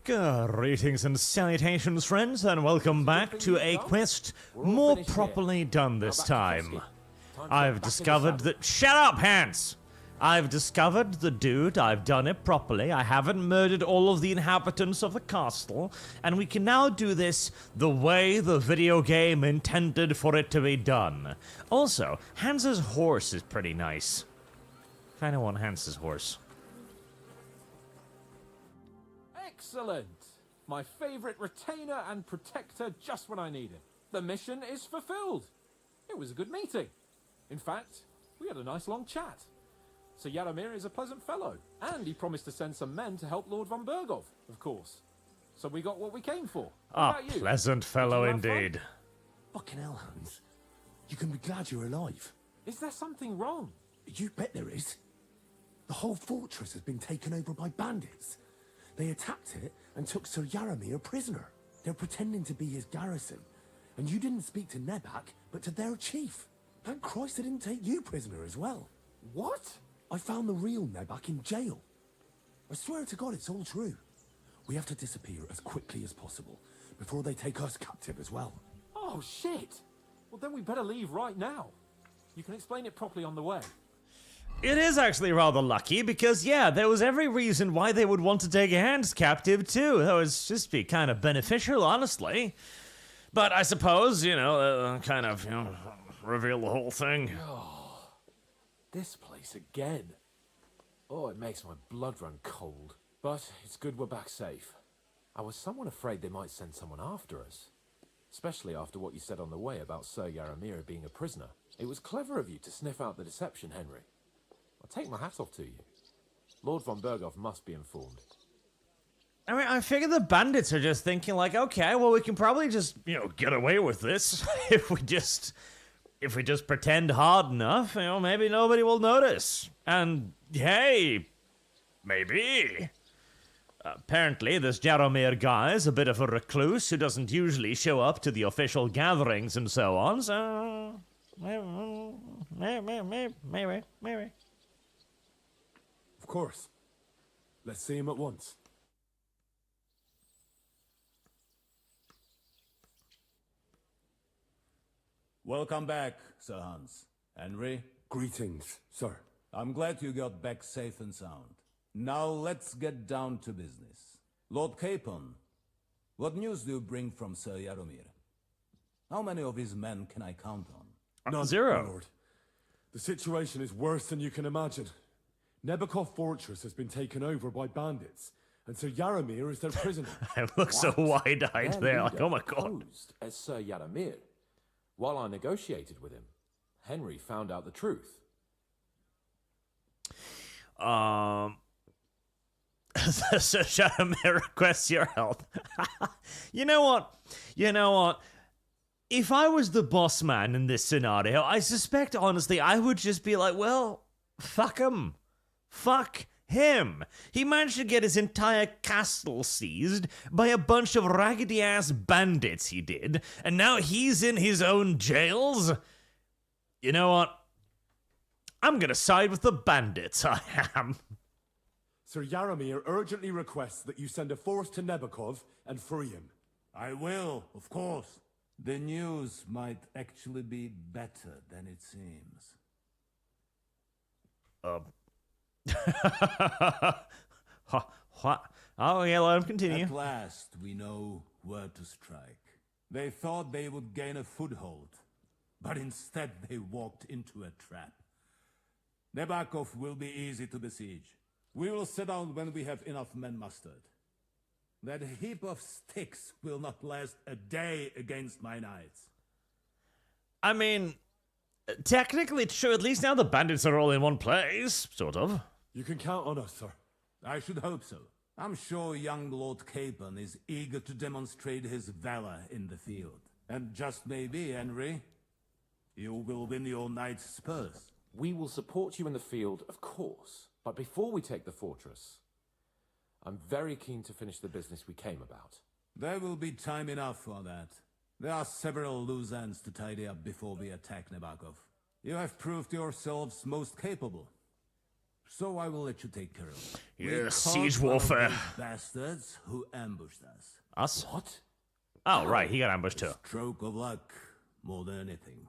Greetings and salutations, friends, and welcome back to a quest more properly done this time. I've discovered that— Shut up, Hans! I've discovered the dude, I've done it properly, I haven't murdered all of the inhabitants of the castle, and we can now do this the way the video game intended for it to be done. Also, Hans's horse is pretty nice. Kinda want Hans's horse. Excellent! My favorite retainer and protector just when I need it. The mission is fulfilled. It was a good meeting. In fact, we had a nice long chat. Sir Jaromier is a pleasant fellow, and he promised to send some men to help Lord von Bergow, of course. So we got what we came for. A pleasant fellow indeed. Fucking hell, Hans. You can be glad you're alive. Is there something wrong? You bet there is. The whole fortress has been taken over by bandits. They attacked it and took Sir Jaromier prisoner. They're pretending to be his garrison. And you didn't speak to Nebak, but to their chief. Thank Christ they didn't take you prisoner as well. What? I found the real Nebak in jail. I swear to God it's all true. We have to disappear as quickly as possible, before they take us captive as well. Oh, shit! Well, then we better leave right now. You can explain it properly on the way. It is actually rather lucky because, yeah, there was every reason why they would want to take Hans captive too. That would just be kind of beneficial, honestly. But I suppose, you know, kind of, you know, reveal the whole thing. Oh, this place again. Oh, it makes my blood run cold. But it's good we're back safe. I was somewhat afraid they might send someone after us. Especially after what you said on the way about Sir Jaromier being a prisoner. It was clever of you to sniff out the deception, Henry. I'll take my hat off to you. Lord von Bergow must be informed. I mean, I figure the bandits are just thinking like, okay, well, we can probably just, you know, get away with this if we just pretend hard enough, you know, maybe nobody will notice. And, hey, maybe. Apparently, this Jaromier guy is a bit of a recluse who doesn't usually show up to the official gatherings and so on, so maybe. Of course. Let's see him at once. Welcome back, Sir Hans. Henry? Greetings, sir. I'm glad you got back safe and sound. Now let's get down to business. Lord Capon, what news do you bring from Sir Jaromier? How many of his men can I count on? None, Zero. my lord. The situation is worse than you can imagine. Nebakov Fortress has been taken over by bandits, and Sir Jaromier is their prisoner. I look so wide-eyed Their there, like, leader oh my god. posed as Sir Jaromier. While I negotiated with him, Henry found out the truth. Sir Jaromier requests your help. You know what? If I was the boss man in this scenario, I suspect, honestly, I would just be like, well, fuck him. Fuck him. He managed to get his entire castle seized by a bunch of raggedy-ass bandits, he did, and now he's in his own jails? You know what? I'm gonna side with the bandits, I am. Sir Jaromier urgently requests that you send a force to Nebakov and free him. I will, of course. The news might actually be better than it seems. What? Oh, yeah, let him continue. At last, we know where to strike. They thought they would gain a foothold, but instead they walked into a trap. Nebakov will be easy to besiege. We will sit down when we have enough men mustered. That heap of sticks will not last a day against my knights. I mean, technically true. At least now the bandits are all in one place, sort of. You can count on us, sir. I should hope so. I'm sure young Lord Capon is eager to demonstrate his valor in the field. And just maybe, Henry, you will win your knight's spurs. We will support you in the field, of course. But before we take the fortress, I'm very keen to finish the business we came about. There will be time enough for that. There are several loose ends to tidy up before we attack Nebakov. You have proved yourselves most capable. So I will let you take care of it. We Yeah, caught siege one of warfare. those bastards who ambushed us. Us? What? Oh, right, he got ambushed too. Stroke of luck, more than anything.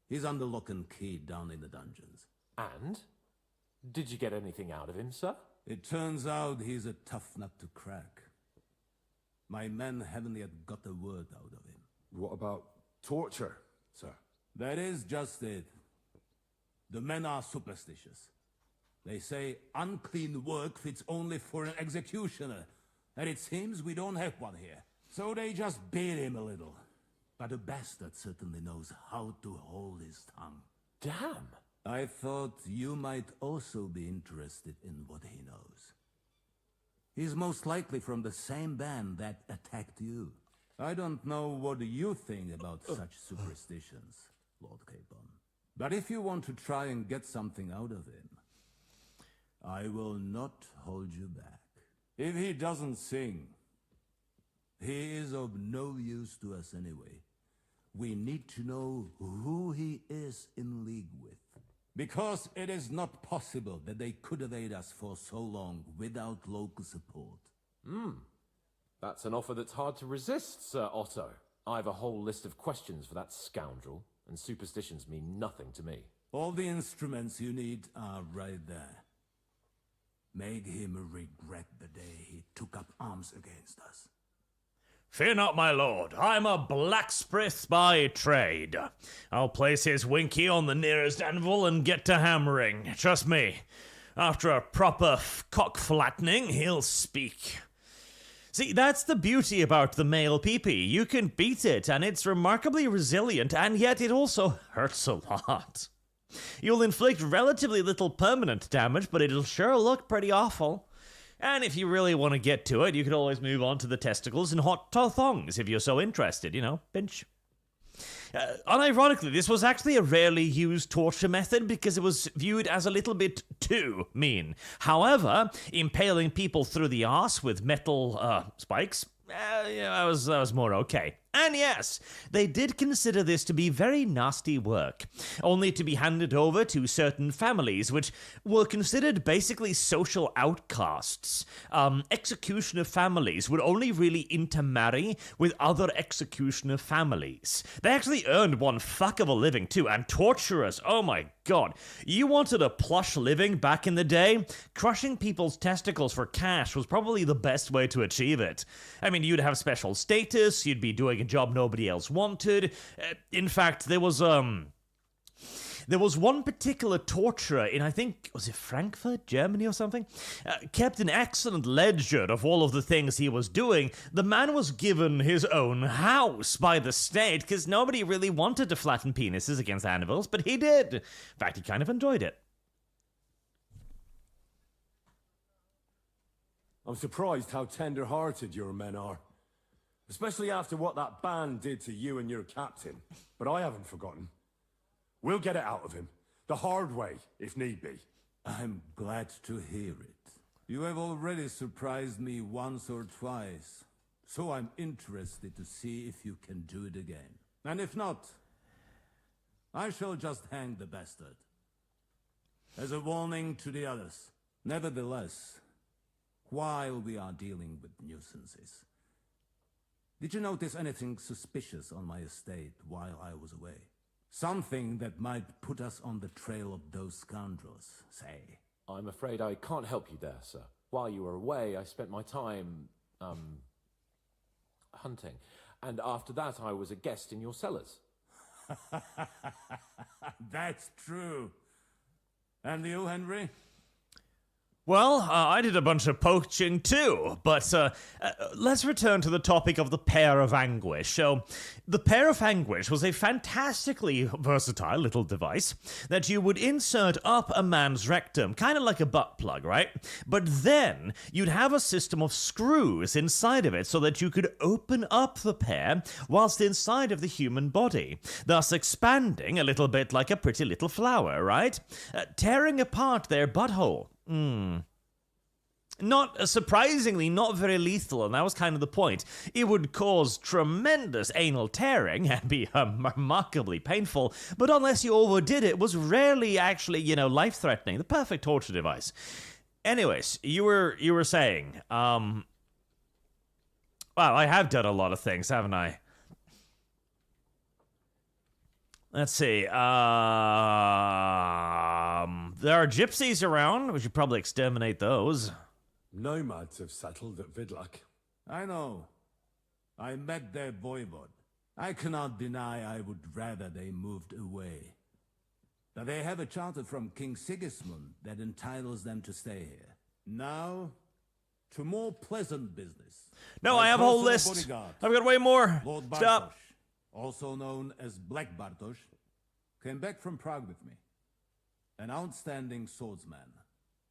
He's under lock and key down in the dungeons. And? Did you get anything out of him, sir? It turns out he's a tough nut to crack. My men haven't yet got a word out of him. What about torture, sir? That is just it. The men are superstitious. They say unclean work fits only for an executioner, and it seems we don't have one here. So they just beat him a little. But a bastard certainly knows how to hold his tongue. Damn. I thought you might also be interested in what he knows. He's most likely from the same band that attacked you. I don't know what you think about such superstitions, Lord Capon. But if you want to try and get something out of him, I will not hold you back. If he doesn't sing, he is of no use to us anyway. We need to know who he is in league with. Because it is not possible that they could evade us for so long without local support. That's an offer that's hard to resist, Sir Otto. I have a whole list of questions for that scoundrel, and superstitions mean nothing to me. All the instruments you need are right there. Make him regret the day he took up arms against us. Fear not, my lord. I'm a blacksmith by trade. I'll place his winky on the nearest anvil and get to hammering. Trust me, after a proper cock-flattening, he'll speak. See, that's the beauty about the male peepee. You can beat it, and it's remarkably resilient, and yet it also hurts a lot. You'll inflict relatively little permanent damage, but it'll sure look pretty awful. And if you really want to get to it, you could always move on to the testicles and hot thongs if you're so interested, pinch. Unironically, this was actually a rarely used torture method because it was viewed as a little bit too mean. However, impaling people through the arse with metal spikes, that was more okay. And yes, they did consider this to be very nasty work, only to be handed over to certain families, which were considered basically social outcasts. Executioner families would only really intermarry with other executioner families. They actually earned one fuck of a living too, and torturers, oh my god. You wanted a plush living back in the day? Crushing people's testicles for cash was probably the best way to achieve it. I mean, you'd have special status, you'd be doing a job nobody else wanted. In fact, there was one particular torturer in, I think, was it Frankfurt, Germany or something? Kept an excellent ledger of all of the things he was doing. The man was given his own house by the state because nobody really wanted to flatten penises against anvils, but he did. In fact, he kind of enjoyed it. I'm surprised how tender-hearted your men are. Especially after what that band did to you and your captain. But I haven't forgotten. We'll get it out of him. The hard way, if need be. I'm glad to hear it. You have already surprised me once or twice, so I'm interested to see if you can do it again. And if not, I shall just hang the bastard. As a warning to the others. Nevertheless, while we are dealing with nuisances, did you notice anything suspicious on my estate while I was away? Something that might put us on the trail of those scoundrels, say. I'm afraid I can't help you there, sir. While you were away, I spent my time, hunting. And after that, I was a guest in your cellars. That's true. And you, Henry? Well, I did a bunch of poaching too, but let's return to the topic of the Pear of Anguish. So, the Pear of Anguish was a fantastically versatile little device that you would insert up a man's rectum, kind of like a butt plug, right? But then, you'd have a system of screws inside of it so that you could open up the pear whilst inside of the human body, thus expanding a little bit like a pretty little flower, right? Tearing apart their butthole. Not surprisingly, not very lethal, and that was kind of the point. It would cause tremendous anal tearing and be remarkably painful, but unless you overdid it, was rarely actually, life-threatening. The perfect torture device. Anyways, you were saying, well, I have done a lot of things, haven't I? Let's see, there are gypsies around. We should probably exterminate those. Nomads have settled at Vidlak. I know. I met their voivod. I cannot deny I would rather they moved away. But they have a charter from King Sigismund that entitles them to stay here. Now, to more pleasant business. No, My I have a whole personal list. bodyguard, I've got way more. Lord Bartosz, Stop. also known as Black Bartosz, came back from Prague with me. An outstanding swordsman,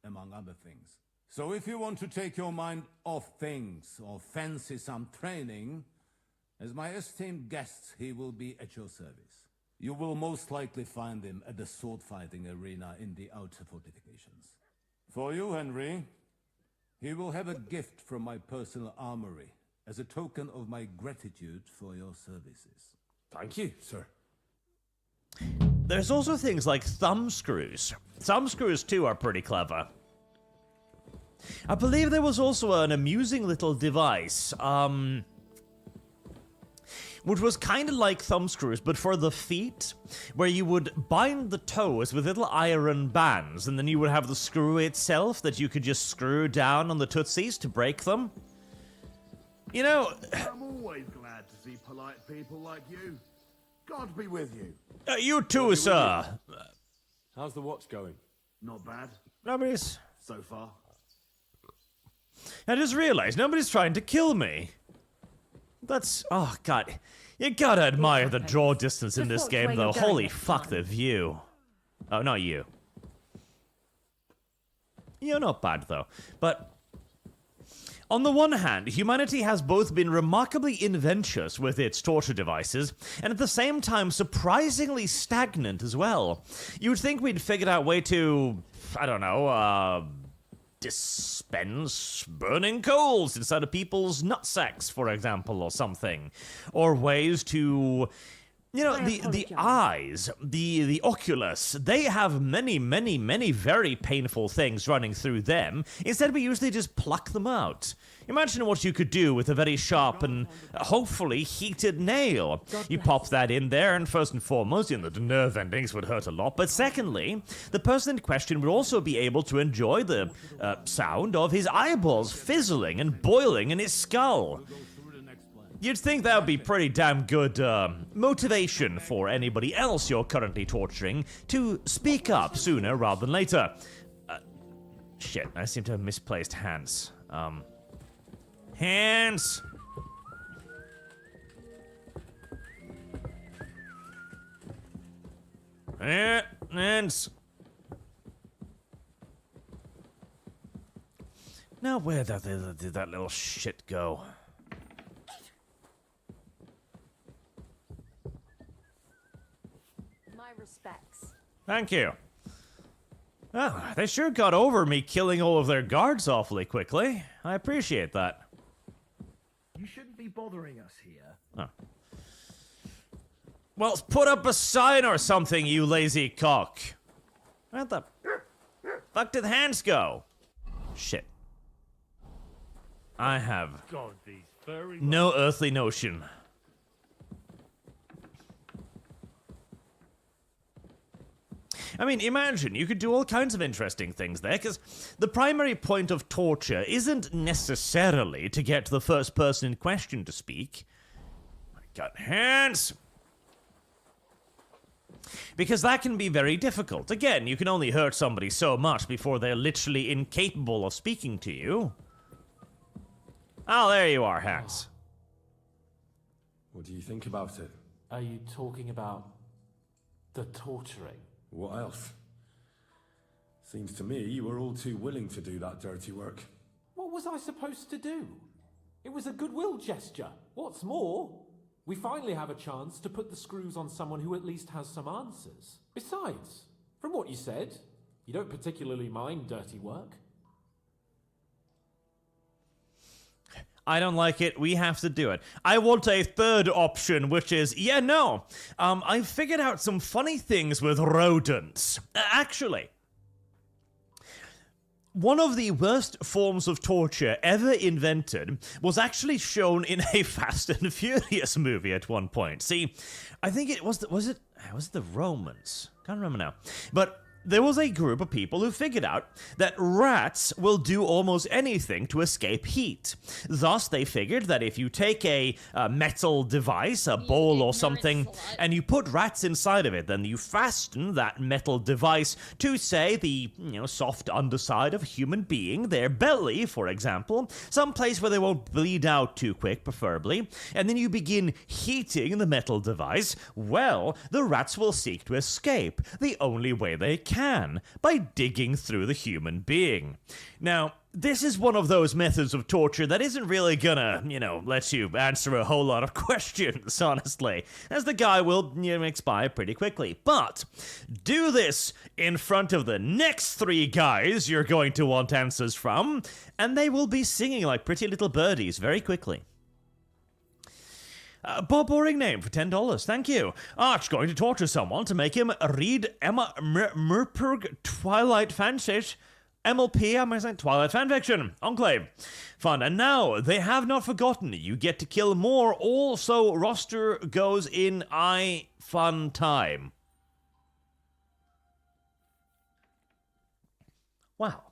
among other things. So if you want to take your mind off things or fancy some training, as my esteemed guest, he will be at your service. You will most likely find him at the sword-fighting arena in the outer fortifications. For you, Henry, he will have a gift from my personal armory as a token of my gratitude for your services. Thank you, sir. There's also things like thumb screws. Thumb screws, too, are pretty clever. I believe there was also an amusing little device, which was kind of like thumb screws, but for the feet, where you would bind the toes with little iron bands, and then you would have the screw itself that you could just screw down on the tootsies to break them. You know... I'm always glad to see polite people like you. God be with you. You too, sir. How's the watch going? Not bad, Nobody's... so far. I just realized nobody's trying to kill me. That's... Oh, God. You gotta admire the draw distance in this game, though. Holy fuck, the view. Oh, not you. You're not bad, though. But... On the one hand, humanity has both been remarkably inventious with its torture devices, and at the same time surprisingly stagnant as well. You would think we'd figured out a way to... I don't know, dispense burning coals inside of people's nutsacks, for example, or something. Or ways to... You know, the eyes, the oculus, they have many, many, many very painful things running through them. Instead, we usually just pluck them out. Imagine what you could do with a very sharp and hopefully heated nail. You pop that in there, and first and foremost, the nerve endings would hurt a lot. But secondly, the person in question would also be able to enjoy the sound of his eyeballs fizzling and boiling in his skull. You'd think that would be pretty damn good motivation for anybody else you're currently torturing to speak up sooner rather than later. Shit, I seem to have misplaced hands. Hands! Hands! Now where did that little shit go? Respects. Thank you. Oh, they sure got over me killing all of their guards awfully quickly. I appreciate that. You shouldn't be bothering us here. Oh. Well, put up a sign or something, you lazy cock. Where the fuck did the hands go? Shit. I have no earthly notion. I mean, imagine, you could do all kinds of interesting things there, because the primary point of torture isn't necessarily to get the first person in question to speak. I got hands! Because that can be very difficult. Again, you can only hurt somebody so much before they're literally incapable of speaking to you. Oh, there you are, Hans. What do you think about it? Are you talking about the torturing? What else? Seems to me you were all too willing to do that dirty work. What was I supposed to do? It was a goodwill gesture. What's more, we finally have a chance to put the screws on someone who at least has some answers. Besides, from what you said, you don't particularly mind dirty work. I don't like it. We have to do it. I want a third option, which is, yeah, no. I figured out some funny things with rodents. Actually, one of the worst forms of torture ever invented was actually shown in a Fast and Furious movie at one point. See, I think it was the Romans? Can't remember now. But there was a group of people who figured out that rats will do almost anything to escape heat. Thus, they figured that if you take a metal device, a bowl or something, and you put rats inside of it, then you fasten that metal device to, say, the soft underside of a human being, their belly, for example, some place where they won't bleed out too quick, preferably, and then you begin heating the metal device. Well, the rats will seek to escape the only way they can, by digging through the human being. Now, this is one of those methods of torture that isn't really gonna, let you answer a whole lot of questions, honestly, as the guy will, expire pretty quickly. But do this in front of the next 3 guys you're going to want answers from, and they will be singing like pretty little birdies very quickly. Bob Boring name for $10. Thank you. Arch going to torture someone to make him read Emma Murperg Twilight fanfic. MLP, am I saying? Twilight fanfiction. Enclave. Fun. And now, they have not forgotten. You get to kill more. Also, roster goes in fun time. Wow.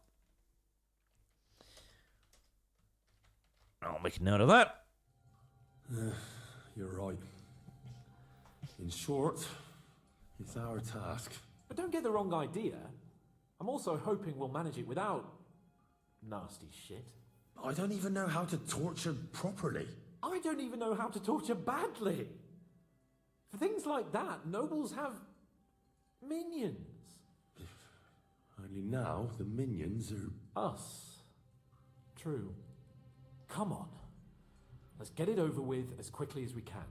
I'll make a note of that. You're right. In short, it's our task. But don't get the wrong idea. I'm also hoping we'll manage it without nasty shit. I don't even know how to torture properly. I don't even know how to torture badly. For things like that, nobles have minions. Only now the minions are... Us. True. Come on. Let's get it over with as quickly as we can.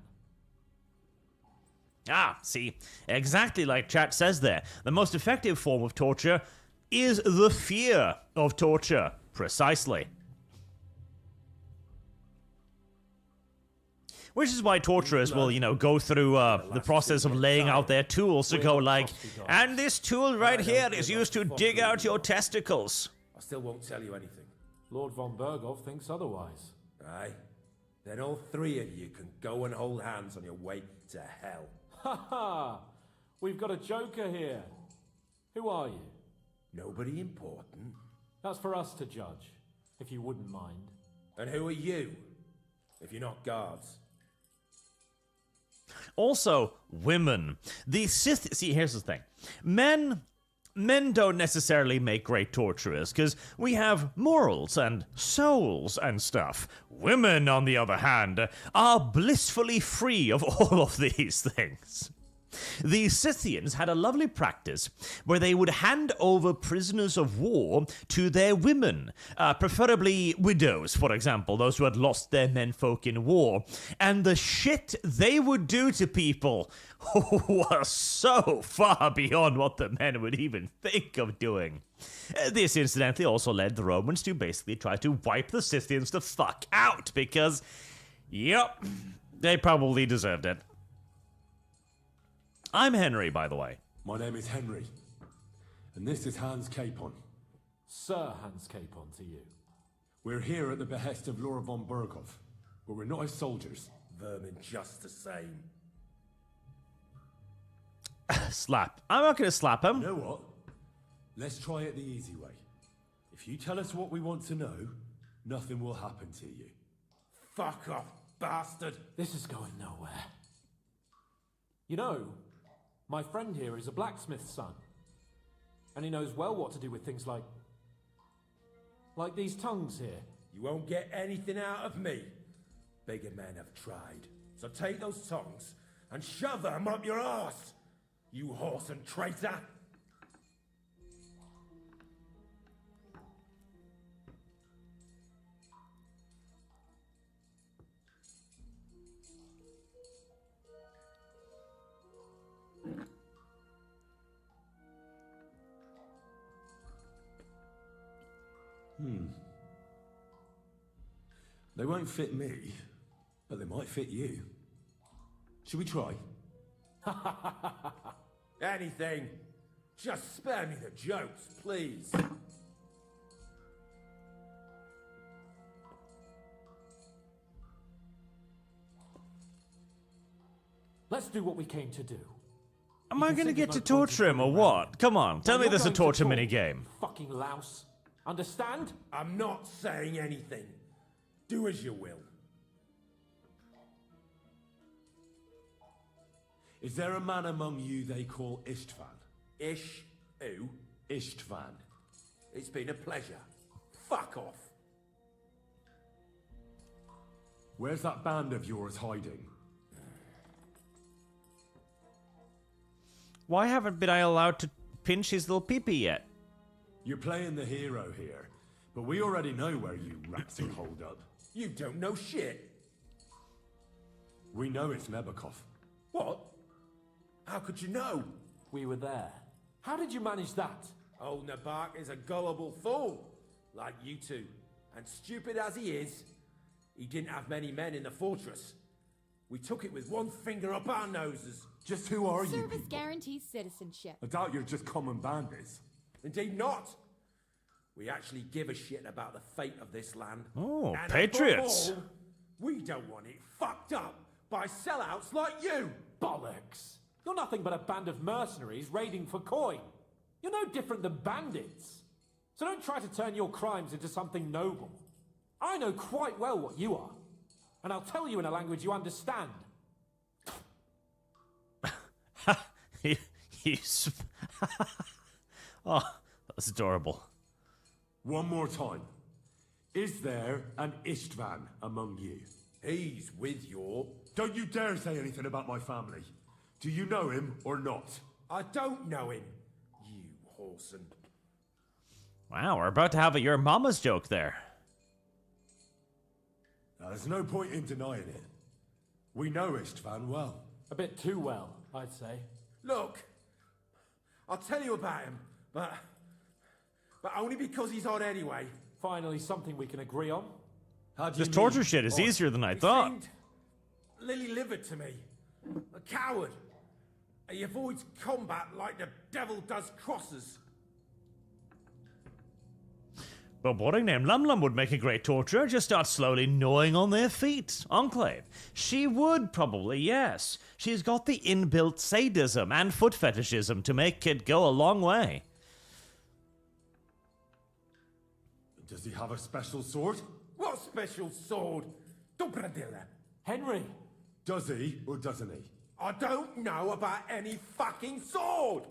See, exactly like chat says there. The most effective form of torture is the fear of torture. Precisely. Which is why torturers will, go through the process of laying out their tools to go like, and this tool right here is used to dig out your testicles. I still won't tell you anything. Lord von Bergow thinks otherwise. Aye. Then all 3 of you can go and hold hands on your way to hell. Ha ha! We've got a joker here. Who are you? Nobody important. That's for us to judge, if you wouldn't mind. And who are you, if you're not guards? Also, women. The Sith... See, here's the thing. Men don't necessarily make great torturers, because we have morals and souls and stuff. Women, on the other hand, are blissfully free of all of these things. The Scythians had a lovely practice where they would hand over prisoners of war to their women, preferably widows, for example, those who had lost their menfolk in war. And the shit they would do to people was so far beyond what the men would even think of doing. This incidentally also led the Romans to basically try to wipe the Scythians the fuck out, because, yep, they probably deserved it. I'm Henry, by the way. My name is Henry, and this is Hans Capon. Sir Hans Capon to you. We're here at the behest of Lord von Bergow, but we're not his soldiers. Vermin just the same. Slap. I'm not gonna slap him. You know what? Let's try it the easy way. If you tell us what we want to know, nothing will happen to you. Fuck off, bastard! This is going nowhere. You know, my friend here is a blacksmith's son. And he knows well what to do with things like these tongues here. You won't get anything out of me. Bigger men have tried. So take those tongues and shove them up your arse, you horse and traitor! They won't fit me, but they might fit you. Should we try? Anything. Just spare me the jokes, please. Let's do what we came to do. Am I gonna get to torture him or what? Come on, tell me there's a torture minigame. Fucking louse. Understand? I'm not saying anything. Do as you will. Is there a man among you they call Istvan? Ish? Who? Istvan. It's been a pleasure. Fuck off. Where's that band of yours hiding? Why haven't been I allowed to pinch his little peepee yet? You're playing the hero here, but we already know where you rats are holed up. You don't know shit. We know it's Nebakov. What? How could you know? We were there. How did you manage that? Old Nebak is a gullible fool, like you two. And stupid as he is, he didn't have many men in the fortress. We took it with one finger up our noses. Just who are you Service people? guarantees citizenship. I doubt you're just common bandits. Indeed not. We actually give a shit about the fate of this land. Oh, And patriots. above all, we don't want it fucked up by sellouts like you. Bollocks. You're nothing but a band of mercenaries raiding for coin. You're no different than bandits. So don't try to turn your crimes into something noble. I know quite well what you are. And I'll tell you in a language you understand. Oh, that's adorable. One more time. Is there an Istvan among you? He's with your... Don't you dare say anything about my family. Do you know him or not? I don't know him, you whoreson. Wow, we're about to have a your mama's joke there. Now, there's no point in denying it. We know Istvan well. A bit too well, I'd say. Look, I'll tell you about him, but only because he's odd anyway. Finally, something we can agree on. How do you This torture mean? shit is easier than I He thought. seemed lily-livered to me. A coward. He avoids combat like the devil does crosses. But boarding named Lum Lum would make a great torturer. Just start slowly gnawing on their feet. Enclave. She would probably, yes. She's got the inbuilt sadism and foot fetishism to make it go a long way. Does he have a special sword? What special sword? Dobradilla. Henry. Does he or doesn't he? I don't know about any fucking sword!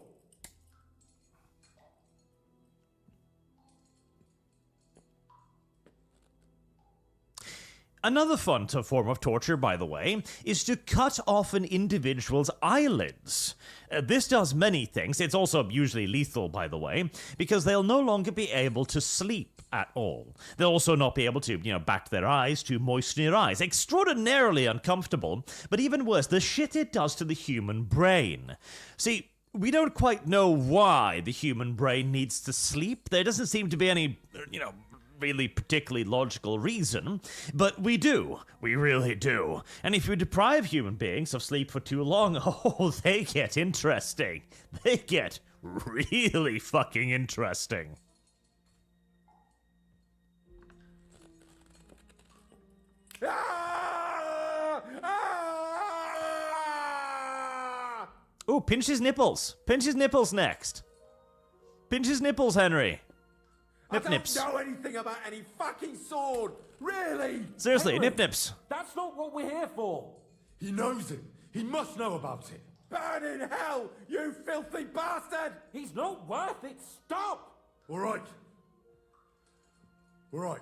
Another fun form of torture, by the way, is to cut off an individual's eyelids. This does many things. It's also usually lethal, by the way, because they'll no longer be able to sleep at all. They'll also not be able to, back their eyes to moisten your eyes. Extraordinarily uncomfortable, but even worse, the shit it does to the human brain. See, we don't quite know why the human brain needs to sleep. There doesn't seem to be any, really particularly logical reason, but we do. We really do. And if you deprive human beings of sleep for too long, oh, they get interesting. They get really fucking interesting. Ooh, pinch his nipples. Pinch his nipples next. Pinch his nipples, Henry. Nip-nips. I don't know anything about any fucking sword! Really! Seriously, Henry, nip-nips. That's not what we're here for! He knows it. He must know about it. Burn in hell, you filthy bastard! He's not worth it, stop! All right. All right.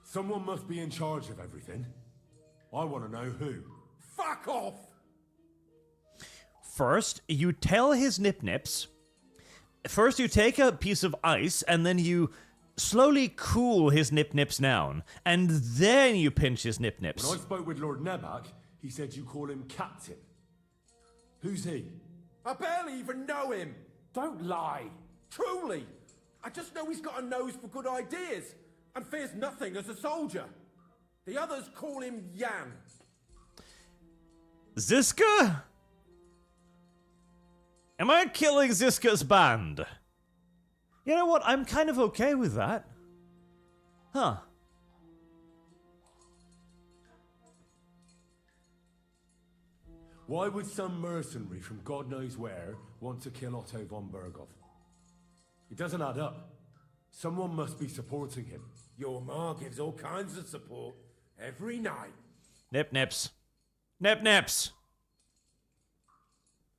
Someone must be in charge of everything. I want to know who. Fuck off! First, you tell his nip-nips. First, you take a piece of ice, and then you slowly cool his nip-nips down. And then you pinch his nip-nips. When I spoke with Lord Nebak, he said you call him Captain. Who's he? I barely even know him. Don't lie. Truly. I just know he's got a nose for good ideas and fears nothing as a soldier. The others call him Jan. Ziska? Am I killing Ziska's band? You know what? I'm kind of okay with that. Huh. Why would some mercenary from God knows where want to kill Otto von Bergow? It doesn't add up. Someone must be supporting him. Your ma gives all kinds of support every night. Nip nips. Nip nips.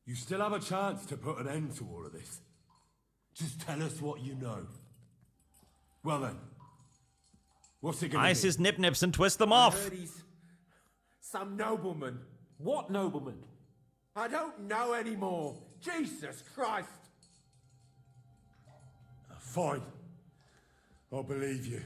You still have a chance to put an end to all of this. Just tell us what you know. Well then, what's it gonna Ice be? his nip nips and twist them I off. heard he's some nobleman. What nobleman? I don't know anymore. Jesus Christ. Fine. I'll believe you.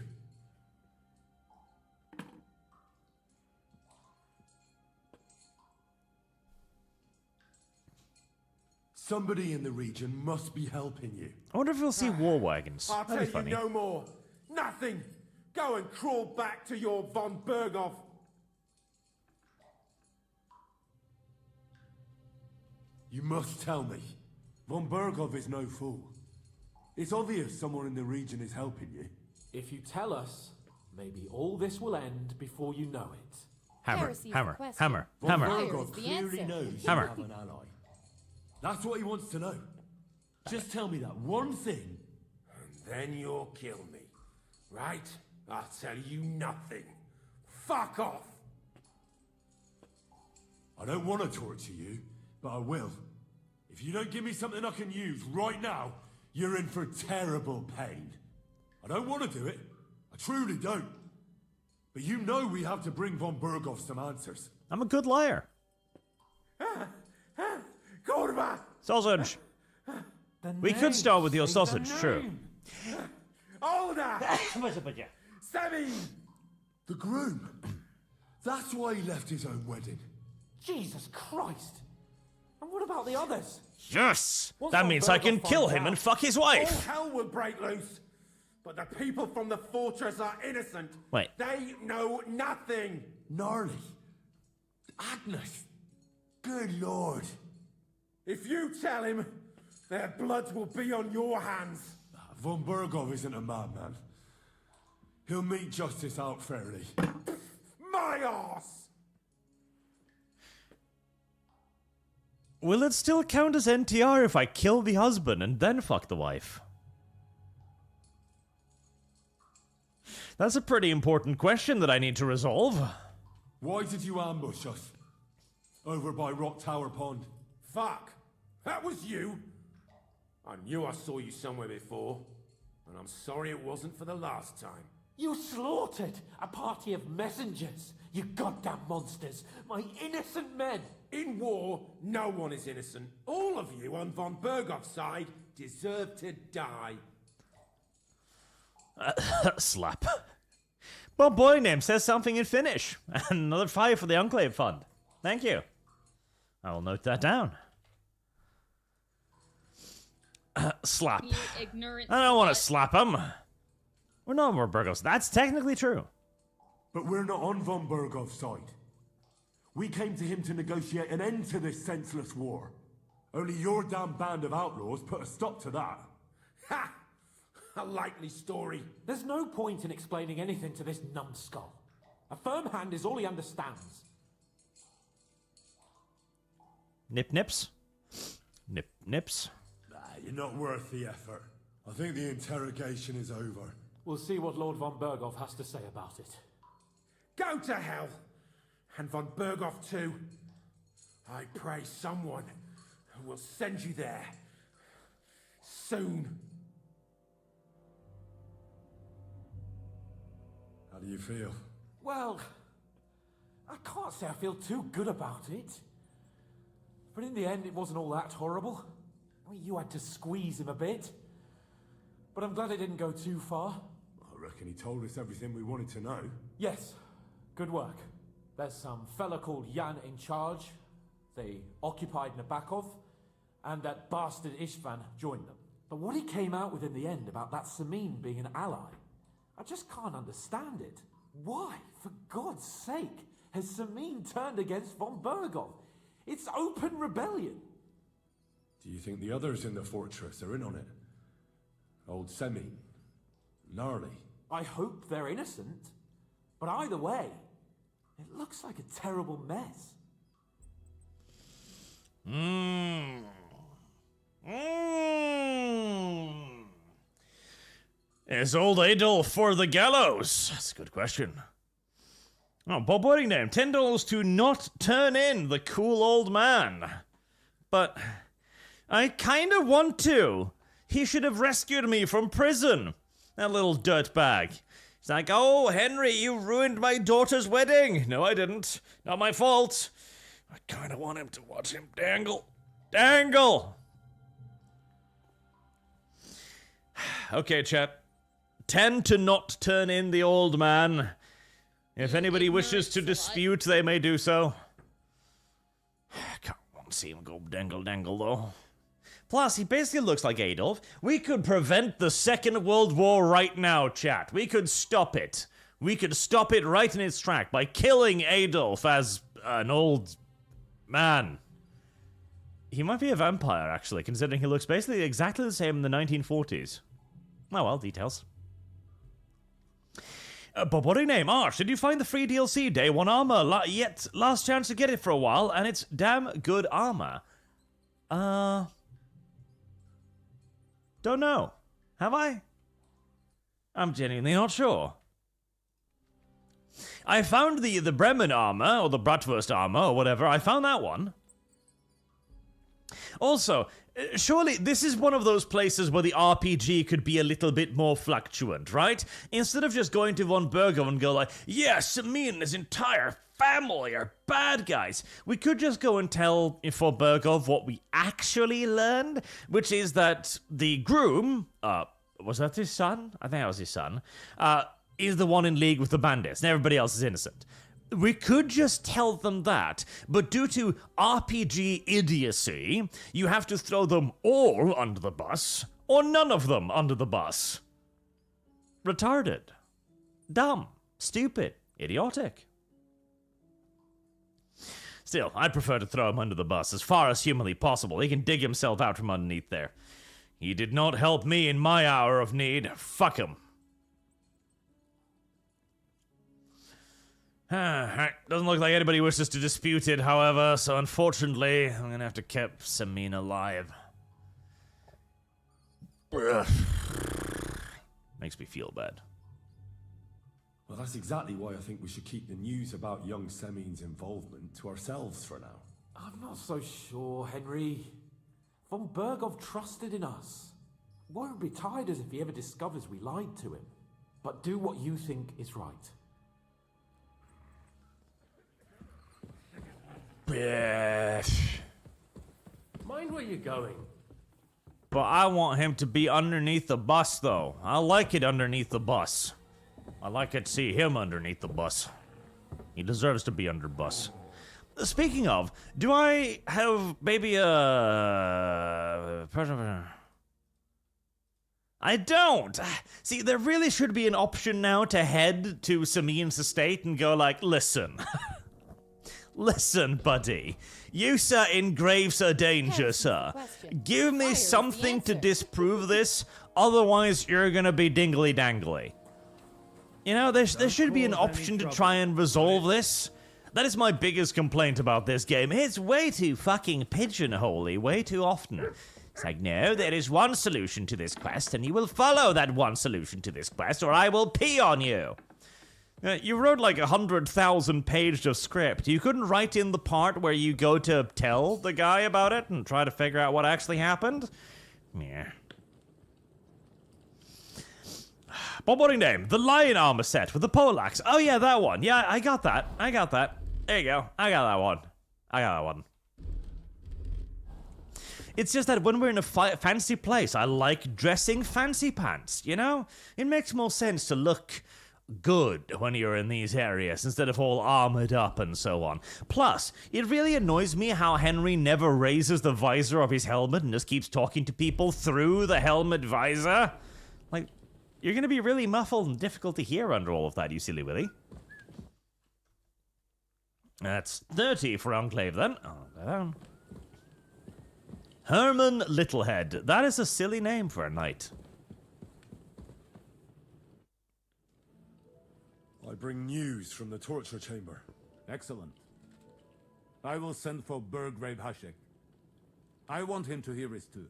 Somebody in the region must be helping you. I wonder if we'll see war wagons. I'll That'd tell be funny. you no more. Nothing. Go and crawl back to your von Bergow. You must tell me. Von Bergow is no fool. It's obvious someone in the region is helping you. If you tell us, maybe all this will end before you know it. Hammer, Heresy's hammer, the question. hammer, Von hammer. Fire Bergow is the clearly answer. knows you Hammer. have an ally. That's what he wants to know. Just tell me that one thing. Then you'll kill me. Right? I'll tell you nothing. Fuck off. I don't want to torture you, but I will. If you don't give me something I can use right now, you're in for terrible pain. I don't want to do it. I truly don't. But you know we have to bring von Bergow some answers. I'm a good liar. Kurwa! Sausage. The We could name. start with your Say the sausage, true. name. Older! Seven! The groom. That's why he left his own wedding. Jesus Christ! And what about the others? Yes! Once That von means I Bergow can kill finds him out- and fuck his All wife. hell will break loose. But the people from the fortress are innocent. Wait. They know nothing. Gnarly. Agnes. Good lord. If you tell him, their blood will be on your hands. Von Bergow isn't a madman. He'll meet justice out fairly. My arse! Will it still count as NTR if I kill the husband and then fuck the wife? That's a pretty important question that I need to resolve. Why did you ambush us? Over by Rock Tower Pond. Fuck! That was you! I knew I saw you somewhere before, and I'm sorry it wasn't for the last time. You slaughtered a party of messengers, you goddamn monsters, my innocent men. In war, no one is innocent. All of you on von Bergow's side deserve to die. Slap. Well, boy name says something in Finnish. Another 5 for the Enclave Fund. Thank you. I will note that down. Slap. You ignorant I don't want to slut. slap him. We're not more Burgos. That's technically true. But we're not on von Bergow's side. We came to him to negotiate an end to this senseless war. Only your damn band of outlaws put a stop to that. Ha! A likely story. There's no point in explaining anything to this numbskull. A firm hand is all he understands. Nip nips. Nip nips. You're not worth the effort. I think the interrogation is over. We'll see what Lord von Bergow has to say about it. Go to hell! And von Bergow too. I pray someone will send you there. Soon. How do you feel? Well, I can't say I feel too good about it. But in the end, it wasn't all that horrible. I mean, you had to squeeze him a bit. But I'm glad it didn't go too far. I reckon he told us everything we wanted to know. Yes, good work. There's some fella called Jan in charge. They occupied Nebakov, and that bastard Ishvan joined them. But what he came out with in the end about that Samin being an ally, I just can't understand it. Why, for God's sake, has Samin turned against von Bergow? It's open rebellion. Do you think the others in the fortress are in on it? Old Semin, Gnarly. I hope they're innocent. But either way, it looks like a terrible mess. Is old Adolf for the gallows? That's a good question. Oh, Bob Whittingham, $10 to not turn in the cool old man. But I kind of want to. He should have rescued me from prison. That little dirtbag. He's like, oh, Henry, you ruined my daughter's wedding. No, I didn't. Not my fault. I kind of want him to watch him dangle. Dangle! Okay, chat. 10 to not turn in the old man. If anybody wishes to dispute, they may do so. Can't want to see him go dangle, though. Plus, he basically looks like Adolf. We could prevent the Second World War right now, chat. We could stop it. We could stop it right in its track by killing Adolf as an old man. He might be a vampire, actually, considering he looks basically exactly the same in the 1940s. Oh well, details. But what a name, Arch, did you find the free DLC, Day 1 armor? Last chance to get it for a while, and it's damn good armor. Don't know. Have I? I'm genuinely not sure. I found the Bremen armor, or the Bratwurst armor, or whatever. I found that one. Also, surely this is one of those places where the RPG could be a little bit more fluctuant, right? Instead of just going to von Bergow and go like, yes, me and his entire family are bad guys, we could just go and tell von Bergow what we actually learned, which is that the groom, was that his son? I think that was his son, is the one in league with the bandits, and everybody else is innocent. We could just tell them that, but due to RPG idiocy, you have to throw them all under the bus, or none of them under the bus. Retarded. Dumb. Stupid. Idiotic. Still, I'd prefer to throw him under the bus as far as humanly possible. He can dig himself out from underneath there. He did not help me in my hour of need. Fuck him. Doesn't look like anybody wishes to dispute it, however, so unfortunately, I'm gonna have to keep Samin alive. Makes me feel bad. Well, that's exactly why I think we should keep the news about young Semin's involvement to ourselves for now. I'm not so sure, Henry. Von Bergow trusted in us. Won't be tired as if he ever discovers we lied to him. But do what you think is right. Mind where you're going. But I want him to be underneath the bus, though. I like it underneath the bus. I like to see him underneath the bus. He deserves to be under bus. Speaking of, do I have maybe a... I don't. See, there really should be an option now to head to Samin's estate and go like, listen... Listen, buddy. You, sir, in grave, sir, danger, sir. Give me something to disprove this, otherwise you're gonna be dingly-dangly. You know, there should be an option to try and resolve this. That is my biggest complaint about this game. It's way too fucking pigeonholey, way too often. It's like, no, there is one solution to this quest, and you will follow that one solution to this quest, or I will pee on you. You wrote like 100,000 pages of script. You couldn't write in the part where you go to tell the guy about it and try to figure out what actually happened? Yeah. Bob Whittingham, the lion armor set with the poleaxe. Oh yeah, that one. Yeah, I got that. There you go. I got that one. It's just that when we're in a fancy place, I like dressing fancy pants, you know? It makes more sense to look good when you're in these areas instead of all armored up and so on. Plus, it really annoys me how Henry never raises the visor of his helmet and just keeps talking to people through the helmet visor. Like, you're gonna be really muffled and difficult to hear under all of that, you silly willy. That's 30 for Enclave then. Oh, down. Herman Littlehead. That is a silly name for a knight. I bring news from the torture chamber. Excellent. I will send for Burgrave Hashek. I want him to hear it too.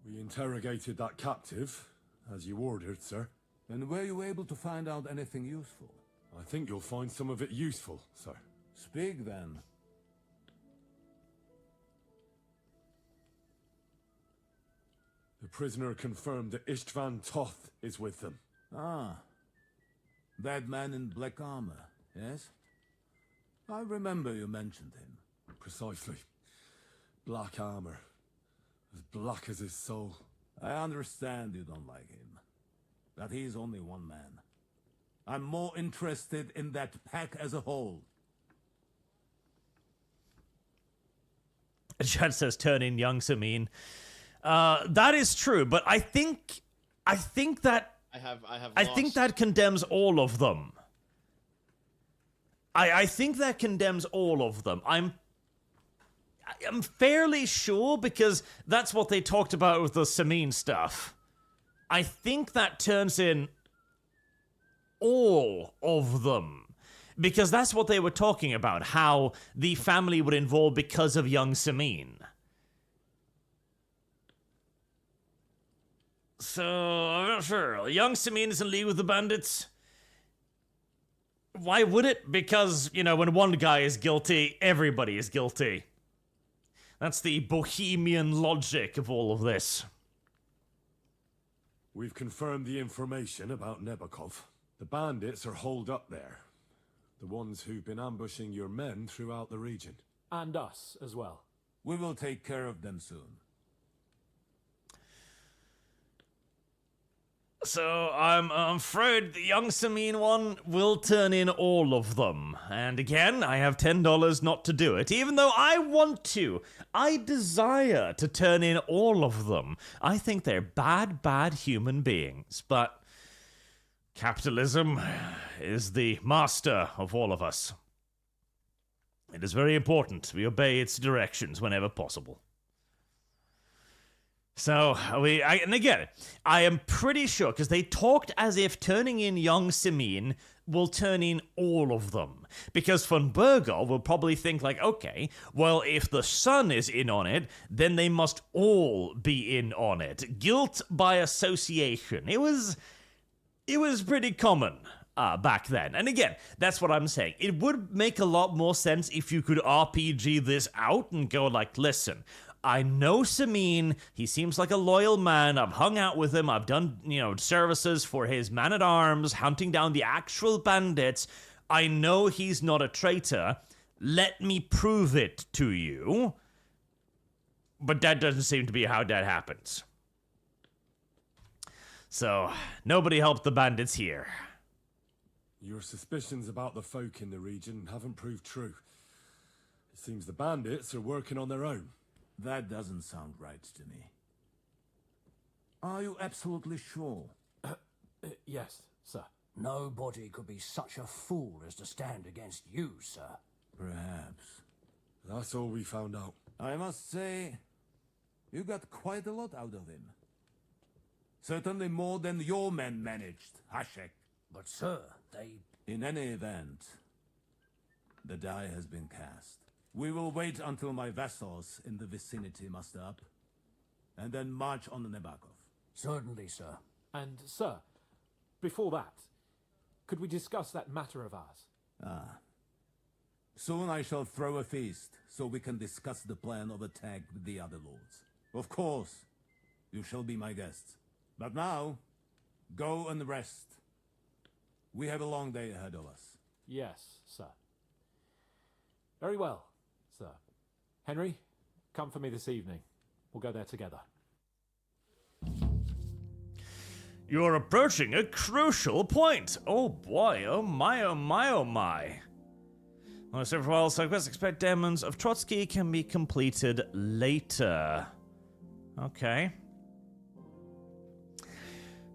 We interrogated that captive, as you ordered, sir. And were you able to find out anything useful? I think you'll find some of it useful, sir. Speak then. The prisoner confirmed that Istvan Toth is with them. Ah. That man in black armor, yes? I remember you mentioned him. Precisely. Black armor. As black as his soul. I understand you don't like him. But he's only one man. I'm more interested in that pack as a whole. Chad says turn in young Samin. That is true, but I think that I think that condemns all of them. I think that condemns all of them. I'm fairly sure because that's what they talked about with the Samin stuff. I think that turns in all of them. Because that's what they were talking about, how the family would involve because of young Samin. So, I'm not sure. Young Samin is in league with the bandits? Why would it? Because, you know, when one guy is guilty, everybody is guilty. That's the bohemian logic of all of this. We've confirmed the information about Nebakov. The bandits are holed up there. The ones who've been ambushing your men throughout the region. And us as well. We will take care of them soon. So, I'm afraid the young Samin one will turn in all of them. And again, I have $10 not to do it, even though I want to. I desire to turn in all of them. I think they're bad human beings, but capitalism is the master of all of us. It is very important we obey its directions whenever possible. So, and again, I am pretty sure, because they talked as if turning in young Samin will turn in all of them. Because von Bergow will probably think like, okay, well, if the son is in on it, then they must all be in on it. Guilt by association. It was pretty common back then. And again, that's what I'm saying. It would make a lot more sense if you could RPG this out and go like, listen, I know Samin, he seems like a loyal man, I've hung out with him, I've done, services for his man-at-arms, hunting down the actual bandits, I know he's not a traitor, let me prove it to you. But that doesn't seem to be how that happens. So, nobody helped the bandits here. Your suspicions about the folk in the region haven't proved true. It seems the bandits are working on their own. That doesn't sound right to me. Are you absolutely sure? Yes, sir. Nobody could be such a fool as to stand against you, sir. Perhaps. That's all we found out. I must say, you got quite a lot out of him. Certainly more than your men managed, Hashek. But, sir, they... In any event, the die has been cast. We will wait until my vassals in the vicinity muster up, and then march on Nebakov. Certainly, sir. And, sir, before that, could we discuss that matter of ours? Ah. Soon I shall throw a feast, so we can discuss the plan of attack with the other lords. Of course, you shall be my guests. But now, go and rest. We have a long day ahead of us. Yes, sir. Very well, sir. Henry, come for me this evening. We'll go there together. You're approaching a crucial point. Oh boy, oh my, oh my, oh my. On a separate while, side quests expect demons of Trotsky can be completed later. Okay.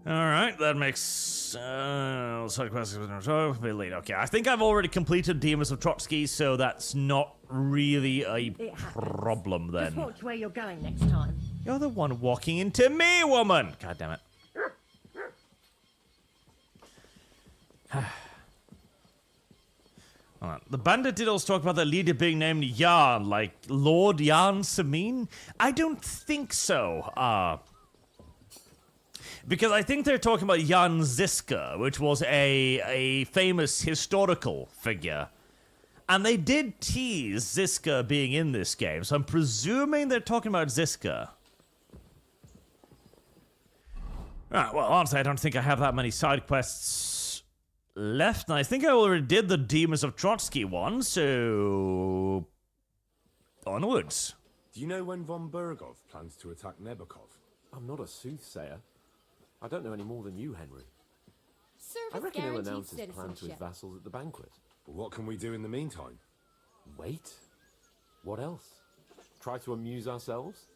Alright, that makes... side quests a bit late. Okay, I think I've already completed Demons of Trotsky, so that's not really a problem then. Just watch where you're going next time. You're the one walking into me, woman! God damn it. The bandit did also talk about the leader being named Jan, like Lord Jan Samin? I don't think so. Because I think they're talking about Jan Ziska, which was a famous historical figure. And they did tease Ziska being in this game, so I'm presuming they're talking about Ziska. Alright, well, honestly, I don't think I have that many side quests left, and I think I already did the Demons of Trotsky one, so... onwards. Do you know when von Bergow plans to attack Nebakov? I'm not a soothsayer. I don't know any more than you, Henry. I reckon he'll announce his plan to his vassals at the banquet. Well, what can we do in the meantime? Wait? What else? Try to amuse ourselves?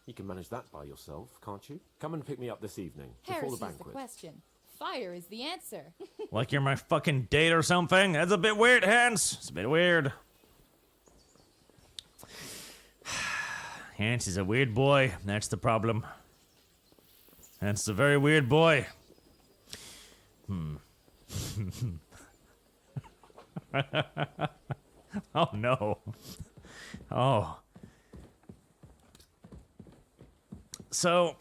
You can manage that by yourself, can't you? Come and pick me up this evening, before the Heresy's banquet. the question. Fire is the answer. Like you're my fucking date or something? That's a bit weird, Hans. It's a bit weird. Hans is a weird boy. That's the problem. Hans is a very weird boy. Oh no. Oh. So...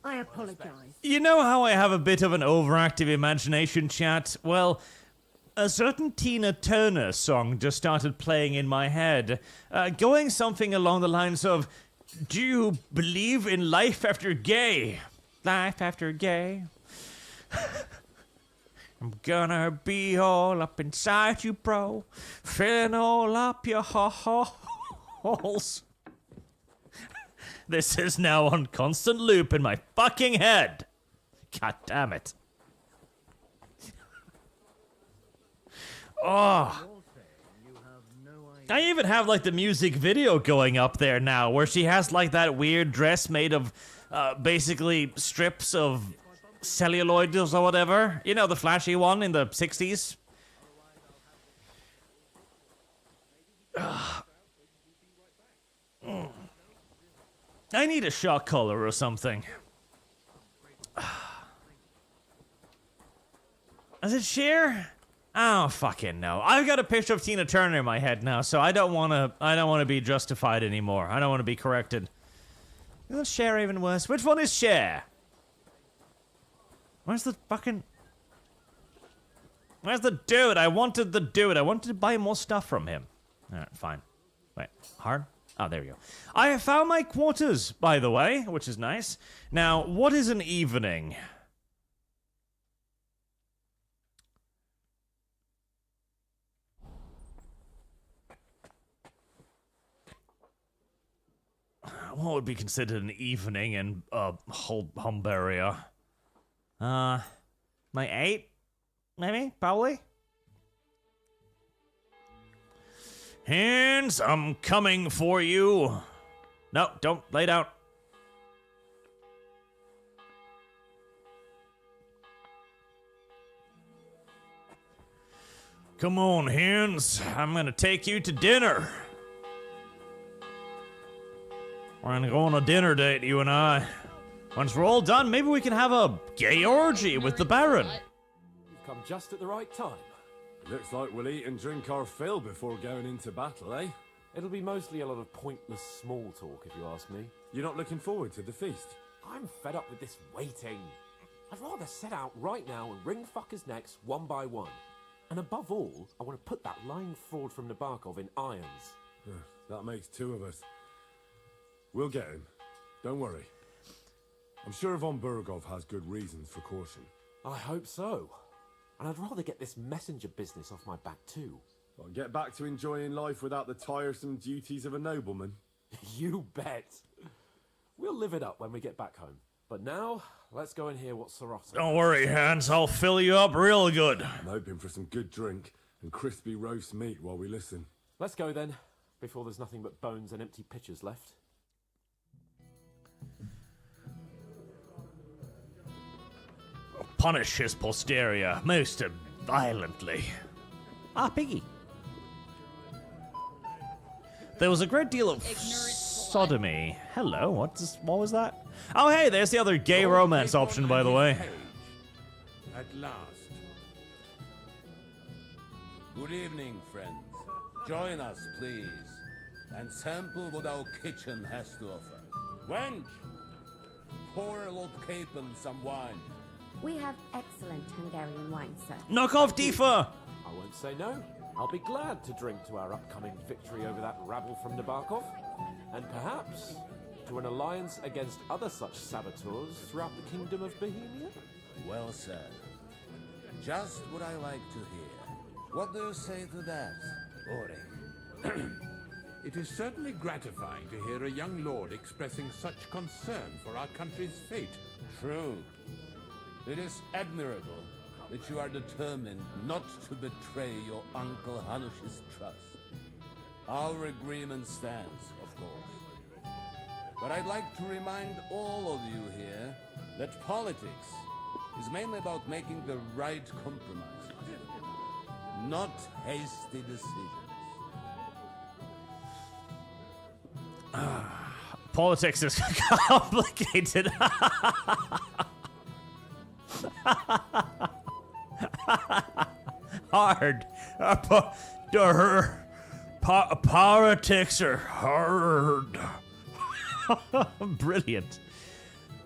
I apologize. You know how I have a bit of an overactive imagination, chat? Well, a certain Tina Turner song just started playing in my head, going something along the lines of, do you believe in life after gay? Life after gay? I'm gonna be all up inside you, bro, filling all up your holes. This is now on constant loop in my fucking head. God damn it. Oh. I even have like the music video going up there now where she has like that weird dress made of basically strips of celluloid or whatever. You know, the flashy one in the 60s. I need a shock collar or something. Is it Cher? I don't fucking know. I've got a picture of Tina Turner in my head now, so I don't wanna be justified anymore. I don't wanna be corrected. Isn't Cher even worse? Which one is Cher? Where's the fucking... Where's the dude? I wanted the dude. I wanted to buy more stuff from him. Alright, fine. Wait, hard? Oh, there we go. I have found my quarters, by the way, which is nice. Now, what is an evening? What would be considered an evening in Humberia? My 8? Maybe? Probably? Hands, I'm coming for you. No, don't lay down. Come on, Hands. I'm gonna take you to dinner. We're gonna go on a dinner date, you and I. Once we're all done, maybe we can have a gay orgy with the Baron. You've come just at the right time. Looks like we'll eat and drink our fill before going into battle, eh? It'll be mostly a lot of pointless small talk, if you ask me. You're not looking forward to the feast? I'm fed up with this waiting. I'd rather set out right now and wring fuckers' necks one by one. And above all, I want to put that lying fraud from Nebakov in irons. That makes 2 of us. We'll get him. Don't worry. I'm sure von Bergow has good reasons for caution. I hope so. And I'd rather get this messenger business off my back too. I'll get back to enjoying life without the tiresome duties of a nobleman. You bet. We'll live it up when we get back home. But now, let's go and hear what Sir Otto... Don't worry, Hans. I'll fill you up real good. I'm hoping for some good drink and crispy roast meat while we listen. Let's go then, before there's nothing but bones and empty pitchers left. Punish his posterior most violently. Ah, Piggy. There was a great deal of sodomy. Hello, what was that? Oh, hey, there's the other gay romance option, by the way. At last. Good evening, friends. Join us, please, and sample what our kitchen has to offer. Wench, pour Lord Capon some wine. We have excellent Hungarian wine, sir. Knock off, Tifa! I won't say no. I'll be glad to drink to our upcoming victory over that rabble from Nebakov, and perhaps to an alliance against other such saboteurs throughout the Kingdom of Bohemia. Well said. Just what I like to hear. What do you say to that, Ori? It is certainly gratifying to hear a young lord expressing such concern for our country's fate. True. It is admirable that you are determined not to betray your Uncle Hanush's trust. Our agreement stands, of course. But I'd like to remind all of you here that politics is mainly about making the right compromises, not hasty decisions. Politics is complicated. Hard. Politics are hard. Brilliant.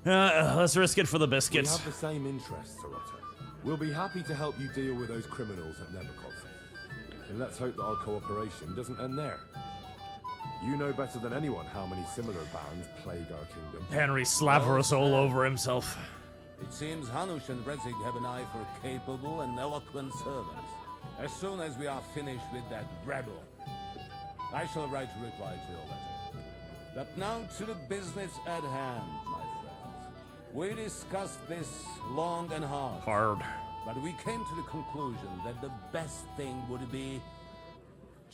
Let's risk it for the We biscuits. have the same interests, Sir Otto. We'll be happy to help you deal with those criminals at Nebakov. And let's hope that our cooperation doesn't end there. You know better than anyone how many similar bands plague our kingdom. Henry Slaverus all over himself. It seems Hanush and Rezig have an eye for capable and eloquent servants. As soon as we are finished with that rabble, I shall write a reply to your letter. But now to the business at hand, my friends. We discussed this long and hard. But we came to the conclusion that the best thing would be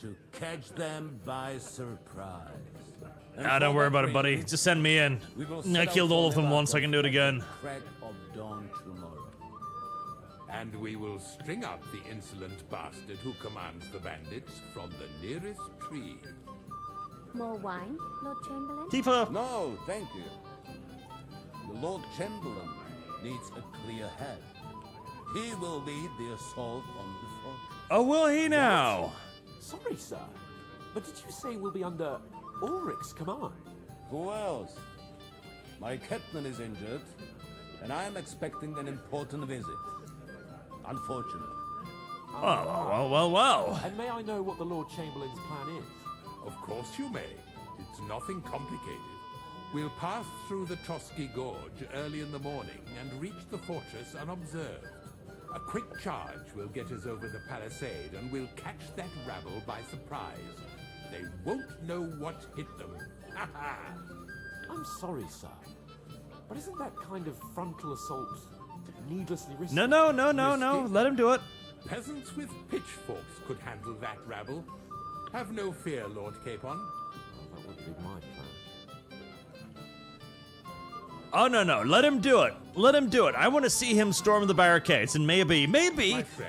to catch them by surprise. Don't worry about it, buddy. Just send me in. I killed all of them once, I can do it again. Crack of dawn tomorrow. And we will string up the insolent bastard who commands the bandits from the nearest tree. More wine, Lord Chamberlain? Tifa! No, thank you. The Lord Chamberlain needs a clear head. He will lead the assault on the fortress. Oh, will he now? Sorry, sir, but did you say we'll be under Ulrich's command? Who else? My captain is injured, and I am expecting an important visit. Unfortunately. Well. And may I know what the Lord Chamberlain's plan is? Of course you may. It's nothing complicated. We'll pass through the Trotsky Gorge early in the morning and reach the fortress unobserved. A quick charge will get us over the palisade, and we'll catch that rabble by surprise. They won't know what hit them. Ha ha! I'm sorry, sir, but isn't that kind of frontal assault needlessly risky? No. Let him do it. Peasants with pitchforks could handle that rabble. Have no fear, Lord Capon. Well, that wouldn't be my plan. Oh, no. Let him do it. Let him do it. I want to see him storm the barricades, and maybe,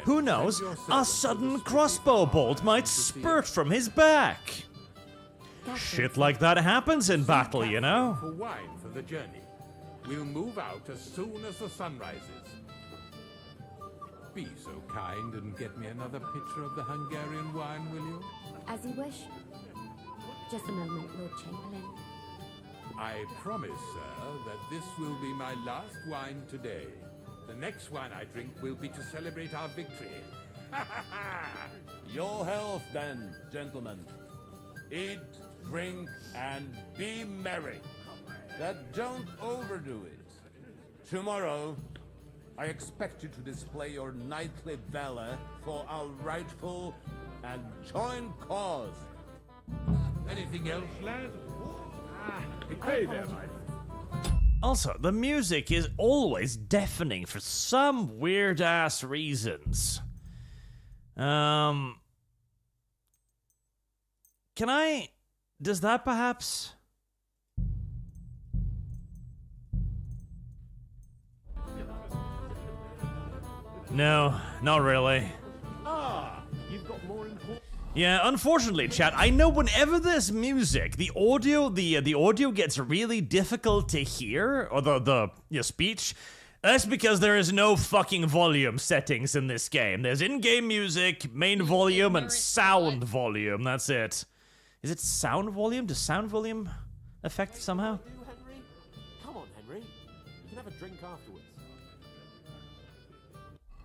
who knows, a sudden crossbow bolt might spurt from his back. Shit like that happens in battle, you know? For wine for the journey. We'll move out as soon as the sun rises. Be so kind and get me another pitcher of the Hungarian wine, will you? As you wish. Just a moment, Lord Chamberlain. I promise, sir, that this will be my last wine today. The next wine I drink will be to celebrate our victory. Your health, then, gentlemen. Eat, drink, and be merry. But don't overdo it. Tomorrow, I expect you to display your knightly valor for our rightful and joint cause. Anything else, lad? Hey there, mate. Also, the music is always deafening for some weird-ass reasons. Can I... Does that perhaps... No, not really. You've got more important... Yeah, unfortunately, chat, I know whenever there's music, the audio gets really difficult to hear, or the speech. That's because there is no fucking volume settings in this game. There's in-game music, main volume, and sound volume. That's it. Is it sound volume? Does sound volume affect somehow? You, Henry? Come on, Henry. You can have a drink afterwards.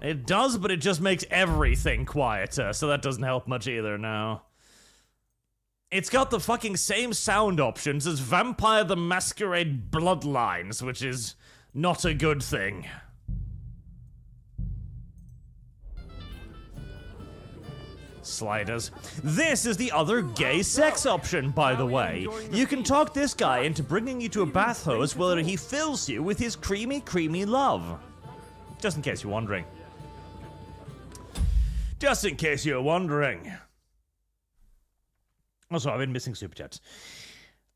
It does, but it just makes everything quieter, so that doesn't help much either, no. It's got the fucking same sound options as Vampire the Masquerade Bloodlines, which is not a good thing. Sliders. This is the other gay sex option, by the way. You can talk this guy into bringing you to a bathhouse where he fills you with his creamy, creamy love. Just in case you're wondering. Just in case you're wondering. Also, I've been missing Superchats.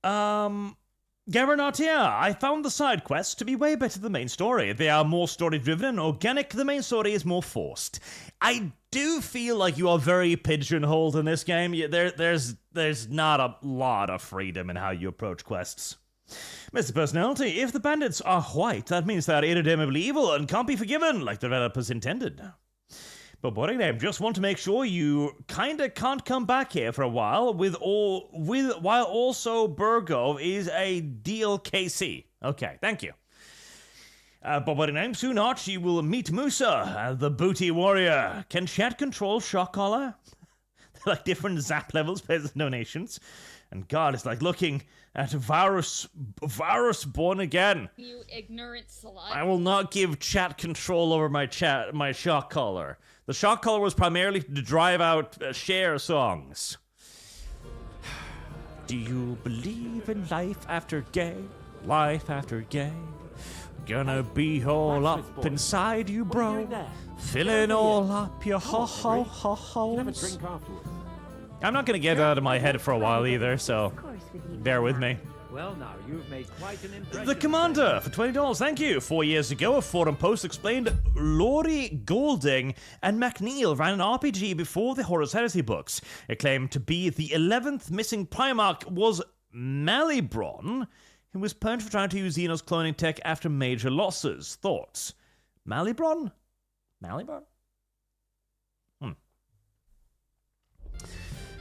Garanartia, I found the side quests to be way better than the main story. They are more story-driven and organic. The main story is more forced. I do feel like you are very pigeonholed in this game. There's not a lot of freedom in how you approach quests. Mr. Personality, if the bandits are white, that means they are irredeemably evil and can't be forgiven, like the developers intended. But boring name, just want to make sure you kinda can't come back here for a while while also Bergow is a DLKC. Okay, thank you. But boring name, soon Arch, you will meet Musa, the booty warrior. Can chat control shock collar? They're like different zap levels based on donations. And God, it's like looking at Varus born again. You ignorant slut. I will not give chat control over my shock collar. The shock collar was primarily to drive out share songs. Do you believe in life after gay? Life after gay? Gonna be all up inside you, bro. Filling all up your ho-ho-ho-hos. I'm not gonna get out of my head for a while either, so bear with me. Well, now you've made quite an impression. The Commander for $20, thank you. 4 years ago, a forum post explained Laurie Golding and MacNeil ran an RPG before the Horus Heresy books. It claimed to be the 11th missing Primarch was Malibron, who was punished for trying to use Xenos cloning tech after major losses. Thoughts? Malibron? Malibron?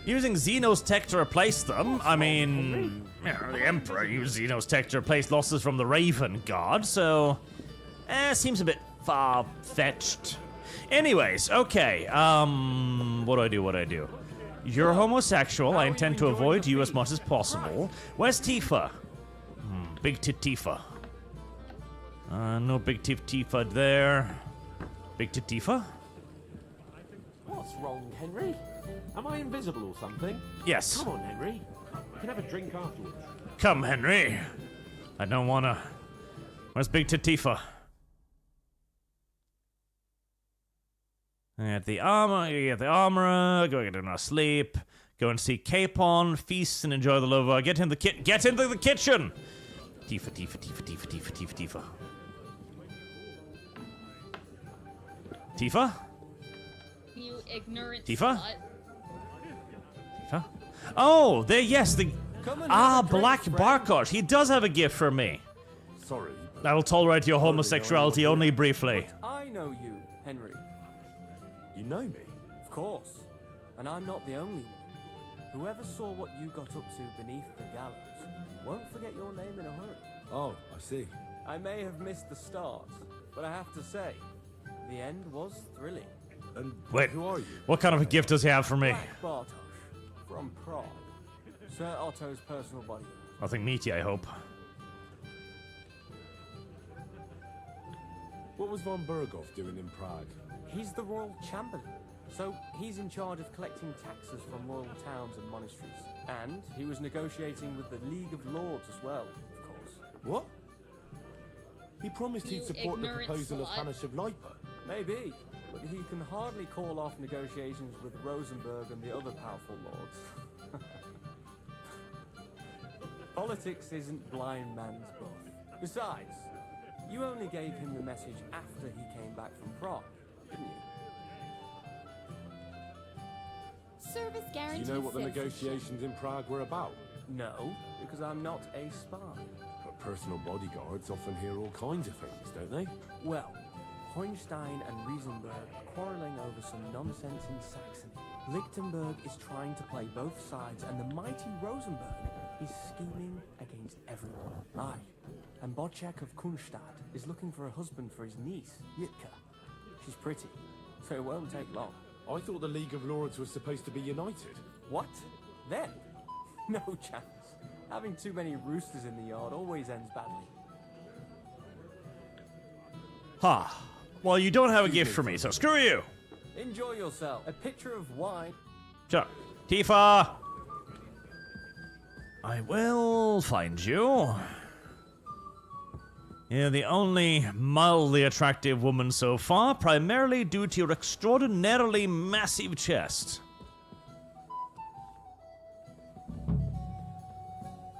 Using Xenos tech to replace them, I mean, the Emperor used Xenos tech to replace losses from the Raven Guard, so, seems a bit far-fetched. Anyways, okay, what do I do? You're homosexual, I intend to avoid you as much as possible. Where's Tifa? Big Tit Tifa. No Big Tit Tifa there. Big Tit Tifa? What's wrong, Henry? Am I invisible or something? Yes. Come on, Henry. You can have a drink afterwards. Come, Henry. I don't wanna... Where's Big Tit Tifa? At the armorer, go get enough sleep, go and see Capon, feast and enjoy the lova. Get into the kitchen! Tifa. Tifa? You ignorant Tifa? slut. Tifa? Oh, yes, Black Barkosh. He does have a gift for me. Sorry. I will tolerate your homosexuality only briefly. I know you, Henry. You know me? Of course. And I'm not the only one. Whoever saw what you got up to beneath the gallows won't forget your name in a hurry. Oh, I see. I may have missed the start, but I have to say, the end was thrilling. And Wait, who are you? what kind of a gift does he have for me? Black Bartosz, from Prague. Sir Otto's personal bodyguard. Nothing meaty, I hope. What was von Bergow doing in Prague? He's the royal chamberlain, so he's in charge of collecting taxes from royal towns and monasteries. And he was negotiating with the League of Lords as well, of course. What? promised he'd You support the ignorant proposal of slut. Hanish of Leipa. Maybe, but he can hardly call off negotiations with Rosenberg and the other powerful lords. Politics isn't blind man's buff. Besides, you only gave him the message after he came back from Prague, didn't you? Service guarantee. Do you know what the censorship. negotiations in Prague were about? No, because I'm not a spy. But personal bodyguards often hear all kinds of things, don't they? Well, Hohenstein and Riesenberg are quarrelling over some nonsense in Saxony. Lichtenberg is trying to play both sides, and the mighty Rosenberg is scheming against everyone. Aye, and Bocek of Kunstadt is looking for a husband for his niece, Yitka. She's pretty, so it won't take long. I thought the League of Lords was supposed to be united. What? Then? No chance. Having too many roosters in the yard always ends badly. Ha. Well, you don't have a gift for me, so screw you. Enjoy yourself. A pitcher of wine. Shut up. Tifa! I will find you. You're the only mildly attractive woman so far, primarily due to your extraordinarily massive chest.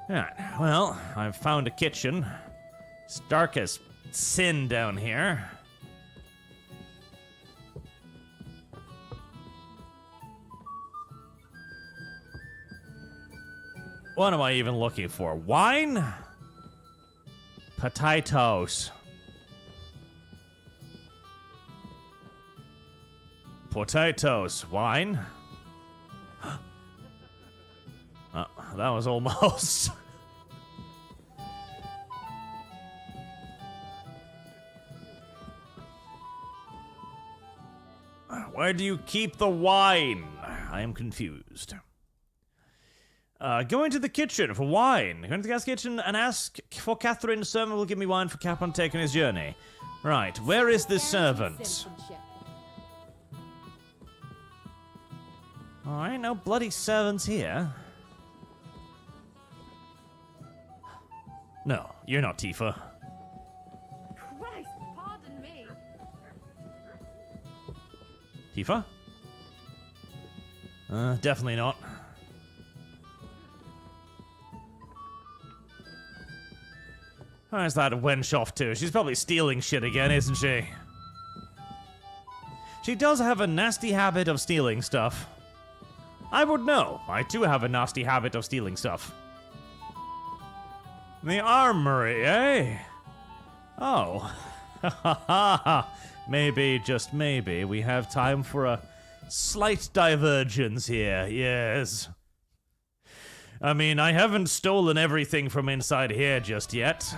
Alright, well, I've found a kitchen. It's dark as sin down here. What am I even looking for? Wine? Potatoes. Potatoes. Wine? Oh, that was almost. Where do you keep the wine? I am confused. Go into the kitchen for wine. Go into the gas kitchen and ask for Catherine. The servant will give me wine for Capon taking his journey. Right, where is this servant? Alright, no bloody servants here. No, you're not Tifa. Christ, pardon me. Tifa? Definitely not. Where's that wench off to? She's probably stealing shit again, isn't she? She does have a nasty habit of stealing stuff. I would know. I too have a nasty habit of stealing stuff. The armory, eh? Oh. Maybe, just maybe, we have time for a slight divergence here, yes. I mean, I haven't stolen everything from inside here just yet.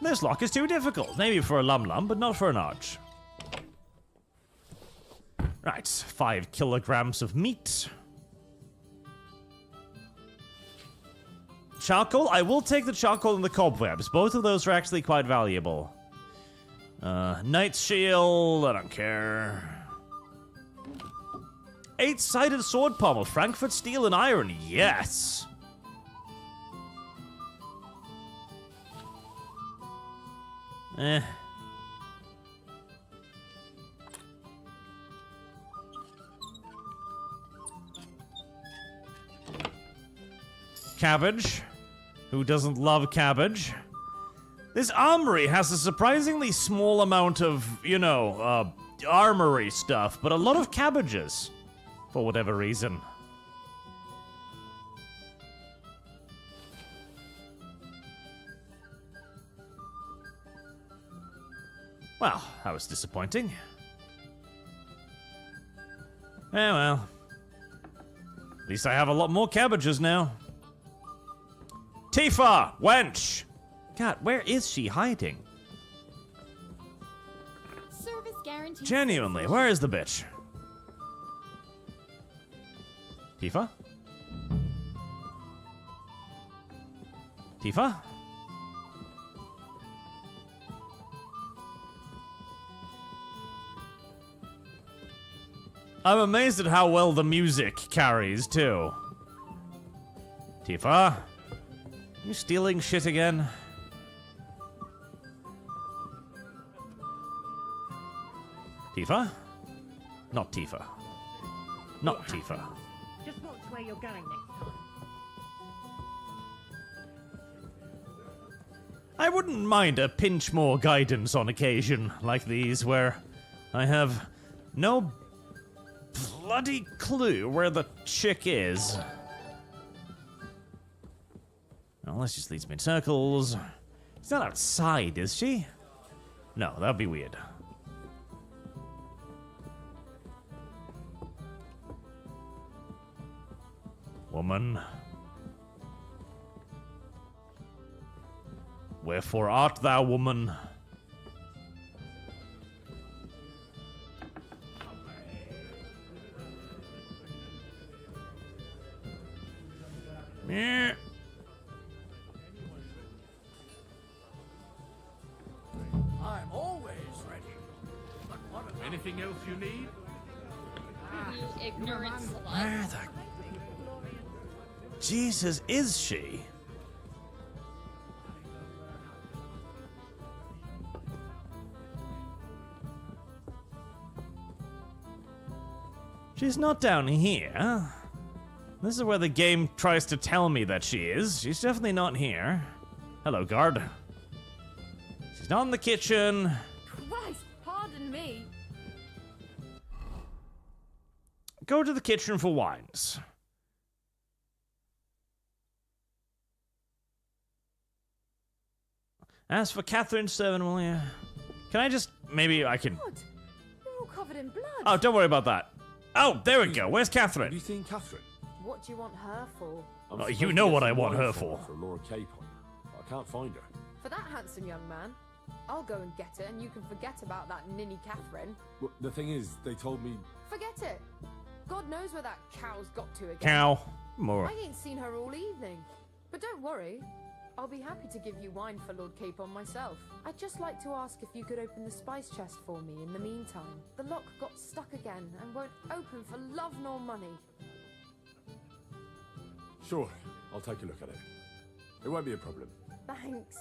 This lock is too difficult. Maybe for a lum-lum, but not for an arch. Right, 5 kilograms of meat. Charcoal? I will take the charcoal and the cobwebs. Both of those are actually quite valuable. Knight's shield, I don't care. 8-sided sword pommel, Frankfurt steel and iron, yes! Cabbage. Who doesn't love cabbage? This armory has a surprisingly small amount of, you know, armory stuff, but a lot of cabbages. For whatever reason. Well, that was disappointing. Eh, well. At least I have a lot more cabbages now. Tifa! Wench! God, where is she hiding? Service guarantee. Genuinely, where is the bitch? Tifa? Tifa? I'm amazed at how well the music carries, too. Tifa? You stealing shit again? Tifa? Not Tifa. Not Tifa. Just watch where you're going next time. I wouldn't mind a pinch more guidance on occasion like these where I have no bloody clue where the chick is. Well, this just leads me in circles. She's not outside, is she? No, that'd be weird. Woman. Wherefore art thou, woman? Meh. I'm always ready. But what about... Anything else you need? Ignorant slut. Where the Jesus is she? She's not down here. This is where the game tries to tell me that she is. She's definitely not here. Hello, guard. She's not in the kitchen. Christ, pardon me. Go to the kitchen for wines. Ask for Catherine's servant, will you? Can I just... Maybe I can... God, you're all covered in blood. Oh, don't worry about that. Oh, there we go. Where's Have you Catherine? seen Catherine? What do you want her for? I'm Oh, supposed you to know get what I some want wine her for for. Lord Capon. I can't find her. For that handsome young man? I'll go and get it, and you can forget about that ninny Catherine. Well, the thing is, they told me... Forget it. God knows where that cow's got to again. Cow. More. I ain't seen her all evening. But don't worry. I'll be happy to give you wine for Lord Capon myself. I'd just like to ask if you could open the spice chest for me in the meantime. The lock got stuck again and won't open for love nor money. Sure, I'll take a look at it. It won't be a problem. Thanks.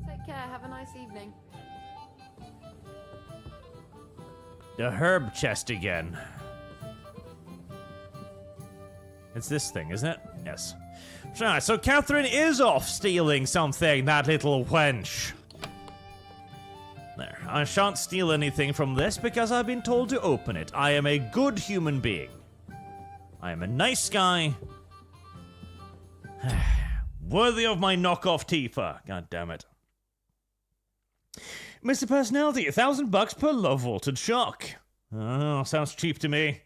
Take care. Have a nice evening. The herb chest again. It's this thing, isn't it? Yes. Right, so Catherine is off stealing something, that little wench. There. I shan't steal anything from this because I've been told to open it. I am a good human being. I am a nice guy. Worthy of my knockoff Tifa. God damn it. Mr. Personality, $1,000 per low voltage shock. Oh, sounds cheap to me.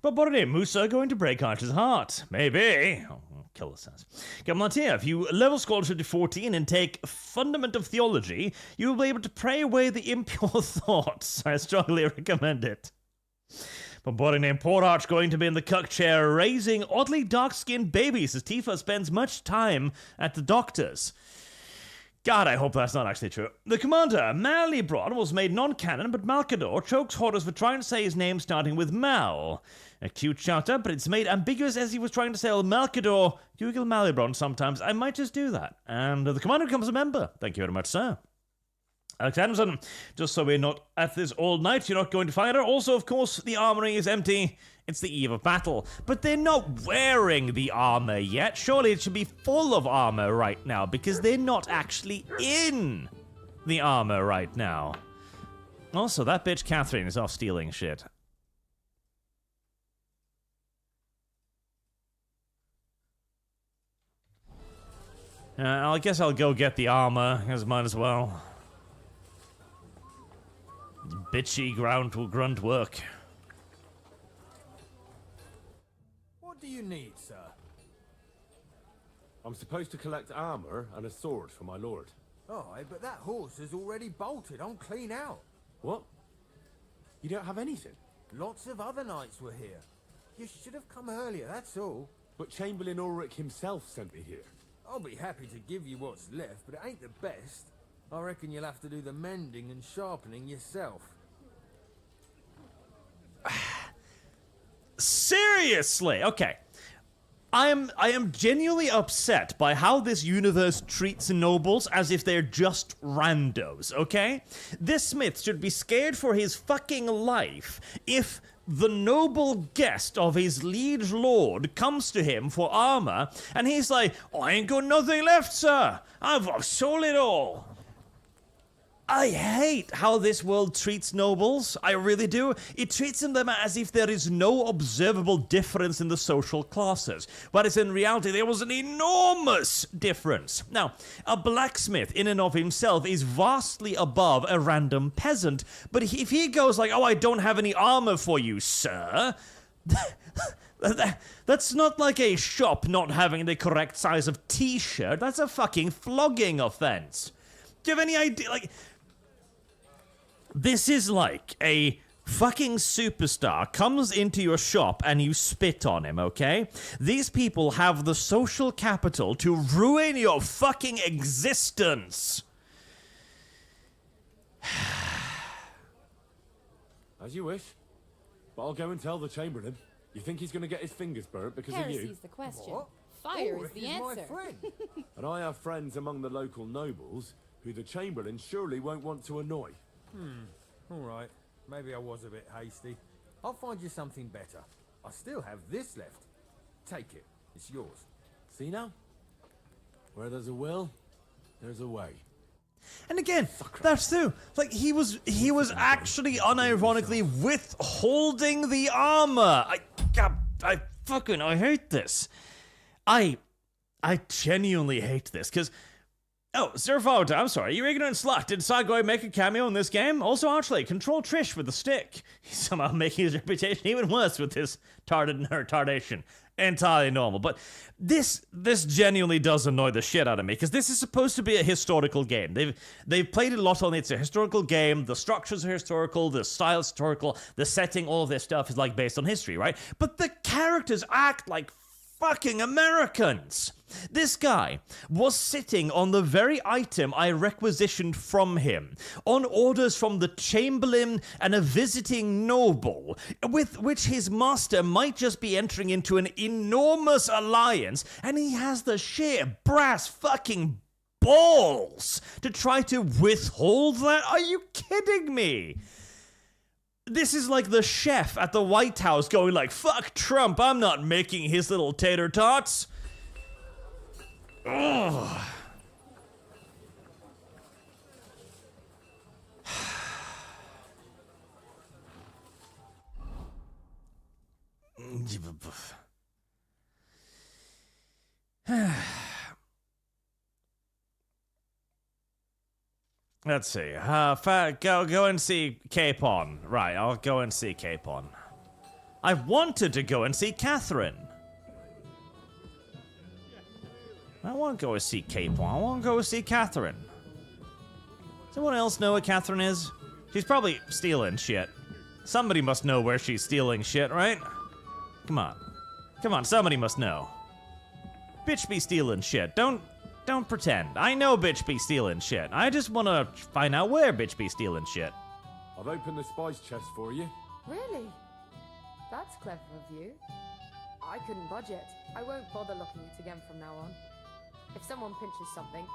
But what are Musa going to break Archer's heart? Maybe. Oh, kill the sense. Come on here. If you level scholarship to 14 and take Fundament of Theology, you will be able to pray away the impure thoughts. I strongly recommend it. But what a name. Poor Arch going to be in the cuck chair raising oddly dark-skinned babies as Tifa spends much time at the doctor's. God, I hope that's not actually true. The commander, Malibron, was made non-canon, but Malkador chokes Horus for trying to say his name starting with Mal. A cute shout-out, but it's made ambiguous as he was trying to say Malkador. Google Malibron sometimes. I might just do that. And the commander becomes a member. Thank you very much, sir. Alex Adamson, just so we're not at this all night, you're not going to find her. Also, of course, the armory is empty. It's the eve of battle. But they're not wearing the armor yet. Surely it should be full of armor right now, because they're not actually in the armor right now. Also, that bitch Catherine is off stealing shit. I guess I'll go get the armor, as might as well. Bitchy grunt work. What do you need, sir? I'm supposed to collect armor and a sword for my lord. Oh, but that horse is already bolted on clean out. What? You don't have anything? Lots of other knights were here. You should have come earlier, that's all. But Chamberlain Ulrich himself sent me here. I'll be happy to give you what's left, but it ain't the best. I reckon you'll have to do the mending and sharpening yourself. Seriously? Okay. I am genuinely upset by how this universe treats nobles as if they're just randos, okay? This smith should be scared for his fucking life if the noble guest of his liege lord comes to him for armor, and he's like, I ain't got nothing left, sir. I've sold it all. I hate how this world treats nobles. I really do. It treats them as if there is no observable difference in the social classes, whereas in reality there was an enormous difference. Now, a blacksmith in and of himself is vastly above a random peasant, but if he goes like, oh, I don't have any armor for you, sir, that's not like a shop not having the correct size of t-shirt. That's a fucking flogging offense. Do you have any idea? Like, this is like a fucking superstar comes into your shop and you spit on him, okay? These people have the social capital to ruin your fucking existence. As you wish. But I'll go and tell the Chamberlain. You think he's going to get his fingers burnt because of you? Heresy's the question. Fire is the answer. My friend. And I have friends among the local nobles who the Chamberlain surely won't want to annoy. Alright. Maybe I was a bit hasty. I'll find you something better. I still have this left. Take it. It's yours. See now? Where there's a will, there's a way. And again, that's true. Like, he was actually unironically withholding the armor. I hate this. I genuinely hate this, because... Oh, Sir Fowler, I'm sorry, you ignorant slut. Did Sargoy make a cameo in this game? Also, Archley, control Trish with a stick. He's somehow making his reputation even worse with this tardation. Entirely normal. But this genuinely does annoy the shit out of me, because this is supposed to be a historical game. They've played it a lot on it. It's a historical game. The structures are historical. The style is historical. The setting, all of this stuff is like based on history, right? But the characters act like fucking Americans. This guy was sitting on the very item I requisitioned from him, on orders from the Chamberlain and a visiting noble, with which his master might just be entering into an enormous alliance, and he has the sheer brass fucking balls to try to withhold that? Are you kidding me? This is like the chef at the White House going like, fuck Trump, I'm not making his little tater tots. Ugh. Let's see. Go and see Capon. Right, I'll go and see Capon. I wanted to go and see Catherine. I want to go and see Capon. I want to go and see Catherine. Does anyone else know what Catherine is? She's probably stealing shit. Somebody must know where she's stealing shit, right? Come on. Come on, somebody must know. Bitch be stealing shit. Don't pretend. I know bitch be stealing shit. I just want to find out where bitch be stealing shit. I've opened the spice chest for you. Really? That's clever of you. I couldn't budget. I won't bother looking at it again from now on. If someone pinches something,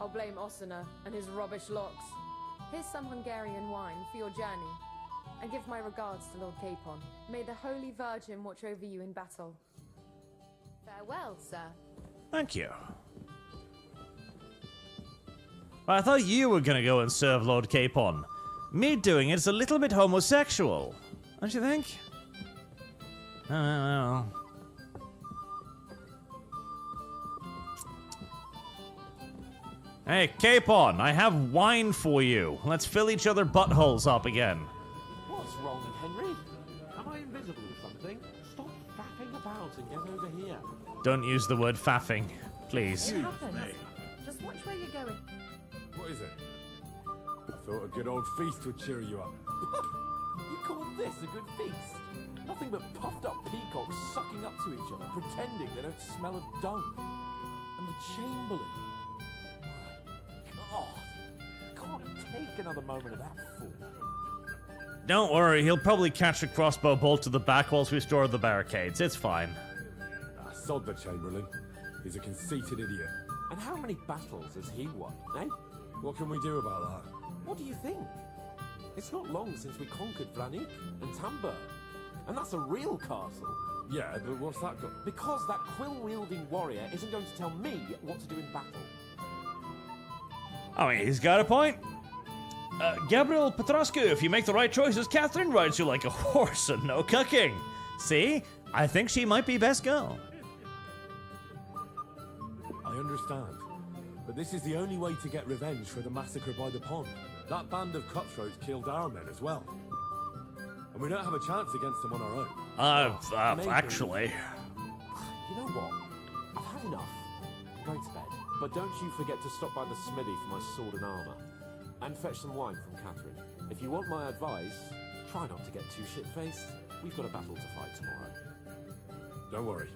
I'll blame Osina and his rubbish locks. Here's some Hungarian wine for your journey. And give my regards to Lord Capon. May the Holy Virgin watch over you in battle. Farewell, sir. Thank you. Well, I thought you were gonna go and serve Lord Capon. Me doing it's a little bit homosexual, don't you think? I don't know. Hey, Capon, I have wine for you. Let's fill each other buttholes up again. What's wrong, Henry? Am I invisible or something? Stop faffing about and get over here. Don't use the word faffing, please. What happened? Just watch where you're going. What is it? I thought a good old feast would cheer you up. You call this a good feast? Nothing but puffed up peacocks sucking up to each other, pretending they don't smell of dung. And the Chamberlain. God, I can't take another moment of that fool. Don't worry, he'll probably catch a crossbow bolt to the back whilst we store the barricades. It's fine. Sod the Chamberlain. He's a conceited idiot. And how many battles has he won, eh? What can we do about that? What do you think? It's not long since we conquered Vlanik and Tamburg. And that's a real castle. Yeah, but what's that got? Because that quill-wielding warrior isn't going to tell me what to do in battle. I mean, he's got a point. Gabriel Petroscu, if you make the right choices, Catherine rides you like a horse and no cucking. See? I think she might be best girl. I understand. But this is the only way to get revenge for the massacre by the pond. That band of cutthroats killed our men as well. And we don't have a chance against them on our own. Actually. You know what? I've had enough. I'm going to bed. But don't you forget to stop by the smithy for my sword and armour. And fetch some wine from Catherine. If you want my advice, try not to get too shit-faced. We've got a battle to fight tomorrow. Don't worry.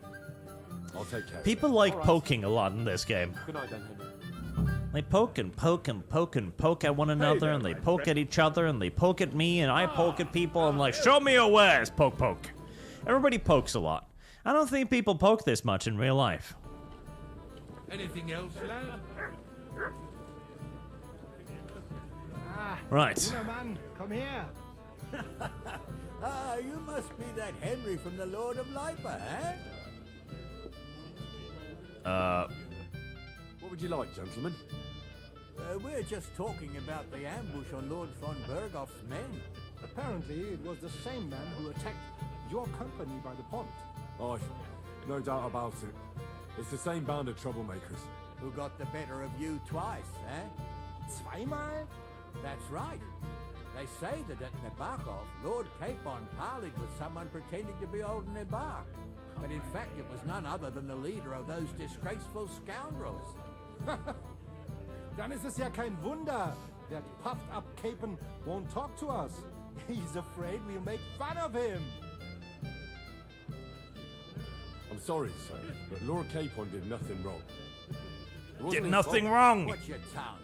I'll take care People like poking a lot in this game. Good night then, Henry. They poke and poke and poke and poke at one another, and they poke at each other, and they poke at me, and I poke at people, and like, show me your wares, poke, poke. Everybody pokes a lot. I don't think people poke this much in real life. Anything else, lad? Right. Man, come here. You must be that Henry from the Lord of Lipa, eh? What would you like, gentlemen? We're just talking about the ambush on Lord von Bergow's men. Apparently, it was the same man who attacked your company by the pond. Oh, no doubt about it. It's the same band of troublemakers. Who got the better of you twice, eh? Zweimal? That's right. They say that at Nebakov, Lord Capon parleyed with someone pretending to be old Nebar. But in fact, it was none other than the leader of those disgraceful scoundrels. Dann ist es ja kein Wunder. That puffed-up Capon won't talk to us. He's afraid we'll make fun of him. I'm sorry, sir, but Lord Capon did nothing wrong. Did nothing wrong. Watch your tongue.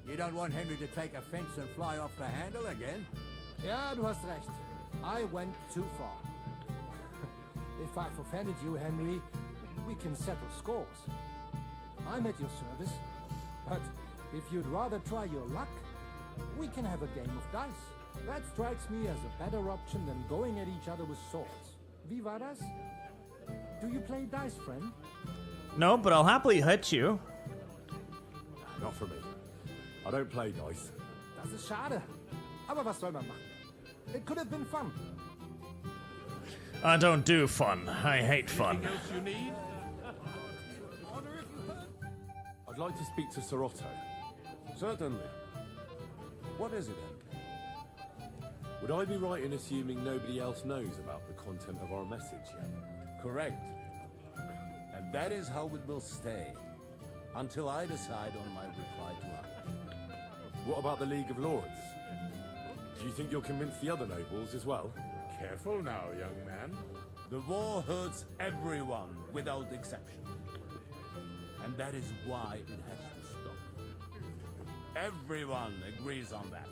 You don't want Henry to take offense and fly off the handle again? Ja, du hast recht. I went too far. If I've offended you, Henry, we can settle scores. I'm at your service, but if you'd rather try your luck, we can have a game of dice. That strikes me as a better option than going at each other with swords. Wie war das? Do you play dice, friend? No, but I'll happily hit you. Not for me. I don't play dice. Das ist schade. Aber was soll man machen? It could have been fun. I don't do fun. I hate fun. Anything else you need? I'd like to speak to Sir Otto. Certainly. What is it then? Would I be right in assuming nobody else knows about the content of our message yet? Correct. And that is how it will stay. Until I decide on my reply to her. What about the League of Lords? Do you think you'll convince the other nobles as well? Careful now, young man. The war hurts everyone without exception. And that is why it has to stop. Everyone agrees on that.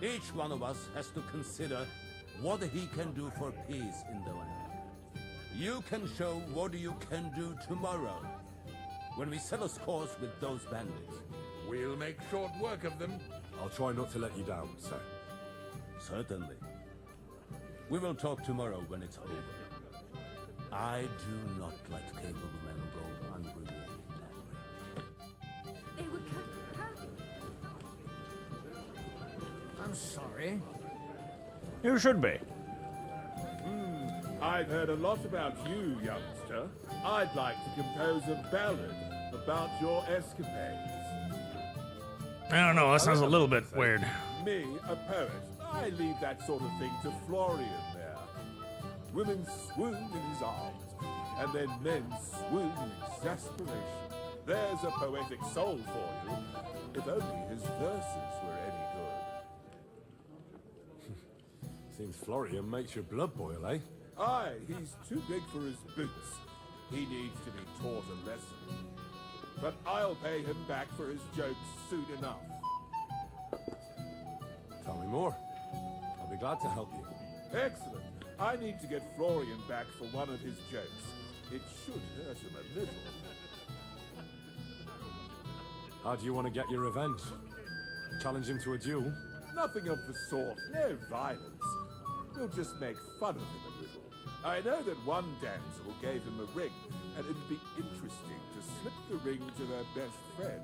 Each one of us has to consider what he can do for peace in the land. You can show what you can do tomorrow when we settle scores with those bandits. We'll make short work of them. I'll try not to let you down, sir. Certainly. We will talk tomorrow when it's over. I do not let capable men go unrewarded that way. They were I'm sorry. You should be. I've heard a lot about you, youngster. I'd like to compose a ballad about your escapades. I don't know, that sounds a little bit weird. Me, a poet, I leave that sort of thing to Florian there. Women swoon in his arms, and then men swoon in exasperation. There's a poetic soul for you, if only his verses were any good. Seems Florian makes your blood boil, eh? Aye, he's too big for his boots. He needs to be taught a lesson. But I'll pay him back for his jokes soon enough. Tell me more. I'll be glad to help you. Excellent. I need to get Florian back for one of his jokes. It should hurt him a little. How do you want to get your revenge? Challenge him to a duel? Nothing of the sort. No violence. We'll just make fun of him a little. I know that one damsel gave him a ring, and it'd be interesting to slip the ring to their best friend.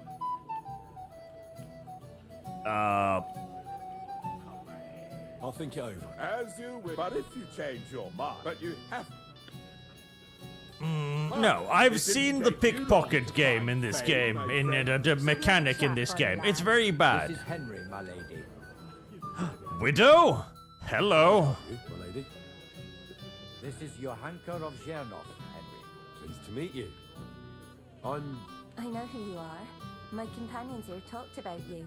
I'll think it over. As you will. But if you change your mind, but you have. No, I've seen the pickpocket game in this game, in the mechanic in this game. It's very bad. This is Henry, my lady. Widow? Hello. My lady. This is Johanka of Zhernov, Henry. Pleased to meet you. I know who you are. My companions here talked about you.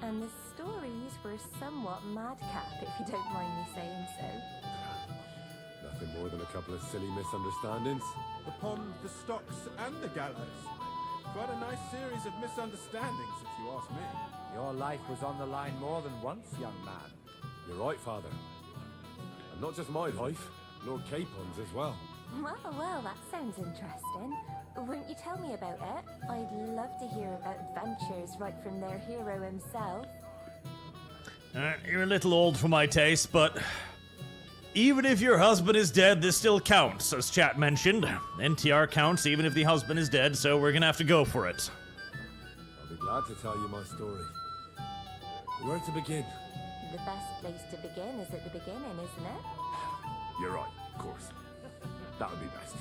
And the stories were somewhat madcap, if you don't mind me saying so. Nothing more than a couple of silly misunderstandings. The pond, the stocks, and the gallows. Quite a nice series of misunderstandings, if you ask me. Your life was on the line more than once, young man. You're right, Father. And not just my life, Lord Capon's as well. Well, that sounds interesting. Won't you tell me about it? I'd love to hear about adventures right from their hero himself. You're a little old for my taste, but even if your husband is dead, this still counts, as chat mentioned. NTR counts even if the husband is dead, so we're gonna have to go for it. I'll be glad to tell you my story. Where to begin? The best place to begin is at the beginning, isn't it? You're right, of course. That would be best.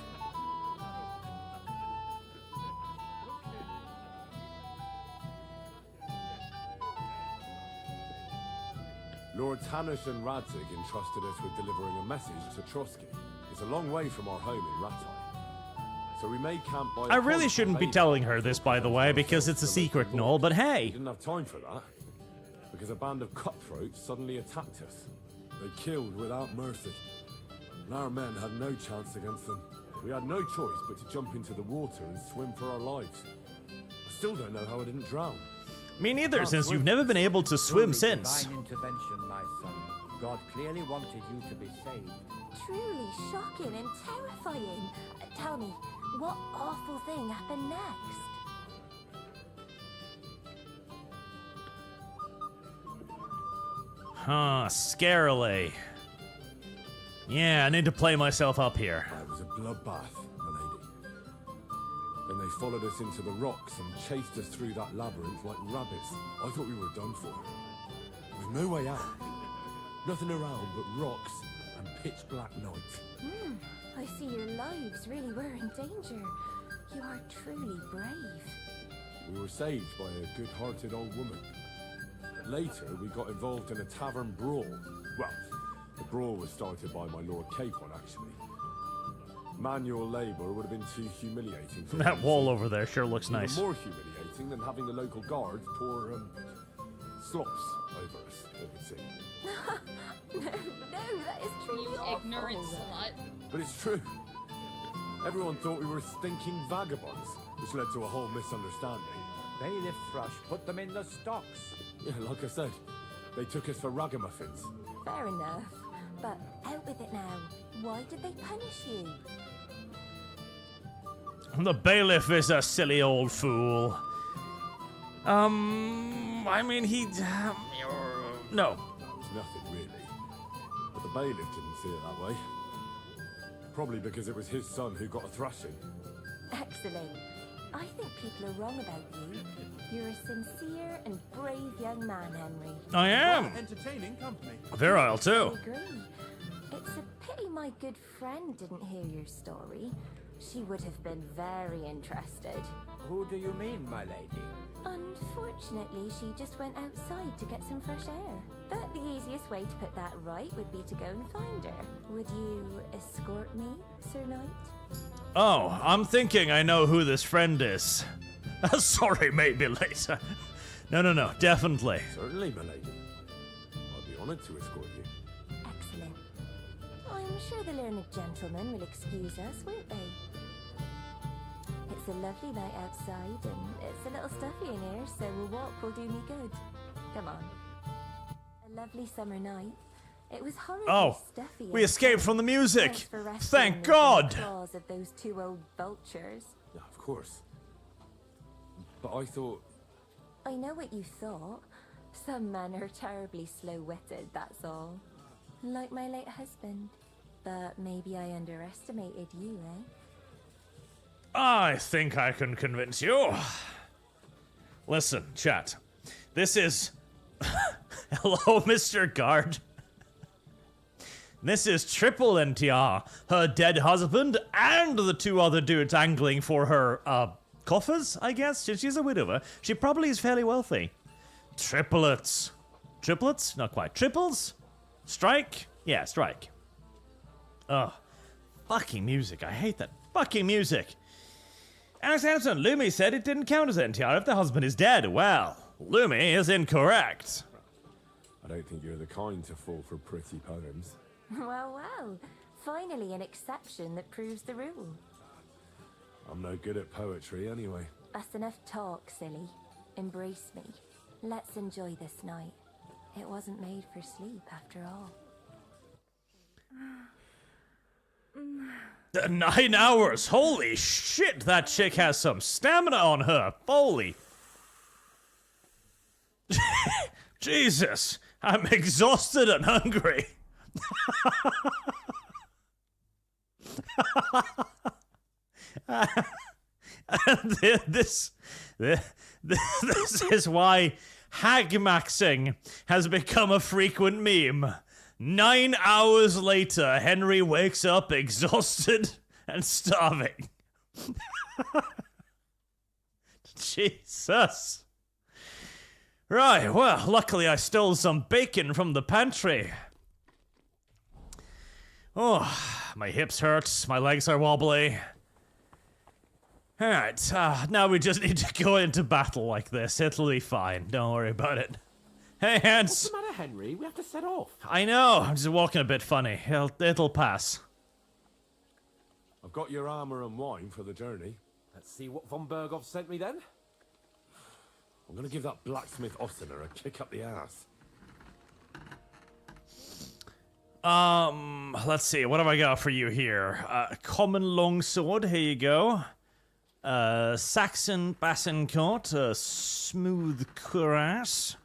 Lords Hanush and Radzig entrusted us with delivering a message to Trotsky. It's a long way from our home in Ratai. So we made camp by... I really shouldn't be telling her this, by the way, because it's a secret and all, but hey! We didn't have time for that, because a band of cutthroats suddenly attacked us. They killed without mercy, and our men had no chance against them. We had no choice but to jump into the water and swim for our lives. I still don't know how I didn't drown. Me neither, since you've never been able to swim since. Divine intervention, my son. God clearly wanted you to be saved. Truly shocking and terrifying. Tell me, what awful thing happened next? Huh, scarily. Yeah, I need to play myself up here. It was a bloodbath, my lady. Then they followed us into the rocks and chased us through that labyrinth like rabbits. I thought we were done for. There was no way out. Nothing around but rocks and pitch black night. I see your lives really were in danger. You are truly brave. We were saved by a good-hearted old woman. But later, we got involved in a tavern brawl. Well, the brawl was started by my Lord Capon, actually. Manual labor would have been too humiliating for That wall over there sure looks nice. Even more humiliating than having the local guards pour slops over us, it would seem. No, that is truly ignorant awful. slut. But it's true. Everyone thought we were stinking vagabonds, which led to a whole misunderstanding. Bailiff Thrush put them in the stocks. Yeah, like I said, they took us for ragamuffins. Fair enough. But out with it now. Why did they punish you? The bailiff is a silly old fool. I mean, he... no. It was nothing, really. But the bailiff didn't see it that way. Probably because it was his son who got a thrashing. Excellent. I think people are wrong about you. You're a sincere and brave young man, Henry. I am. Entertaining company. Virile, too. I agree. It's a pity my good friend didn't hear your story. She would have been very interested. Who do you mean, my lady? Unfortunately, she just went outside to get some fresh air. But the easiest way to put that right would be to go and find her. Would you escort me, Sir Knight? Oh, I'm thinking I know who this friend is. Sorry, maybe later. No, definitely. Certainly, my lady. I'd be honored to escort you. Excellent. I'm sure the learned gentlemen will excuse us, won't they? It's a lovely night outside, and it's a little stuffy in here, so a walk will do me good. Come on. A lovely summer night. It was horribly Oh, stuffy. we escaped from the music. Thanks for rescuing Thank me God. from the claws of those two old vultures. Yeah, of course. But I thought... I know what you thought. Some men are terribly slow-witted, that's all. Like my late husband. But maybe I underestimated you, eh? I think I can convince you. Listen, chat. This is... Hello, Mr. Guard. This is triple NTR. Her dead husband and the two other dudes angling for her, coffers, I guess? She's a widower. She probably is fairly wealthy. Triplets. Triplets? Not quite. Triples? Strike? Yeah, strike. Ugh. Fucking music. I hate that fucking music. Alex Hanson, Lumi said it didn't count as NTR if the husband is dead. Well, Lumi is incorrect. I don't think you're the kind to fall for pretty poems. Well, well. Finally an exception that proves the rule. I'm no good at poetry anyway. That's enough talk, silly. Embrace me. Let's enjoy this night. It wasn't made for sleep, after all. 9 hours. Holy shit, that chick has some stamina on her. Holy. Jesus, I'm exhausted and hungry. And this is why hag-maxing has become a frequent meme. 9 hours later, Henry wakes up exhausted and starving. Jesus. Right, well, luckily I stole some bacon from the pantry. Oh, my hips hurt, my legs are wobbly. Alright, now we just need to go into battle like this. It'll be fine, don't worry about it. Hey, Hans! What's the matter, Henry? We have to set off. I know, I'm just walking a bit funny. It'll pass. I've got your armor and wine for the journey. Let's see what von Bergow sent me then. I'm gonna give that blacksmith Ostener a kick up the ass. Let's see, what have I got for you here? Common longsword, here you go. Saxon Bassincourt, smooth cuirass.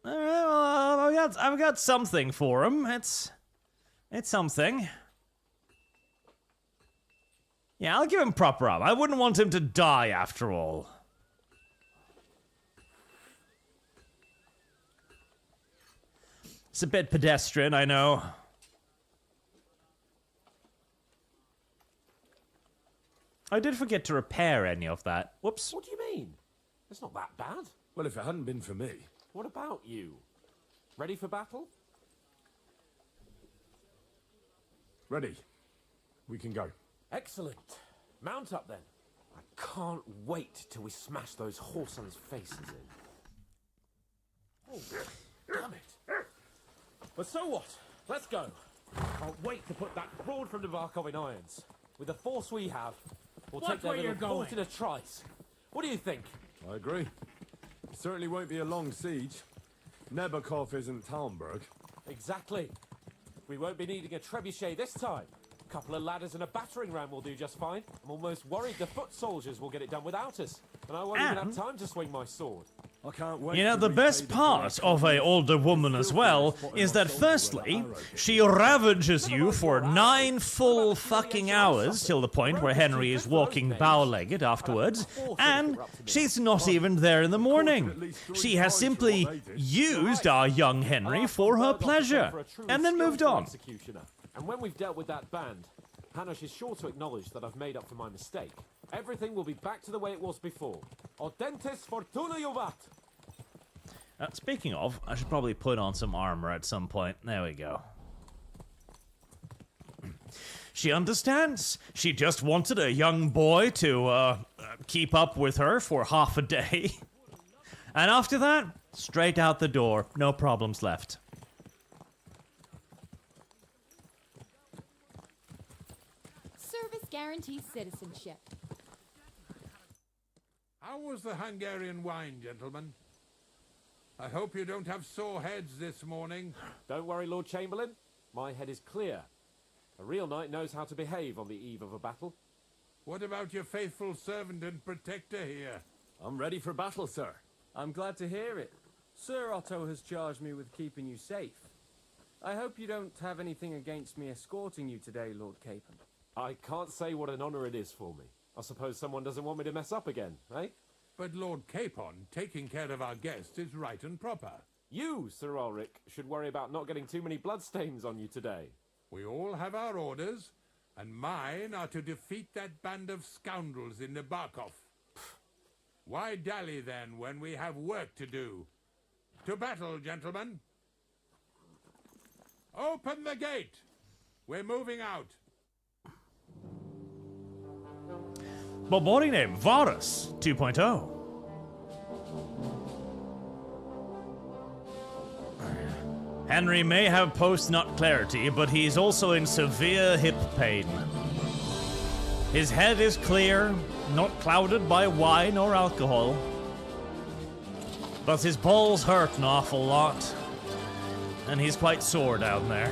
I've got something for him. It's something. Yeah, I'll give him proper armor. I wouldn't want him to die after all. It's a bit pedestrian, I know. I did forget to repair any of that. Whoops. What do you mean? It's not that bad. Well, if it hadn't been for me. What about you? Ready for battle? Ready. We can go. Excellent. Mount up then. I can't wait till we smash those whoresons' faces in. Oh, damn it. But so what? Let's go. Can't wait to put that fraud from Nebakov in irons. With the force we have, we'll take their little fort in a trice. What do you think? I agree. It certainly won't be a long siege. Nebakov isn't Talmberg. Exactly. We won't be needing a trebuchet this time. A couple of ladders and a battering ram will do just fine. I'm almost worried the foot soldiers will get it done without us. And I won't even have time to swing my sword. I can't wait. You know, the best part of an older woman as well is that firstly, she ravages you for 9 full fucking hours till the point where Henry is walking bow-legged afterwards, and she's not even there in the morning. She has simply used our young Henry for her pleasure, and then moved on. And when we've dealt with that band, Hanush is sure to acknowledge that I've made up for my mistake. Everything will be back to the way it was before. Audentes fortuna juvat! Speaking of, I should probably put on some armor at some point. There we go. She understands. She just wanted a young boy to keep up with her for half a day. And after that, straight out the door. No problems left. Service guarantees citizenship. How was the Hungarian wine, gentlemen? I hope you don't have sore heads this morning. Don't worry, Lord Chamberlain. My head is clear. A real knight knows how to behave on the eve of a battle. What about your faithful servant and protector here? I'm ready for battle, sir. I'm glad to hear it. Sir Otto has charged me with keeping you safe. I hope you don't have anything against me escorting you today, Lord Capon. I can't say what an honor it is for me. I suppose someone doesn't want me to mess up again, eh? But Lord Capon, taking care of our guests is right and proper. You, Sir Ulrich, should worry about not getting too many bloodstains on you today. We all have our orders, and mine are to defeat that band of scoundrels in Nebakov. Why dally then when we have work to do? To battle, gentlemen. Open the gate. We're moving out. But body name, Varus 2.0. Henry may have post-nut clarity, but he's also in severe hip pain. His head is clear, not clouded by wine or alcohol. But his balls hurt an awful lot, and he's quite sore down there.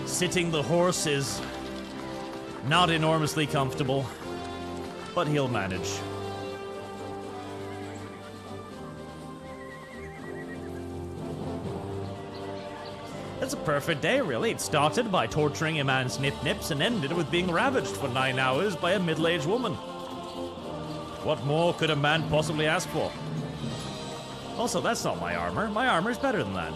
Sitting the horse is not enormously comfortable, but he'll manage. It's a perfect day, really. It started by torturing a man's nip-nips and ended with being ravaged for 9 hours by a middle-aged woman. What more could a man possibly ask for? Also, that's not my armor. My armor's better than that.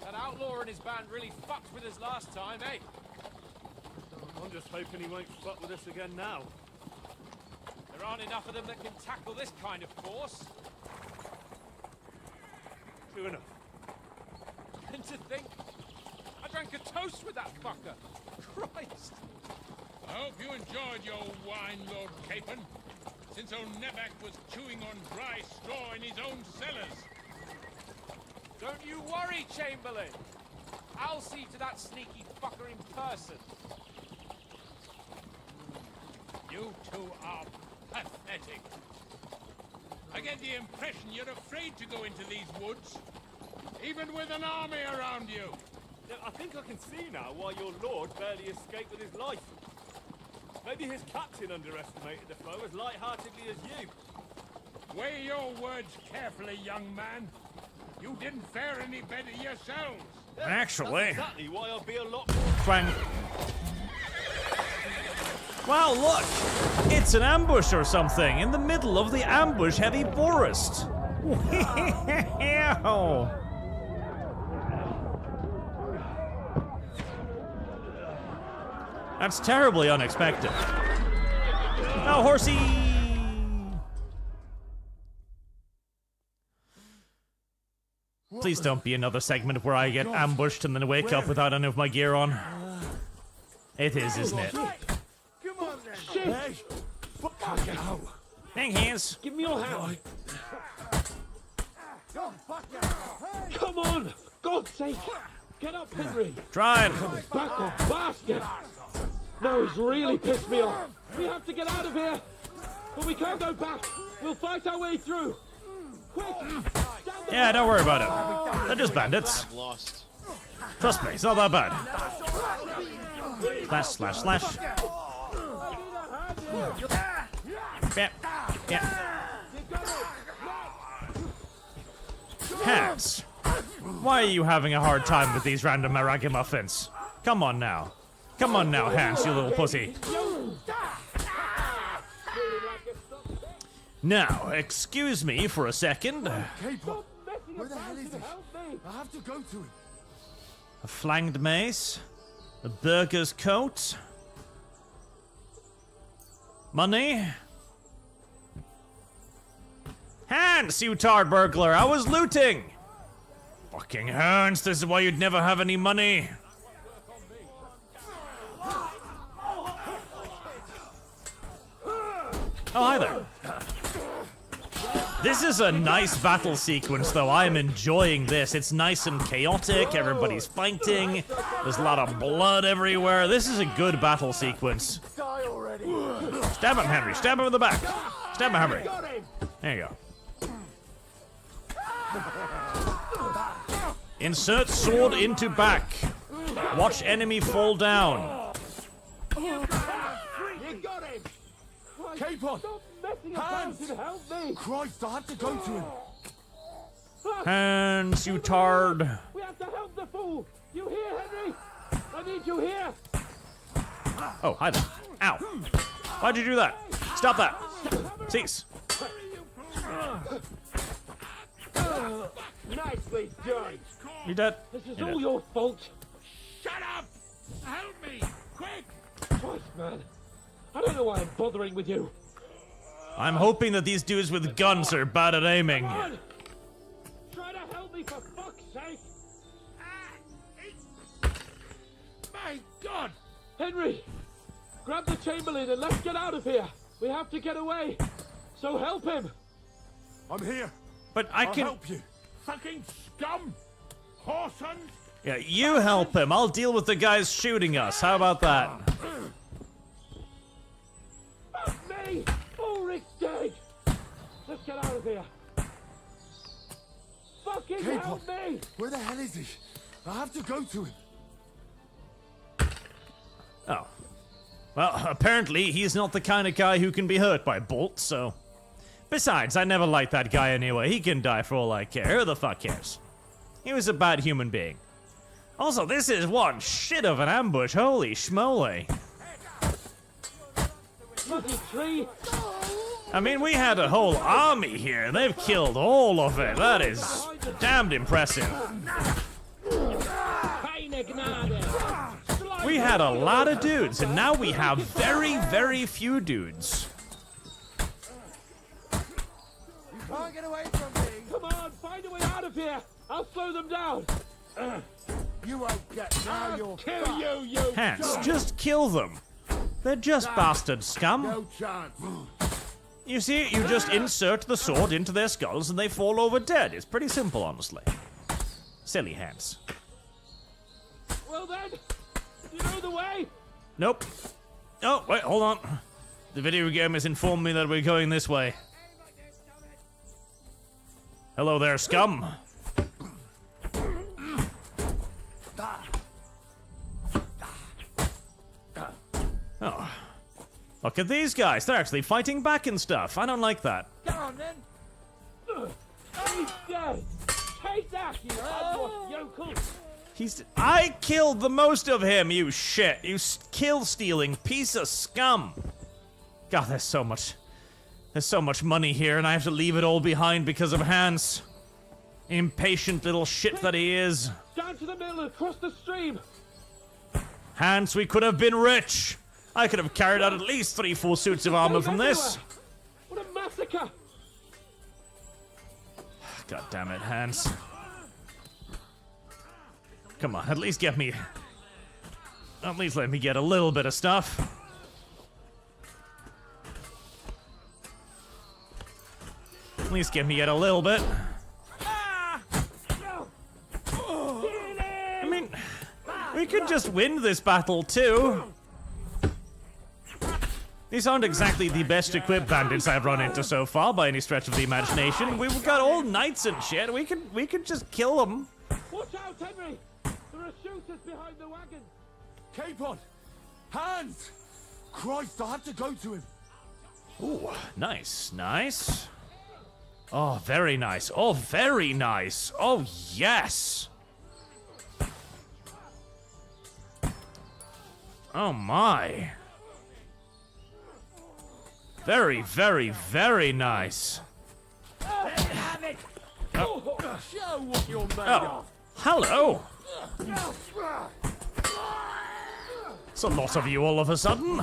That outlaw and his band really fucked with us last time, eh? I'm just hoping he won't fuck with us again now. There aren't enough of them that can tackle this kind of force. True enough. And to think, I drank a toast with that fucker. Christ! I hope you enjoyed your wine, Lord Capon, since old Nebak was chewing on dry straw in his own cellars. Don't you worry, Chamberlain. I'll see to that sneaky fucker in person. You two are pathetic. I get the impression you're afraid to go into these woods, even with an army around you. Yeah, I think I can see now why your lord barely escaped with his life. Maybe his captain underestimated the foe as light-heartedly as you. Weigh your words carefully, young man. You didn't fare any better yourselves. Yeah, actually, that's exactly why I'll be a lot more... Fine. Wow, look! It's an ambush or something in the middle of the ambush-heavy forest. Wow. That's terribly unexpected. Oh, horsey! Please don't be another segment where I get ambushed and then wake up without any of my gear on. It is, isn't it? Come on then. Hey! Fuck it out. Hang hands. Give me your hand. Come on! God's sake! Get up, Henry! Trying. Back off, bastard! No, he's really pissed me off. We have to get out of here, but we can't go back. We'll fight our way through. Quick! Yeah, don't worry about it. They're just bandits. Trust me, it's not that bad. Slash, slash, slash. Yep, yep. Hans, why are you having a hard time with these random ragamuffins? Come on now. Come on now, Hans, you little pussy. Now, excuse me for a second. Capon, where the hell is he? I have to go to him. A flanged mace. A burger's coat. Money. Hans, you tart burglar, I was looting! Fucking Hans, this is why you'd never have any money. Oh, hi there. This is a nice battle sequence, though. I am enjoying this. It's nice and chaotic. Everybody's fighting. There's a lot of blood everywhere. This is a good battle sequence. Stab him, Henry. Stab him in the back. Stab him, Henry. There you go. Insert sword into back. Watch enemy fall down. You got him! Capon! Hans! Help me! Christ, I have to go to him. Hans, you tard. We have to help the fool! You hear, Henry? I need you here! Oh, hi there. Ow. Why'd you do that? Stop that. Cease. Nicely done! You dead? This is You're all dead. your fault! Shut up! Help me! Quick! Christ, man. I don't know why I'm bothering with you. I'm hoping that these dudes with guns are bad at aiming. Come on! Try to help me, for fuck's sake! My God! Henry! Grab the Chamberlain and let's get out of here! We have to get away! So help him! I'm here. But I can... I'll help you. Fucking scum! Whoresons! Yeah, you help him. I'll deal with the guys shooting us. How about that? Fuck me! Ulrich's dead! Let's get out of here! Fucking Capon, help me! where the hell is he? I have to go to him. Oh. Well, apparently he's not the kind of guy who can be hurt by bolts, so... Besides, I never liked that guy anyway. He can die for all I care. Who the fuck cares? He was a bad human being. Also, this is one shit of an ambush. Holy schmoly. Bloody tree! I mean, we had a whole army here, and they've killed all of it. That is damned impressive. We had a lot of dudes, and now we have very, very few dudes. You can't get away from me! Come on, find a way out of here! I'll slow them down! You won't get now, you'll kill you, you Hans, just kill them. They're just bastard scum. No chance. You see, you just insert the sword into their skulls and they fall over dead. It's pretty simple, honestly. Silly Hans. Well then, you know the way? Nope. Oh, wait, hold on. The video game has informed me that we're going this way. Hello there, scum. Oh. Look at these guys. They're actually fighting back and stuff. I don't like that. Go on then! He's dead! Take that, you yokel! I killed the most of him, you shit. You kill-stealing piece of scum. God, there's so much money here, and I have to leave it all behind because of Hans. Impatient little shit that he is. Down to the middle, across the stream! Hans, we could have been rich. I could have carried out at least 3 full suits of armor from this. What a massacre! God damn it, Hans. Come on, at least get me... At least let me get a little bit of stuff. At least get me a little bit. I mean, we could just win this battle too. These aren't exactly the best equipped bandits I've run into so far by any stretch of the imagination. We've got all knights and shit. We could just kill them. Watch out, Henry! There are shooters behind the wagon! Capon! Hans! Christ, I have to go to him. Ooh, nice, nice. Oh, very nice. Oh, very nice. Oh, yes. Oh, my. Very, very, very nice. Show what you're made Oh, hello. It's a lot of you all of a sudden.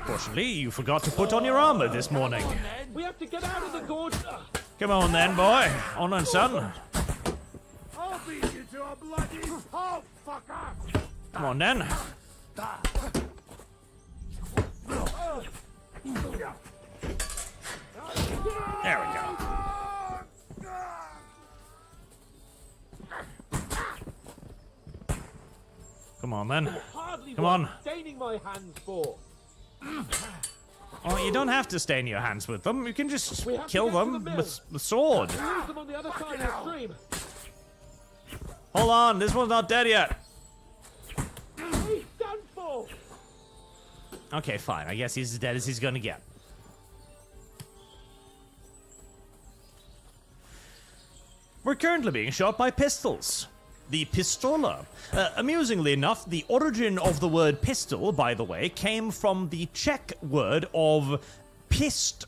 Fortunately, you forgot to put on your armor this morning. We have to get out of the gorge. Come on then, boy. On and son. I'll beat you to a bloody pulp, fucker! Come on then. There we go. Come on then. Come on. Staining my hands for. Oh, you don't have to stain your hands with them. You can just kill them with the sword. Use them on the other side of the stream. Hold on, this one's not dead yet. He's done for. Okay, fine. I guess he's as dead as he's gonna get. We're currently being shot by pistols. The pistola. Amusingly enough, the origin of the word pistol, by the way, came from the Czech word of pist,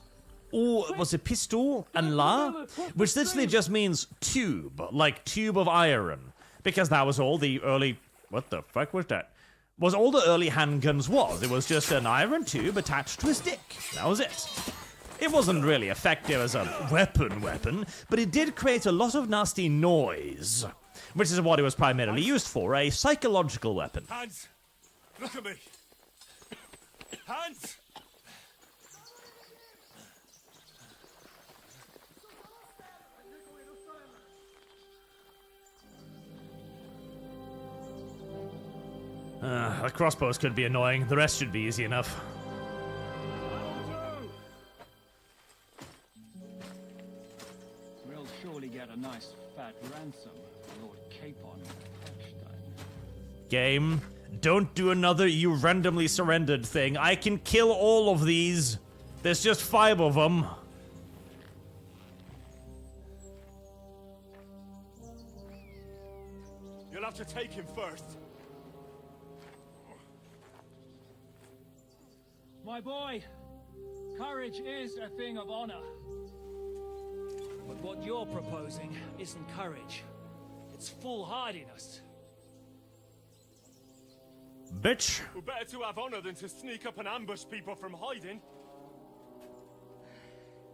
or was it pistol and la? Which literally just means tube, like tube of iron. Because that was all the early... What the fuck was that? Was all the early handguns was. It was just an iron tube attached to a stick. That was it. It wasn't really effective as a weapon, but it did create a lot of nasty noise. Which is what it was primarily used for, a psychological weapon. Hands! Look at me! Hands! The crossbows could be annoying. The rest should be easy enough. We'll surely get a nice fat ransom. Lord Capon. Game, don't do another you randomly surrendered thing. I can kill all of these. There's just 5 of them. You'll have to take him first. My boy, courage is a thing of honor. But what you're proposing isn't courage. It's foolhardiness. Bitch. We're better to have honor than to sneak up and ambush people from hiding.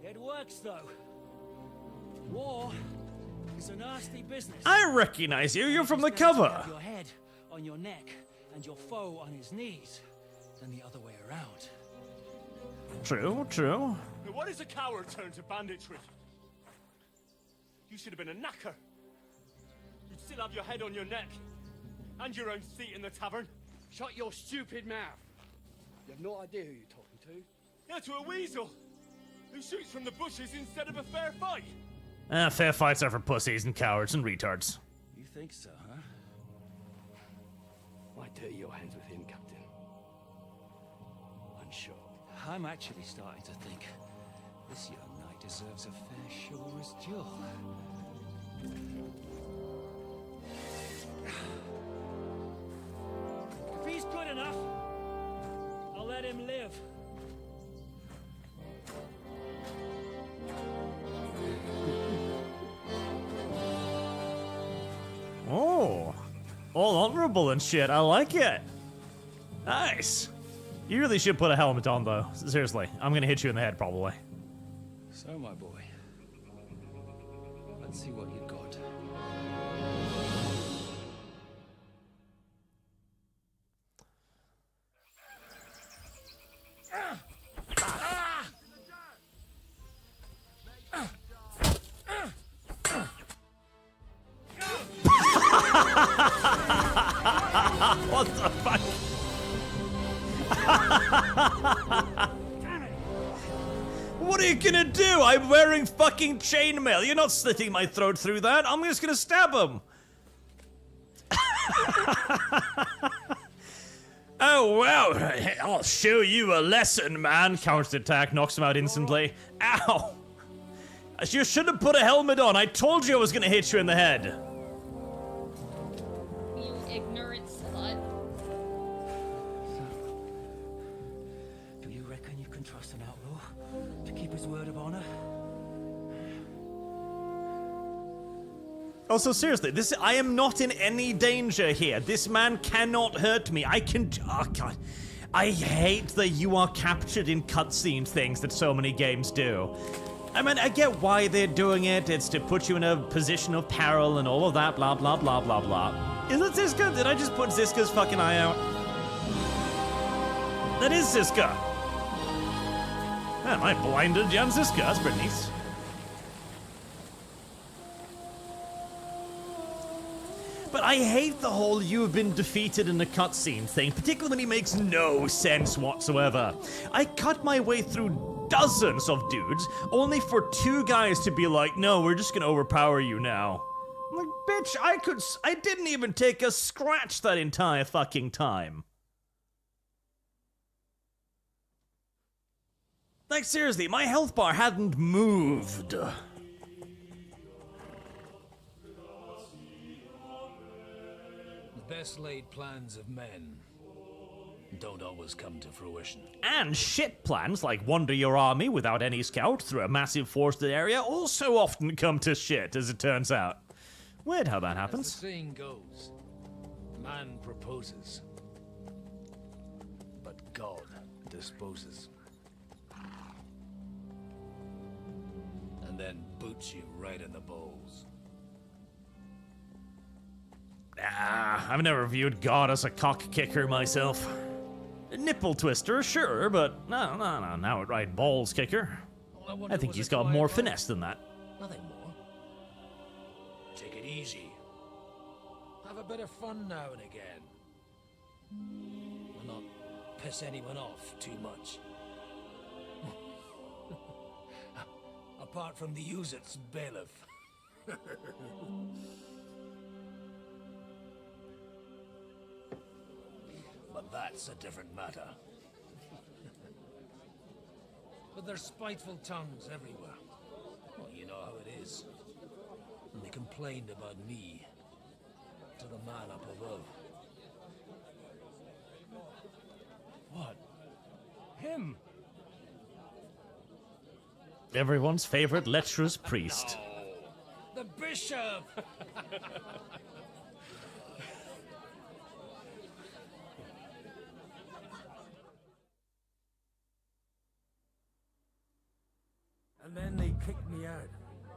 It works, though. War is a nasty business. I recognize you. You're from the cover. Have your head on your neck and your foe on his knees, than the other way around. True, true. What is a coward turned to banditry? You should have been a knacker. You'd still have your head on your neck. And your own seat in the tavern. Shut your stupid mouth. You have no idea who you're talking to. Yeah, to a weasel. Who shoots from the bushes instead of a fair fight. Fair fights are for pussies and cowards and retards. You think so, huh? Why dirty your hands with him, Captain? Unsure. I'm actually starting to think this young knight deserves a fair chivalrous duel. If he's good enough, I'll let him live. Oh, all honorable and shit. I like it. Nice. You really should put a helmet on, though. Seriously, I'm gonna hit you in the head, probably. So, my boy, let's see what you got. What the fuck? What are you gonna do? I'm wearing fucking chainmail. You're not slitting my throat through that. I'm just gonna stab him. Oh, wow. I'll show you a lesson, man. Counterattack knocks him out instantly. Ow. You should have put a helmet on. I told you I was gonna hit you in the head. You ignorant slut. Also, seriously, I am not in any danger here. This man cannot hurt me. Oh, God. I hate that you are captured in cutscene things that so many games do. I mean, I get why they're doing it. It's to put you in a position of peril and all of that, blah, blah, blah, blah, blah. Is it Ziska? Did I just put Ziska's fucking eye out? That is Ziska. Man, I blinded Jan Ziska. That's pretty nice. But I hate the whole "you have been defeated in a cutscene" thing, particularly when it makes no sense whatsoever. I cut my way through dozens of dudes, only for 2 guys to be like, "No, we're just gonna overpower you now." I'm like, bitch, I didn't even take a scratch that entire fucking time. Like, seriously, my health bar hadn't moved. Best laid plans of men don't always come to fruition. And shit plans like wander your army without any scout through a massive forested area also often come to shit, as it turns out. Weird how that happens. As the saying goes, man proposes, but God disposes. And then boots you right in the balls. I've never viewed God as a cock kicker myself. A nipple twister, sure, but no, outright balls kicker. I think he's got more finesse than that. Nothing more. Take it easy. Have a bit of fun now and again. And not piss anyone off too much. Apart from the use-its bailiff. But that's a different matter. But there's spiteful tongues everywhere. Well, you know how it is. And they complained about me to the man up above. What? Him? Everyone's favorite lecherous priest. The bishop! And then they kicked me out,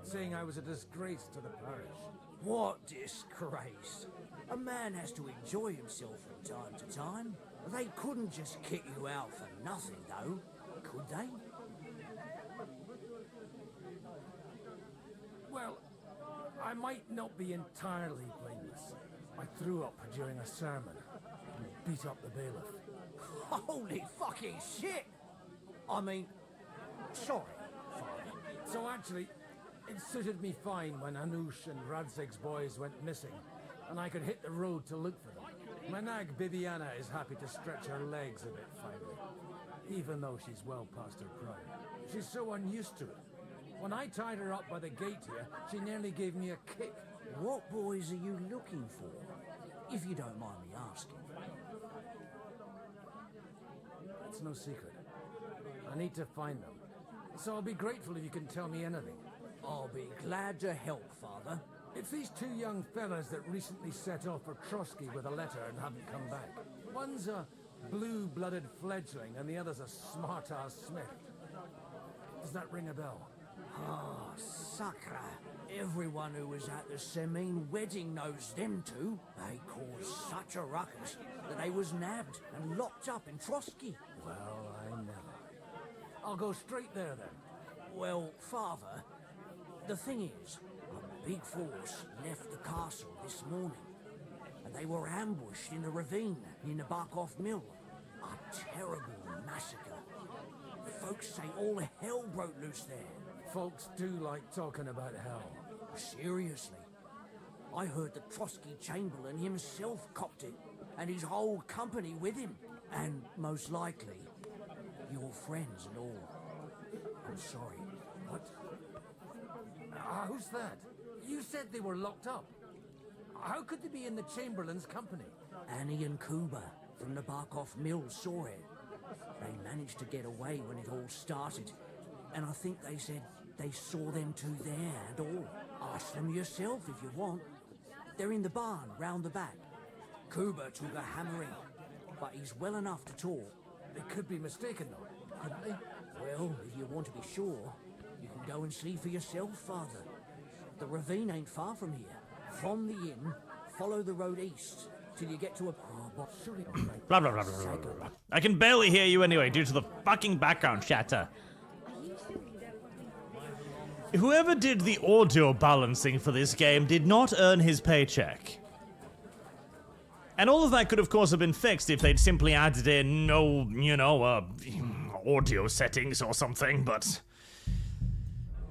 saying I was a disgrace to the parish. What disgrace? A man has to enjoy himself from time to time. They couldn't just kick you out for nothing, though, could they? Well, I might not be entirely blameless. I threw up during a sermon and beat up the bailiff. Holy fucking shit! I mean, sorry. So actually, it suited me fine when Anush and Radzig's boys went missing, and I could hit the road to look for them. My nag Bibiana is happy to stretch her legs a bit finally, even though she's well past her prime. She's so unused to it. When I tied her up by the gate here, she nearly gave me a kick. What boys are you looking for, if you don't mind me asking? It's no secret. I need to find them. So I'll be grateful if you can tell me anything. I'll be glad to help, Father. It's these 2 young fellas that recently set off for Trotsky with a letter and haven't come back. One's a blue-blooded fledgling and the other's a smart-ass smith. Does that ring a bell? Ah, Sakra. Everyone who was at the Semine wedding knows them 2. They caused such a ruckus that they was nabbed and locked up in Trotsky. Well, I never. I'll go straight there, then. Well, Father, the thing is, a big force left the castle this morning, and they were ambushed in the ravine near Nebakov Mill. A terrible massacre. Folks say all hell broke loose there. Folks do like talking about hell. Seriously. I heard the Trotsky Chamberlain himself copped it, and his whole company with him. And most likely, your friends and all. I'm sorry. What? Who's that? You said they were locked up. How could they be in the Chamberlain's company? Annie and Kuba from the Nebakov Mill saw it. They managed to get away when it all started. And I think they said they saw them two there and all. Ask them yourself if you want. They're in the barn, round the back. Kuba took a hammering, but he's well enough to talk. They could be mistaken, though, couldn't they? Well, if you want to be sure, you can go and see for yourself, Father. The ravine ain't far from here. From the inn, follow the road east till you get to a... Blah, blah, blah, blah, blah, blah, blah. I can barely hear you anyway due to the fucking background chatter. Whoever did the audio balancing for this game did not earn his paycheck. And all of that could, of course, have been fixed if they'd simply added in, audio settings or something, but...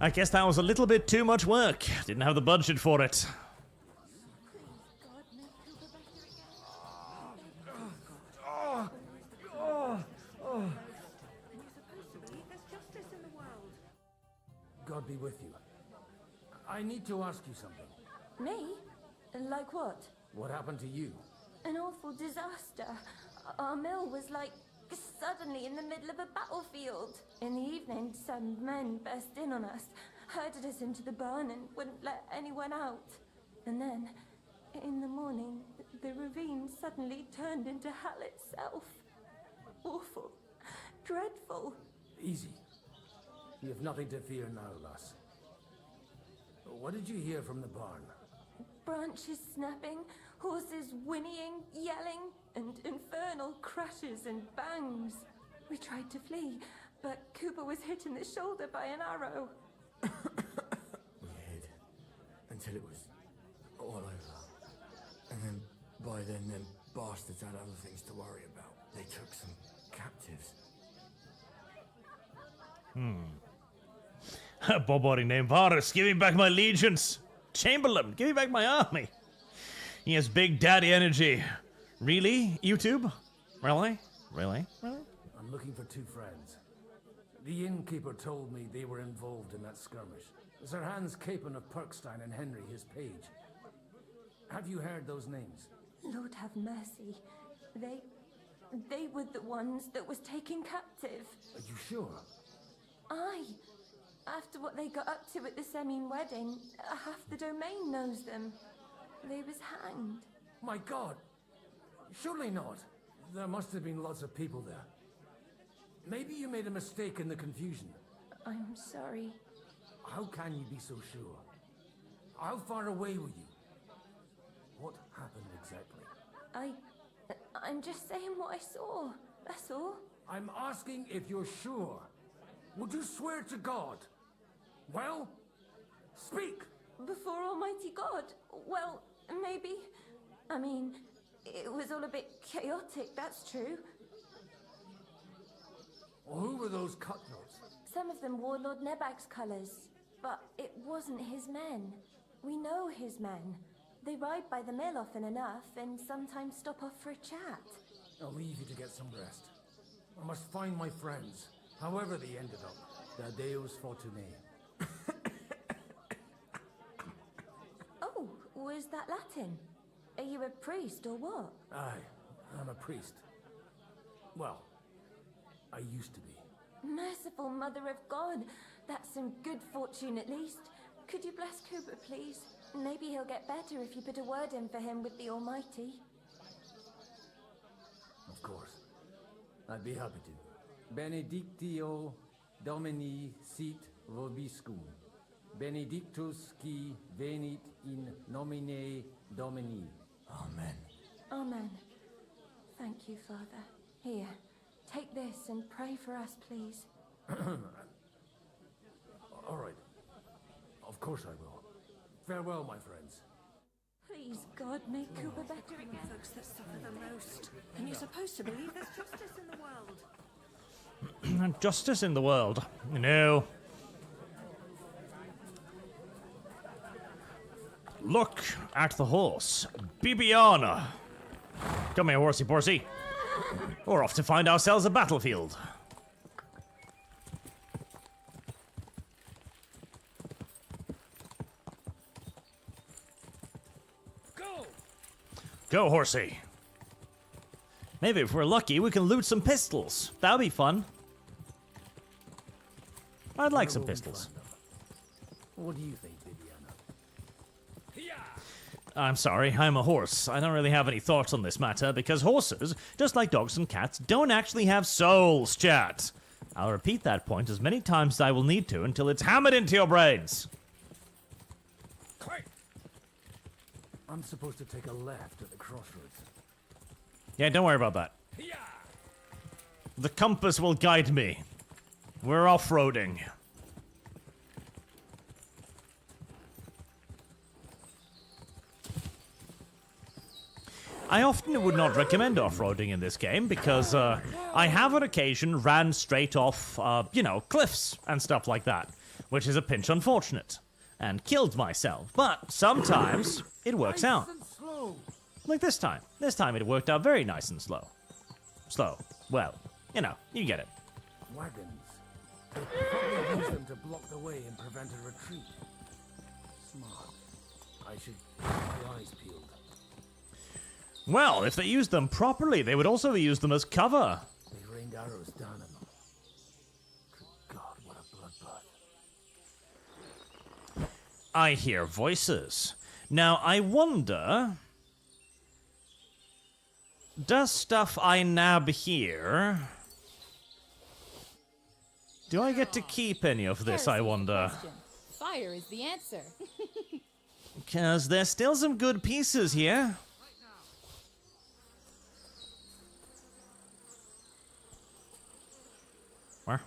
I guess that was a little bit too much work. Didn't have the budget for it. God be with you. I need to ask you something. Me? Like what? What happened to you? An awful disaster. Our mill was like suddenly in the middle of a battlefield. In the evening, some men burst in on us, herded us into the barn and wouldn't let anyone out. And then, in the morning, the ravine suddenly turned into hell itself. Awful. Dreadful. Easy. You have nothing to fear now, lass. What did you hear from the barn? Branches snapping, horses whinnying, yelling, and infernal crashes and bangs. We tried to flee, but Cooper was hit in the shoulder by an arrow. We hid until it was all over. And then, by then, them bastards had other things to worry about. They took some captives. Bobody named Varus, give me back my legions. Chamberlain, give me back my army. He has big daddy energy. Really, YouTube? Really? Really? Really? I'm looking for two friends. The innkeeper told me they were involved in that skirmish. Sir Hans Capon of Perkstein and Henry, his page. Have you heard those names? Lord have mercy. They were the ones that was taken captive. Are you sure? Aye. After what they got up to at the Semine wedding, half the domain knows them. They was hanged. My God! Surely not. There must have been lots of people there. Maybe you made a mistake in the confusion. I'm sorry. How can you be so sure? How far away were you? What happened exactly? I'm just saying what I saw. That's all. I'm asking if you're sure. Would you swear to God? Well, speak! Before Almighty God? Well, maybe. I mean, it was all a bit chaotic, that's true. Well, who were those cutthroats? Some of them wore Lord Nebak's colours, but it wasn't his men. We know his men. They ride by the mill often enough and sometimes stop off for a chat. I'll leave you to get some rest. I must find my friends, however they ended up. Da Deus Fortunae. Oh, was that Latin? Are you a priest or what? Aye, I'm a priest. Well, I used to be. Merciful Mother of God, that's some good fortune at least. Could you bless Cooper, please? Maybe he'll get better if you put a word in for him with the Almighty. Of course. I'd be happy to. Benedictio Domini sit vobiscum. Benedictus qui venit in nomine Domini. Amen. Amen. Thank you, Father. Here, take this and pray for us, please. All right. Of course I will. Farewell, my friends. Please, God, make Cooper better. Folks that suffer the most. And you're supposed to believe there's justice in the world. Justice in the world. No. Look at the horse. Bibiana. Come here, horsey porsey. We're off to find ourselves a battlefield. Go, horsey. Maybe if we're lucky, we can loot some pistols. That'll be fun. I'd like some pistols. What do you think, Bibiana? I'm sorry, I'm a horse. I don't really have any thoughts on this matter because horses, just like dogs and cats, don't actually have souls, chat. I'll repeat that point as many times as I will need to until it's hammered into your brains. I'm supposed to take a left at the crossroads. Yeah, don't worry about that. The compass will guide me. We're off-roading. I often would not recommend off-roading in this game because I have on occasion ran straight off, cliffs and stuff like that, which is a pinch unfortunate, and killed myself. But sometimes it works out. Like this time. This time it worked out very nice and slow. Slow. Well, you get it. Wagons. They probably use them to block the way and prevent a retreat. Smart. I should keep my eyes peeled. Well, if they used them properly, they would also use them as cover. They rained arrows down on them. Good God, what a bloodbath. I hear voices. Now, I wonder... Does stuff I nab here... Do I get to keep any of this, I wonder? Fire is the answer. Because there's still some good pieces here. Where?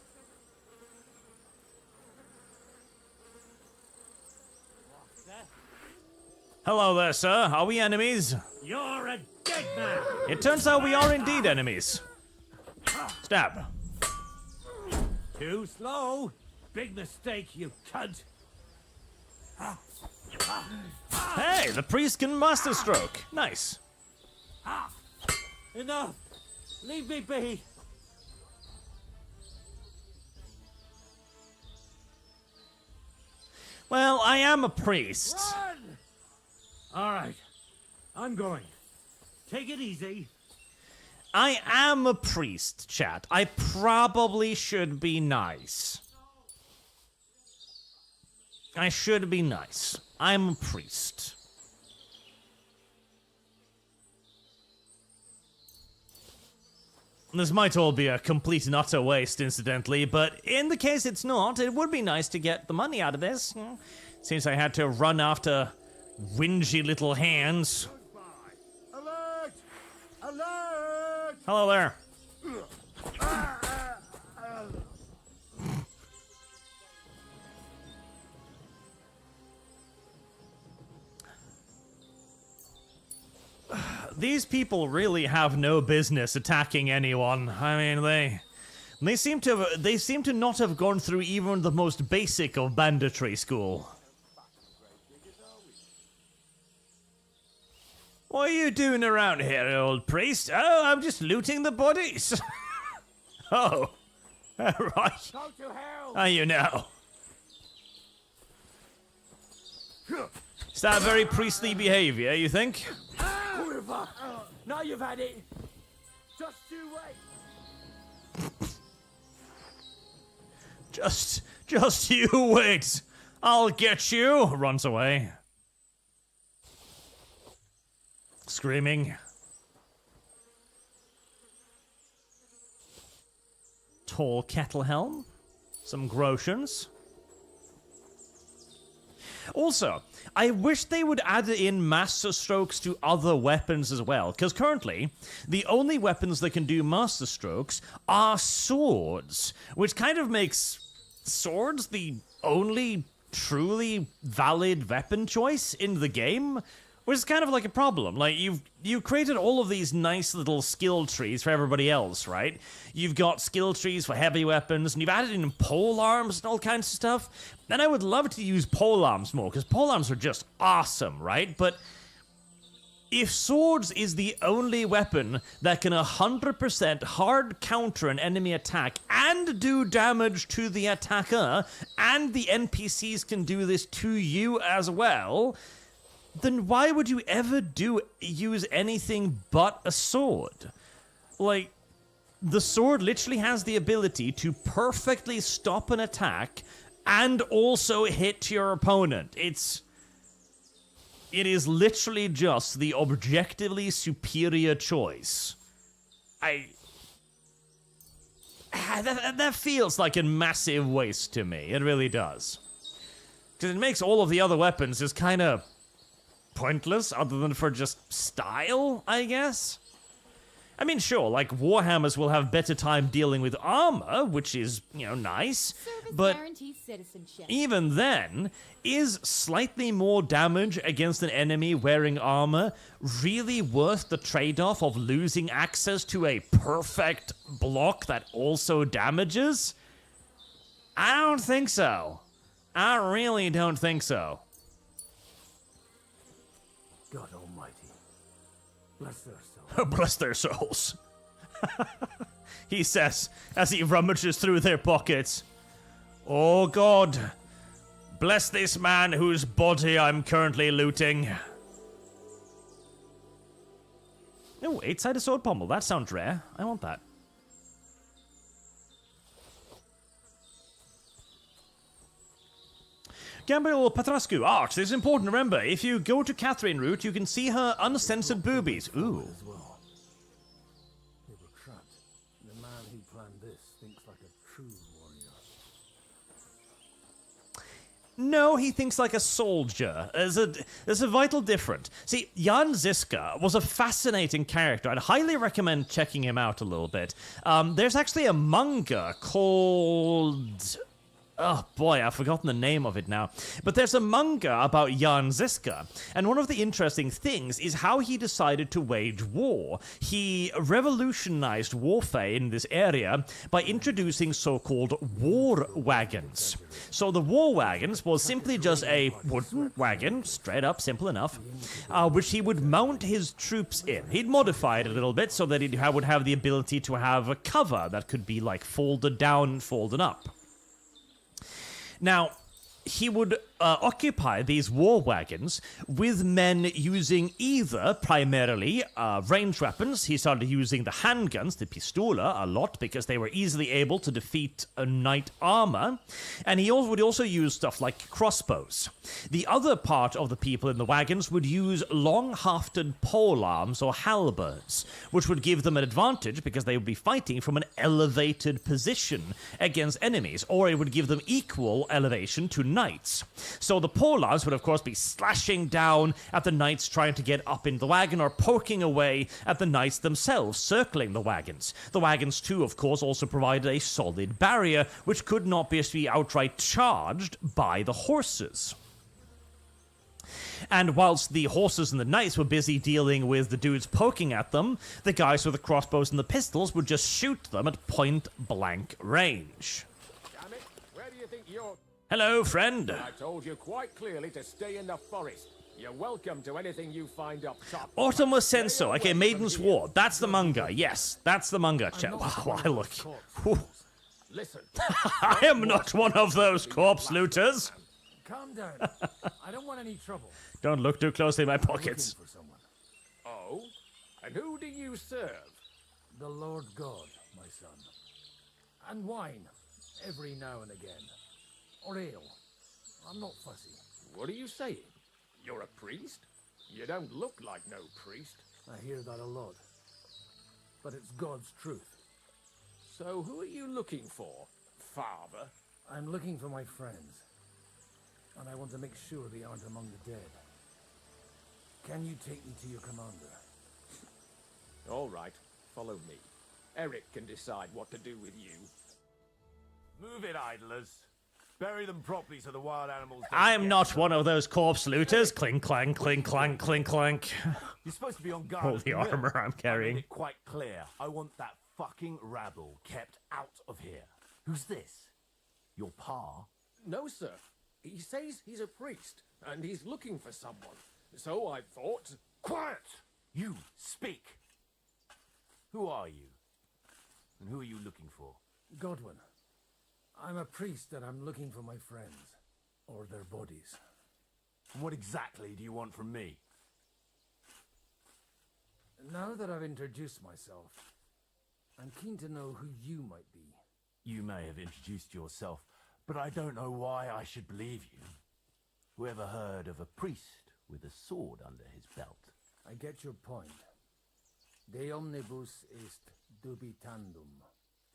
Hello there, sir. Are we enemies? You're a dead man! It turns out we are indeed enemies. Stab. Too slow! Big mistake, you cunt! Hey, the priest can master stroke. Nice. Enough! Leave me be! Well, I am a priest. Run! Alright, I'm going. Take it easy. I am a priest, chat. I probably should be nice. I should be nice. I'm a priest. This might all be a complete and utter waste, incidentally, but in the case it's not, it would be nice to get the money out of this. Since I had to run after whingy little hands. Alert! Alert! Hello there. These people really have no business attacking anyone. I mean, they seem to not have gone through even the most basic of banditry school. What are you doing around here, old priest? Oh, I'm just looting the bodies. Oh, right. How you know? Is that very priestly behavior, you think? Now you've had it. Just you wait. Just you wait. I'll get you. Runs away. Screaming. Tall kettle helm. Some groshens. Also, I wish they would add in master strokes to other weapons as well, because currently, the only weapons that can do master strokes are swords, which kind of makes swords the only truly valid weapon choice in the game, which is kind of like a problem. Like, you've created all of these nice little skill trees for everybody else, right? You've got skill trees for heavy weapons, and you've added in pole arms and all kinds of stuff. And I would love to use pole arms more, because pole arms are just awesome, right? But if swords is the only weapon that can 100% hard counter an enemy attack and do damage to the attacker, and the NPCs can do this to you as well, then why would you ever use anything but a sword? Like, the sword literally has the ability to perfectly stop an attack and also hit your opponent. It is literally just the objectively superior choice. That feels like a massive waste to me. It really does. Because it makes all of the other weapons just kind of pointless, other than for just style, I guess. I mean, sure, like, Warhammers will have better time dealing with armor, which is, you know, nice, Service but guarantees citizenship. even then, is slightly more damage against an enemy wearing armor really worth the trade-off of losing access to a perfect block that also damages? I don't think so. I really don't think so. God almighty. Bless their souls. Bless their souls. He says as he rummages through their pockets. Oh God, bless this man whose body I'm currently looting. Oh, 8-sided sword pommel. That sounds rare. I want that. Gabriel Petrascu, Arch, this is important to remember. If you go to Catherine route, you can see her uncensored boobies. Ooh. They were trapped. The man who planned this thinks like a true warrior. No, he thinks like a soldier. There's a vital difference. See, Jan Ziska was a fascinating character. I'd highly recommend checking him out a little bit. There's actually a manga called... Oh boy, I've forgotten the name of it now. But there's a manga about Jan Ziska, and one of the interesting things is how he decided to wage war. He revolutionized warfare in this area by introducing so-called war wagons. So the war wagons was simply just a wooden wagon, straight up, simple enough, which he would mount his troops in. He'd modify it a little bit so that he would have the ability to have a cover that could be like folded down and folded up. Now, he would occupy these war wagons with men using either primarily ranged weapons. He started using the handguns, the pistola, a lot because they were easily able to defeat a knight armor. And he would also use stuff like crossbows. The other part of the people in the wagons would use long-hafted polearms or halberds, which would give them an advantage because they would be fighting from an elevated position against enemies, or it would give them equal elevation to knights. So the polearms would, of course, be slashing down at the knights trying to get up in the wagon or poking away at the knights themselves circling the wagons. The wagons, too, of course, also provided a solid barrier which could not be outright charged by the horses. And whilst the horses and the knights were busy dealing with the dudes poking at them, the guys with the crossbows and the pistols would just shoot them at point-blank range. Damn it, where do you think you're... Hello, friend. I told you quite clearly to stay in the forest. You're welcome to anything you find up top. Autumn Senso, okay, Maiden's War. That's the manga, yes. That's the manga. Wow, I look... Listen. I am not one of those corpse looters. Calm down. I don't want any trouble. Don't look too closely in my pockets. Oh? And who do you serve? The Lord God, my son. And wine, every now and again. Or ale. I'm not fussy. What are you saying? You're a priest? You don't look like no priest. I hear that a lot. But it's God's truth. So who are you looking for, Father? I'm looking for my friends. And I want to make sure they aren't among the dead. Can you take me to your commander? All right, follow me. Eric can decide what to do with you. Move it, idlers. Bury them properly so the wild animals don't I am get not them. one of those corpse looters. Clink, clank, clink, clank, clink, clank. You're supposed to be on guard. All at the mill. armor I'm I made carrying. it quite clear. I want that fucking rabble kept out of here. Who's this? Your pa? No, sir. He says he's a priest, and he's looking for someone. So I thought... Quiet! You, speak! Who are you? And who are you looking for? Godwin. I'm a priest and I'm looking for my friends. Or their bodies. And what exactly do you want from me? Now that I've introduced myself, I'm keen to know who you might be. You may have introduced yourself but I don't know why I should believe you. Whoever heard of a priest with a sword under his belt? I get your point. De omnibus est dubitandum.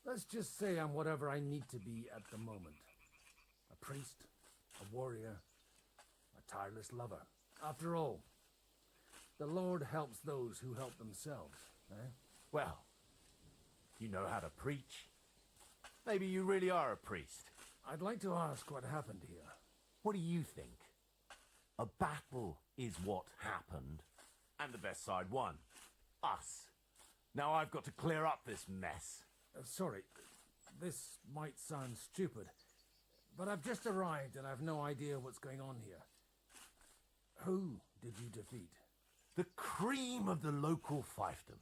Let's just say I'm whatever I need to be at the moment. A priest, a warrior, a tireless lover. After all, the Lord helps those who help themselves, eh? Well, you know how to preach. Maybe you really are a priest. I'd like to ask what happened here. What do you think? A battle is what happened, and the best side won. Us. Now I've got to clear up this mess. Sorry, this might sound stupid, but I've just arrived and I've no idea what's going on here. Who did you defeat? The cream of the local fiefdom.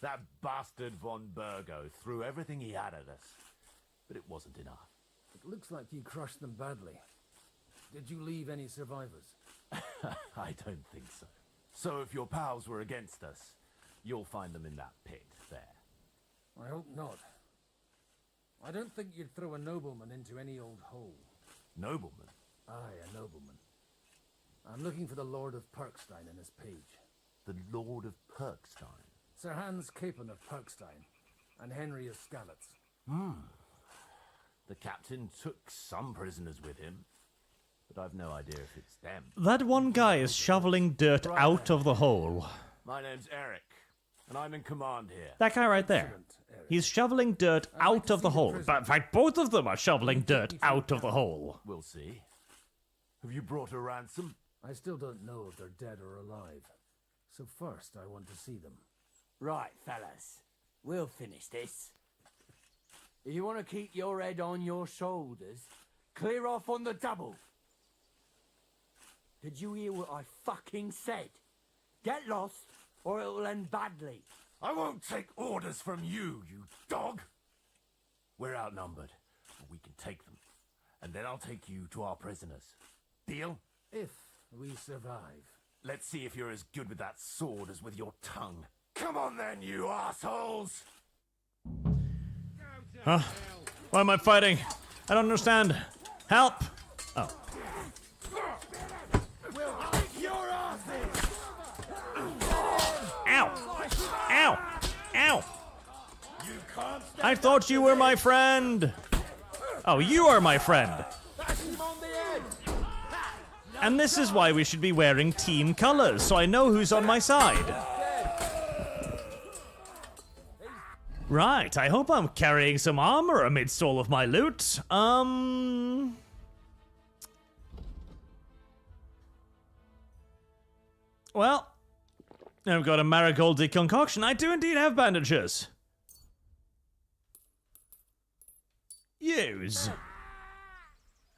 That bastard von Bergow threw everything he had at us, but it wasn't enough. It looks like you crushed them badly. Did you leave any survivors? I don't think so. So if your pals were against us, you'll find them in that pit there. I hope not. I don't think you'd throw a nobleman into any old hole. Nobleman? Aye, a nobleman. I'm looking for the Lord of Perkstein and his page. The Lord of Perkstein? Sir Hans Capon of Perkstein, and Henry of Skalitz. The captain took some prisoners with him, but I've no idea if it's them. That one guy is shoveling dirt out of the hole. My name's Eric, and I'm in command here. That guy right there. He's shoveling dirt out of the hole. But in fact, both of them are shoveling dirt out of the hole. We'll see. Have you brought a ransom? I still don't know if they're dead or alive. So first, I want to see them. Right, fellas. We'll finish this. If you want to keep your head on your shoulders, clear off on the double. Did you hear what I fucking said? Get lost, or it'll end badly. I won't take orders from you, you dog! We're outnumbered, but we can take them. And then I'll take you to our prisoners. Deal? If we survive. Let's see if you're as good with that sword as with your tongue. Come on then, you assholes! Huh? Why am I fighting? I don't understand. Help! Oh. We'll kick your asses! Ow! Ow! Ow! I thought you were my friend! Oh, you are my friend! And this is why we should be wearing team colors, so I know who's on my side. Right, I hope I'm carrying some armor amidst all of my loot. Well, I've got a marigold deconcoction. I do indeed have bandages. Use.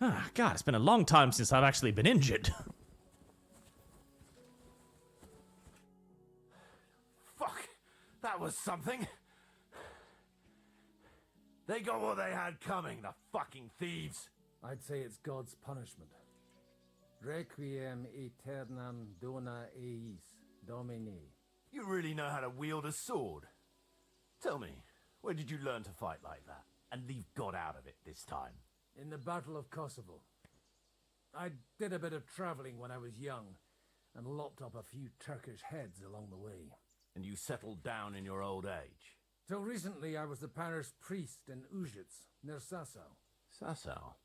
Ah, God, it's been a long time since I've actually been injured. Fuck! That was something! They got what they had coming, the fucking thieves! I'd say it's God's punishment. Requiem aeternam dona eis, Domini. You really know how to wield a sword. Tell me, where did you learn to fight like that? And leave God out of it this time? In the Battle of Kosovo. I did a bit of traveling when I was young, and lopped up a few Turkish heads along the way. And you settled down in your old age? Till recently I was the parish priest in Ujits, near Sasau. Sasau?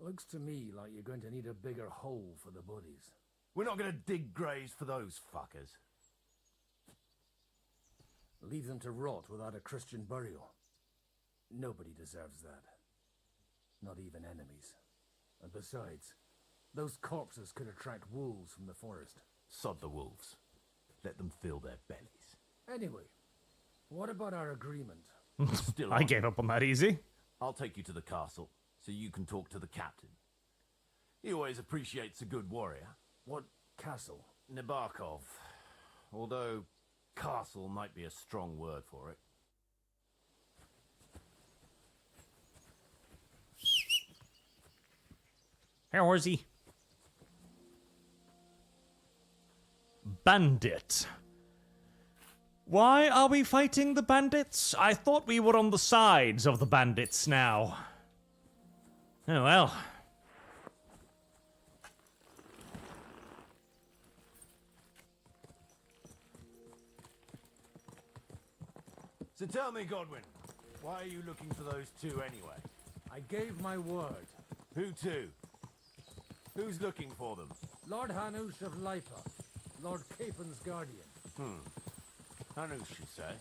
Looks to me like you're going to need a bigger hole for the bodies. We're not going to dig graves for those fuckers. Leave them to rot without a Christian burial. Nobody deserves that. Not even enemies. And besides, those corpses could attract wolves from the forest. Sod the wolves. Let them fill their bellies. Anyway, what about our agreement? Still I gave up on that easy. I'll take you to the castle, so you can talk to the captain. He always appreciates a good warrior. What castle? Nebakov. Although, castle might be a strong word for it. How is he? Bandit. Why are we fighting the bandits? I thought we were on the sides of the bandits now. Oh well. So tell me, Godwin, why are you looking for those two anyway? I gave my word. Who to? Who's looking for them? Lord Hanush of Lipa, Lord Capen's guardian. Hanush, you say?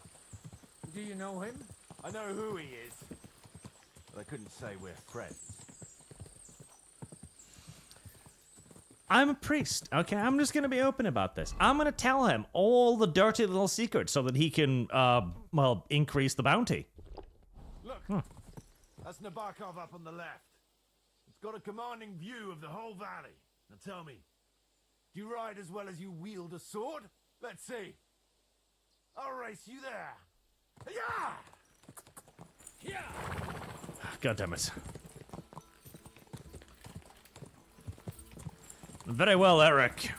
Do you know him? I know who he is, but I couldn't say we're friends. I'm a priest, okay? I'm just gonna be open about this. I'm gonna tell him all the dirty little secrets so that he can, well, increase the bounty. Look, that's Nebakov up on the left. It's got a commanding view of the whole valley. Now tell me, do you ride as well as you wield a sword? Let's see. I'll race you there. Yeah! Yeah! God damn it. Very well, Eric.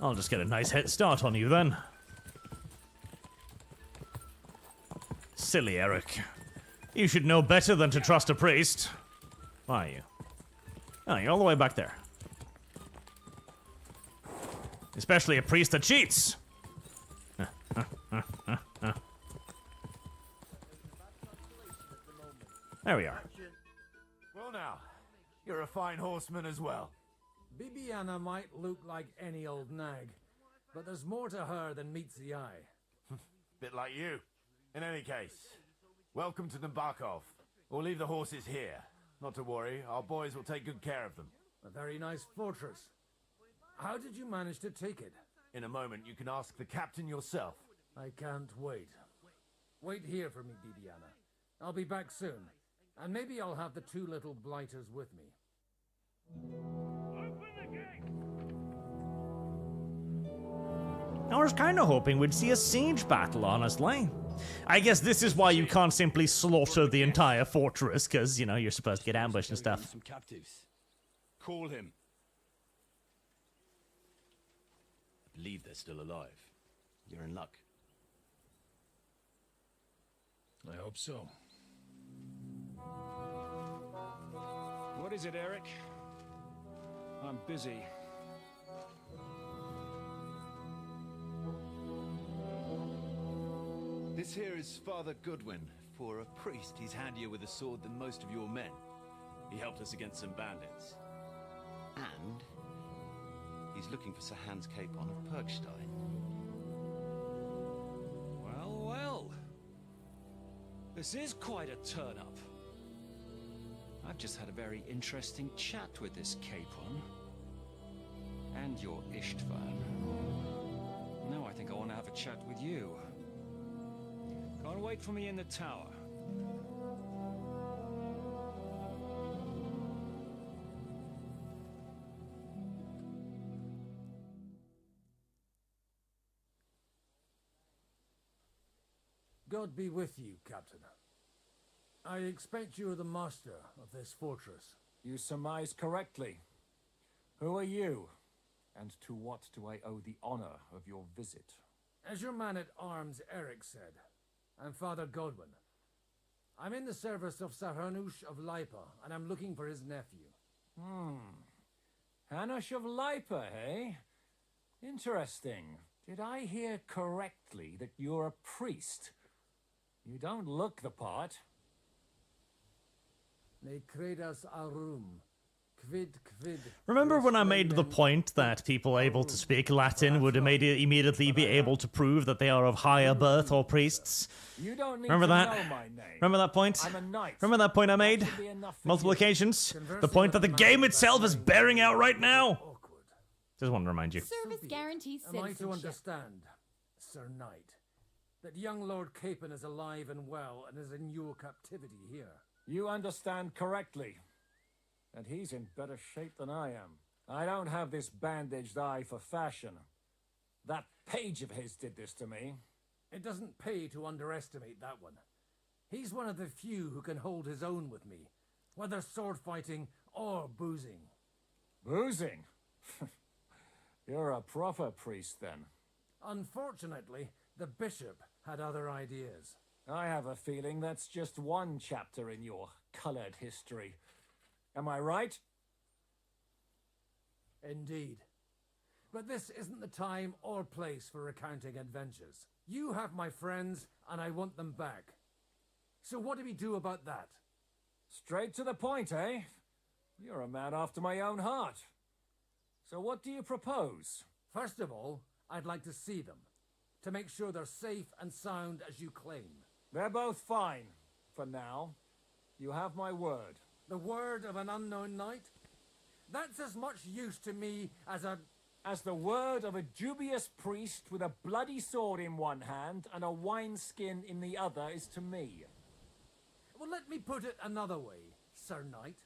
I'll just get a nice head start on you then. Silly Eric. You should know better than to trust a priest. Why are you? Oh, you're all the way back there. Especially a priest that cheats. There we are. Well now, you're a fine horseman as well. Bibiana might look like any old nag, but there's more to her than meets the eye. Bit like you. In any case, welcome to Nebakov. We'll leave the horses here. Not to worry, our boys will take good care of them. A very nice fortress. How did you manage to take it? In a moment, you can ask the captain yourself. I can't wait. Wait here for me, Bibiana. I'll be back soon, and maybe I'll have the two little blighters with me. I was kind of hoping we'd see a siege battle, honestly. I guess this is why you can't simply slaughter the entire fortress, because, you know, you're supposed to get ambushed and stuff. Some captives. Call him. I believe they're still alive. You're in luck. I hope so. What is it, Eric? I'm busy. This here is Father Goodwin. For a priest, he's handier with a sword than most of your men. He helped us against some bandits. And he's looking for Sir Hans Capon of Perkstein. Well, well. This is quite a turn-up. I've just had a very interesting chat with this Capon. And your Istvan. Now I think I want to have a chat with you. Can't wait for me in the tower. God be with you, Captain. I expect you're the master of this fortress. You surmise correctly. Who are you? And to what do I owe the honor of your visit? As your man-at-arms Eric said, I'm Father Godwin. I'm in the service of Sir Hanush of Lipa, and I'm looking for his nephew. Hanush of Lipa, eh? Interesting. Did I hear correctly that you're a priest? You don't look the part. Ne credas aurum. Quid. Remember when I made the point that people able to speak Latin would immediately be able to prove that they are of higher birth or priests? You don't need Remember to that? know my name. Remember that point? I'm a knight. Remember that point I made? Multiple occasions? The point that the game itself is bearing out right now? Just want to remind you. Service guarantees Am I citizenship. to understand, Sir Knight, that young Lord Capon is alive and well and is in your captivity here? You understand correctly. And he's in better shape than I am. I don't have this bandaged eye for fashion. That page of his did this to me. It doesn't pay to underestimate that one. He's one of the few who can hold his own with me, whether sword fighting or boozing. Boozing? You're a proper priest, then. Unfortunately, the bishop, had other ideas. I have a feeling that's just one chapter in your colored history. Am I right? Indeed. But this isn't the time or place for recounting adventures. You have my friends, and I want them back. So what do we do about that? Straight to the point, eh? You're a man after my own heart. So what do you propose? First of all, I'd like to see them, to make sure they're safe and sound as you claim. They're both fine, for now. You have my word. The word of an unknown knight? That's as much use to me as the word of a dubious priest with a bloody sword in one hand and a wineskin in the other is to me. Well, let me put it another way, Sir Knight.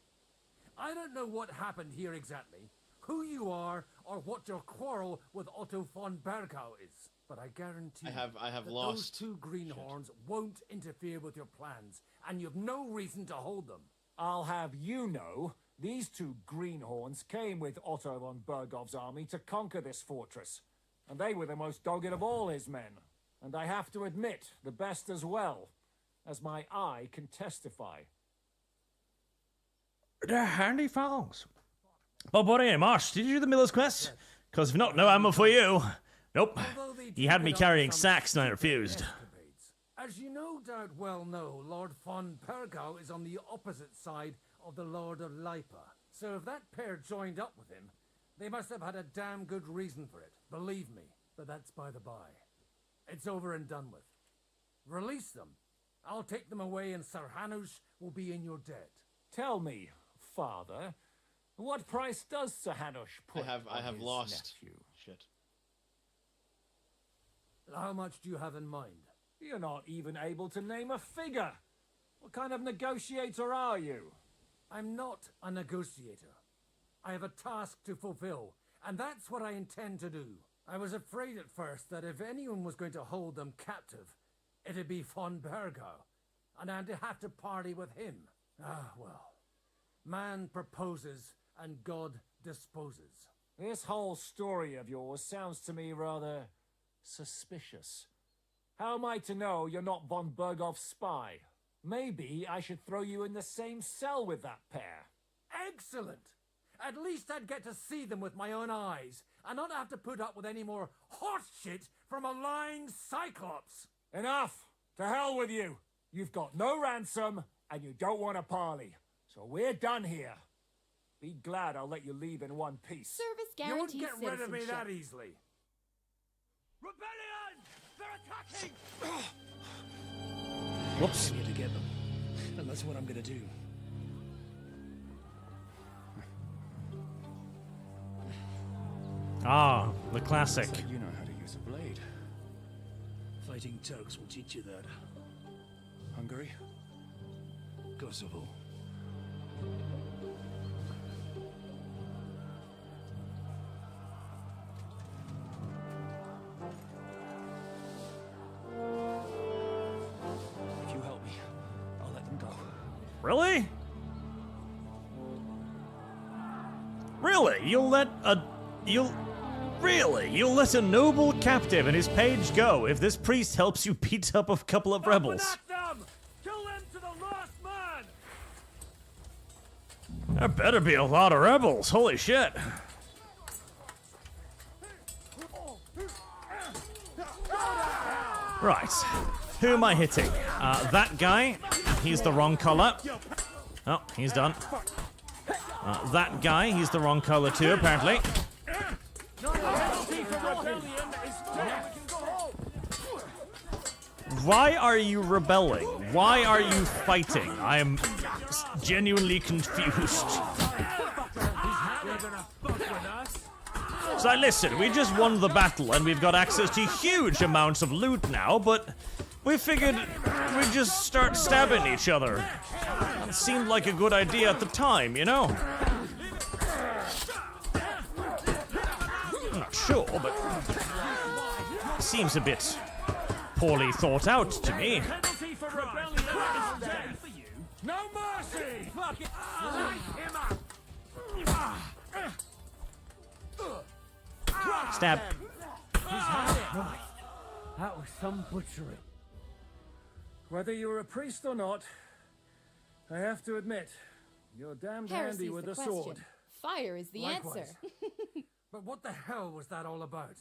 I don't know what happened here exactly, who you are, or what your quarrel with Otto von Bergow is. But I guarantee I have that lost. those two greenhorns won't interfere with your plans, and you've no reason to hold them. I'll have you know, these two greenhorns came with Otto von Bergov's army to conquer this fortress, and they were the most dogged of all his men. And I have to admit, the best as well, as my eye can testify. They're handy fellows. But buddy, Marsh, did you do the Miller's Quest? Because if not, no ammo for you. Nope. He had me carrying sacks and I refused. As you no doubt well know, Lord von Bergow is on the opposite side of the Lord of Lipa. So if that pair joined up with him, they must have had a damn good reason for it. Believe me. But that's by the by. It's over and done with. Release them. I'll take them away and Sir Hanush will be in your debt. Tell me, Father, what price does Sir Hanush put I have his lost. nephew? Shit. How much do you have in mind? You're not even able to name a figure. What kind of negotiator are you? I'm not a negotiator. I have a task to fulfill, and that's what I intend to do. I was afraid at first that if anyone was going to hold them captive, it'd be von Bergow, and I'd have to party with him. Ah, well. Man proposes, and God disposes. This whole story of yours sounds to me rather suspicious. How am I to know you're not von Bergov's spy? Maybe I should throw you in the same cell with that pair. Excellent! At least I'd get to see them with my own eyes, and not have to put up with any more horse shit from a lying cyclops! Enough! To hell with you! You've got no ransom, and you don't want a parley. So we're done here. Be glad I'll let you leave in one piece. Service You won't guarantees get rid of me citizenship. that easily. Rebellion! They're attacking! Whoops. I'm here to get them. And that's what I'm gonna do. Ah, the classic. So you know how to use a blade. Fighting Turks will teach you that. Hungary? Kosovo. If you help me, I'll let them go. Really? Really? You'll let a noble captive and his page go if this priest helps you beat up a couple of rebels? Them! Kill them to the last man! There better be a lot of rebels. Holy shit. Right. Who am I hitting? That guy. He's the wrong color. Oh, he's done. That guy. He's the wrong color too, apparently. Why are you rebelling? Why are you fighting? I am genuinely confused. So listen, we just won the battle and we've got access to huge amounts of loot now, but we figured we'd just start stabbing each other. It seemed like a good idea at the time, you know? I'm not sure, but it seems a bit poorly thought out to me. No mercy! Fuck it! Him up! Stab. Right. That was some butchery. Whether you're a priest or not, I have to admit, you're damned handy Heresy's with the a question. sword. Fire is the Likewise. answer. But what the hell was that all about?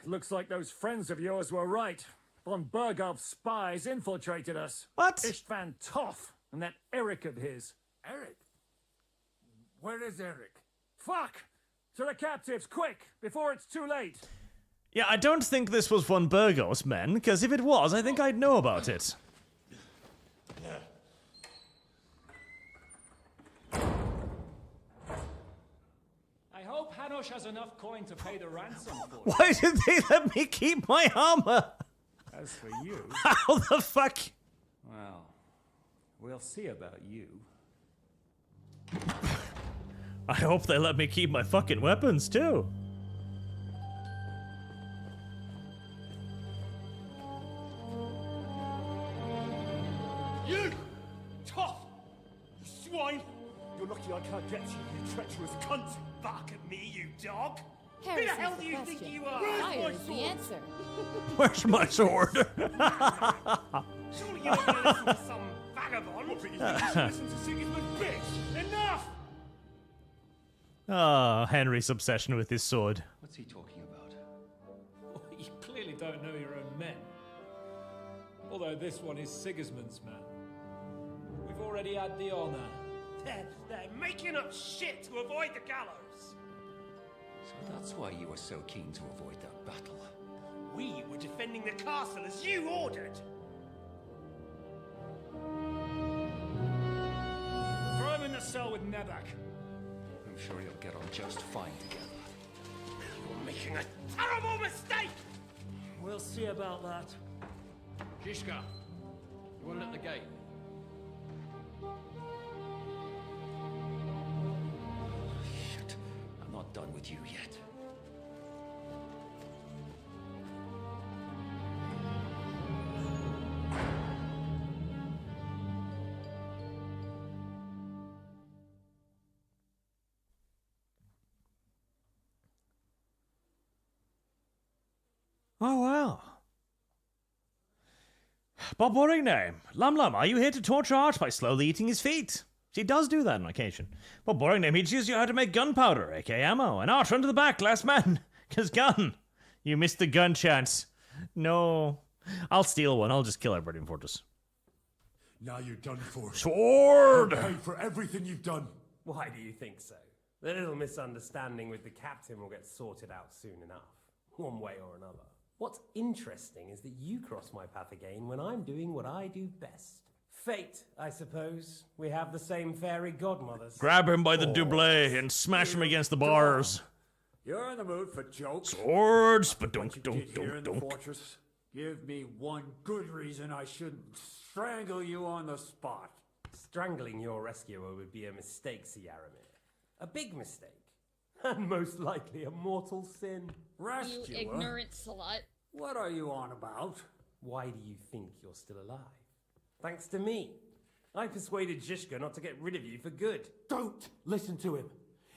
Looks like those friends of yours were right. Von Bergov's spies infiltrated us. What? Istvan Toth and that Eric of his. Eric? Where is Eric? Fuck! To the captives, quick, before it's too late. Yeah, I don't think this was von Bergow's men, because if it was, I think I'd know about it. I hope Hanush has enough coin to pay the ransom for it. Why did they let me keep my armor? As for you... How the fuck? Well, we'll see about you. I hope they let me keep my fucking weapons, too. You! Tough! You swine! You're lucky I can't get you, you treacherous cunt! Bark at me, you dog! Who the Heresy's hell the do you question. think you are? Fire is the answer. Where's my sword? Surely you're not gonna listen to some vagabond! What, but you think you should listen to Sigismund, bitch? Enough! Ah, Henry's obsession with his sword. What's he talking about? Well, you clearly don't know your own men. Although this one is Sigismund's man. We've already had the honor. They're making up shit to avoid the gallows! So that's why you were so keen to avoid that battle. We were defending the castle as you ordered! Throw him in the cell with Nebak. I'm sure you'll get on just fine together. You're making a terrible mistake! We'll see about that. Zhishka, you want to let the gate? Shit, I'm not done with you yet. Oh, wow. Bob Borringname. Lum Lum, are you here to torture Arch by slowly eating his feet? She does do that on occasion. Bob Borringname, he teaches you how to make gunpowder, aka ammo. And Arch, run to the back, last man. 'Cause gun. You missed the gun chance. No. I'll steal one. I'll just kill everybody in Fortress. Now you're done for. Sword! You'll pay for everything you've done. Why do you think so? The little misunderstanding with the captain will get sorted out soon enough, one way or another. What's interesting is that you cross my path again when I'm doing what I do best. Fate, I suppose. We have the same fairy godmothers. Grab him by the doublé and smash him against the bars. You're in the mood for jokes. Swords, but don't. Here in the fortress, give me one good reason I shouldn't strangle you on the spot. Strangling your rescuer would be a mistake, Sir Jaromier. A big mistake. And most likely a mortal sin. Rescuer? You ignorant slut. What are you on about? Why do you think you're still alive? Thanks to me. I persuaded Zhishka not to get rid of you for good. Don't listen to him.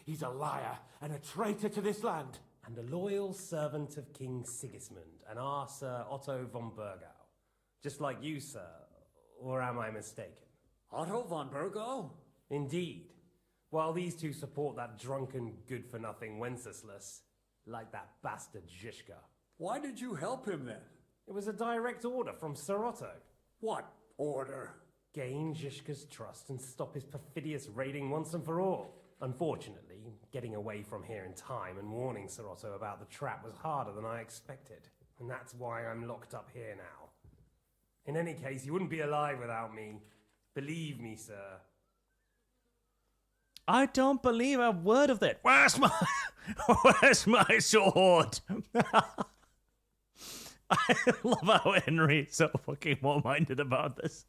He's a liar and a traitor to this land. And a loyal servant of King Sigismund and our Sir Otto von Bergow. Just like you, sir. Or am I mistaken? Otto von Bergow? Indeed. While these two support that drunken, good-for-nothing Wenceslas, like that bastard Zhishka. Why did you help him then? It was a direct order from Sir Otto. What order? Gain Zhishka's trust and stop his perfidious raiding once and for all. Unfortunately, getting away from here in time and warning Sir Otto about the trap was harder than I expected. And that's why I'm locked up here now. In any case, you wouldn't be alive without me. Believe me, sir. I don't believe a word of that. Where's my sword? I love how Henry is so fucking well-minded about this.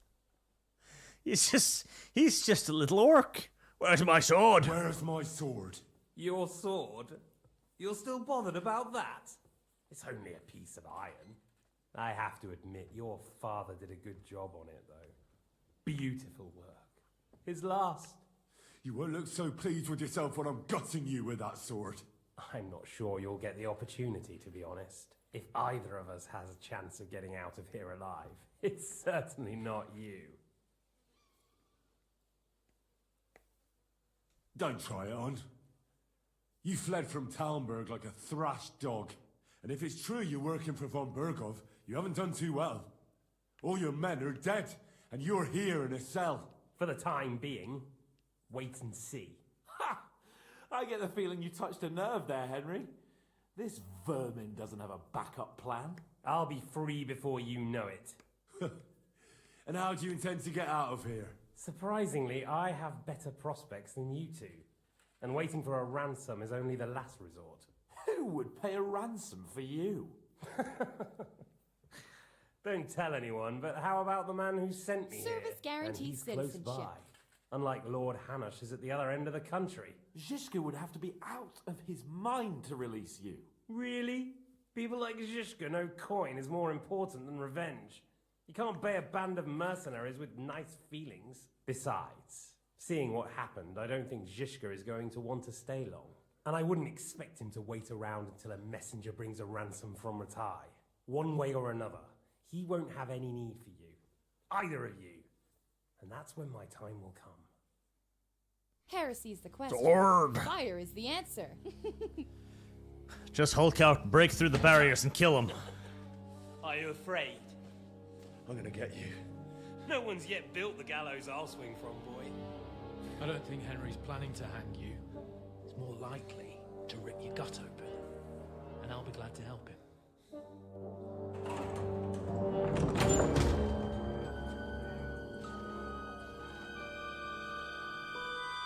He's just a little orc. Where's my sword? Where's my sword? Your sword? You're still bothered about that? It's only a piece of iron. I have to admit, your father did a good job on it, though. Beautiful work. His last. You won't look so pleased with yourself when I'm gutting you with that sword. I'm not sure you'll get the opportunity, to be honest. If either of us has a chance of getting out of here alive. It's certainly not you. Don't try it on. You fled from Talmberg like a thrashed dog. And if it's true you're working for von Bergow, you haven't done too well. All your men are dead, and you're here in a cell. For the time being, wait and see. Ha! I get the feeling you touched a nerve there, Henry. This vermin doesn't have a backup plan. I'll be free before you know it. And how do you intend to get out of here? Surprisingly, I have better prospects than you two. And waiting for a ransom is only the last resort. Who would pay a ransom for you? Don't tell anyone, but how about the man who sent me Service here? guaranteed And he's citizenship. close by. Unlike Lord Hanush is at the other end of the country. Zhishka would have to be out of his mind to release you. Really? People like Zhishka know coin is more important than revenge. You can't pay a band of mercenaries with nice feelings. Besides, seeing what happened, I don't think Zhishka is going to want to stay long. And I wouldn't expect him to wait around until a messenger brings a ransom from Ratai. One way or another, he won't have any need for you. Either of you. And that's when my time will come. Heresy's the question. Sword. Fire is the answer. Just Hulk out, break through the barriers, and kill him. Are you afraid? I'm gonna get you. No one's yet built the gallows I'll swing from, boy. I don't think Henry's planning to hang you. He's more likely to rip your gut open. And I'll be glad to help him.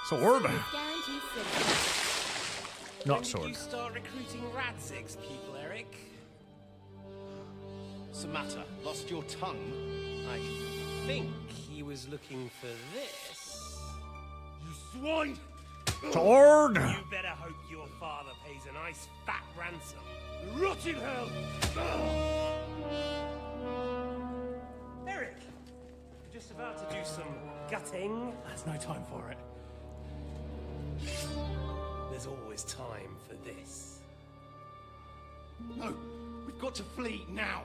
Sword. Guaranteed citizenship. Not When sword. did you start recruiting Radzig's people, Eric? What's the matter? Lost your tongue? I think he was looking for this. You swine! Sword! You better hope your father pays a nice fat ransom. Rot in hell! Eric! You're just about to do some gutting. There's no time for it. There's always time for this. No, we've got to flee now.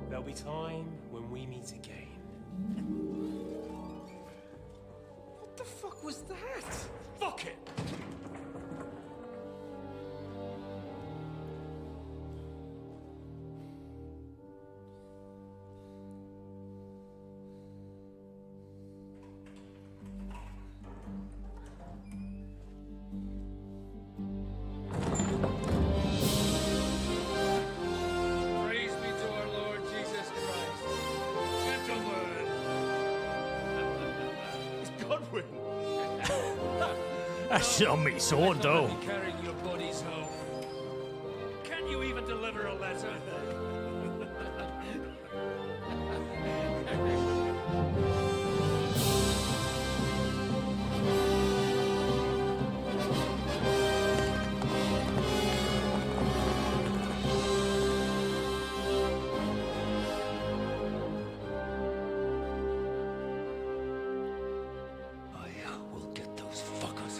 There'll be time when we meet again. What the fuck was that? Fuck it! Praise be to our Lord Jesus Christ. Gentlemen! It's Godwin! That's on me sword, though. Carrying your bodies home. Can you even deliver a letter? I will get those fuckers.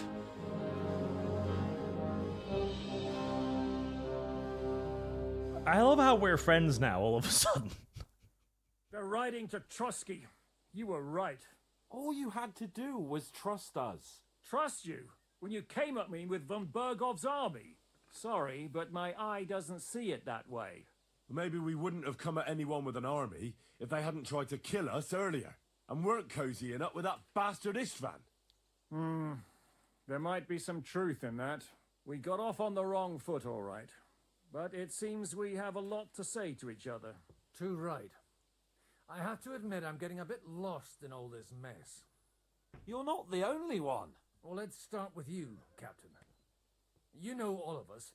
I love how we're friends now, all of a sudden. They're riding to Trusky. You were right. All you had to do was trust us. Trust you? When you came at me with von Bergov's army? Sorry, but my eye doesn't see it that way. Maybe we wouldn't have come at anyone with an army if they hadn't tried to kill us earlier and weren't cozying up with that bastard Istvan. There might be some truth in that. We got off on the wrong foot, all right. But it seems we have a lot to say to each other. Too right. I have to admit I'm getting a bit lost in all this mess. You're not the only one. Well, let's start with you, Captain. You know all of us,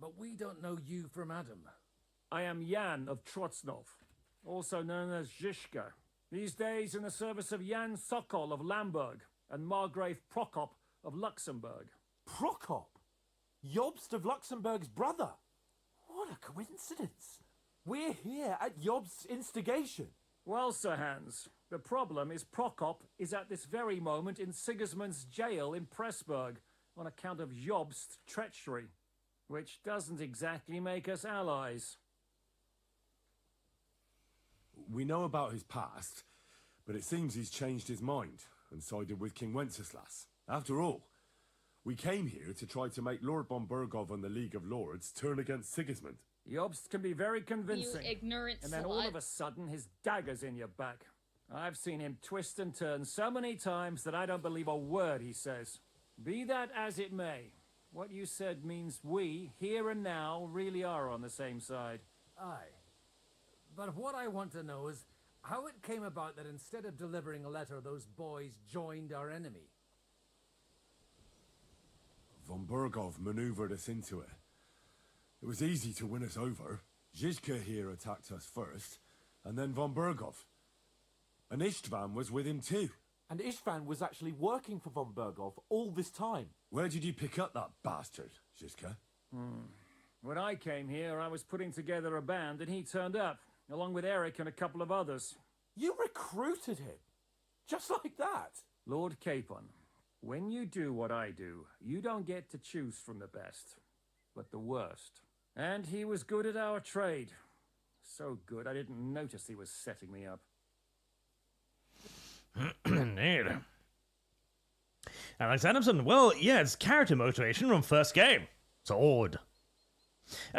but we don't know you from Adam. I am Jan of Trotsnov, also known as Zhishka. These days in the service of Jan Sokol of Lamberg and Margrave Prokop of Luxembourg. Prokop? Jobst of Luxembourg's brother? What a coincidence. We're here at Jobst's instigation. Well, Sir Hans, the problem is Prokop is at this very moment in Sigismund's jail in Pressburg on account of Jobst's treachery, which doesn't exactly make us allies. We know about his past, but it seems he's changed his mind and sided with King Wenceslas. After all, we came here to try to make Lord von Bergow and the League of Lords turn against Sigismund. Jobst can be very convincing. You ignorant And then slut. all of a sudden, his dagger's in your back. I've seen him twist and turn so many times that I don't believe a word he says. Be that as it may, what you said means we, here and now, really are on the same side. Aye. But what I want to know is how it came about that instead of delivering a letter, those boys joined our enemy. Von Bergow maneuvered us into it. It was easy to win us over. Zizka here attacked us first, and then von Bergow. And Istvan was with him too. And Istvan was actually working for von Bergow all this time. Where did you pick up that bastard, Zizka? When I came here, I was putting together a band, and he turned up, along with Eric and a couple of others. You recruited him? Just like that? Lord Capon, when you do what I do, you don't get to choose from the best, but the worst. And he was good at our trade. So good, I didn't notice he was setting me up. Indeed. Alex Adamson, well, yeah, it's character motivation from first game. Sword.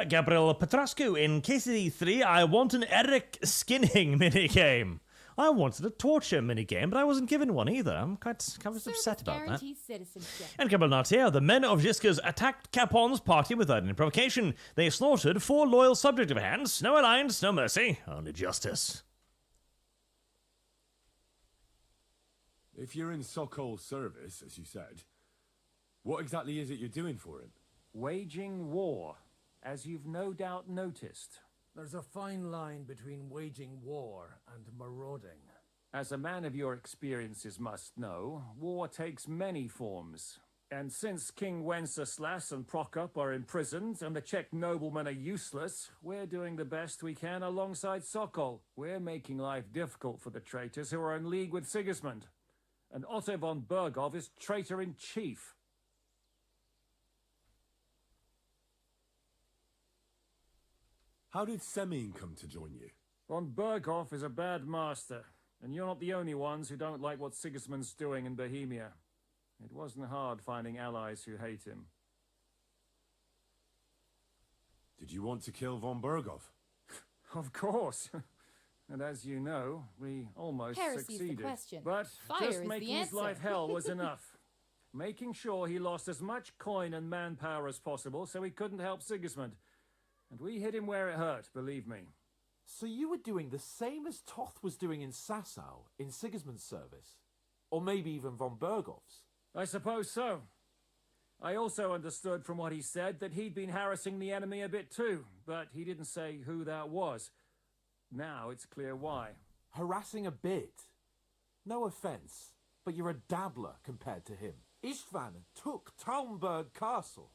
Gabriel Petrascu, in KCD3, I want an Eric skinning minigame. I wanted a torture minigame, but I wasn't given one either. I'm quite upset about that. Guarantees citizenship. And Gabriel Nartier, the men of Zizka's attacked Capon's party without any provocation. They slaughtered 4 loyal subject of hands. No alliance, no mercy, only justice. If you're in Sokol's service, as you said, what exactly is it you're doing for him? Waging war, as you've no doubt noticed. There's a fine line between waging war and marauding. As a man of your experiences must know, war takes many forms. And since King Wenceslas and Prokop are imprisoned and the Czech noblemen are useless, we're doing the best we can alongside Sokol. We're making life difficult for the traitors who are in league with Sigismund. And Otto von Bergow is traitor-in-chief. How did Semyon come to join you? Von Bergow is a bad master, and you're not the only ones who don't like what Sigismund's doing in Bohemia. It wasn't hard finding allies who hate him. Did you want to kill von Bergow? Of course. And as you know, we almost Heresy's succeeded. the question. But Fire just is making the his answer. life hell was enough. Making sure he lost as much coin and manpower as possible so he couldn't help Sigismund. And we hit him where it hurt, believe me. So you were doing the same as Toth was doing in Sasau, in Sigismund's service? Or maybe even von Bergow's? I suppose so. I also understood from what he said that he'd been harassing the enemy a bit too, but he didn't say who that was. Now it's clear why. Harassing a bit? No offence, but you're a dabbler compared to him. Istvan took Talmberg Castle.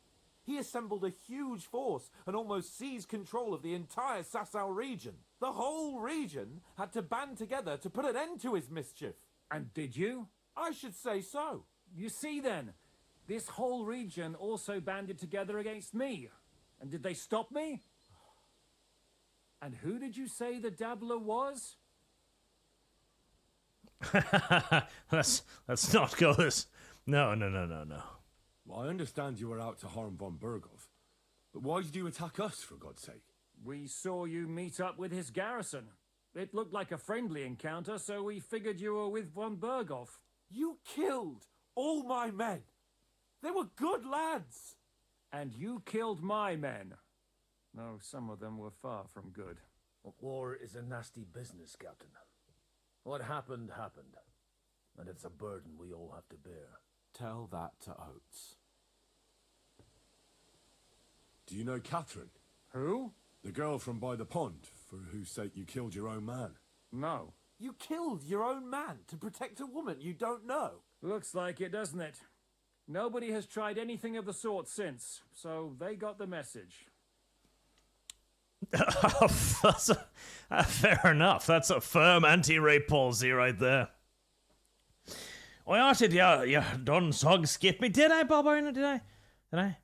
He assembled a huge force and almost seized control of the entire Sasau region. The whole region had to band together to put an end to his mischief. And did you? I should say so. You see then, this whole region also banded together against me. And did they stop me? And who did you say the dabbler was? Let's not go this. No. Well, I understand you were out to harm von Bergow, but why did you attack us, for God's sake? We saw you meet up with his garrison. It looked like a friendly encounter, so we figured you were with von Bergow. You killed all my men. They were good lads. And you killed my men. No, some of them were far from good. War is a nasty business, Captain. What happened, happened. And it's a burden we all have to bear. Tell that to Oates. Do you know Catherine? Who? The girl from by the pond, for whose sake you killed your own man. No. You killed your own man to protect a woman you don't know. Looks like it, doesn't it? Nobody has tried anything of the sort since, so they got the message. Fair enough. That's a firm anti-rape policy right there. I asked you done sog skip me. Did I, Bob Orring? Did I?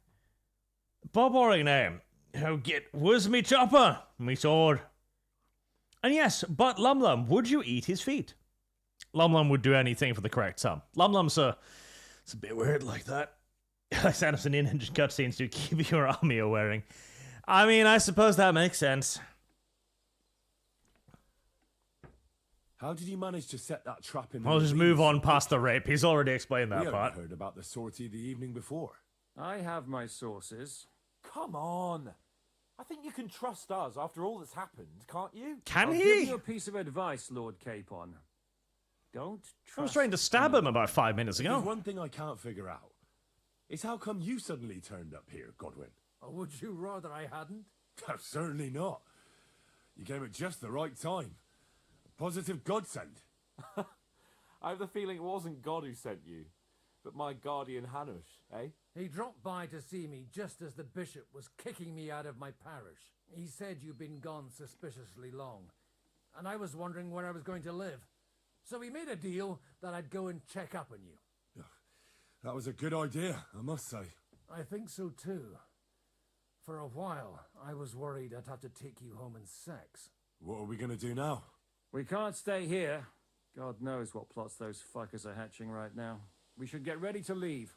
Bob Orring name. Where's me chopper? Me sword. And yes, but Lum Lum, would you eat his feet? Lum Lum would do anything for the correct sum. Lum Lum's it's a bit weird like that. Like Sanderson in engine cutscenes to keep your army a wearing. I mean, I suppose that makes sense. How did you manage to set that trap in? I'll just move on past the rape. He's already explained that part. We heard about the sortie the evening before. I have my sources. Come on. I think you can trust us after all that's happened, can't you? I'll give you a piece of advice, Lord Capon. Don't trust. I was trying to stab him about 5 minutes ago. There's one thing I can't figure out. Is how come you suddenly turned up here, Godwin? Or would you rather I hadn't? Certainly not. You came at just the right time. A positive godsend. I have the feeling it wasn't God who sent you, but my guardian Hanush, eh? He dropped by to see me just as the bishop was kicking me out of my parish. He said you'd been gone suspiciously long, and I was wondering where I was going to live. So he made a deal that I'd go and check up on you. That was a good idea, I must say. I think so too. For a while, I was worried I'd have to take you home in sex. What are we going to do now? We can't stay here. God knows what plots those fuckers are hatching right now. We should get ready to leave.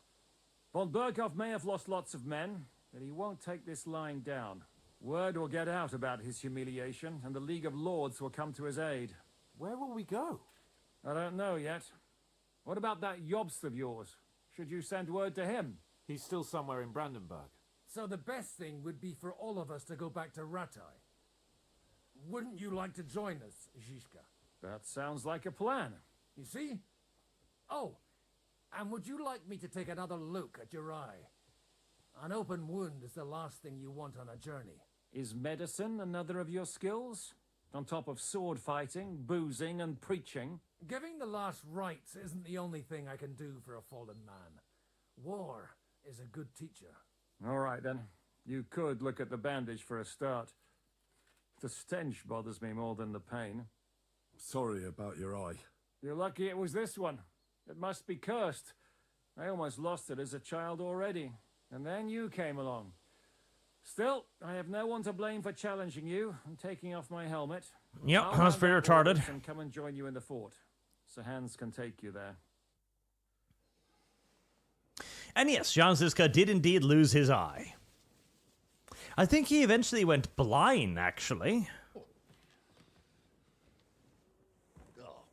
Von Bergow may have lost lots of men, but he won't take this lying down. Word will get out about his humiliation, and the League of Lords will come to his aid. Where will we go? I don't know yet. What about that Jobst of yours? Should you send word to him? He's still somewhere in Brandenburg. So the best thing would be for all of us to go back to Ratai. Wouldn't you like to join us, Zizka? That sounds like a plan. You see? Oh, and would you like me to take another look at your eye? An open wound is the last thing you want on a journey. Is medicine another of your skills? On top of sword fighting, boozing, and preaching? Giving the last rites isn't the only thing I can do for a fallen man. War is a good teacher. All right, then. You could look at the bandage for a start. The stench bothers me more than the pain. Sorry about your eye. You're lucky it was this one. It must be cursed. I almost lost it as a child already. And then you came along. Still, I have no one to blame for challenging you and taking off my helmet. Yep, I'll that's pretty retarded. And come and join you in the fort. Sir Hans can take you there. And yes, Jan Ziska did indeed lose his eye. I think he eventually went blind, actually. Oh, God.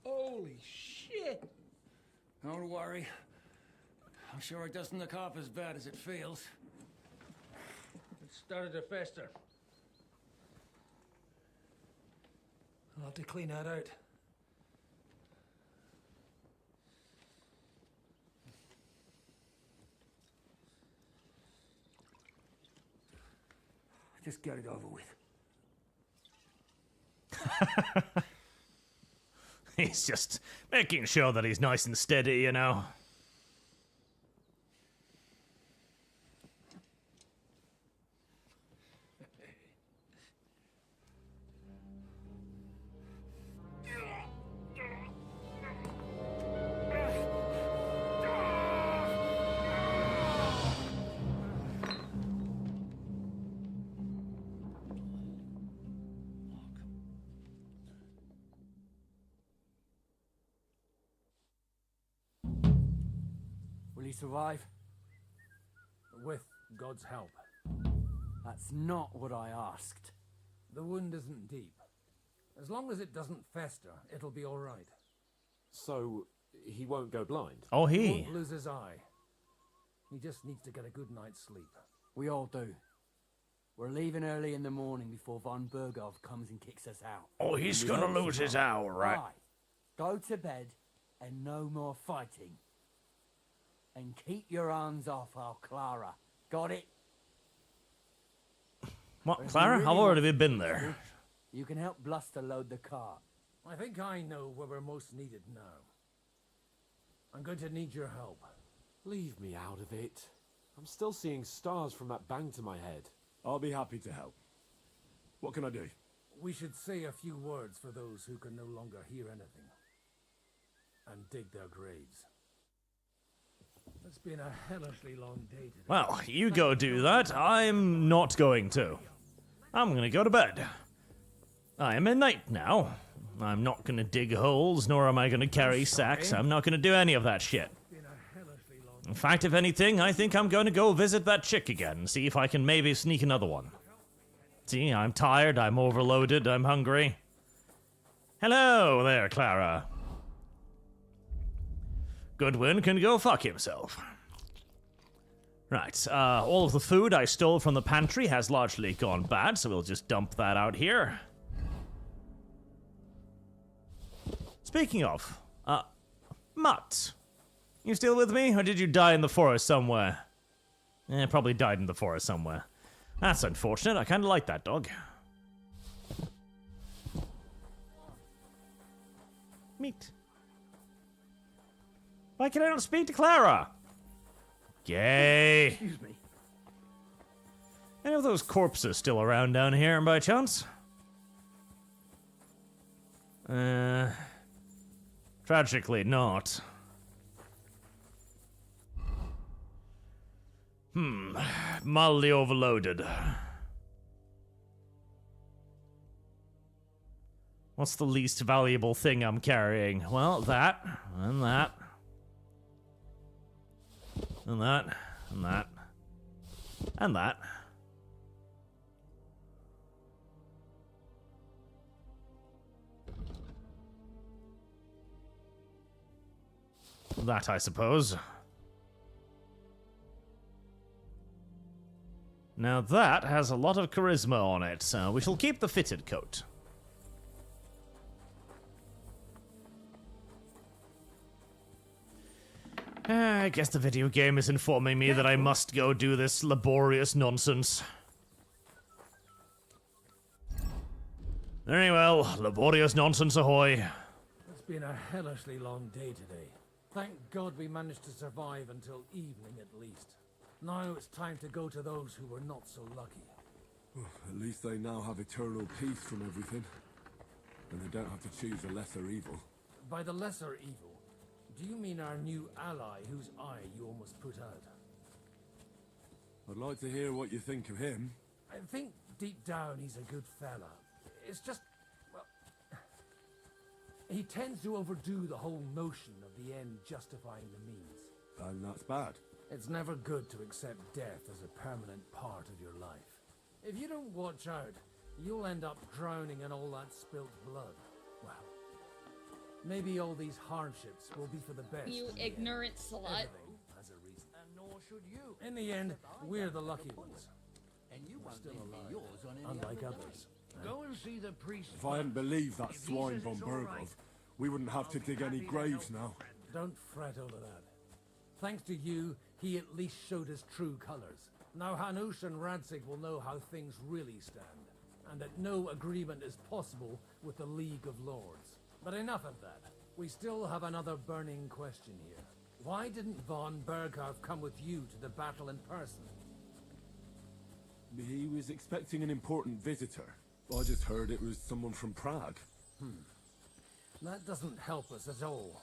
Holy shit. Don't worry. I'm sure it doesn't look half as bad as it feels. It started to fester. I'll have to clean that out. Just get it over with. He's just making sure that he's nice and steady, you know. Will he survive? With God's help. That's not what I asked. The wound isn't deep. As long as it doesn't fester, it'll be all right. So, he won't go blind? Oh, He won't lose his eye. He just needs to get a good night's sleep. We all do. We're leaving early in the morning before Von Bergow comes and kicks us out. Oh, he's gonna lose his eye, right? Go to bed and no more fighting. And keep your hands off our Clara. Got it? What, Clara? How long have we been there? You can help Bluster load the cart. I think I know where we're most needed now. I'm going to need your help. Leave me out of it. I'm still seeing stars from that bang to my head. I'll be happy to help. What can I do? We should say a few words for those who can no longer hear anything. And dig their graves. It's been a hellishly long day today. Well, you go do that. I'm not going to. I'm gonna go to bed. I am at night now. I'm not gonna dig holes, nor am I gonna carry sacks. I'm not gonna do any of that shit. In fact, if anything, I think I'm gonna go visit that chick again and see if I can maybe sneak another one. See, I'm tired, I'm overloaded, I'm hungry. Hello there, Clara. Goodwin can go fuck himself. Right, all of the food I stole from the pantry has largely gone bad, so we'll just dump that out here. Speaking of, Mutt. You still with me, or did you die in the forest somewhere? Probably died in the forest somewhere. That's unfortunate, I kinda like that dog. Meat. Why can I not speak to Clara? Gay. Excuse me. Any of those corpses still around down here by chance? Tragically not. Mildly overloaded. What's the least valuable thing I'm carrying? Well, that, and that. And that, and that. And that. That, I suppose. Now that has a lot of charisma on it, so we shall keep the fitted coat. I guess the video game is informing me that I must go do this laborious nonsense. Very well, laborious nonsense ahoy. It's been a hellishly long day today. Thank God we managed to survive until evening at least. Now it's time to go to those who were not so lucky. At least they now have eternal peace from everything. And they don't have to choose a lesser evil. By the lesser evil, do you mean our new ally whose eye you almost put out? I'd like to hear what you think of him. I think deep down he's a good fella. It's just, well, he tends to overdo the whole notion of the end justifying the means. And that's bad. It's never good to accept death as a permanent part of your life. If you don't watch out, you'll end up drowning in all that spilt blood. Well, maybe all these hardships will be for the best. You ignorant slut. Everything has a reason. And nor should you. In the end, we're the lucky ones. And you We're won't still leave me alive, yours on any unlike other others. Go and see the priest. If I hadn't believed that If he swine says von it's all Bergow, right, we wouldn't have to dig any graves now. Don't fret over that. Thanks to you, he at least showed his true colors. Now Hanush and Radzig will know how things really stand, and that no agreement is possible with the League of Lords. But enough of that. We still have another burning question here. Why didn't von Bergow come with you to the battle in person? He was expecting an important visitor. I just heard it was someone from Prague. That doesn't help us at all.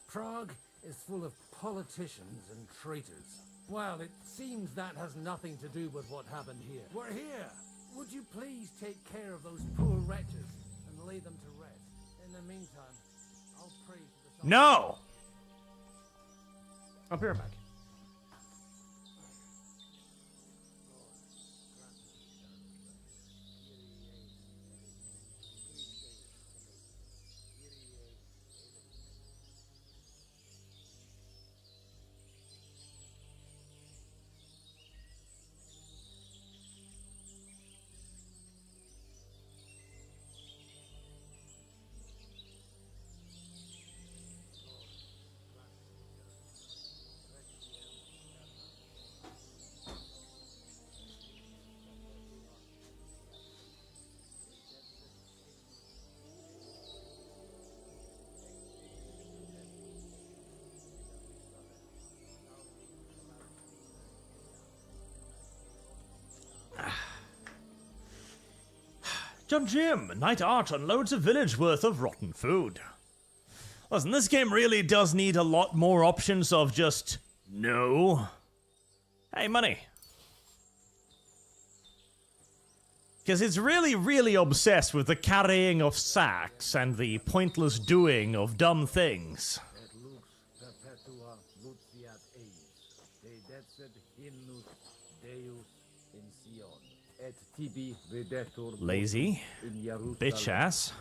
Prague is full of politicians and traitors. Well, it seems that has nothing to do with what happened here. We're here! Would you please take care of those poor wretches and lay them to rest? In the meantime, I'll pray for the... No! I'll be right back. John Jim, Night Arch unloads a village worth of rotten food. Listen, this game really does need a lot more options of just no. Hey, money. Because it's really, really obsessed with the carrying of sacks and the pointless doing of dumb things. Lazy, bitch ass,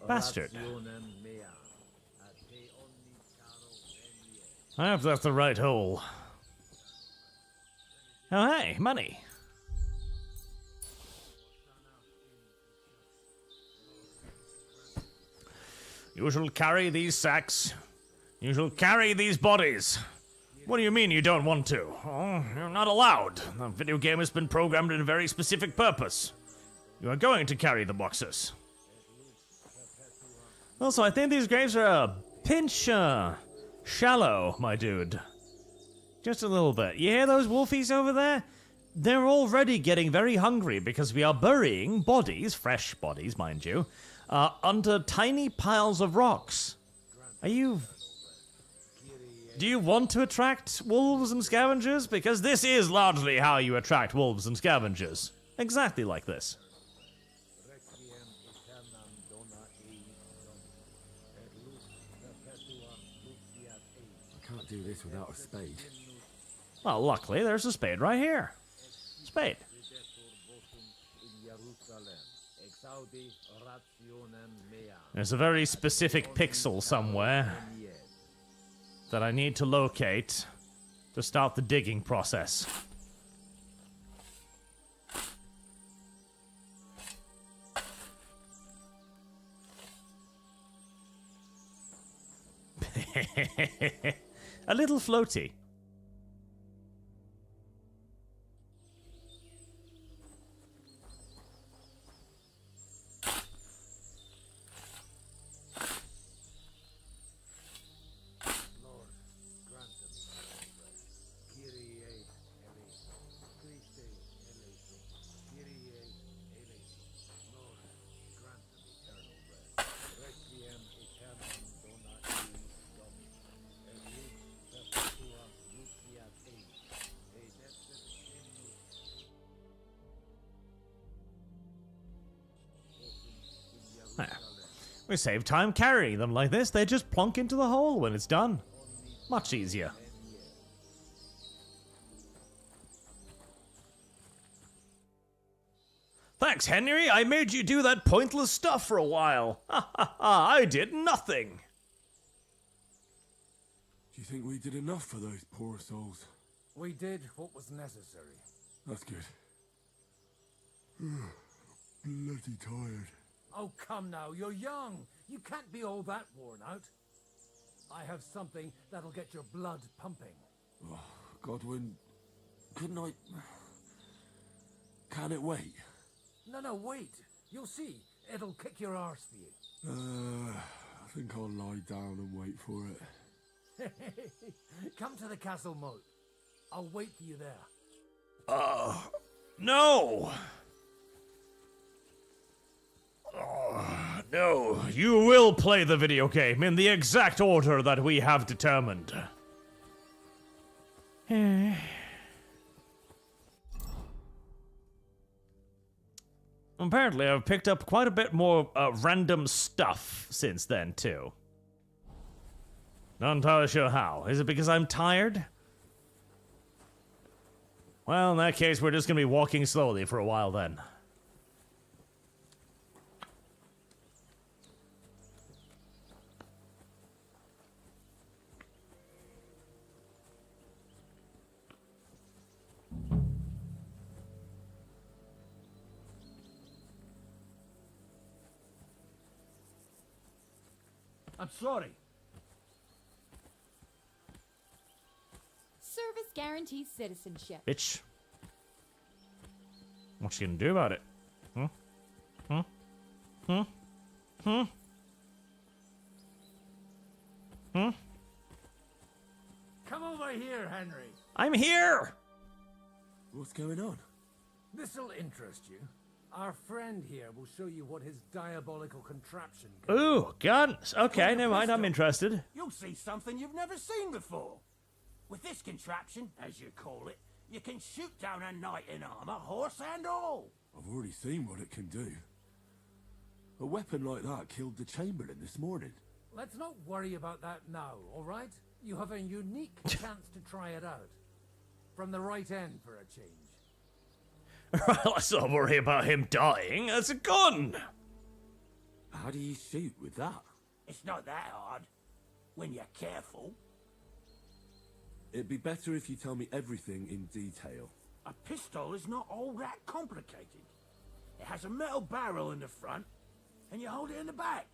bastard. I hope that's the right hole. Oh hey, money. You shall carry these sacks. You shall carry these bodies. What do you mean you don't want to? Oh, you're not allowed. The video game has been programmed in a very specific purpose. You are going to carry the boxes. Also, I think these graves are a pinch, shallow, my dude. Just a little bit. You hear those wolfies over there? They're already getting very hungry because we are burying bodies, fresh bodies, mind you, under tiny piles of rocks. Are you... Do you want to attract wolves and scavengers? Because this is largely how you attract wolves and scavengers. Exactly like this. I can't do this without a spade. Well, luckily, there's a spade right here. Spade. There's a very specific pixel somewhere that I need to locate to start the digging process. A little floaty. We save time carrying them like this. They just plonk into the hole when it's done. Much easier. Thanks, Henry. I made you do that pointless stuff for a while. Ha ha ha. I did nothing. Do you think we did enough for those poor souls? We did what was necessary. That's good. Bloody tired. Oh, come now, you're young. You can't be all that worn out. I have something that'll get your blood pumping. Oh, Godwin, couldn't I... Can it wait? No, wait. You'll see. It'll kick your arse for you. I think I'll lie down and wait for it. Come to the castle moat. I'll wait for you there. No! No, you will play the video game in the exact order that we have determined. Apparently, I've picked up quite a bit more random stuff since then, too. Not entirely sure how. Is it because I'm tired? Well, in that case, we're just gonna be walking slowly for a while then. I'm sorry. Service guarantees citizenship. Bitch. What you gonna do about it? Huh? Huh? Huh? Huh? Huh? Come over here, Henry. I'm here! What's going on? This'll interest you. Our friend here will show you what his diabolical contraption can do. Ooh, guns. Okay, never mind. I'm interested. You'll see something you've never seen before. With this contraption, as you call it, you can shoot down a knight in armor, horse and all. I've already seen what it can do. A weapon like that killed the Chamberlain this morning. Let's not worry about that now, all right? You have a unique chance to try it out. From the right end for a change. Right, let's not worry about him dying. It's a gun. How do you shoot with that? It's not that hard, when you're careful. It'd be better if you tell me everything in detail. A pistol is not all that complicated. It has a metal barrel in the front, and you hold it in the back.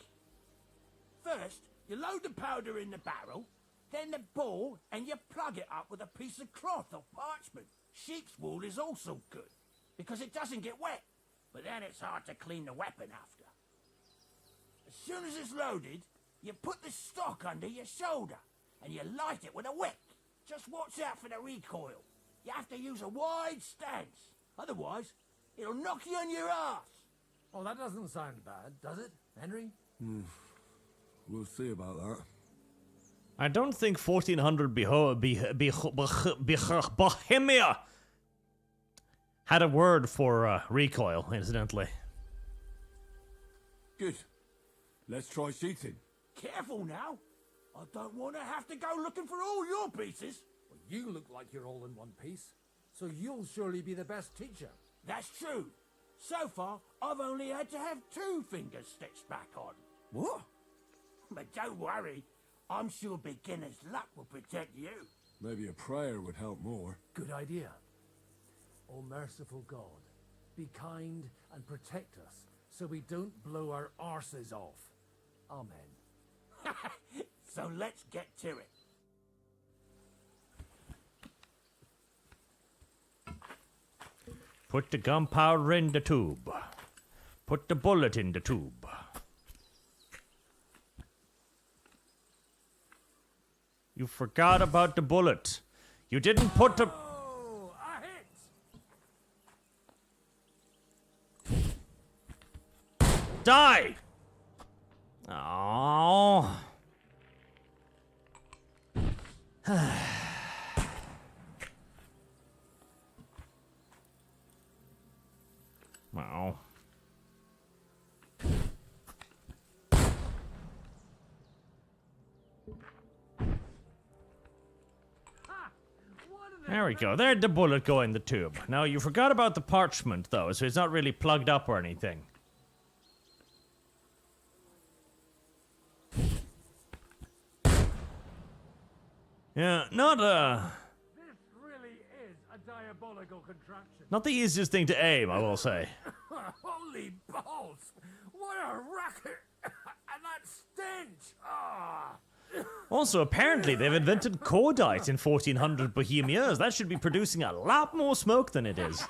First, you load the powder in the barrel, then the ball, and you plug it up with a piece of cloth or parchment. Sheep's wool is also good, because it doesn't get wet, but then it's hard to clean the weapon after. As soon as it's loaded, you put the stock under your shoulder, and you light it with a wick. Just watch out for the recoil. You have to use a wide stance, otherwise it'll knock you on your ass. Oh, that doesn't sound bad, does it, Henry? We'll see about that. I don't think 1400 Bohemia had a word for recoil, incidentally. Good. Let's try shooting. Careful now. I don't want to have to go looking for all your pieces. Well, you look like you're all in one piece, so you'll surely be the best teacher. That's true. So far, I've only had to have 2 fingers stitched back on. What? But don't worry. I'm sure beginner's luck will protect you. Maybe a prayer would help more. Good idea. O merciful God, be kind and protect us so we don't blow our arses off. Amen. So let's get to it. Put the gunpowder in the tube. Put the bullet in the tube. You forgot about the bullet. You didn't put the... Oh, a hit! Die! Oh. Wow. There we go. There'd the bullet go in the tube. Now, you forgot about the parchment, though, so it's not really plugged up or anything. Yeah, not This really is a diabolical contraption. not the easiest thing to aim, I will say. Holy balls! What a racket! And that stench! Ah! Also, apparently, they've invented cordite in 1400 Bohemias. That should be producing a lot more smoke than it is.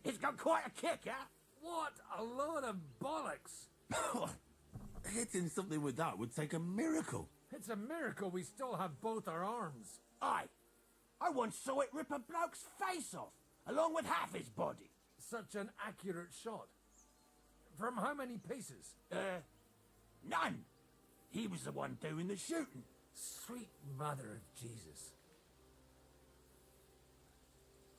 It's got quite a kick, huh? What a load of bollocks! Hitting something with that would take a miracle. It's a miracle we still have both our arms. Aye. I once saw it rip a bloke's face off, along with half his body. Such an accurate shot. From how many paces? None. He was the one doing the shooting. Sweet mother of Jesus.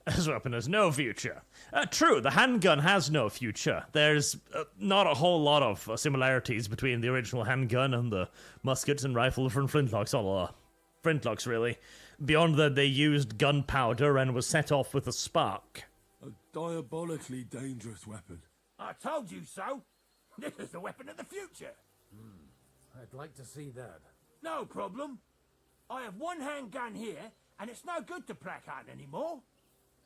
This weapon has no future. True, the handgun has no future. There's not a whole lot of similarities between the original handgun and the muskets and rifle from flintlocks. All flintlocks, really. Beyond that, they used gunpowder and was set off with a spark. A diabolically dangerous weapon. I told you so. This is the weapon of the future. I'd like to see that. No problem. I have one handgun here, and it's no good to placard anymore.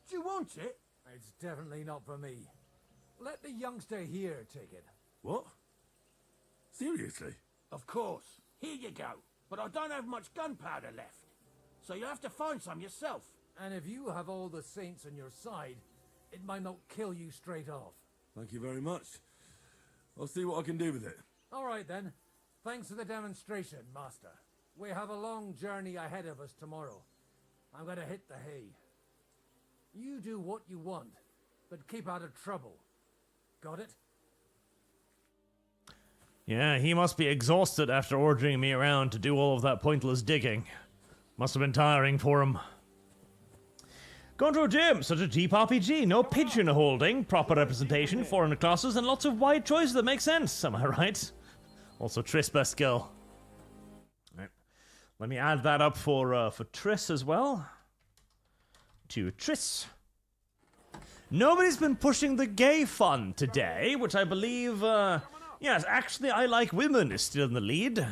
Do you want it? It's definitely not for me. Let the youngster here take it. What? Seriously? Of course. Here you go. But I don't have much gunpowder left. So you have to find some yourself. And if you have all the saints on your side, it might not kill you straight off. Thank you very much. I'll see what I can do with it. All right then. Thanks for the demonstration, Master. We have a long journey ahead of us tomorrow. I'm gonna hit the hay. You do what you want, but keep out of trouble. Got it? Yeah, he must be exhausted after ordering me around to do all of that pointless digging. Must have been tiring for him. Going to a gym, such a cheap RPG, no pigeon holding, proper representation, foreign classes, and lots of wide choices that make sense, am I right? Also, Triss best girl. Right. Let me add that up for Triss as well. To Triss. Nobody's been pushing the gay fun today, which I believe, yes, actually I Like Women is still in the lead.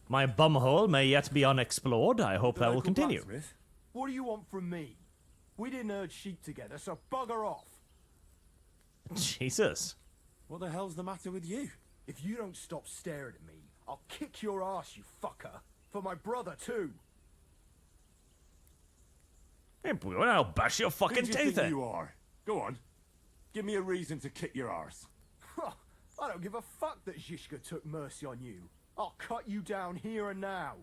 My bumhole may yet be unexplored. I hope that will continue. What do you want from me? We didn't herd sheep together, so bugger off. Jesus. What the hell's the matter with you? If you don't stop staring at me, I'll kick your ass, you fucker. For my brother, too. Hey, boy, I'll bash your fucking Who do you teeth think in. you are? Go on. Give me a reason to kick your arse. I don't give a fuck that Zhishka took mercy on you. I'll cut you down here and now.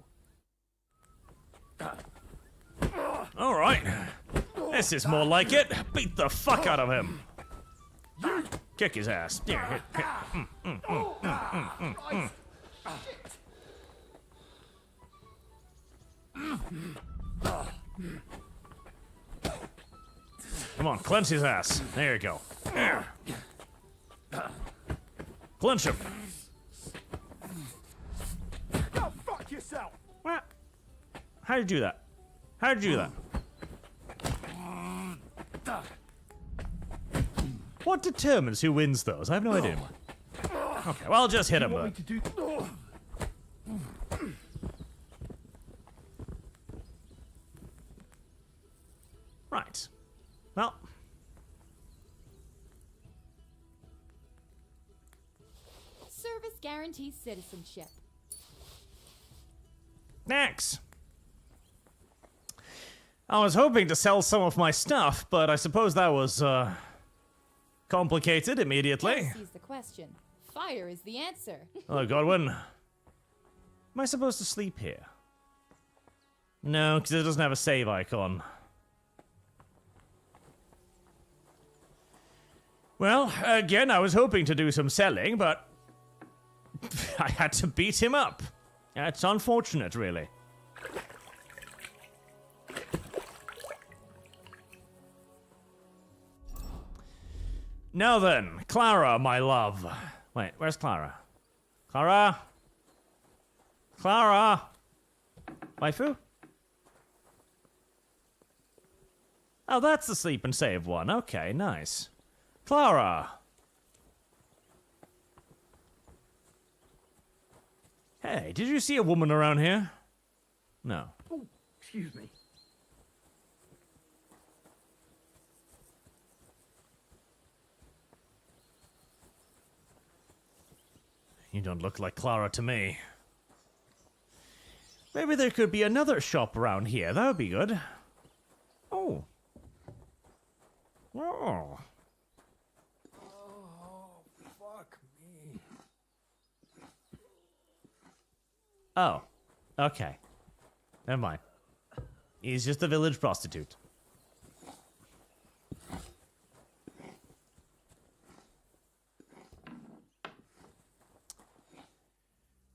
All right. This is more like it. Beat the fuck out of him. Kick his ass. Yeah, hit. Come on, clench his ass. There you go. There. Clench him. Go fuck yourself. What? How did you do that? How did you do that? What determines who wins those? I have no idea. Okay, well, I'll just hit him then. Right. Well. Service guarantees citizenship. Next. I was hoping to sell some of my stuff, but I suppose that was, complicated immediately. Here's the question. Fire is the answer. Hello, Godwin. Am I supposed to sleep here? No, because it doesn't have a save icon. Well, again, I was hoping to do some selling, but I had to beat him up. It's unfortunate, really. Now then, Clara, my love. Wait, where's Clara? Clara? Clara? Waifu? Oh, that's the sleep and save one. Okay, nice. Clara! Hey, did you see a woman around here? No. Oh, excuse me. You don't look like Clara to me. Maybe there could be another shop around here. That would be good. Oh. Oh. Oh, fuck me. Oh. Okay. Never mind. He's just a village prostitute.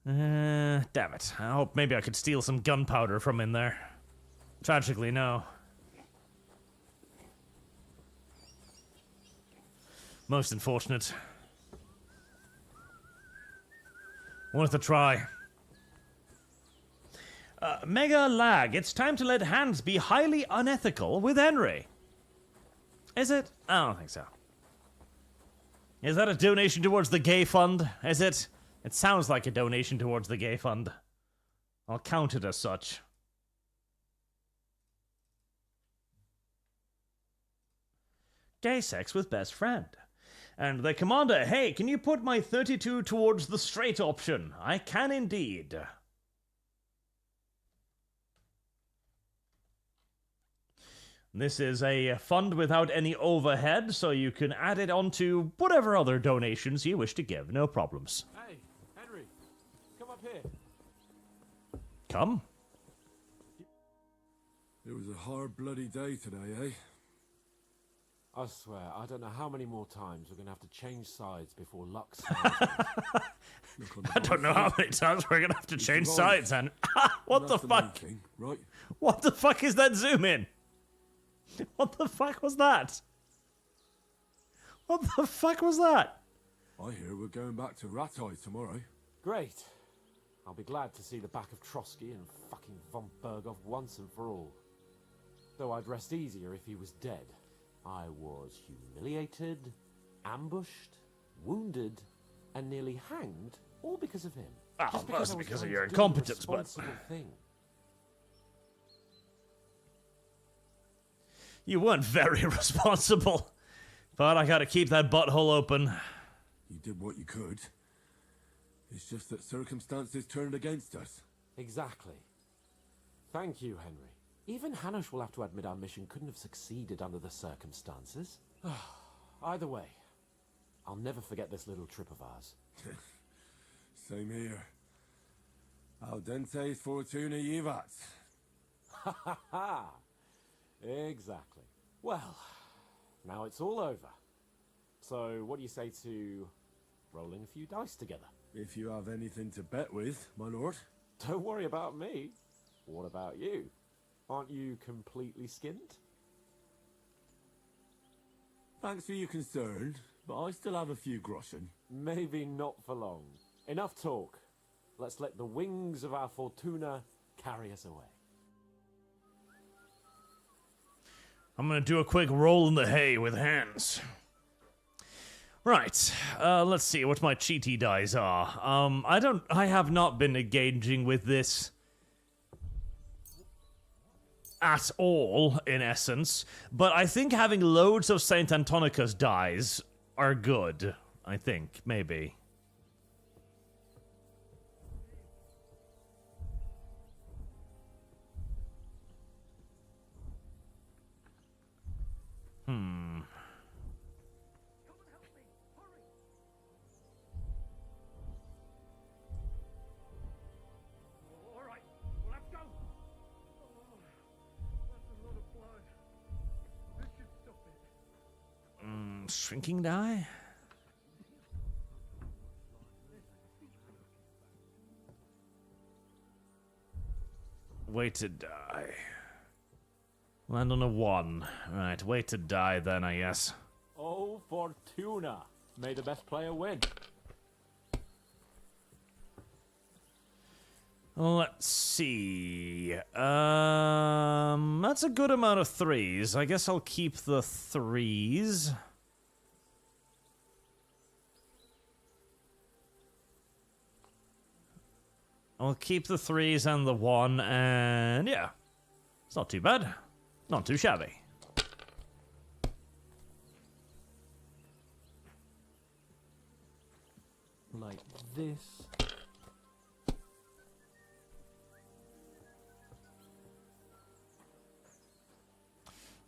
Damn it. I hope maybe I could steal some gunpowder from in there. Tragically, no. Most unfortunate. Worth a try. Mega lag. It's time to let hands be highly unethical with Henry. Is it? I don't think so. Is that a donation towards the gay fund? Is it? It sounds like a donation towards the gay fund. I'll count it as such. Gay sex with best friend. And the commander, hey, can you put my 32 towards the straight option? I can indeed. This is a fund without any overhead, so you can add it onto whatever other donations you wish to give. No problems. Hey, Henry, come up here. Come. It was a hard bloody day today, eh? I swear, I don't know how many more times we're going to have to change sides before luck smiles. I don't know how many times we're gonna have to change sides, and what the fuck? Right? What the fuck is that zoom in? What the fuck was that? What the fuck was that? I hear we're going back to Ratai tomorrow. Great. I'll be glad to see the back of Trotsky and fucking von Bergow once and for all. Though I'd rest easier if he was dead. I was humiliated, ambushed, wounded, and nearly hanged, all because of him. Oh, Just mostly because of trying your to do the incompetence, but... responsible thing. You weren't very responsible. But I gotta keep that butthole open. You did what you could. It's just that circumstances turned against us. Exactly. Thank you, Henry. Even Hanush will have to admit our mission couldn't have succeeded under the circumstances. Either way, I'll never forget this little trip of ours. Same here. Al dente fortuna jivat. Ha ha ha! Exactly. Well, now it's all over. So, what do you say to rolling a few dice together? If you have anything to bet with, my lord. Don't worry about me. What about you? Aren't you completely skinned? Thanks for your concern, but I still have a few groschen. Maybe not for long. Enough talk. Let's let the wings of our Fortuna carry us away. I'm gonna do a quick roll in the hay with hands. Right, let's see what my cheaty dice are. I have not been engaging with this at all, in essence, but I think having loads of Saint Antonica's dies are good. I think, maybe. Shrinking die? Weighted die. Land on a 1. Right, weighted die then, I guess. Oh, Fortuna! May the best player win. Let's see. That's a good amount of 3s. I guess I'll keep the 3s. I'll keep the 3s and the 1, and yeah. It's not too bad. Not too shabby. Like this.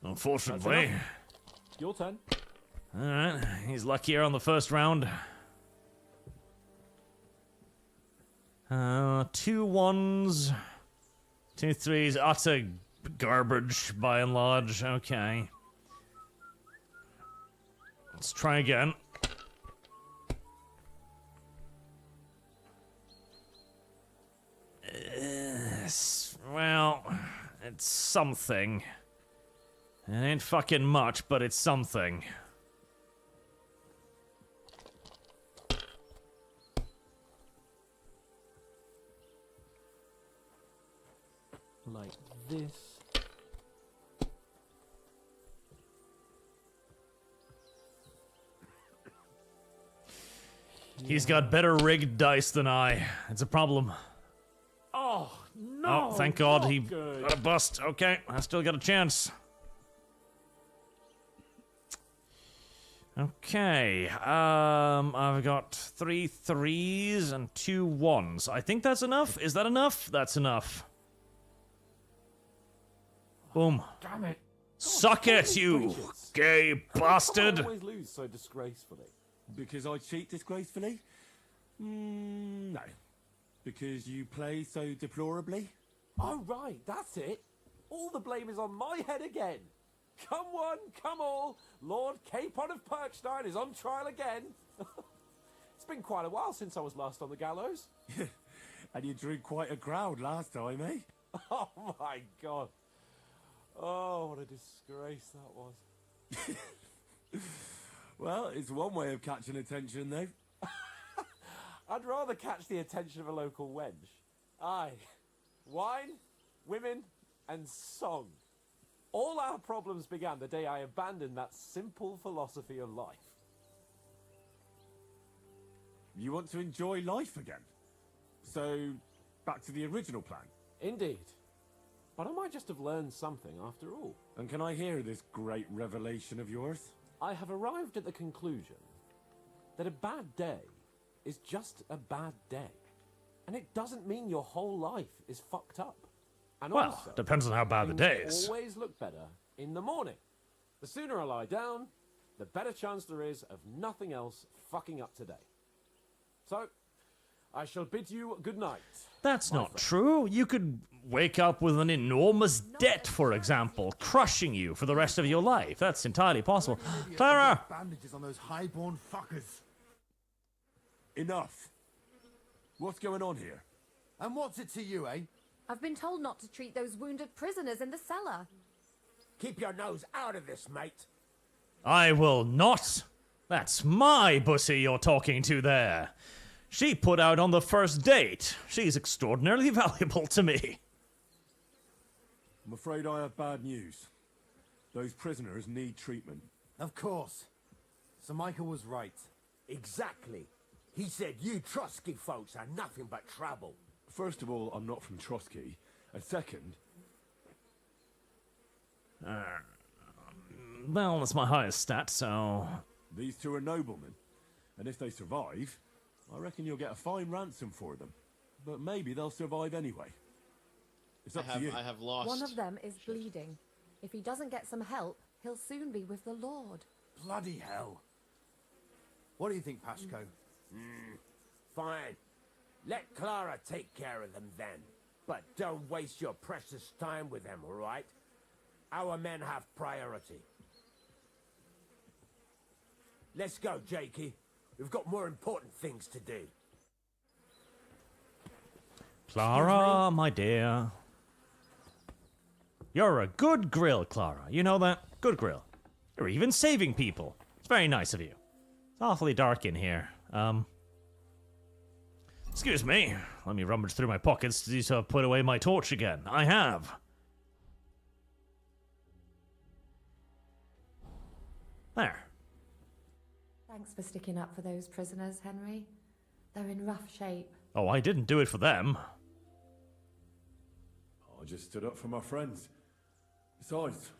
Unfortunately. Your turn. Alright, he's luckier on the first round. 2 1s, 2 3s, utter garbage by and large. Okay. Let's try again. Well, it's something. It ain't fucking much, but it's something. Like this. He's got better rigged dice than I. It's a problem. Oh, no! Oh, thank God not he good. got a bust. Okay, I still got a chance. Okay, I've got 3 3s and 2 1s. I think that's enough. Is that enough? That's enough. Boom. Damn it. Suck it, you gay bastard. I always lose so disgracefully. Because I cheat disgracefully? No. Because you play so deplorably? Oh, right, that's it. All the blame is on my head again. Come one, come all. Lord Capon of Perkstein is on trial again. It's been quite a while since I was last on the gallows. And you drew quite a crowd last time, eh? Oh my God. Oh, what a disgrace that was. Well, it's one way of catching attention, though. I'd rather catch the attention of a local wench. Aye. Wine, women, and song. All our problems began the day I abandoned that simple philosophy of life. You want to enjoy life again? So, back to the original plan? Indeed. But I might just have learned something after all. And can I hear this great revelation of yours? I have arrived at the conclusion that a bad day is just a bad day. And it doesn't mean your whole life is fucked up. And Well, also, depends on how bad the day things is. always look better in the morning. The sooner I lie down, the better chance there is of nothing else fucking up today. So, I shall bid you good night. That's not true. You could wake up with an enormous debt, for example, crushing you for the rest of your life. That's entirely possible. Clara! Bandages on those highborn fuckers. Enough. What's going on here? And what's it to you, eh? I've been told not to treat those wounded prisoners in the cellar. Keep your nose out of this, mate. I will not. That's my pussy you're talking to there. She put out on the first date. She's extraordinarily valuable to me. I'm afraid I have bad news. Those prisoners need treatment. Of course. Sir Michael was right. Exactly. He said you Trotsky folks are nothing but trouble. First of all, I'm not from Trotsky. And second... Well, that's my highest stat, so... These two are noblemen. And if they survive, I reckon you'll get a fine ransom for them. But maybe they'll survive anyway. It's up to you. I have lost. One of them is bleeding. If he doesn't get some help, he'll soon be with the Lord. Bloody hell. What do you think, Pashko? Fine. Let Clara take care of them then. But don't waste your precious time with them, all right? Our men have priority. Let's go, Jakey. We've got more important things to do. Clara, my dear. You're a good grill, Clara. You know that? Good grill. You're even saving people. It's very nice of you. It's awfully dark in here. Excuse me. Let me rummage through my pockets to see if I've put away my torch again. I have. There. Thanks for sticking up for those prisoners, Henry. They're in rough shape. Oh, I didn't do it for them. I just stood up for my friends. Besides,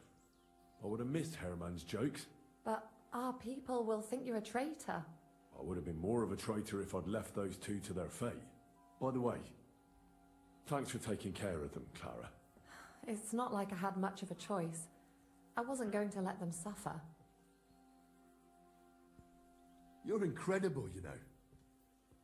I would have missed Herman's jokes. But our people will think you're a traitor. I would have been more of a traitor if I'd left those two to their fate. By the way, thanks for taking care of them, Clara. It's not like I had much of a choice. I wasn't going to let them suffer. You're incredible, you know.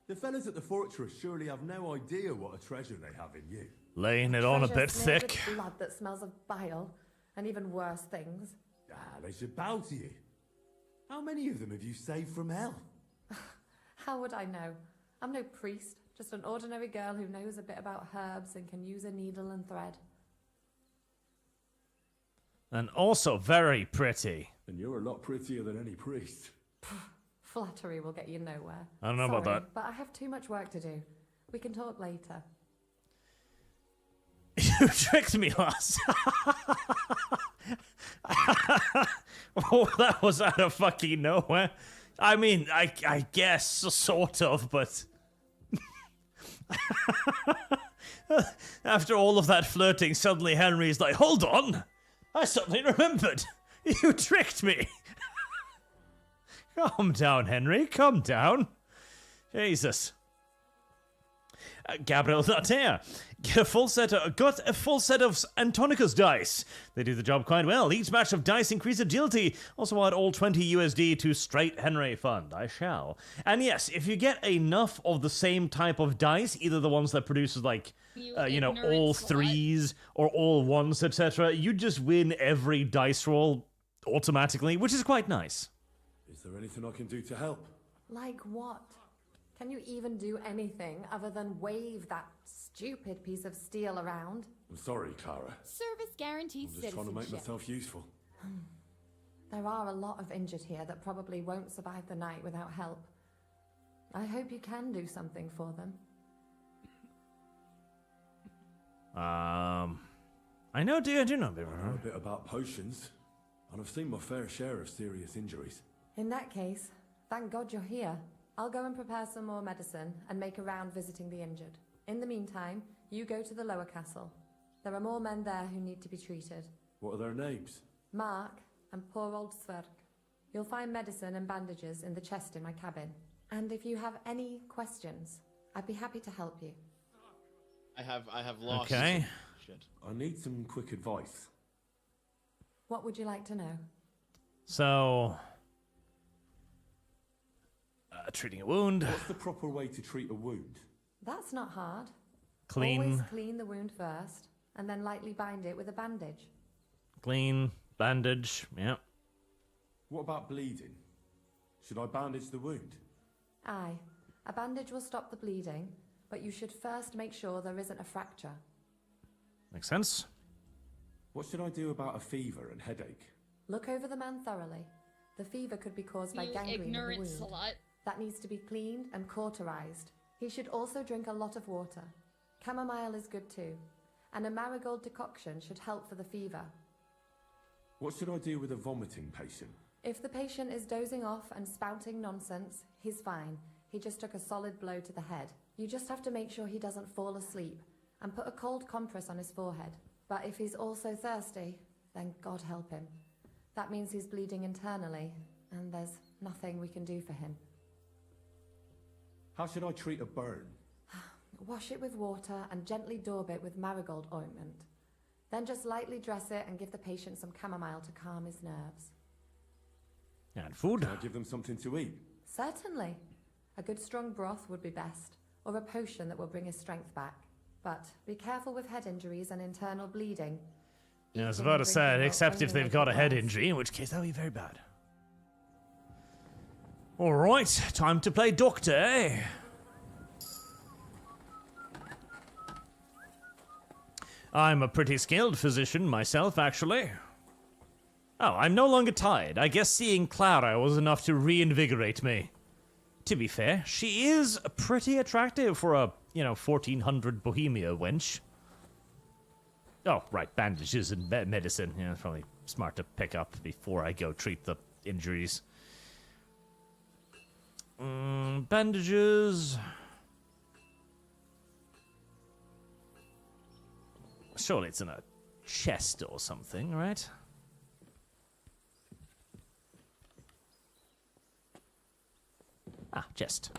The fellas at the fortress surely have no idea what a treasure they have in you. Laying it on a Treasure bit smeared thick. with blood that smells of bile, and even worse things. They should bow to you. How many of them have you saved from hell? How would I know? I'm no priest, just an ordinary girl who knows a bit about herbs and can use a needle and thread. And also very pretty. And you're a lot prettier than any priest. Flattery will get you nowhere. I don't know about Sorry, that. But I have too much work to do. We can talk later. You tricked me, lass. Oh, that was out of fucking nowhere. I mean, I guess, sort of, but... After all of that flirting, suddenly Henry's like, hold on! I suddenly remembered! You tricked me! Calm down, Henry, calm down. Jesus. Gabriel Natea. Got a full set of Antonicus dice. They do the job quite well. Each match of dice increase agility. Also add all 20 USD to Straight Henry Fund. I shall. And yes, if you get enough of the same type of dice, either the ones that produces like, all threes or all ones, etc., you just win every dice roll automatically, which is quite nice. Is there anything I can do to help? Like what? Can you even do anything other than wave that stupid piece of steel around? I'm sorry, Clara. Service guarantees I'm just trying to make myself useful. There are a lot of injured here that probably won't survive the night without help. I hope you can do something for them. I know, I do know a bit. I know a bit about potions, and I've seen my fair share of serious injuries. In that case, thank God you're here. I'll go and prepare some more medicine and make a round visiting the injured. In the meantime, you go to the lower castle. There are more men there who need to be treated. What are their names? Mark and poor old Sverk. You'll find medicine and bandages in the chest in my cabin. And if you have any questions, I'd be happy to help you. I have lost. Okay. Shit. I need some quick advice. What would you like to know? So, treating a wound. What's the proper way to treat a wound? That's not hard. Clean. Always clean the wound first, and then lightly bind it with a bandage. Clean, bandage, yeah. What about bleeding? Should I bandage the wound? Aye. A bandage will stop the bleeding, but you should first make sure there isn't a fracture. Makes sense. What should I do about a fever and headache? Look over the man thoroughly. The fever could be caused by gangrene in the ignorant wound. slut. That needs to be cleaned and cauterized. He should also drink a lot of water. Chamomile is good too. And a marigold decoction should help for the fever. What should I do with a vomiting patient? If the patient is dozing off and spouting nonsense, he's fine. He just took a solid blow to the head. You just have to make sure he doesn't fall asleep and put a cold compress on his forehead. But if he's also thirsty, then God help him. That means he's bleeding internally, and there's nothing we can do for him. How should I treat a burn? Wash it with water and gently daub it with marigold ointment. Then just lightly dress it and give the patient some chamomile to calm his nerves. And food. Can I give them something to eat? Certainly. A good strong broth would be best, or a potion that will bring his strength back. But be careful with head injuries and internal bleeding. Yeah, I was about to say, except if they've got a head injury, in which case that would be very bad. Alright, time to play doctor, eh? I'm a pretty skilled physician myself, actually. Oh, I'm no longer tired. I guess seeing Clara was enough to reinvigorate me. To be fair, she is pretty attractive for a, 1400 Bohemia wench. Oh, right, bandages and medicine. Yeah, it's probably smart to pick up before I go treat the injuries. Bandages. Surely it's in a chest or something, right? Ah, chest.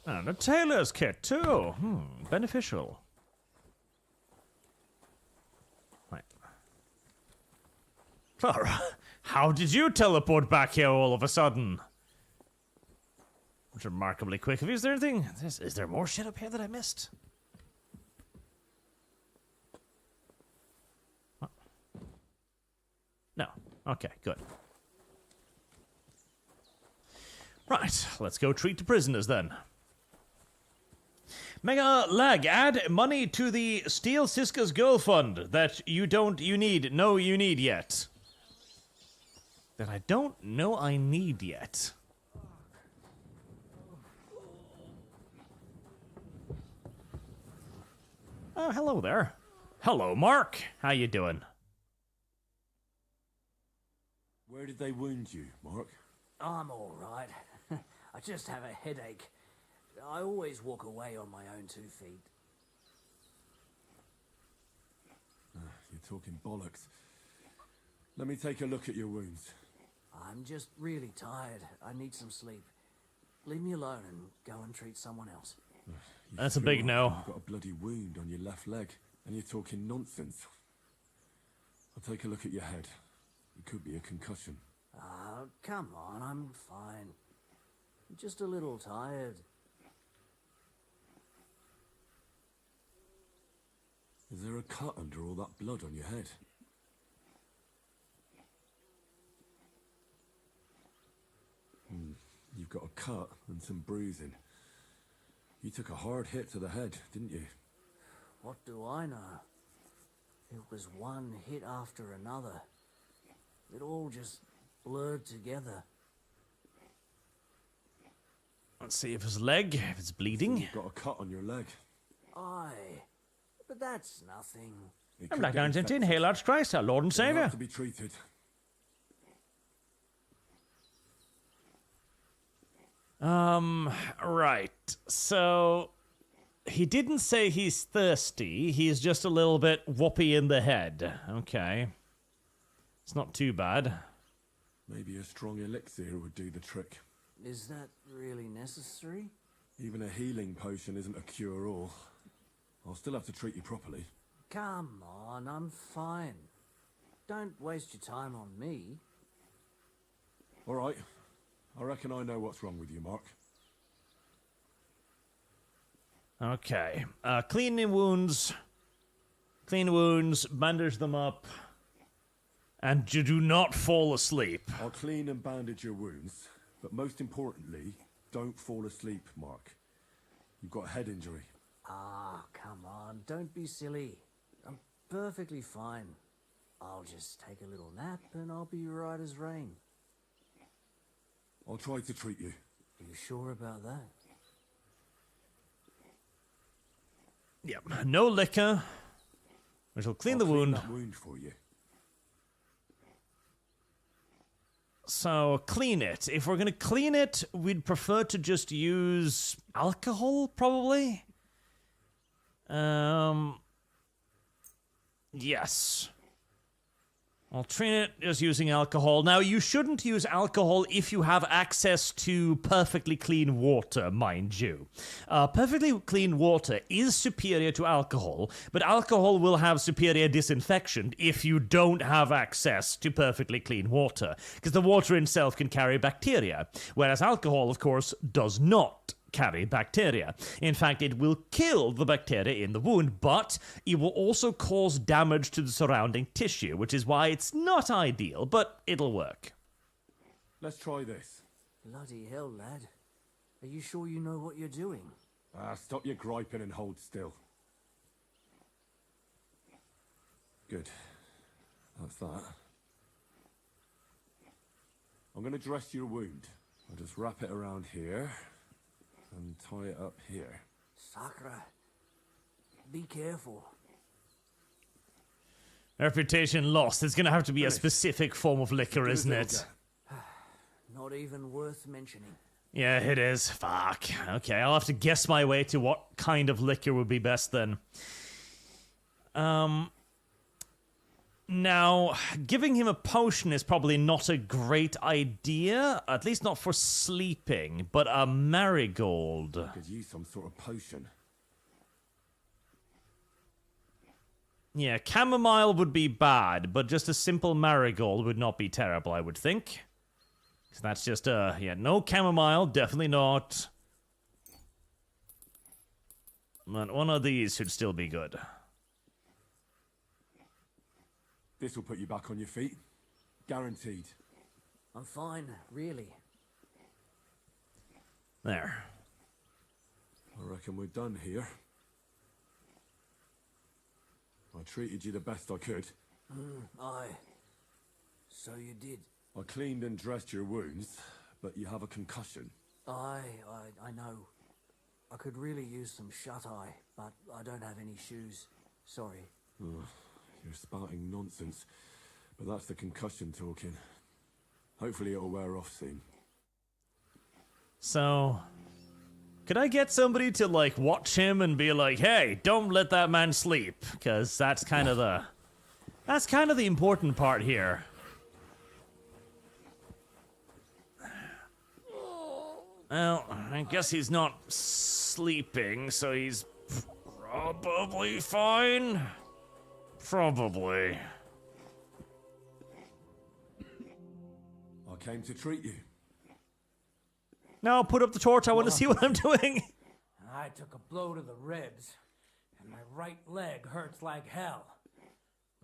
And a tailor's kit, too. Beneficial. Right. Clara, how did you teleport back here all of a sudden? It's remarkably quick of you. Is there anything? Is there more shit up here that I missed? What? No. Okay, good. Right, let's go treat the prisoners then. Mega Lag, add money to the Steel Siska's Girl Fund that you need yet. That I don't know I need yet. Oh, hello there. Hello, Mark. How you doing? Where did they wound you, Mark? I'm all right. I just have a headache. I always walk away on my own 2 feet. You're talking bollocks. Let me take a look at your wounds. I'm just really tired. I need some sleep. Leave me alone and go and treat someone else. That's a big no. You've got a bloody wound on your left leg, and you're talking nonsense. I'll take a look at your head. It could be a concussion. Oh, come on, I'm fine. I'm just a little tired. Is there a cut under all that blood on your head? You've got a cut and some bruising. You took a hard hit to the head, didn't you? What do I know? It was one hit after another. It all just blurred together. Let's see if his leg, if it's bleeding. You've got a cut on your leg. Aye, but that's nothing. I'm Black Argentine, hail ArchCast, our Lord and You'll Savior. have to be treated. Right. So, he didn't say he's thirsty. He's just a little bit whoopy in the head. Okay. It's not too bad. Maybe a strong elixir would do the trick. Is that really necessary? Even a healing potion isn't a cure-all. I'll still have to treat you properly. Come on, I'm fine. Don't waste your time on me. All right. I reckon I know what's wrong with you, Mark. Okay. Clean the wounds. Clean wounds, bandage them up. And you do not fall asleep. I'll clean and bandage your wounds, but most importantly, don't fall asleep, Mark. You've got a head injury. Ah, come on, don't be silly. I'm perfectly fine. I'll just take a little nap and I'll be right as rain. I'll try to treat you. Are you sure about that? Yep. No liquor. We shall clean the wound. That wound for you. So, clean it. If we're going to clean it, we'd prefer to just use alcohol, probably. Yes. I'll clean it just using alcohol. Now, you shouldn't use alcohol if you have access to perfectly clean water, mind you. Perfectly clean water is superior to alcohol, but alcohol will have superior disinfection if you don't have access to perfectly clean water, because the water itself can carry bacteria, whereas alcohol, of course, does not carry bacteria. In fact, it will kill the bacteria in the wound, but it will also cause damage to the surrounding tissue, which is why it's not ideal, but it'll work. Let's try this. Bloody hell, lad. Are you sure you know what you're doing? Stop your griping and hold still. Good. That's that. I'm going to dress your wound. I'll just wrap it around here and tie it up here. Sakra. Be careful. Reputation lost. It's going to have to be a specific form of liquor, isn't it? Not even worth mentioning. Yeah, it is. Fuck. Okay, I'll have to guess my way to what kind of liquor would be best then. Now, giving him a potion is probably not a great idea, at least not for sleeping, but a marigold. Could use some sort of potion. Yeah, chamomile would be bad, but just a simple marigold would not be terrible, I would think. So that's just, yeah, no chamomile, definitely not. But one of these should still be good. This will put you back on your feet. Guaranteed. I'm fine, really. There. I reckon we're done here. I treated you the best I could. Aye. So you did. I cleaned and dressed your wounds, but you have a concussion. I know. I could really use some shut-eye, but I don't have any shoes. Sorry. Ugh. You're spouting nonsense, but that's the concussion talking. Hopefully it'll wear off soon. So, could I get somebody to, like, watch him and be like, hey, don't let that man sleep? Because that's kind of the important part here. Well, I guess he's not sleeping, so he's probably fine. Probably. I came to treat you. Now put up the torch, I want to see what I'm doing. I took a blow to the ribs, and my right leg hurts like hell.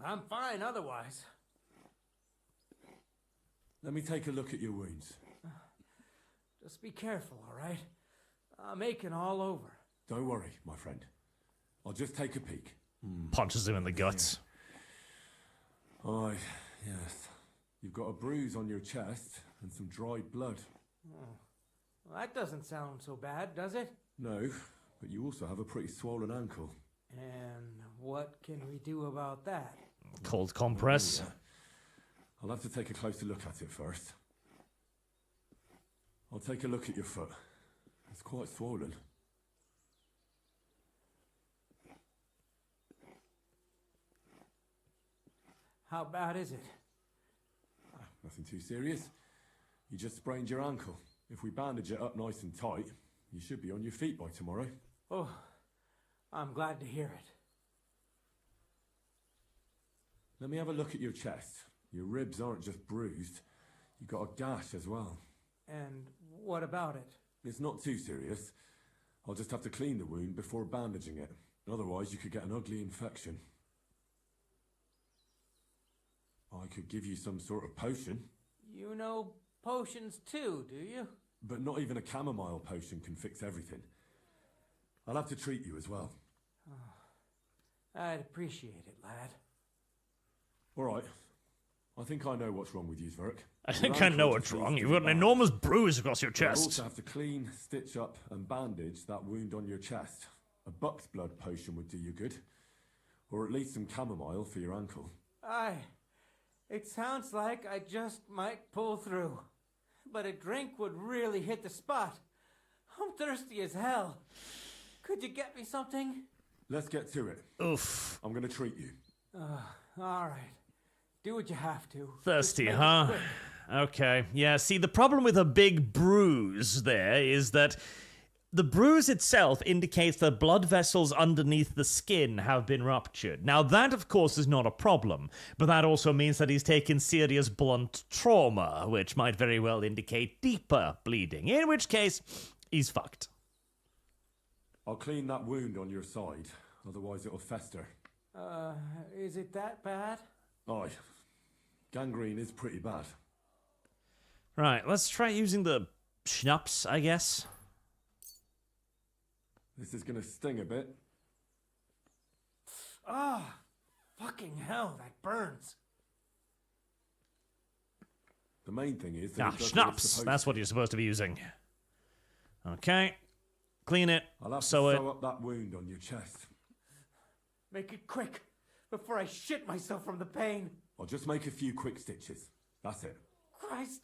I'm fine otherwise. Let me take a look at your wounds. Just be careful, all right? I'm aching all over. Don't worry, my friend. I'll just take a peek. Punches him in the guts. Aye, yes. You've got a bruise on your chest and some dried blood. Oh. Well, that doesn't sound so bad, does it? No, but you also have a pretty swollen ankle. And what can we do about that? Cold compress. I'll have to take a closer look at it first. I'll take a look at your foot. It's quite swollen. How bad is it? Nothing too serious. You just sprained your ankle. If we bandage it up nice and tight, you should be on your feet by tomorrow. Oh, I'm glad to hear it. Let me have a look at your chest. Your ribs aren't just bruised. You've got a gash as well. And what about it? It's not too serious. I'll just have to clean the wound before bandaging it. Otherwise, you could get an ugly infection. I could give you some sort of potion. You know potions too, do you? But not even a chamomile potion can fix everything. I'll have to treat you as well. Oh, I'd appreciate it, lad. All right. I think I know what's wrong with you, Zverk. I think I know what's wrong. You've got an enormous bruise across your But I'll chest. also have to clean, stitch up, and bandage that wound on your chest. A buck's blood potion would do you good. Or at least some chamomile for your ankle. Aye. It sounds like I just might pull through. But a drink would really hit the spot. I'm thirsty as hell. Could you get me something? Let's get to it. Oof. I'm going to treat you. All right. Do what you have to. Thirsty, Just make it huh? quick. Okay. Yeah, see, the problem with a big bruise there is that the bruise itself indicates that blood vessels underneath the skin have been ruptured. Now, that, of course, is not a problem, but that also means that he's taken serious blunt trauma, which might very well indicate deeper bleeding, in which case, he's fucked. I'll clean that wound on your side, otherwise it'll fester. Is it that bad? Aye. Gangrene is pretty bad. Right, let's try using the schnapps, I guess. This is going to sting a bit. Ah, fucking hell, that burns. The main thing is that it does what it's schnapps. supposed That's to. what you're supposed to be using. Okay. Clean it. I'll have to Sew it. sew up that wound on your chest. Make it quick, before I shit myself from the pain. I'll just make a few quick stitches. That's it. Christ.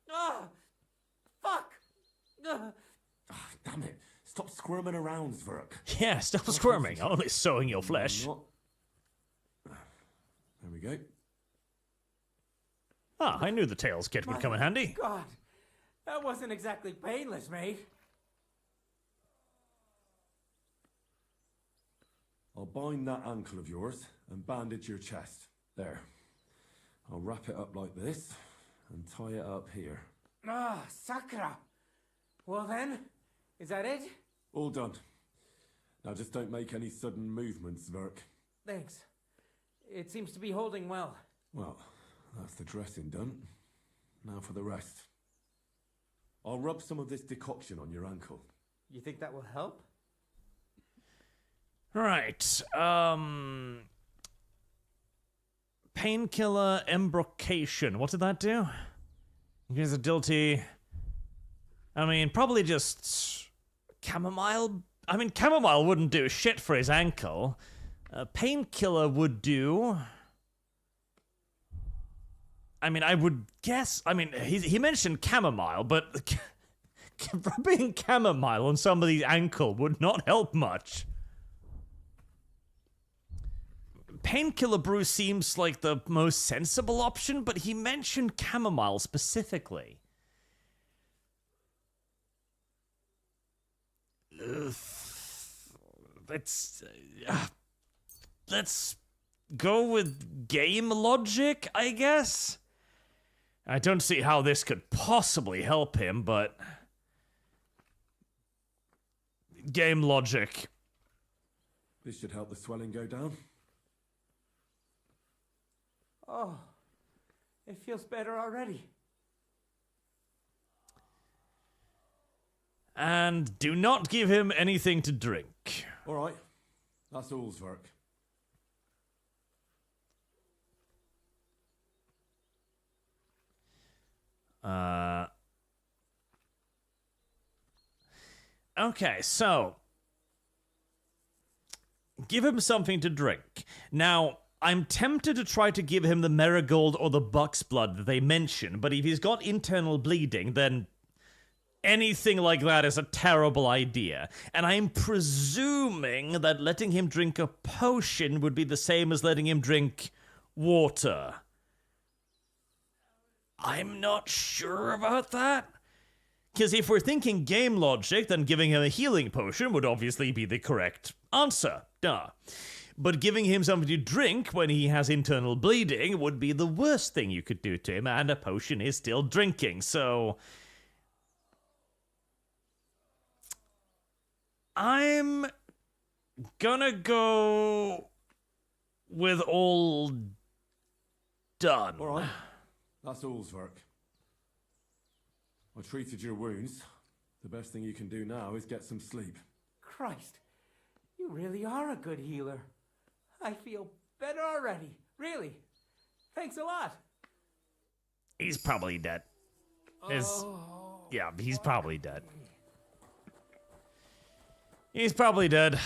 Ah, fuck. Damn it. Stop squirming around, Zverk. Yeah, stop squirming. I'm only sewing your flesh. There we go. Ah, I knew the tails kit would come in handy. God, that wasn't exactly painless, mate. I'll bind that ankle of yours and bandage your chest. There. I'll wrap it up like this and tie it up here. Ah, Sakra. Well then, is that it? All done. Now just don't make any sudden movements, Zverk. Thanks. It seems to be holding well. Well, that's the dressing done. Now for the rest. I'll rub some of this decoction on your ankle. You think that will help? Right. Painkiller embrocation. What did that do? Here's a dilty. I mean, probably just chamomile. I mean, chamomile wouldn't do shit for his ankle. Painkiller would do. I mean, I would guess. I mean, he mentioned chamomile, but rubbing chamomile on somebody's ankle would not help much. Painkiller brew seems like the most sensible option, but he mentioned chamomile specifically. Let's go with game logic, I guess? I don't see how this could possibly help him, but... game logic. This should help the swelling go down. Oh, it feels better already. And do not give him anything to drink. All right, that's all's work. Okay, so give him something to drink. Now, I'm tempted to try to give him the marigold or the buck's blood that they mention, but if he's got internal bleeding, then anything like that is a terrible idea. And I'm presuming that letting him drink a potion would be the same as letting him drink water. I'm not sure about that. Because if we're thinking game logic, then giving him a healing potion would obviously be the correct answer. Duh. But giving him something to drink when he has internal bleeding would be the worst thing you could do to him, and a potion is still drinking, so... I'm gonna go with all done. All right, that's all's work. I treated your wounds. The best thing you can do now is get some sleep. Christ, you really are a good healer. I feel better already. Really. Thanks a lot. He's probably dead. Yeah, he's probably dead. He's probably dead.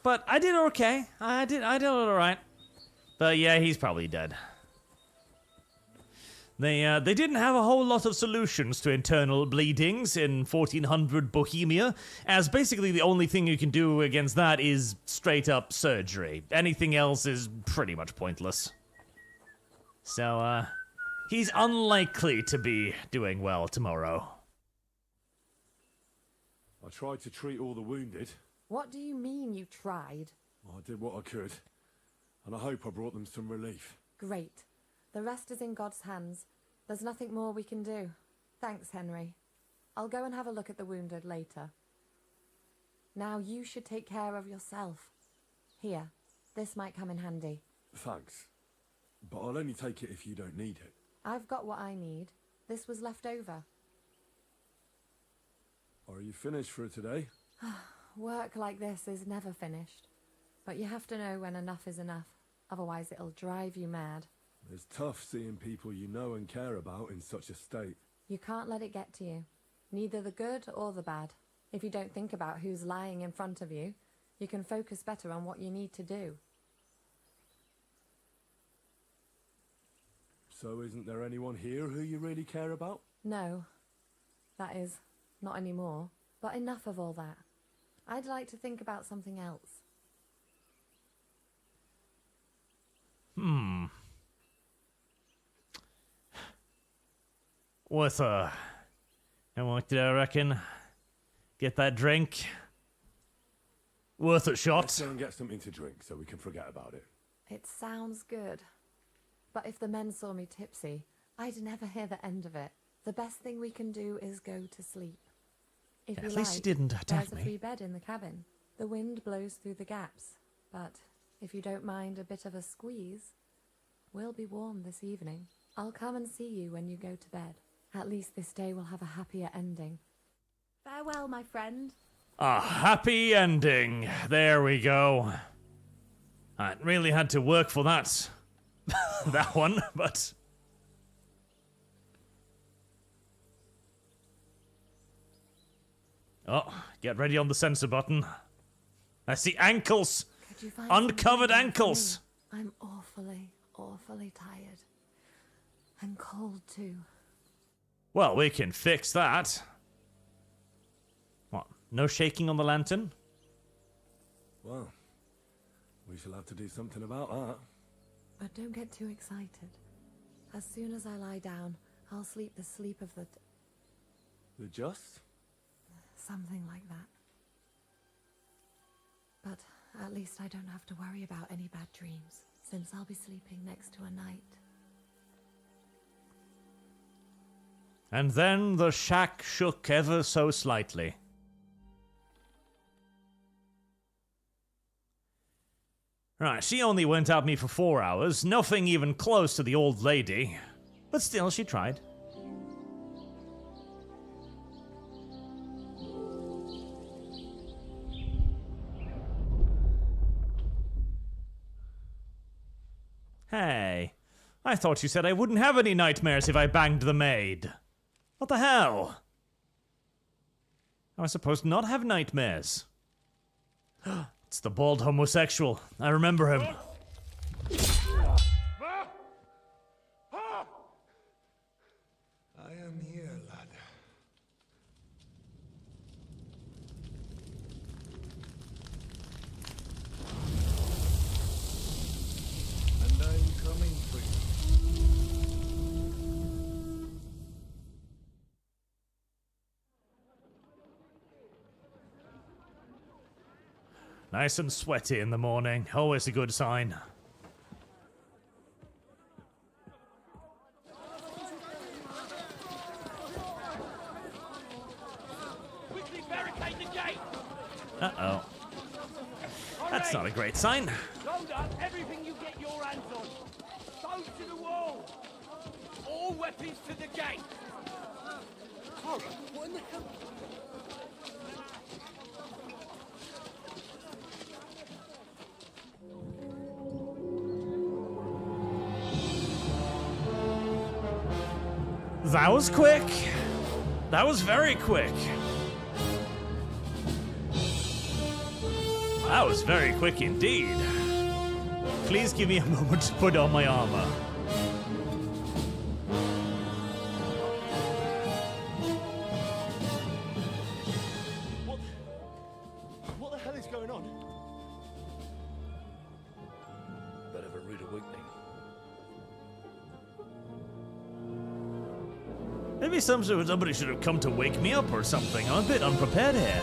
But I did okay. I did alright. But yeah, he's probably dead. They didn't have a whole lot of solutions to internal bleedings in 1400 Bohemia, as basically the only thing you can do against that is straight up surgery. Anything else is pretty much pointless. So, he's unlikely to be doing well tomorrow. I tried to treat all the wounded. What do you mean you tried? I did what I could, and I hope I brought them some relief. Great. The rest is in God's hands. There's nothing more we can do. Thanks, Henry. I'll go and have a look at the wounded later. Now you should take care of yourself. Here, this might come in handy. Thanks. But I'll only take it if you don't need it. I've got what I need. This was left over. Are you finished for today? Work like this is never finished. But you have to know when enough is enough. Otherwise it'll drive you mad. It's tough seeing people you know and care about in such a state. You can't let it get to you. Neither the good or the bad. If you don't think about who's lying in front of you, you can focus better on what you need to do. So isn't there anyone here who you really care about? No. That is, not anymore. But enough of all that. I'd like to think about something else. What's and what did I reckon? Get that drink? Worth a shot? Let's go and get something to drink so we can forget about it. It sounds good. But if the men saw me tipsy, I'd never hear the end of it. The best thing we can do is go to sleep. If you At least like, he didn't attack there's a me. free bed in the cabin. The wind blows through the gaps, but if you don't mind a bit of a squeeze, we'll be warm this evening. I'll come and see you when you go to bed. At least this day will have a happier ending. Farewell, my friend. A happy ending. There we go. I really had to work for that. That one, but... Oh, get ready on the sensor button. I see ankles. Could you find Uncovered something ankles. for me? I'm awfully tired. And cold too. Well, we can fix that. What? No shaking on the lantern? Well, we shall have to do something about that. But don't get too excited. As soon as I lie down, I'll sleep the sleep of the... The just? Something like that. But at least I don't have to worry about any bad dreams, since I'll be sleeping next to a knight. And then the shack shook ever so slightly. Right, she only went at me for 4 hours, nothing even close to the old lady. But still, she tried. Hey, I thought you said I wouldn't have any nightmares if I banged the maid. What the hell? How am I supposed to not have nightmares? It's the bald homosexual. I remember him. I am here, lad. And I'm coming for you. Nice and sweaty in the morning. Always a good sign. Quickly barricade the gate! Uh-oh. That's not a great sign. Load up everything you get your hands on. Stones to the wall. All weapons to the gate. Horror, what in the hell? That was quick. That was very quick. That was very quick indeed. Please give me a moment to put on my armor. What the hell is going on? Bit of a rude awakening. Maybe somebody should have come to wake me up or something. I'm a bit unprepared here.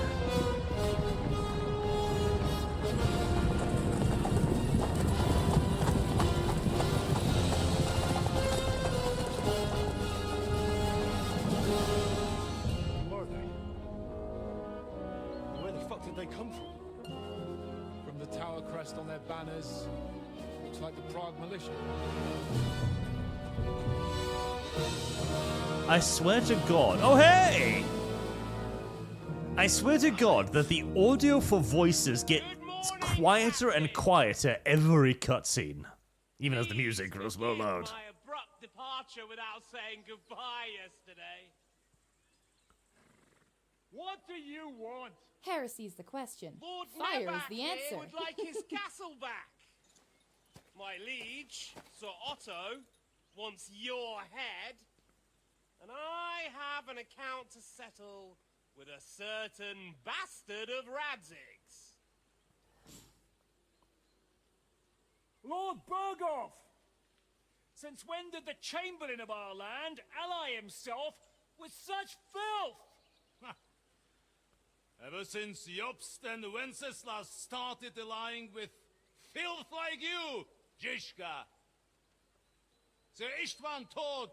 Who are they? Where the fuck did they come from? From the tower crest on their banners. Looks like the Prague militia. I swear to God. Oh, hey! I swear to God that the audio for voices gets quieter and quieter every cutscene. Even as the music grows more loud. My abrupt departure without saying goodbye yesterday. What do you want? Heresy's the question. Lord Fire is Nebak the here answer. would like his castle back. My liege, Sir Otto, wants your head. And I have an account to settle with a certain bastard of Radzig's. Lord Bergow! Since when did the Chamberlain of our land ally himself with such filth? Ever since Jobst and Wenceslas started allying with filth like you, Zizka. Sir Istvan Tod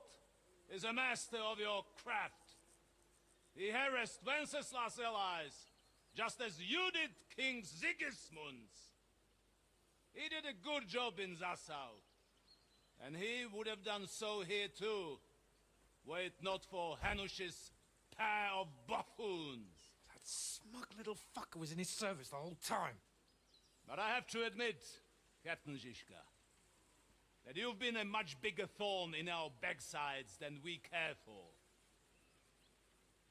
is a master of your craft. He harassed Wenceslas' allies, just as you did King Sigismund's. He did a good job in Zassau, and he would have done so here too, were it not for Hanush's pair of buffoons. That smug little fucker was in his service the whole time. But I have to admit, Captain Zizka, that you've been a much bigger thorn in our backsides than we care for.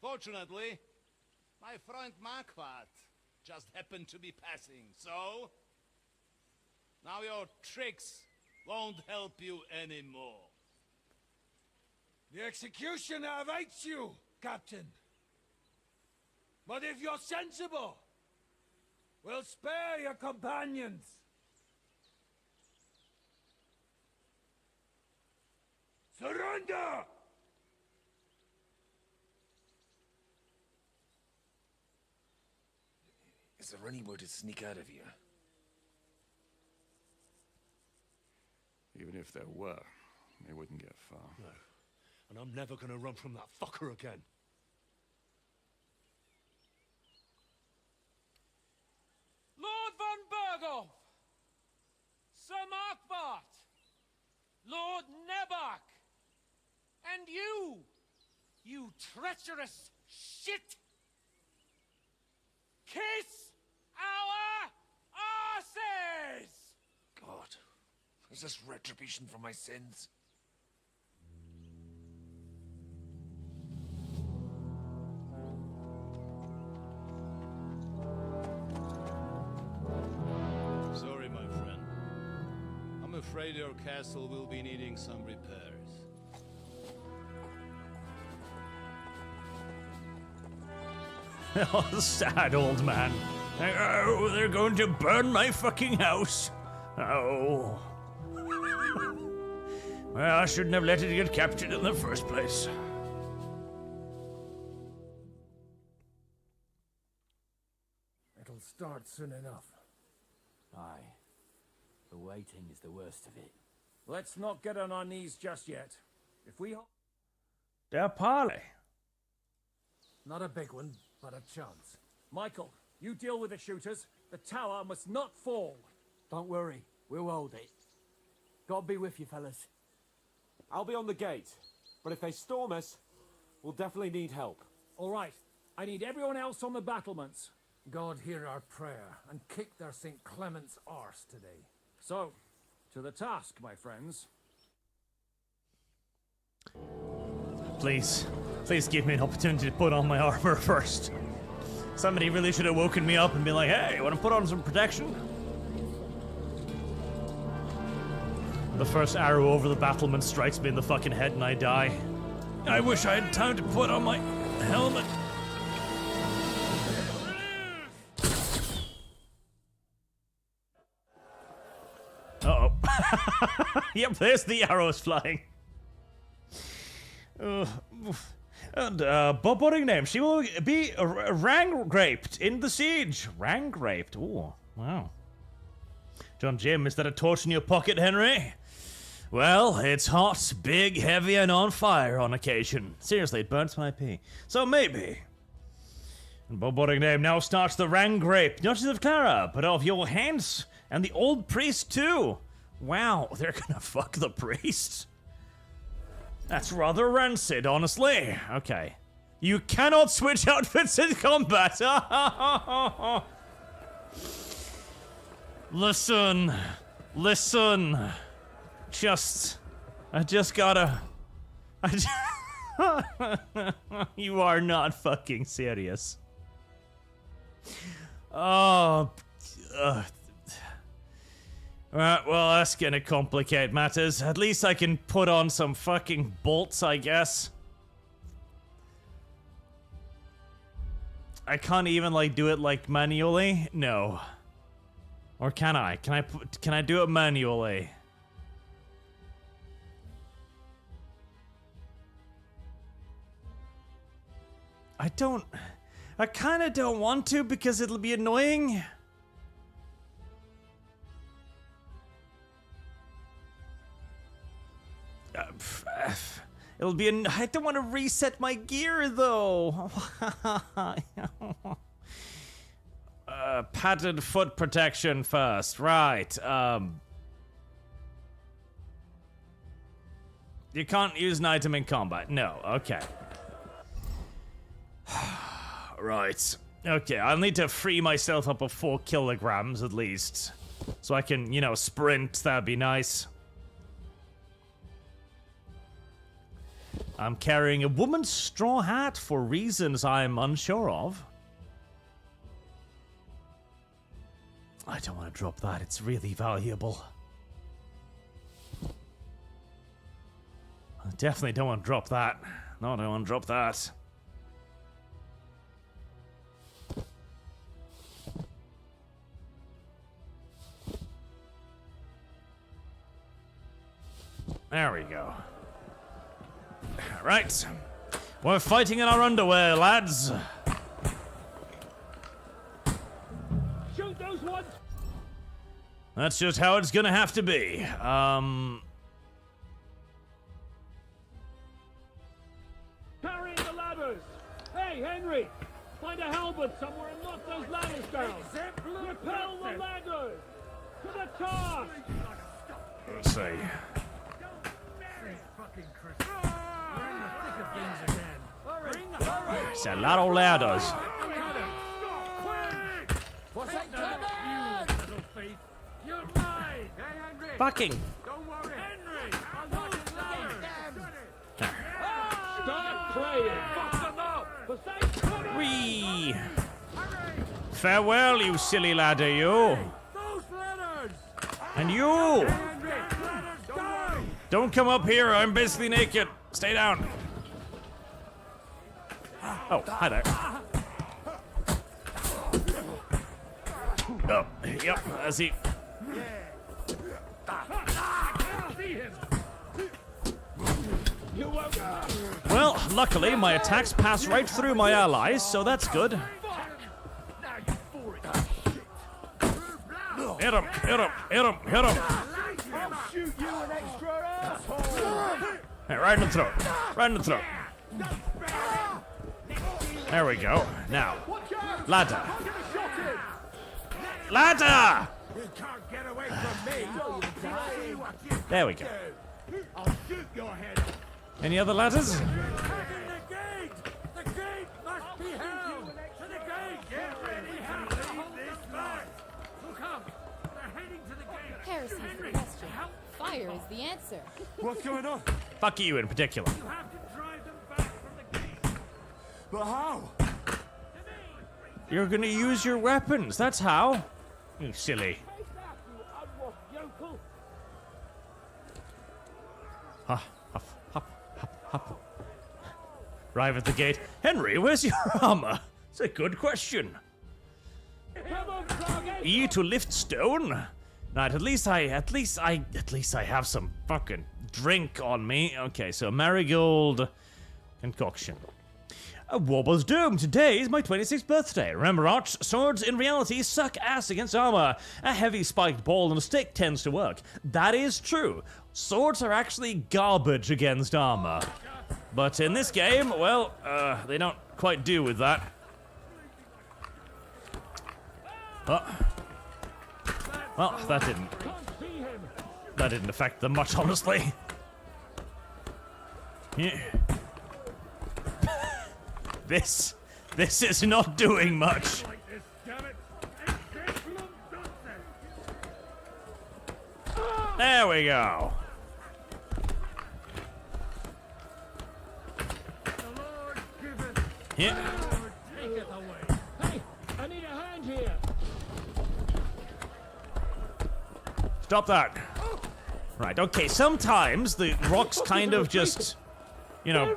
Fortunately, my friend Marquardt just happened to be passing, so now your tricks won't help you anymore. The executioner awaits you, Captain. But if you're sensible, we'll spare your companions. Surrender! Is there anywhere to sneak out of here? Even if there were, they wouldn't get far. No. And I'm never gonna run from that fucker again. Lord von Bergow! Sir Markbart! Lord Nebak! And you! You treacherous shit! Kiss our asses! God, is this retribution for my sins? Sorry, my friend. I'm afraid your castle will be needing some repairs. Oh, sad old man. Oh, they're going to burn my fucking house. Oh. Well, I shouldn't have let it get captured in the first place. It'll start soon enough. Aye. The waiting is the worst of it. Let's not get on our knees just yet. If we... They're parley. Not a big one, but a chance. Michael, you deal with the shooters. The tower must not fall. Don't worry, we'll hold it. God be with you, fellas. I'll be on the gate, but if they storm us, we'll definitely need help. All right, I need everyone else on the battlements. God hear our prayer and kick their St. Clement's arse today. So, to the task, my friends. Please. Please give me an opportunity to put on my armor first. Somebody really should have woken me up and been like, hey, you want to put on some protection? The first arrow over the battlement strikes me in the fucking head and I die. I wish I had time to put on my helmet. Uh-oh. Yep, there's the arrows flying. And Bob name. She will be rang-raped in the siege. Rang-raped. Ooh, wow. John Jim, is that a torch in your pocket, Henry? Well, it's hot, big, heavy, and on fire on occasion. Seriously, it burns my pee. So maybe. And Bob name now starts the rang-rape, not just of Clara, but of your hands and the old priest too. Wow, they're gonna fuck the priest? That's rather rancid, honestly. Okay. You cannot switch outfits in combat. Listen. Listen. I just gotta... You are not fucking serious. Oh... Right, well, that's gonna complicate matters. At least I can put on some fucking bolts, I guess. I can't even, like, do it, like, manually? No. Or can I? Can I do it manually? I kinda don't want to because it'll be annoying. It'll be I don't want to reset my gear though. Padded foot protection first, right? You can't use an item in combat. No, okay. Right. Okay, I'll need to free myself up of 4 kilograms at least. So I can, you know, sprint. That'd be nice. I'm carrying a woman's straw hat for reasons I'm unsure of. I don't want to drop that. It's really valuable. I definitely don't want to drop that. No, I don't want to drop that. There we go. Right. We're fighting in our underwear, lads. That's just how it's gonna have to be. Carrying the ladders! Hey, Henry! Find a halberd somewhere and knock those ladders down! Repel the ladders! To the task! Let's see. It's a lot of ladders. Fucking. Start praying! Wee. Farewell, you silly ladder, you. And you. Don't come up here. I'm basically naked. Stay down. Oh, hi there. Oh, yep, I see. Well, luckily my attacks pass right through my allies, so that's good. Hit him, hit him, hit him, hit him. Hey, right in the throat. Right in the throat. There we go. Now, ladder. Ladder! You can't get away from me. There we go. I'll shoot your head. Any other ladders? The gate! The gate must be held! To the gate! Get ready to leave this back! Look up! They're heading to the gate! Heresy's the question. Fire is the answer. What's going on? Fuck you in particular. You have to drive them back from the gate! But how? You're gonna use your weapons, that's how. You silly. Huff, huff, huff, huff, huff. Arrive at the gate. Henry, where's your armor? It's a good question. E to lift stone? Right, at least I have some fucking drink on me. Okay, so marigold concoction. A war was doomed. Today is my 26th birthday. Remember, Arch, swords in reality suck ass against armor. A heavy spiked ball and a stick tends to work. That is true. Swords are actually garbage against armor. But in this game, well, they don't quite do with that. Well, that didn't affect them much, honestly. Yeah. This is not doing much. There we go. Yeah. Hey, I need a hand here. Stop that. Right, okay, sometimes the rocks kind of just, you know,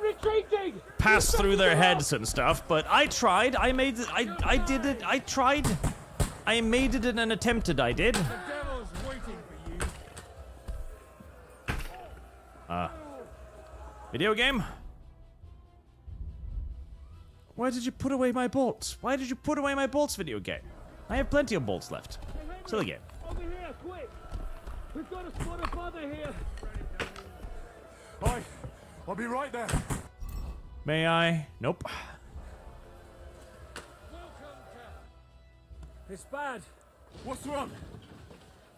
pass through their heads and stuff, but I tried, I made it, I did it, I tried, I made it in an attempted, I did. The devil's waiting for you. Video game? Why did you put away my bolts? Why did you put away my bolts, video game? I have plenty of bolts left. Silly game. Over here, quick! We've got a spot of mother here. I'll be right there. May I? Nope. It's bad. What's wrong?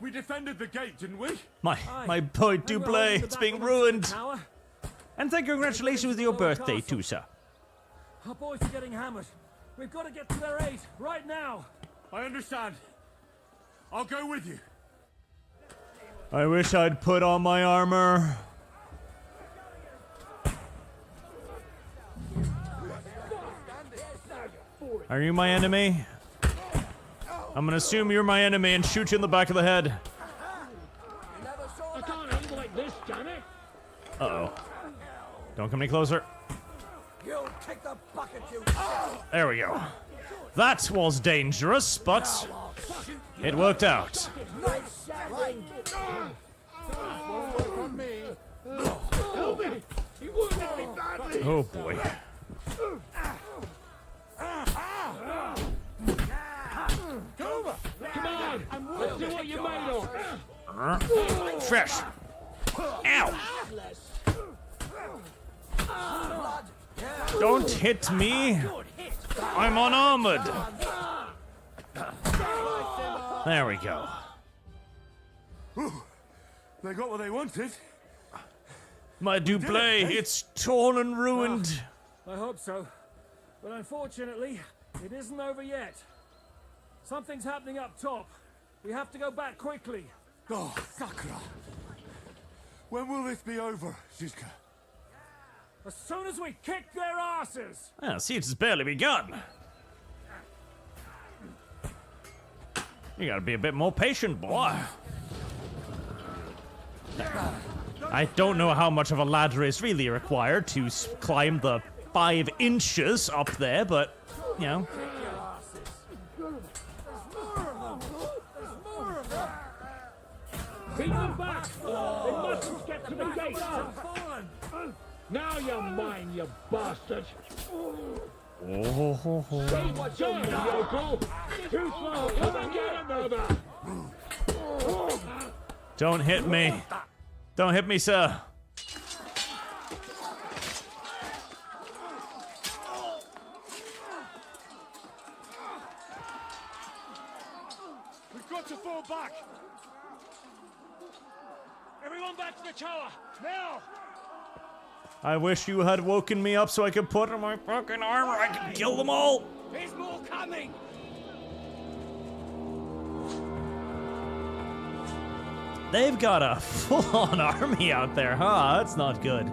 We defended the gate, didn't we? My boy Dublé, it's being ruined. And congratulations with your birthday too, sir. Our boys are getting hammered. We've got to get to their aid right now. I understand. I'll go with you. I wish I'd put on my armor. Are you my enemy? I'm gonna assume you're my enemy and shoot you in the back of the head. I can't aim like this, damn it. Uh-oh. Don't come any closer. You'll take the bucket, you There we go. That was dangerous, but it worked out. nice shadowing. Oh boy. Come on! on! Let's see what you're made of! Fresh. Ow! Don't hit me! I'm unarmored! There we go. They got what they wanted. My Duplay, it's torn and ruined. I hope so. But unfortunately, it isn't over yet. Something's happening up top. We have to go back quickly. Oh, Sakura. When will this be over, Zizka? As soon as we kick their asses! Well, siege has barely begun. You gotta be a bit more patient, boy. I don't know how much of a ladder is really required to climb the 5 inches up there, but, you know. Keep them back! They mustn't get to the gate! Now you're mine, you bastard! Oh. Say what's your yokel! Too slow! Come and get another! Don't hit me. Don't hit me, sir. We've got to fall back! Everyone back to the tower! Now! I wish you had woken me up so I could put on my fucking armor. I could kill them all. There's more coming! They've got a full-on army out there, huh? That's not good.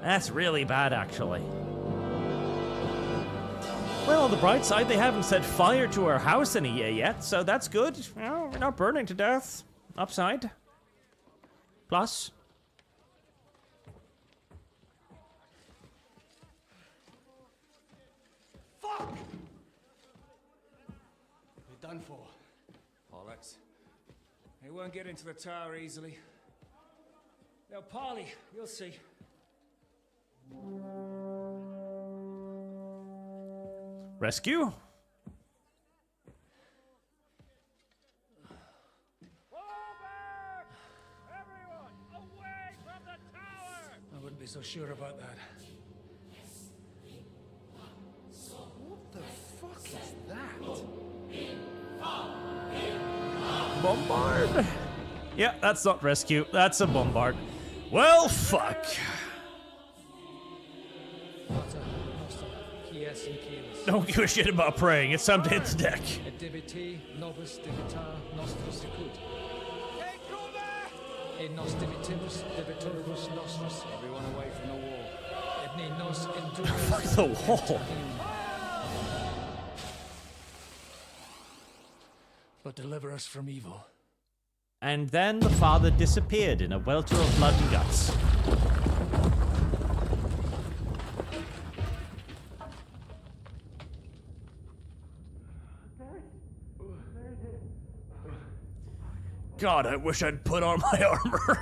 That's really bad, actually. Well, on the bright side, they haven't set fire to our house any yet, so that's good. You know, we're not burning to death. Upside. Plus. Fuck! We're done for. Bollocks. They won't get into the tower easily. They'll parley, you'll see. Rescue? I wouldn't be so sure about that. What the fuck is that? Bombard? Yeah, that's not rescue. That's a bombard. Well, fuck. Don't give a shit about praying. It's time to hit the deck. Everyone away from the wall. Fuck the wall. But deliver us from evil. And then the father disappeared in a welter of blood and guts. God, I wish I'd put on my armor.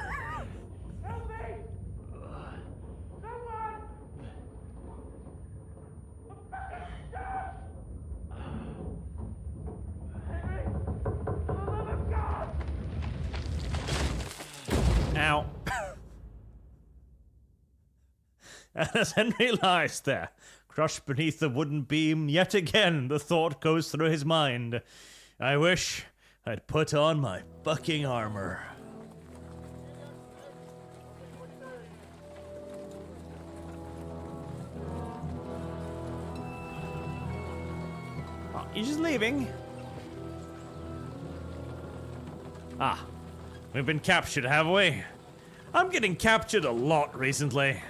Ow. And as Henry lies there, crushed beneath the wooden beam, yet again the thought goes through his mind. I wish I'd put on my fucking armor. Oh, you just leaving? Ah, we've been captured, have we? I'm getting captured a lot recently.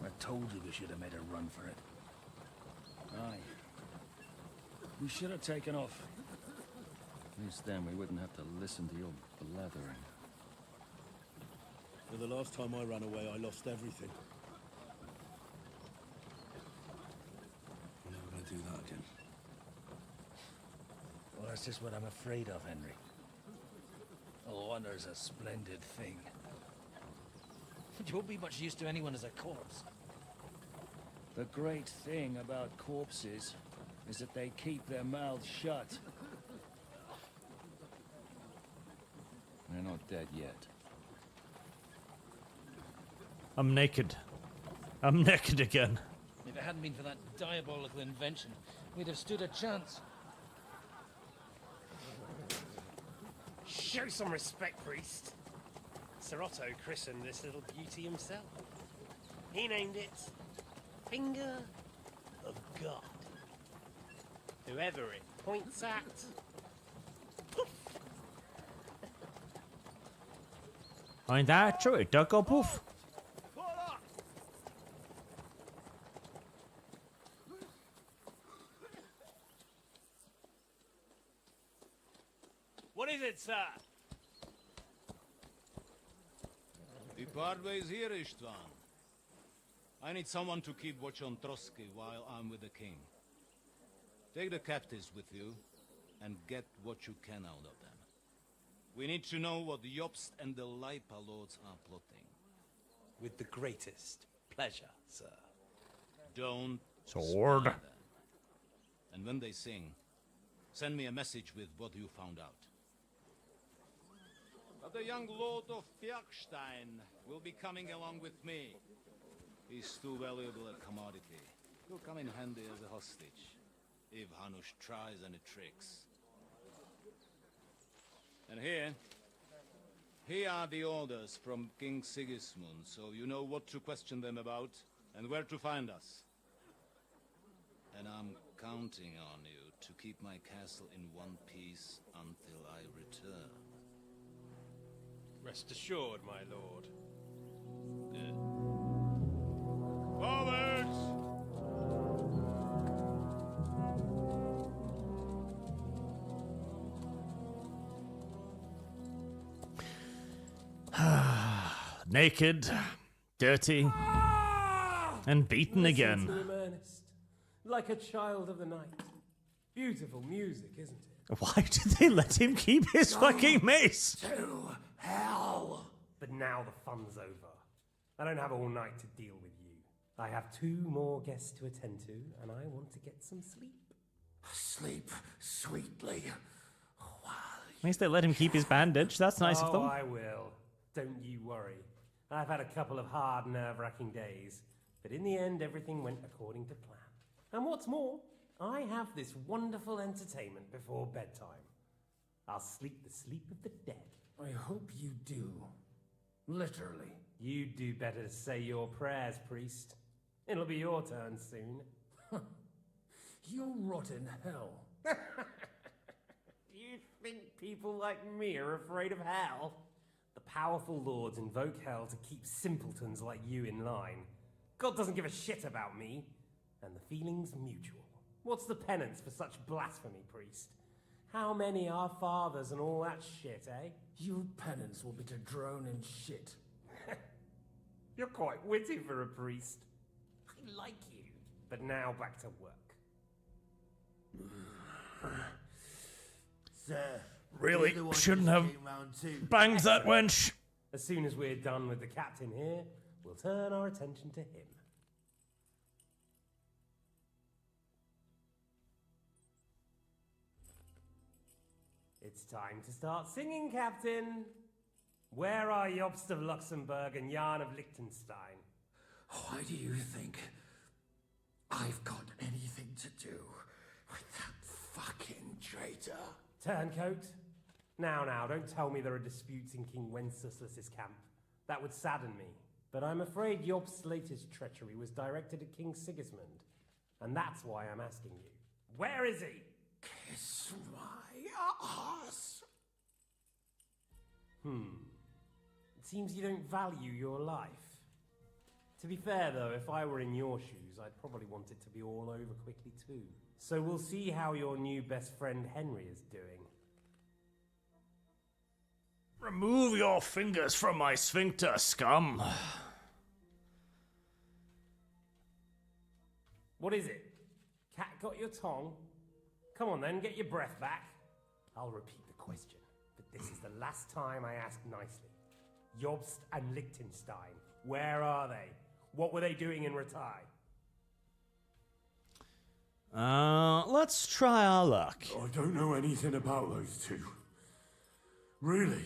I told you we should have made a run for it. Aye. We should have taken off. At least then we wouldn't have to listen to your blathering. For the last time I ran away, I lost everything. I'm never going to do that again. Well, that's just what I'm afraid of, Henry. Honor's a splendid thing. You won't be much use to anyone as a corpse. The great thing about corpses is that they keep their mouths shut. They're not dead yet. I'm naked. I'm naked again. If it hadn't been for that diabolical invention, we'd have stood a chance. Show some respect, priest. Sir Otto christened this little beauty himself. He named it Finger of God. Whoever it points at, poof. Ain't that true? It does go poof. What is it, sir? The Parway's here, Istvan. I need someone to keep watch on Trotsky while I'm with the king. Take the captives with you, and get what you can out of them. We need to know what the Jobst and the Leipa lords are plotting. With the greatest pleasure, sir. Don't Sword. spy them. And when they sing, send me a message with what you found out. But the young lord of Fjarkstein will be coming along with me. He's too valuable a commodity. He'll come in handy as a hostage, if Hanush tries any tricks. And here are the orders from King Sigismund, so you know what to question them about, and where to find us. And I'm counting on you to keep my castle in one piece until I return. Rest assured, my lord. Good. Forwards! Naked, dirty, and beaten Listen again. to him, Ernest. Like a child of the night. Beautiful music, isn't it? Why did they let him keep his fucking mace? To hell! But now the fun's over. I don't have all night to deal with you. I have 2 more guests to attend to, and I want to get some sleep. Sleep sweetly. At least they let him keep his bandage. That's nice of them. I will. Don't you worry. I've had a couple of hard, nerve-wracking days, but in the end, everything went according to plan. And what's more, I have this wonderful entertainment before bedtime. I'll sleep the sleep of the dead. I hope you do. Literally. You'd do better to say your prayers, priest. It'll be your turn soon. You'll rot in hell. Do you think people like me are afraid of hell? The powerful lords invoke hell to keep simpletons like you in line. God doesn't give a shit about me, and the feeling's mutual. What's the penance for such blasphemy, priest? How many are fathers and all that shit, eh? Your penance will be to drown in shit. You're quite witty for a priest. I like you. But now back to work. Sir, Really you're the one shouldn't who have came round too. banged that wench. As soon as we're done with the captain here, we'll turn our attention to him. It's time to start singing, Captain. Where are Jobst of Luxembourg and Jan of Liechtenstein? Why do you think I've got anything to do with that fucking traitor? Turncoat? Now, don't tell me there are disputes in King Wenceslas's camp. That would sadden me. But I'm afraid Jobst's latest treachery was directed at King Sigismund. And that's why I'm asking you. Where is he? Kiss my ass. It seems you don't value your life. To be fair, though, if I were in your shoes, I'd probably want it to be all over quickly, too. So we'll see how your new best friend Henry is doing. Remove your fingers from my sphincter, scum. What is it? Cat got your tongue? Come on then, get your breath back. I'll repeat the question, but this is the last time I ask nicely. Jobst and Liechtenstein, where are they? What were they doing in Ratai? Let's try our luck. I don't know anything about those two. Really?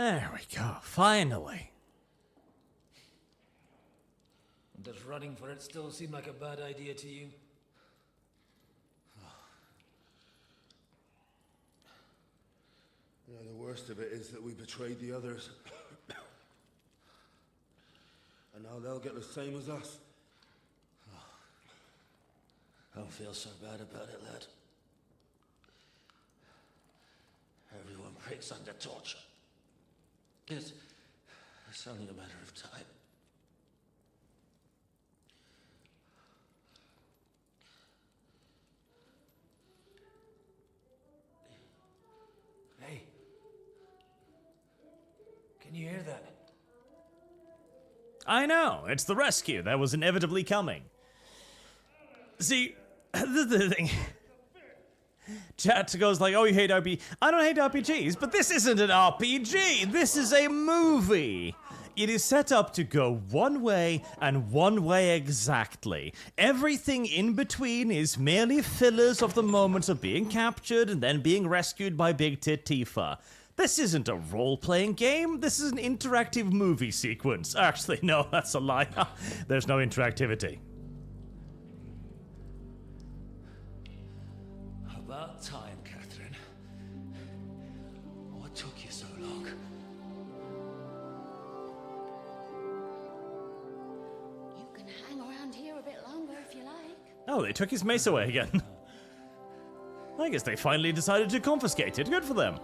There we go, finally. Does running for it still seem like a bad idea to you? You know, the worst of it is that we betrayed the others. And now they'll get the same as us. Don't feel so bad about it, lad. Everyone breaks under torture. It's only a matter of time. Hey. Can you hear that? I know, it's the rescue that was inevitably coming. See, the thing... Chat goes like, oh, you hate RPG. I don't hate RPGs, but this isn't an RPG. This is a movie. It is set up to go one way and one way exactly. Everything in between is merely fillers of the moments of being captured and then being rescued by Big Tit Tifa. This isn't a role-playing game. This is an interactive movie sequence. Actually, no, that's a lie. There's no interactivity. About time, Catherine. What took you so long? You can hang around here a bit longer if you like. Oh, they took his mace away again. I guess they finally decided to confiscate it. Good for them.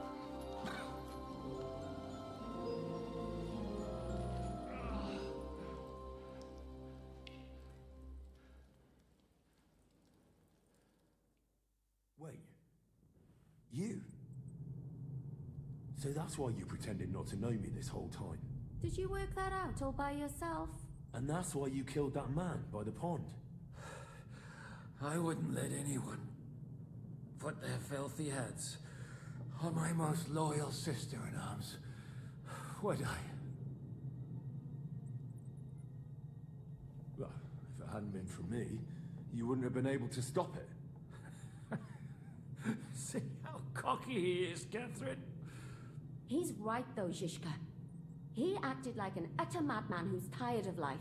You? So that's why you pretended not to know me this whole time. Did you work that out all by yourself? And that's why you killed that man by the pond. I wouldn't let anyone put their filthy heads on my most loyal sister-in-arms, would I? Well, if it hadn't been for me, you wouldn't have been able to stop it. See how cocky he is, Catherine. He's right though, Zhishka. He acted like an utter madman who's tired of life.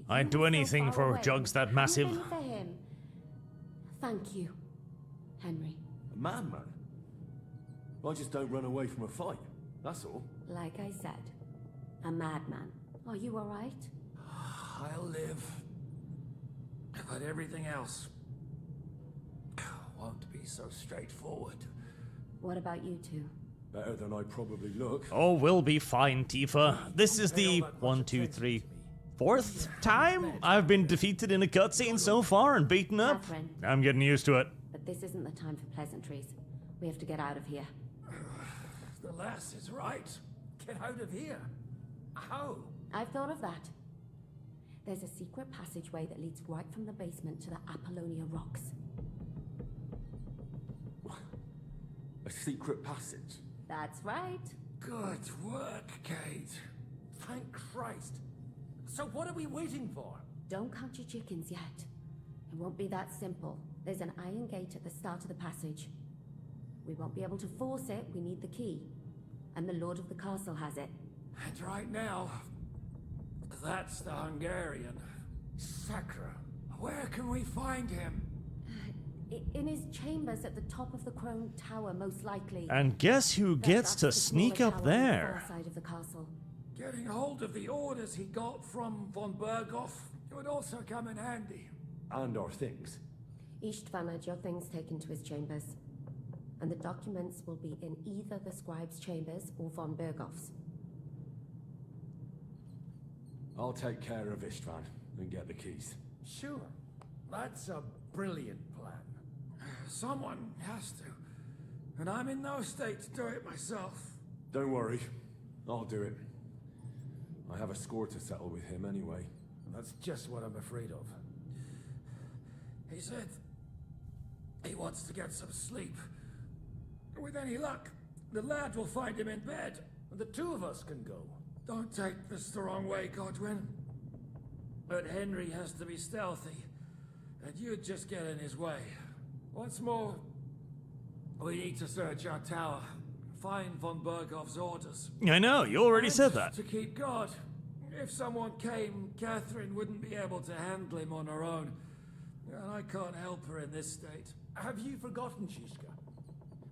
I'd do anything for jugs that massive. For him. Thank you, Henry. A madman? I just don't run away from a fight, that's all. Like I said, a madman. Are you alright? I'll live. But everything else won't be so straightforward. What about you two? Better than I probably look. Oh, we'll be fine, Tifa. This is the 1, 2, 3, 4th time I've been defeated in a cutscene so far and beaten up. Catherine. I'm getting used to it. But this isn't the time for pleasantries. We have to get out of here. The lass is right. Get out of here. How? I've thought of that. There's a secret passageway that leads right from the basement to the Apollonia Rocks. A secret passage? That's right. Good work, Kate. Thank Christ. So what are we waiting for? Don't count your chickens yet. It won't be that simple. There's an iron gate at the start of the passage. We won't be able to force it. We need the key. And the Lord of the Castle has it. And right now, that's the Hungarian. Sakra. Where can we find him? In his chambers at the top of the Crone Tower, most likely. And guess who gets to sneak up there? On the far side of the castle. Getting hold of the orders he got from von Bergow would also come in handy. And our things. Istvan had your things taken to his chambers. And the documents will be in either the scribe's chambers or von Bergow's. I'll take care of Istvan and get the keys. Sure. That's a brilliant plan. Someone has to. And I'm in no state to do it myself. Don't worry. I'll do it. I have a score to settle with him anyway. That's just what I'm afraid of. He said he wants to get some sleep. With any luck, the lad will find him in bed. And the two of us can go. Don't take this the wrong way, Godwin. But Henry has to be stealthy. And you'd just get in his way. What's more, we need to search our tower find von Bergov's orders. I know, you already And said that. To keep guard. If someone came, Catherine wouldn't be able to handle him on her own. And I can't help her in this state. Have you forgotten, Shishka?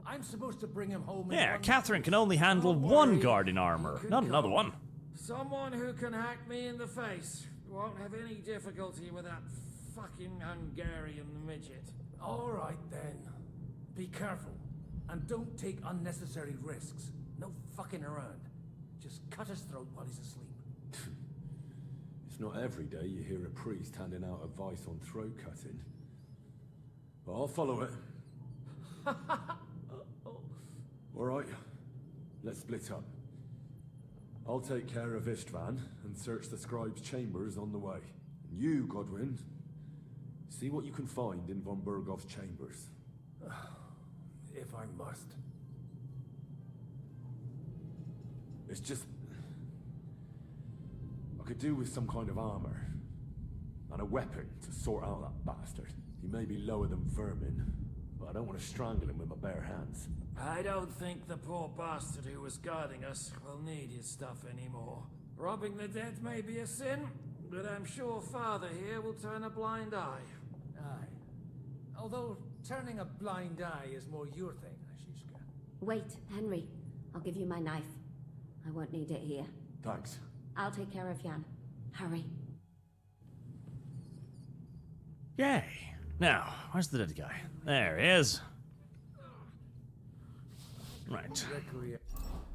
I'm supposed to bring him home in Yeah, one Catherine can only handle one guard in armor, not another one. Someone who can hack me in the face. Won't have any difficulty with that fucking Hungarian midget. All right, then. Be careful. And don't take unnecessary risks. No fucking around. Just cut his throat while he's asleep. It's not every day you hear a priest handing out advice on throat cutting. But I'll follow it. Alright, let's split up. I'll take care of Istvan and search the scribe's chambers on the way. And you, Godwin, see what you can find in von Bergov's chambers. If I must. It's just... I could do with some kind of armor. And a weapon to sort out that bastard. He may be lower than vermin, but I don't want to strangle him with my bare hands. I don't think the poor bastard who was guarding us will need his stuff anymore. Robbing the dead may be a sin, but I'm sure Father here will turn a blind eye. Aye. Although turning a blind eye is more your thing, Ashishka. Wait, Henry. I'll give you my knife. I won't need it here. Thanks. I'll take care of Jan. Hurry. Yay. Now, where's the dead guy? There he is. Right.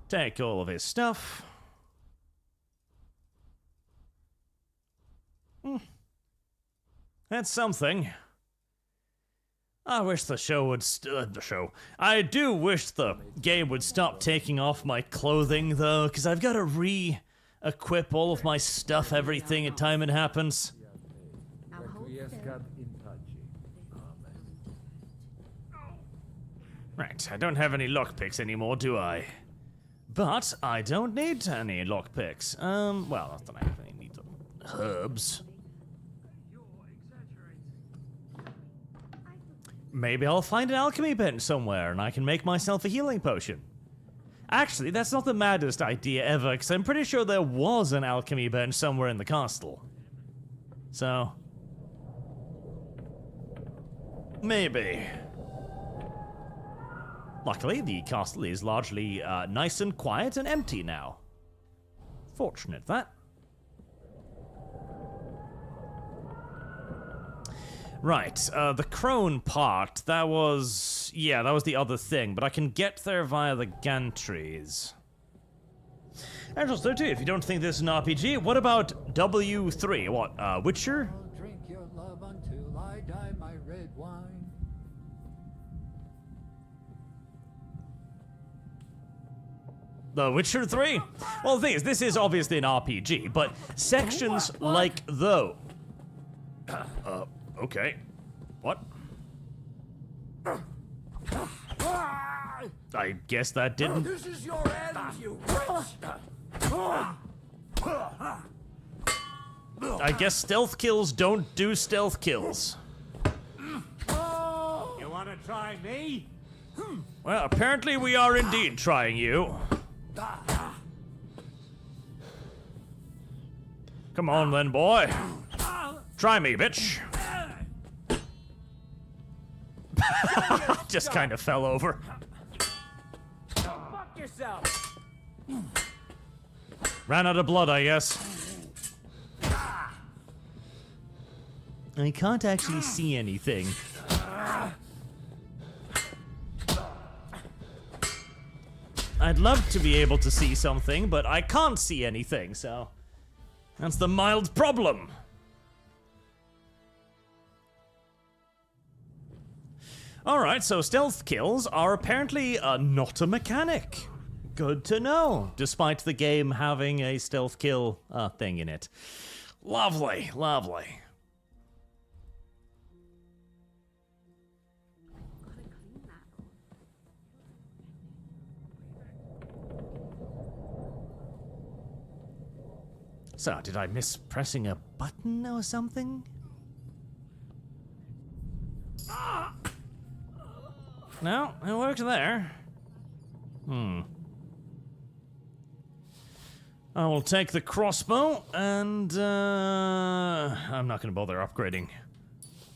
Take all of his stuff. That's something. I wish the show would I do wish the game would stop taking off my clothing, though, because I've got to re-equip all of my stuff, everything, at time it happens. Right, I don't have any lockpicks anymore, do I? But I don't need any lockpicks. Well, not that I really need the herbs. Maybe I'll find an alchemy bench somewhere and I can make myself a healing potion. Actually, that's not the maddest idea ever, because I'm pretty sure there was an alchemy bench somewhere in the castle. So... maybe. Luckily, the castle is largely nice and quiet and empty now. Fortunate, that. Right, the crone part, that was... yeah, that was the other thing, but I can get there via the gantries. And also, too, if you don't think this is an RPG, what about W3? What, Witcher? I'll drink your love until I die, my red wine. The Witcher 3? Well, the thing is, this is obviously an RPG, but sections like though. Okay. What? I guess that didn't... This is your end, you witch! I guess stealth kills don't do stealth kills. You wanna try me? Well, apparently we are indeed trying you. Come on then, boy. Try me, bitch. Just kind of fell over. Fuck yourself! Ran out of blood, I guess. I can't actually see anything. I'd love to be able to see something, but I can't see anything, so... that's the mild problem. Alright, so stealth kills are apparently not a mechanic. Good to know, despite the game having a stealth kill thing in it. Lovely, lovely. So, did I miss pressing a button or something? No, it worked there. I will take the crossbow, and I'm not going to bother upgrading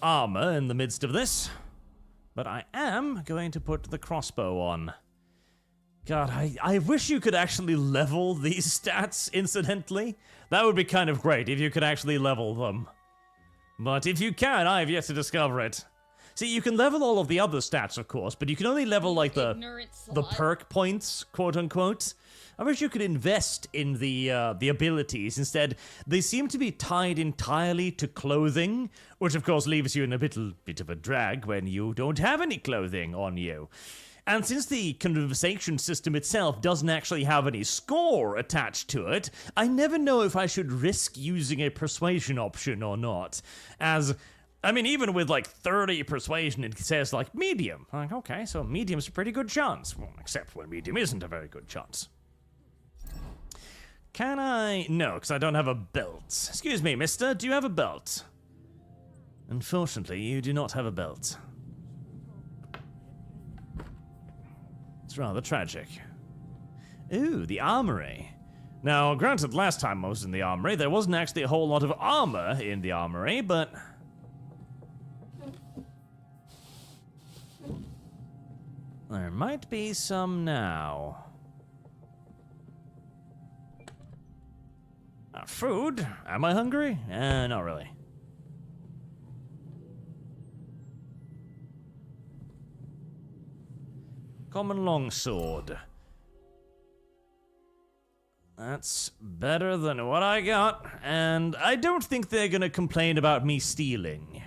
armor in the midst of this. But I am going to put the crossbow on. God, I wish you could actually level these stats, incidentally. That would be kind of great if you could actually level them. But if you can, I have yet to discover it. See, you can level all of the other stats, of course, but you can only level, like, the perk points, quote-unquote. I wish you could invest in the abilities. Instead, they seem to be tied entirely to clothing, which, of course, leaves you in a bit of a drag when you don't have any clothing on you. And since the conversation system itself doesn't actually have any score attached to it, I never know if I should risk using a persuasion option or not. As, I mean, even with like 30 persuasion, it says like medium. I'm like, okay, so medium's a pretty good chance. Well, except when medium isn't a very good chance. Can I? No, because I don't have a belt. Excuse me, mister, do you have a belt? Unfortunately, you do not have a belt. It's rather tragic. Ooh, the armory. Now, granted, last time I was in the armory, there wasn't actually a whole lot of armor in the armory, but... there might be some now. Food? Am I hungry? Not really. Common longsword. That's better than what I got, and I don't think they're gonna complain about me stealing.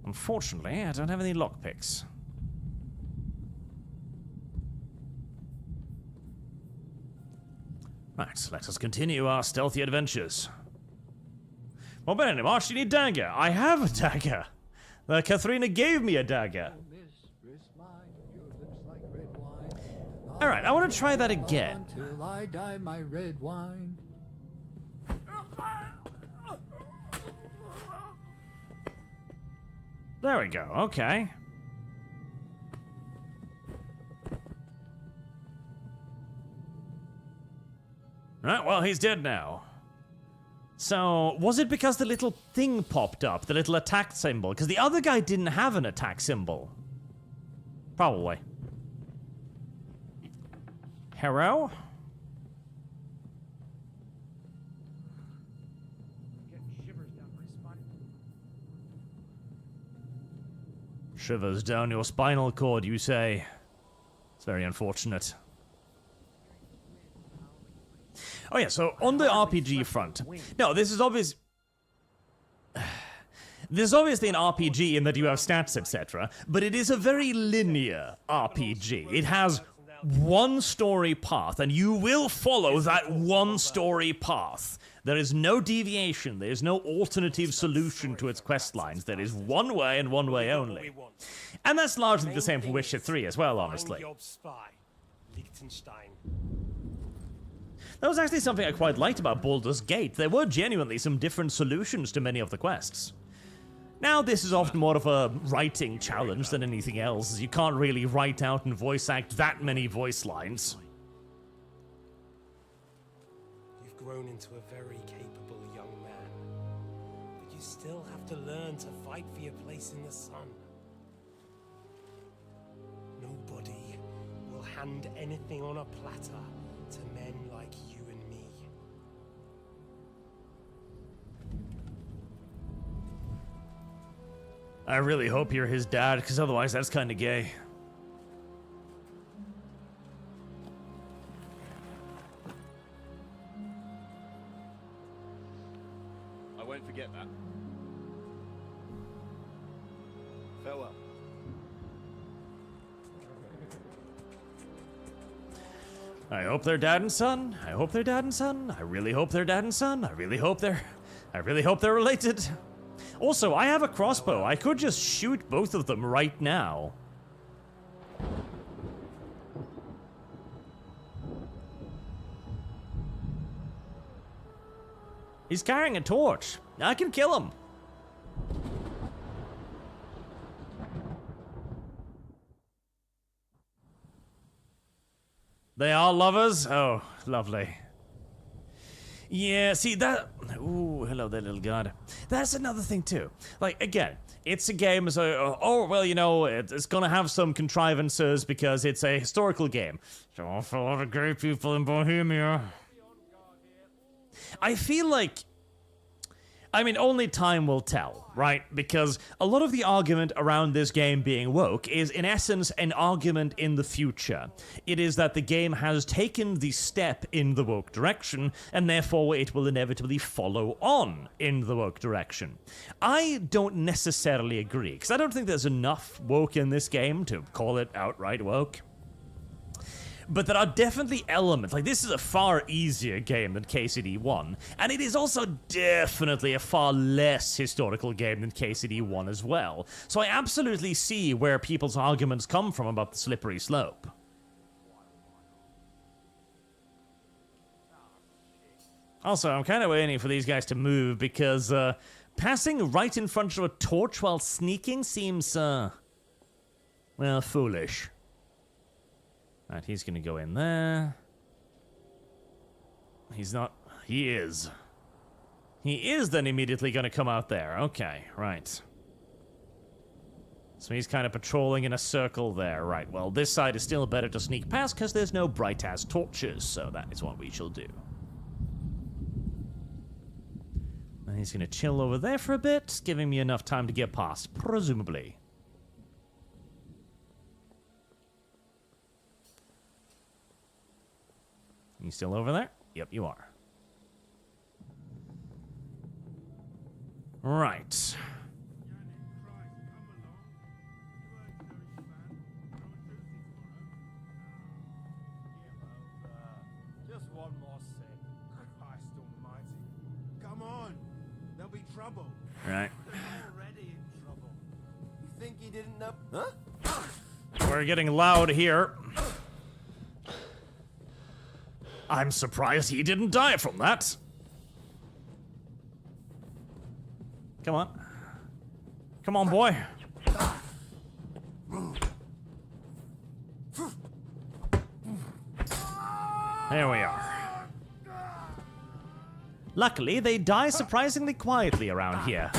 Unfortunately, I don't have any lockpicks. Right, let us continue our stealthy adventures. Well, but anyway, Arch, you need dagger. I have a dagger. Katharina gave me a dagger. Alright, I want to try that again. Till I die my red wine. There we go, okay. Right, well, he's dead now. So, was it because the little thing popped up, the little attack symbol? Because the other guy didn't have an attack symbol. Probably. Hero? Shivers down your spinal cord, you say. It's very unfortunate. Oh yeah, so on the RPG front. No, this is obvious. There's obviously an RPG in that you have stats, etc., but it is a very linear RPG. It has one story path, and you will follow that one story path. There is no deviation, there is no alternative solution to its quest lines. There is one way and one way only. And that's largely the same for Witcher 3 as well, honestly. That was actually something I quite liked about Baldur's Gate. There were genuinely some different solutions to many of the quests. Now, this is often more of a writing challenge than anything else, as you can't really write out and voice act that many voice lines. You've grown into a very capable young man, but you still have to learn to fight for your place in the sun. Nobody will hand anything on a platter to men like you and me. I really hope you're his dad, because otherwise that's kind of gay. I won't forget that. Farewell. I hope they're dad and son. I hope they're dad and son. I really hope they're dad and son. I really hope they're related. Also, I have a crossbow. I could just shoot both of them right now. He's carrying a torch. I can kill him. They are lovers? Oh, lovely. Yeah, see that... Ooh, hello there, little god. That's another thing, too. Like, again, it's a game, so... oh, well, you know, it's gonna have some contrivances because it's a historical game. There's an awful lot of great people in Bohemia. I feel like... I mean, only time will tell, right? Because a lot of the argument around this game being woke is, in essence, an argument in the future. It is that the game has taken the step in the woke direction, and therefore it will inevitably follow on in the woke direction. I don't necessarily agree, because I don't think there's enough woke in this game to call it outright woke. But there are definitely elements, like this is a far easier game than KCD1, and it is also definitely a far less historical game than KCD1 as well. So I absolutely see where people's arguments come from about the slippery slope. Also, I'm kind of waiting for these guys to move because passing right in front of a torch while sneaking seems, well, foolish. Right, he's gonna go in there. He's not... He is. He is then immediately gonna come out there. Okay, right. So he's kind of patrolling in a circle there. Right, well, this side is still better to sneak past because there's no bright-ass torches, so that is what we shall do. And he's gonna chill over there for a bit, giving me enough time to get past, presumably. You still over there? Yep, you are. Right. Just one more sip. Christ almighty. Come on. There'll be trouble. Right. Already in trouble. You think he didn't know? Huh? We're getting loud here. I'm surprised he didn't die from that. Come on. Come on, boy. There we are. Luckily, they die surprisingly quietly around here.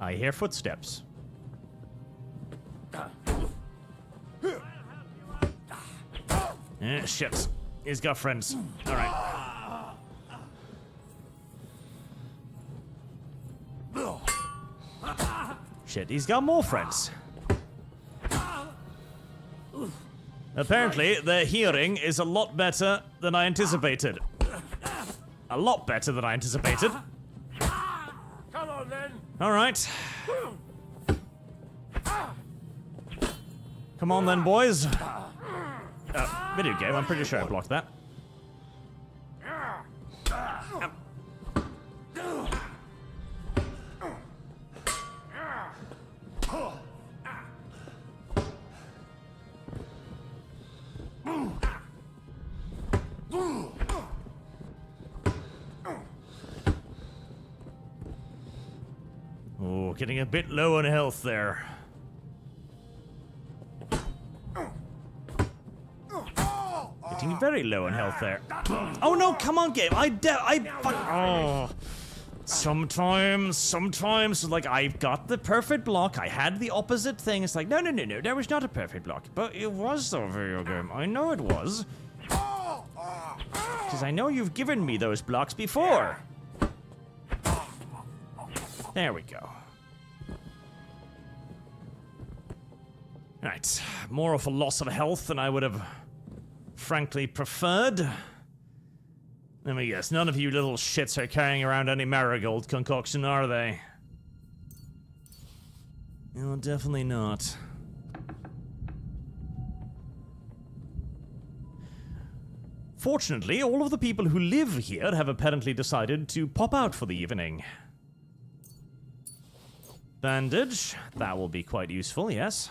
I hear footsteps. Shit. He's got friends. Alright. Shit, he's got more friends. Apparently, their hearing is a lot better than I anticipated. A lot better than I anticipated. Come on, then. Alright. Come on then, boys. Video game, I'm pretty sure I blocked that. Oh, getting a bit low on health there. Getting very low on health there. Oh no, come on, game. Oh. Sometimes, like, I've got the perfect block. I had the opposite thing. It's like, no, that was not a perfect block. But it was a video game. I know it was. Because I know you've given me those blocks before. There we go. Right, more of a loss of health than I would have frankly preferred. Let me guess, none of you little shits are carrying around any marigold concoction, are they? No, definitely not. Fortunately, all of the people who live here have apparently decided to pop out for the evening. Bandage, that will be quite useful, yes.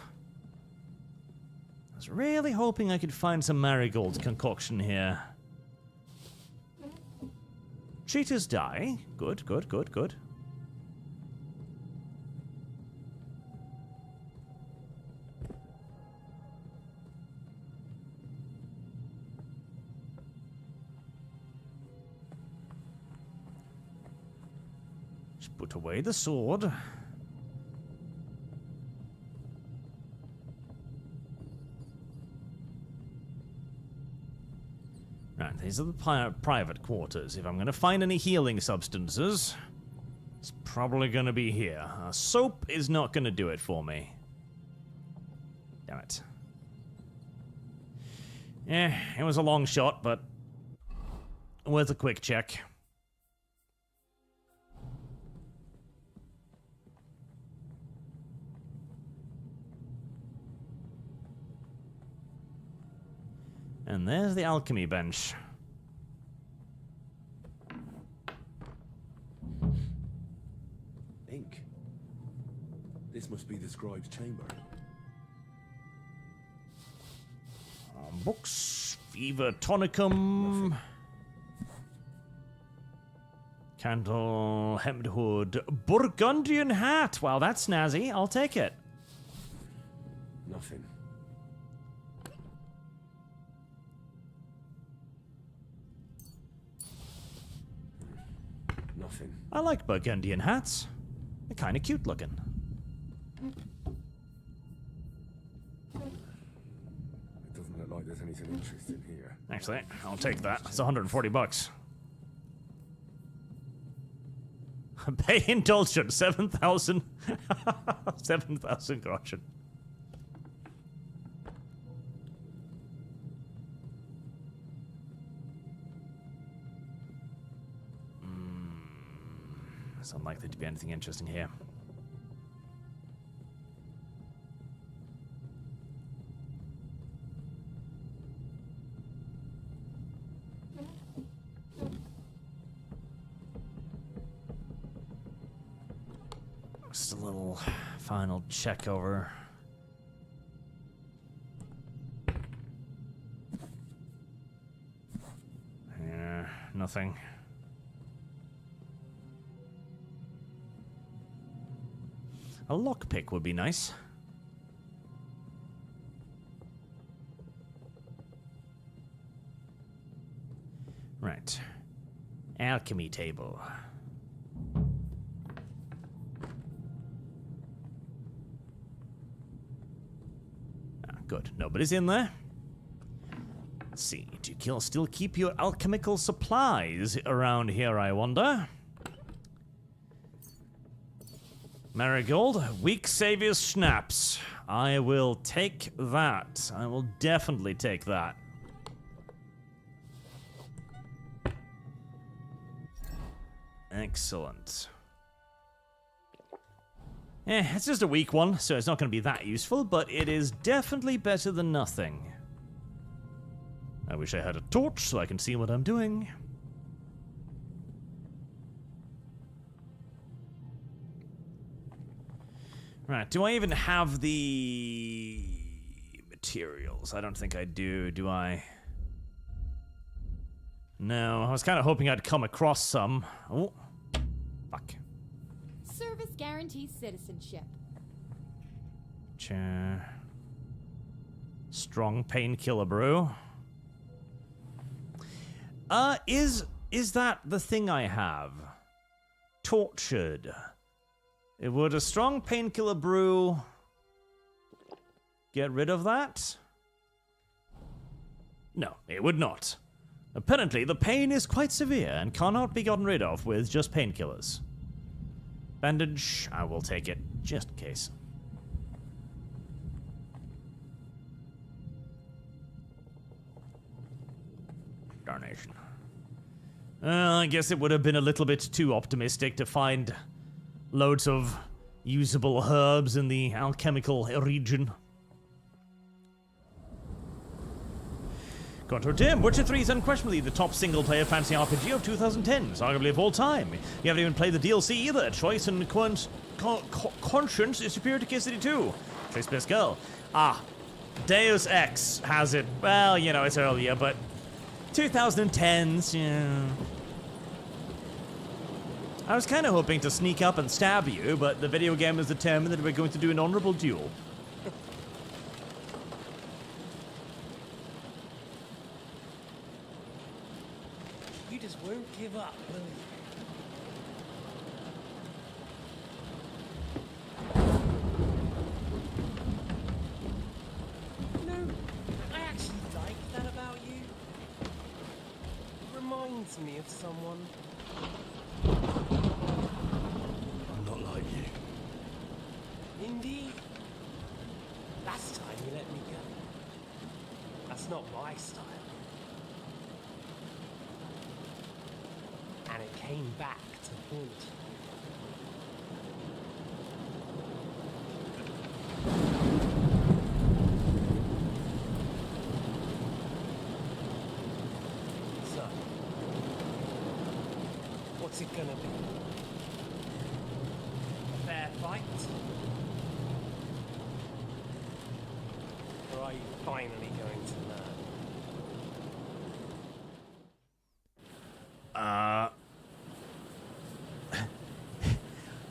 I was really hoping I could find some marigold concoction here. Cheaters die. Good. Put away the sword. Right, these are the private quarters. If I'm going to find any healing substances, it's probably going to be here. Soap is not going to do it for me. Damn it. It was a long shot, but worth a quick check. And there's the alchemy bench. Ink. This must be the scribe's chamber. Books, fever tonicum, candle, hemmed hood, Burgundian hat. Wow, that's snazzy. I'll take it. Nothing. Nothing. I like Burgundian hats. They're kind of cute looking. Look like there's anything interesting here. Actually, I'll take that. It's 140 bucks. Pay indulgent, 7,000. 7,000 groschen. It's unlikely to be anything interesting here. Just a little final check over. Yeah, nothing. A lockpick would be nice. Right. Alchemy table. Good. Nobody's in there. Let's see. Do you still keep your alchemical supplies around here, I wonder? Marigold, weak savior's schnapps. I will take that. I will definitely take that. Excellent. It's just a weak one, so it's not going to be that useful, but it is definitely better than nothing. I wish I had a torch so I can see what I'm doing. Right, do I even have the materials? I don't think I do I? No, I was kind of hoping I'd come across some. Oh, fuck. Service guarantees citizenship. Chair. Strong painkiller brew. Is that the thing I have? Tortured. Would a strong painkiller brew get rid of that? No, it would not. Apparently, the pain is quite severe and cannot be gotten rid of with just painkillers. Bandage, I will take it, just in case. Darnation. I guess it would have been a little bit too optimistic to find loads of usable herbs in the alchemical region. Contour Tim, Witcher 3 is unquestionably the top single-player fantasy RPG of 2010s, arguably of all time. You haven't even played the DLC either. Choice and Conscience is superior to Kiss City 2. Place best girl. Deus Ex has it. Well, you know, it's earlier, but 2010s, yeah. I was kind of hoping to sneak up and stab you, but the video game has determined that we're going to do an honorable duel. You just won't give up, will you? reminds me of someone. I'm not like you. Indeed. Last time you let me go. That's not my style. And it came back to haunt. So, what's it gonna be? A fair fight? Or are you finally going to learn?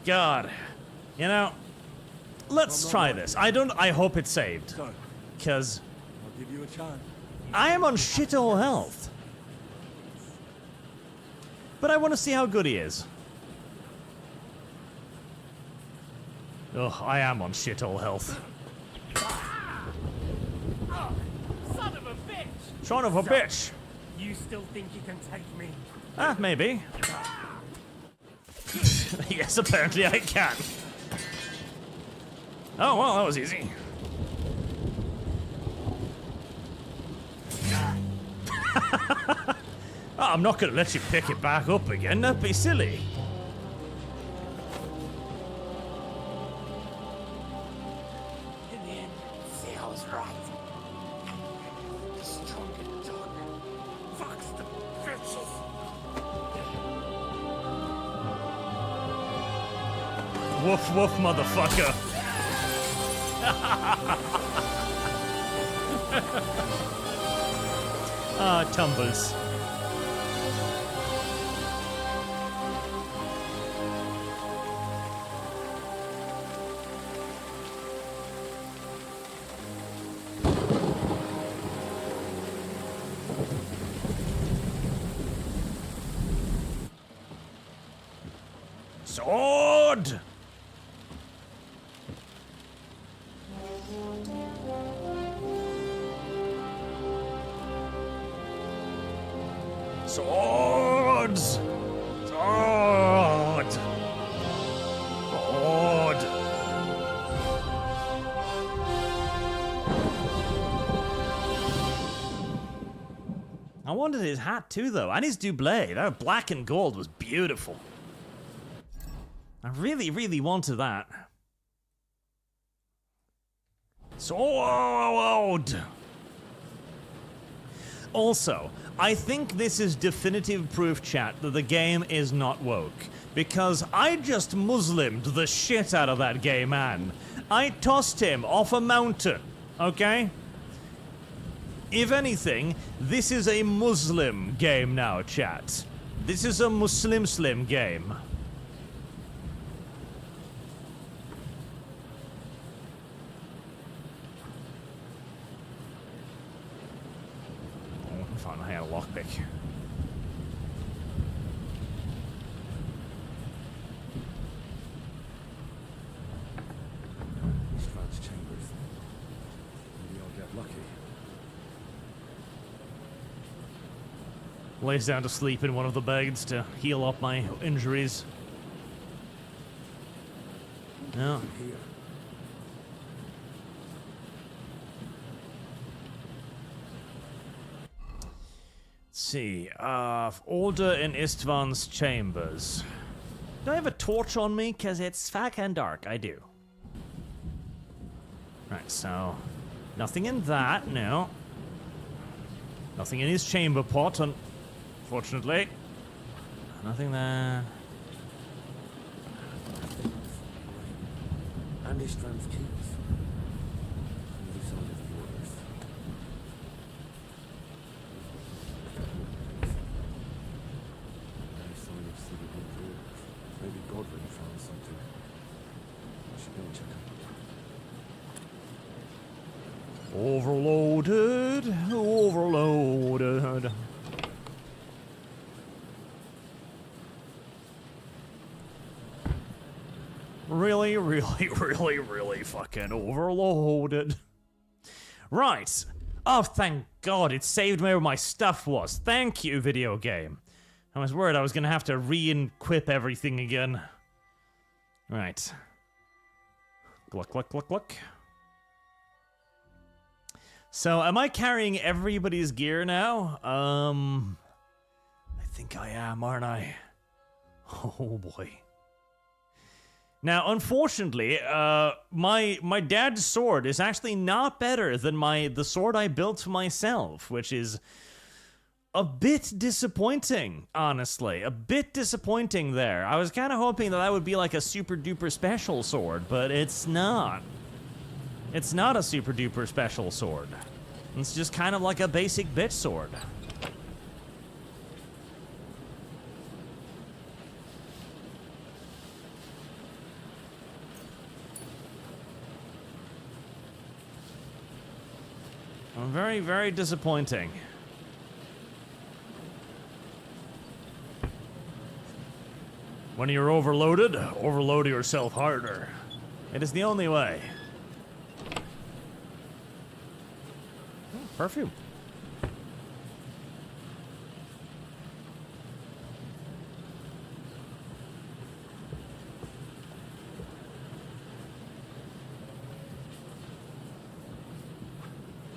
God. You know, let's try this. I hope it's saved. Because I'll give you a chance. I am on shit all health. But I want to see how good he is. Ugh, I am on shit all health. Oh, son of a bitch! Son of a bitch! You still think you can take me? Ah, maybe. Yes, apparently I can. Oh, well, that was easy. Oh, I'm not gonna let you pick it back up again, that'd be silly. In the end, see, I was right. The stronger dog fucks the bitches. Woof woof, motherfucker. Ah, tumbles. Sword! Swords! Sword! Sword! I wanted his hat too, though, and his doublet. That black and gold was beautiful. I really, really wanted that. Sword! Also, I think this is definitive proof, chat, that the game is not woke. Because I just Muslimed the shit out of that gay man. I tossed him off a mountain, okay? If anything, this is a Muslim game now, chat. This is a Muslim Slim game. I had a lockpick. Strange chambers. Maybe I'll get lucky. Lays down to sleep in one of the beds to heal up my injuries. Yeah. Here. See, order in Istvan's chambers. Do I have a torch on me? Cause it's fucking dark. I do. Right, so nothing in that, no. Nothing in his chamber pot, unfortunately. Nothing there. And Istrand's keys. Maybe Godwin found something. I should go and check it. Overloaded, overloaded. Really, really, really, really fucking overloaded. Right. Oh, thank God, it saved me where my stuff was. Thank you, video game. I was worried I was gonna have to re-equip everything again. Right. Gluck, gluck, gluck, gluck. So, am I carrying everybody's gear now? I think I am, aren't I? Oh boy. Now, unfortunately, my dad's sword is actually not better than the sword I built for myself, which is a bit disappointing, honestly. A bit disappointing there. I was kind of hoping that would be like a super duper special sword, but it's not. It's not a super duper special sword. It's just kind of like a basic bitch sword. Very, very disappointing. When you're overloaded, overload yourself harder. It is the only way. Perfume.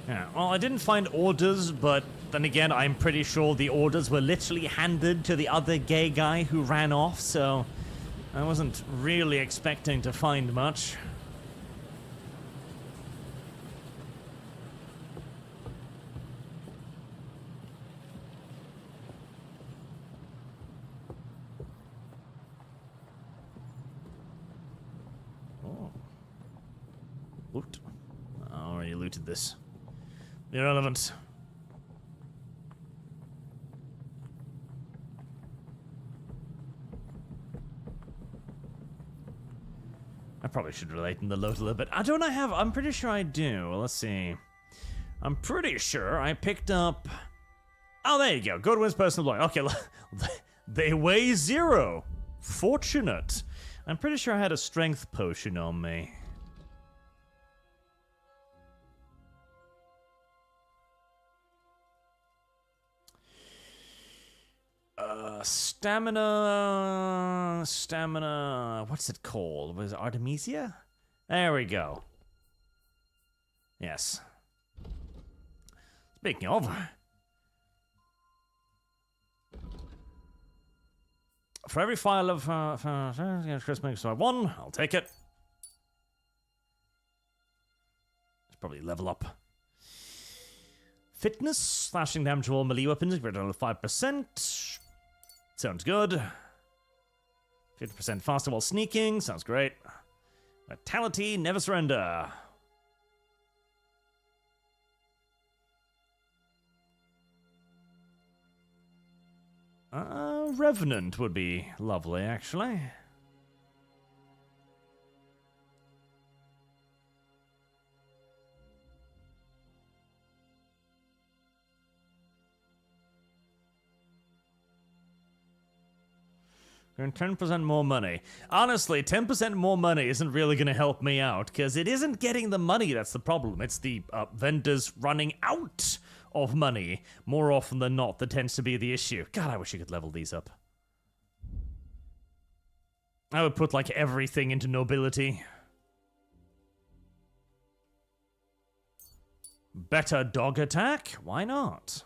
Yeah, well, I didn't find orders, but then again, I'm pretty sure the orders were literally handed to the other gay guy who ran off, so I wasn't really expecting to find much. Oh. Loot. I already looted this. Irrelevant. I probably should relate in the load a little bit. Don't I have... I'm pretty sure I do. Let's see. I'm pretty sure I picked up... Oh, there you go. Godwin's personal belongings. Okay, they weigh 0. Fortunate. I'm pretty sure I had a strength potion on me. Stamina, what's it called? Was it Artemisia? There we go. Yes. Speaking of, for every file of Christmas, so 1, I'll take it. Let's probably level up. Fitness, slashing damage to all melee weapons, we're down to 5%. Sounds good. 50% faster while sneaking. Sounds great. Vitality, never surrender. Revenant would be lovely, actually. Earn 10% more money. Honestly, 10% more money isn't really going to help me out, because it isn't getting the money that's the problem. It's the vendors running out of money more often than not that tends to be the issue. God, I wish you could level these up. I would put, like, everything into nobility. Better dog attack? Why not?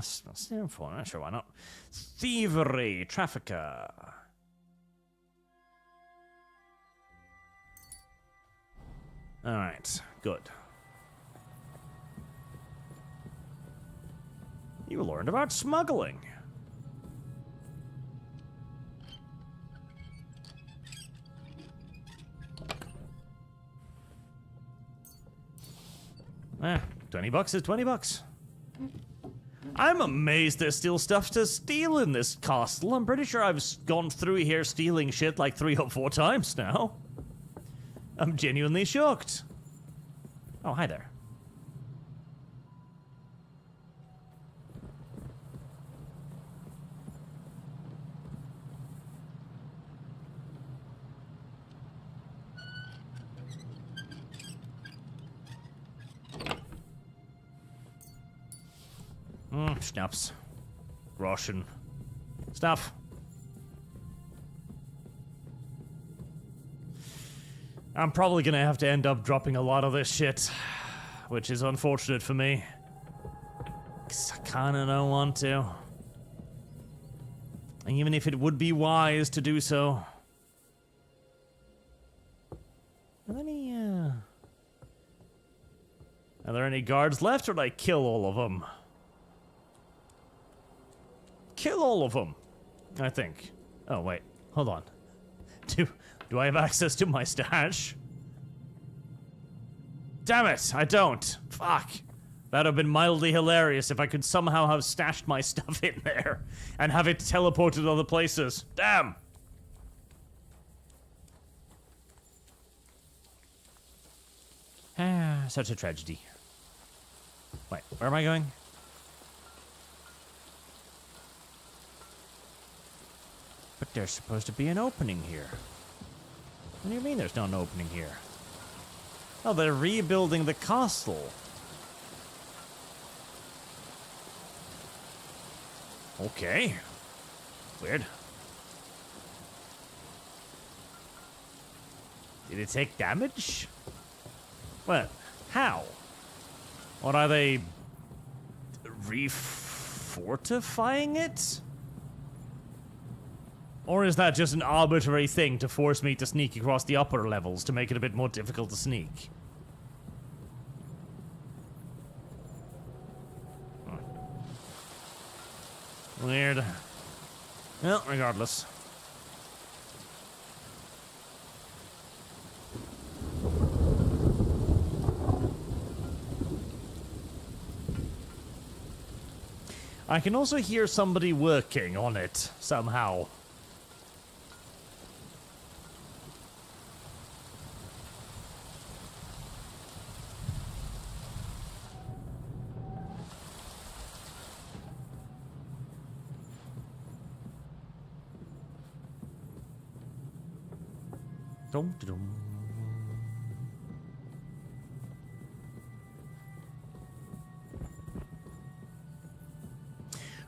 Sure, why not? Thievery, trafficker. Alright, good. You learned about smuggling. $20 is $20. I'm amazed there's still stuff to steal in this castle. I'm pretty sure I've gone through here stealing shit like 3 or 4 times now. I'm genuinely shocked. Oh, hi there. Schnapps. Russian. Stuff. I'm probably gonna have to end up dropping a lot of this shit, which is unfortunate for me. 'Cause I kinda don't want to. And even if it would be wise to do so. Are there any guards left, or did I kill all of them? Kill all of them, I think. Oh, wait. Hold on. Do I have access to my stash? Damn it, I don't. Fuck. That'd have been mildly hilarious if I could somehow have stashed my stuff in there and have it teleported to other places. Damn. Ah, such a tragedy. Wait, where am I going? But there's supposed to be an opening here. What do you mean there's not an opening here? Oh, they're rebuilding the castle. Okay. Weird. Did it take damage? What? How? What are they... refortifying it? Or is that just an arbitrary thing to force me to sneak across the upper levels to make it a bit more difficult to sneak? Weird. Well, regardless. I can also hear somebody working on it, somehow. Dum-dum.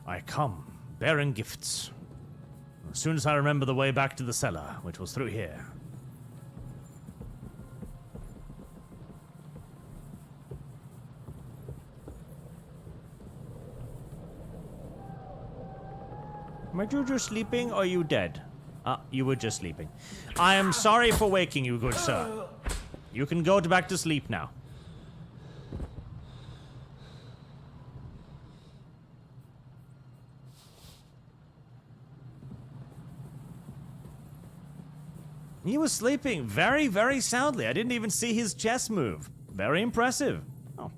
I come, bearing gifts. As soon as I remember the way back to the cellar, which was through here. Am I just sleeping, or are you dead? Ah, you were just sleeping. I am sorry for waking you, good sir. You can go back to sleep now. He was sleeping very, very soundly. I didn't even see his chest move. Very impressive. Oh.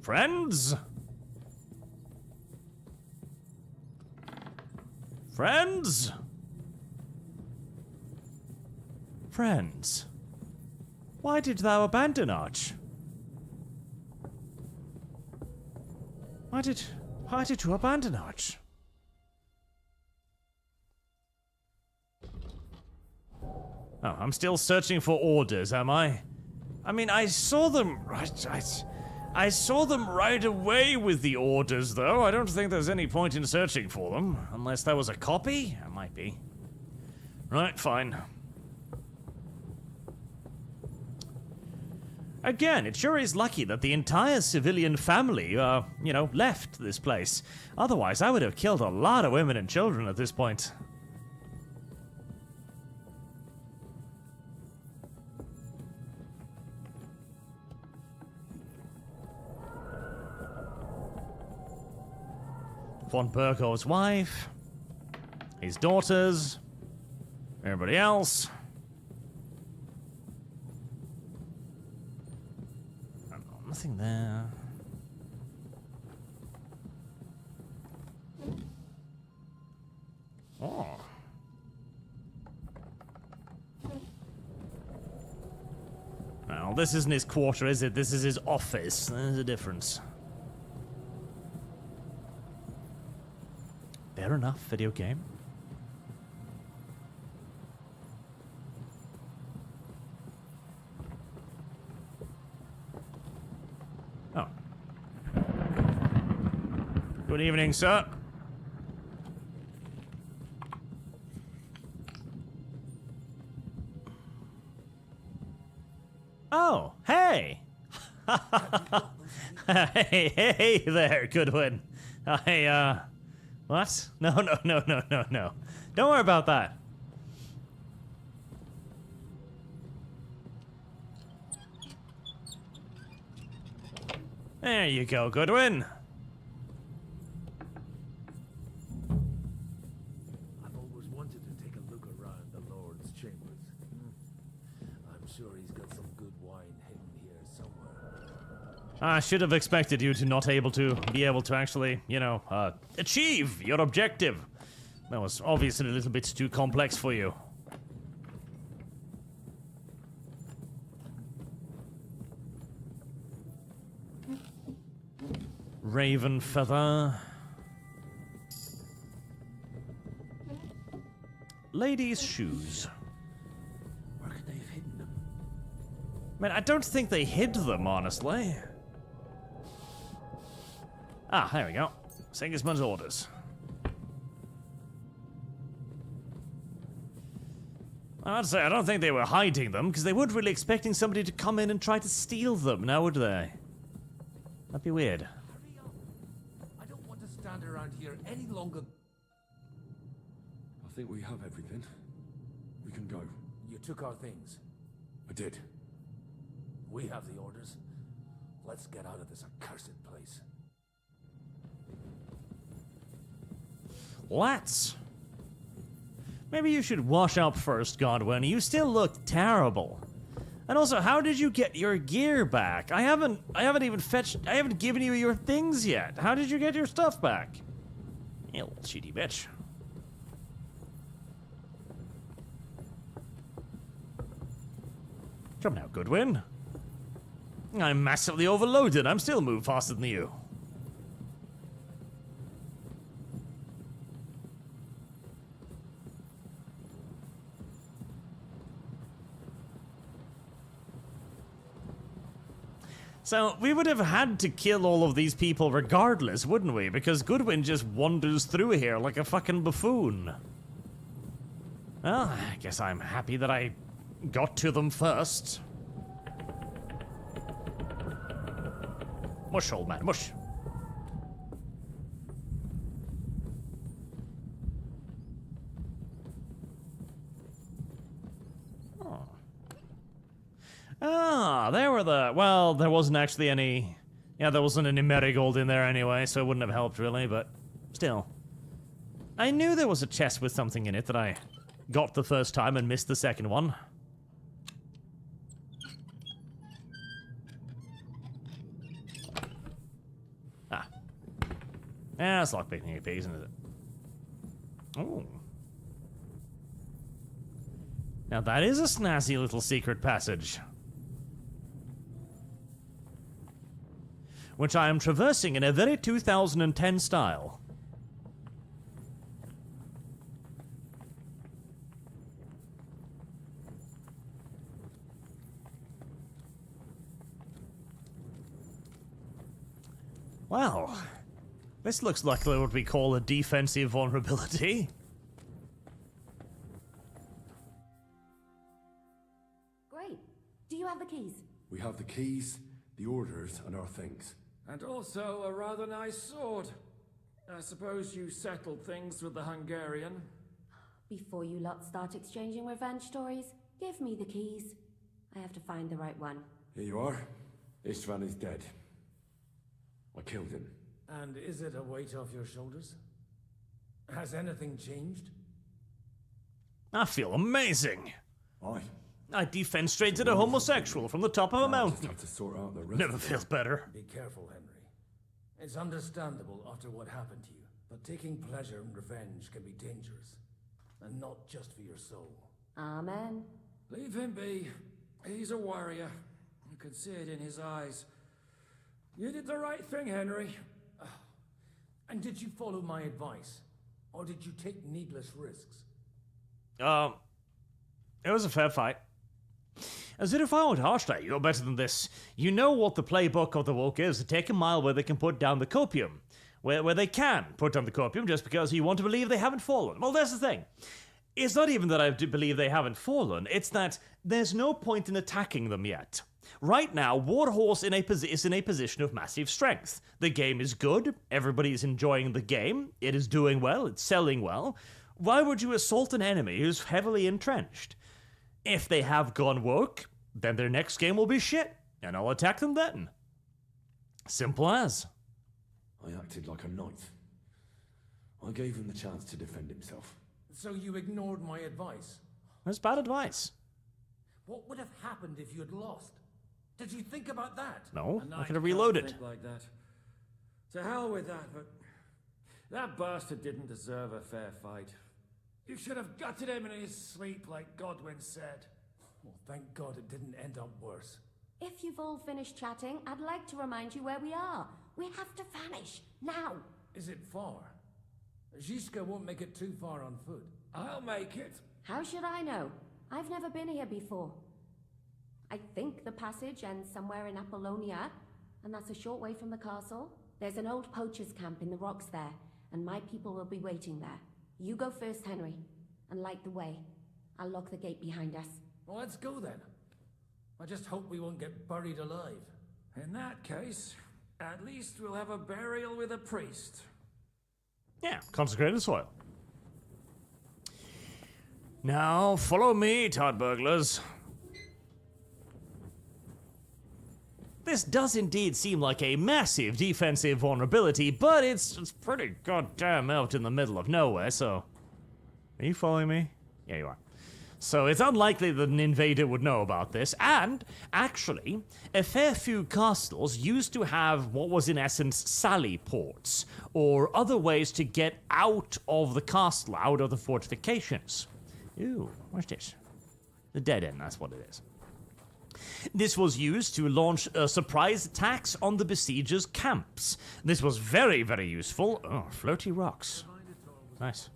Friends? Friends? Friends? Why did thou abandon Arch? Why did you abandon Arch? Oh, I'm still searching for orders, am I? I mean, I saw them I saw them right away with the orders, though. I don't think there's any point in searching for them. Unless there was a copy? It might be. Right, fine. Again, it sure is lucky that the entire civilian family, left this place. Otherwise, I would have killed a lot of women and children at this point. Von Bergow's wife, his daughters, everybody else. Nothing there. Oh. Well, this isn't his quarter, is it? This is his office. There's a difference. Fair enough, video game. Oh. Good evening, sir. Oh, hey! Hey there, Goodwin. What? No. Don't worry about that. There you go, Goodwin. I've always wanted to take a look around the Lord's chambers. I'm sure he's got some good wine hidden here somewhere. I should have expected you to not be able to actually, achieve your objective. That was obviously a little bit too complex for you. Raven feather. Ladies' shoes. Where could they have hidden them? Man, I don't think they hid them, honestly. Ah, there we go. Sigismund's orders. I'd say I don't think they were hiding them, because they weren't really expecting somebody to come in and try to steal them, now would they? That'd be weird. Hurry up. I don't want to stand around here any longer. I think we have everything. We can go. You took our things. I did. We have the orders. Let's get out of this accursed place. Let's. Maybe you should wash up first, Godwin. You still look terrible. And also, how did you get your gear back? I haven't given you your things yet. How did you get your stuff back? You little cheaty bitch. Come now, Goodwin. I'm massively overloaded. I'm still moving faster than you. So, we would have had to kill all of these people regardless, wouldn't we? Because Goodwin just wanders through here like a fucking buffoon. Well, I guess I'm happy that I got to them first. Mush, old man, mush. Ah, there were the... Well, there wasn't actually any... Yeah, there wasn't any marigold in there anyway, so it wouldn't have helped really, but... Still. I knew there was a chest with something in it that I got the first time and missed the second one. Ah. Yeah, it's like picking a pig, isn't it? Oh. Now that is a snazzy little secret passage. Which I am traversing in a very 2010 style. Well, this looks like what we call a defensive vulnerability. Great. Do you have the keys? We have the keys, the orders, and our things. And also a rather nice sword. I suppose you settled things with the Hungarian? Before you lot start exchanging revenge stories, give me the keys. I have to find the right one. Here you are. Istvan is dead. I killed him. And is it a weight off your shoulders? Has anything changed? I feel amazing. Aye. I defenestrated a homosexual from the top of a mountain. Just have to sort out the rest. Never feels better. Be careful, Henry. It's understandable after what happened to you, but taking pleasure in revenge can be dangerous. And not just for your soul. Amen. Leave him be. He's a warrior. You can see it in his eyes. You did the right thing, Henry. And did you follow my advice? Or did you take needless risks? It was a fair fight. As if I won't harsh that, you're better than this. You know what the playbook of the woke is, to take a mile where they can put down the copium. Where they can put down the copium just because you want to believe they haven't fallen. Well, that's the thing. It's not even that I do believe they haven't fallen, it's that there's no point in attacking them yet. Right now, Warhorse is in a position of massive strength. The game is good, everybody is enjoying the game, it is doing well, it's selling well. Why would you assault an enemy who's heavily entrenched? If they have gone woke, then their next game will be shit, and I'll attack them then. Simple as. I acted like a knight. I gave him the chance to defend himself. So you ignored my advice? That's bad advice. What would have happened if you had lost? Did you think about that? No, I could have reloaded. Think like that. To hell with that, but that bastard didn't deserve a fair fight. You should have gutted him in his sleep, like Godwin said. Well, thank God it didn't end up worse. If you've all finished chatting, I'd like to remind you where we are. We have to vanish, now. Is it far? Zizka won't make it too far on foot. I'll make it. How should I know? I've never been here before. I think the passage ends somewhere in Apollonia, and that's a short way from the castle. There's an old poacher's camp in the rocks there, and my people will be waiting there. You go first, Henry, and light the way. I'll lock the gate behind us. Well, let's go then. I just hope we won't get buried alive. In that case, at least we'll have a burial with a priest. Yeah, consecrated soil. Now, follow me, Todd Burglars. This does indeed seem like a massive defensive vulnerability, but it's pretty goddamn out in the middle of nowhere, so... Are you following me? Yeah, you are. So it's unlikely that an invader would know about this, and, actually, a fair few castles used to have what was in essence sally ports, or other ways to get out of the castle, out of the fortifications. Ooh, what's this? The dead end, that's what it is. This was used to launch surprise attacks on the besiegers' camps. This was very, very useful. Oh, floaty rocks. Nice.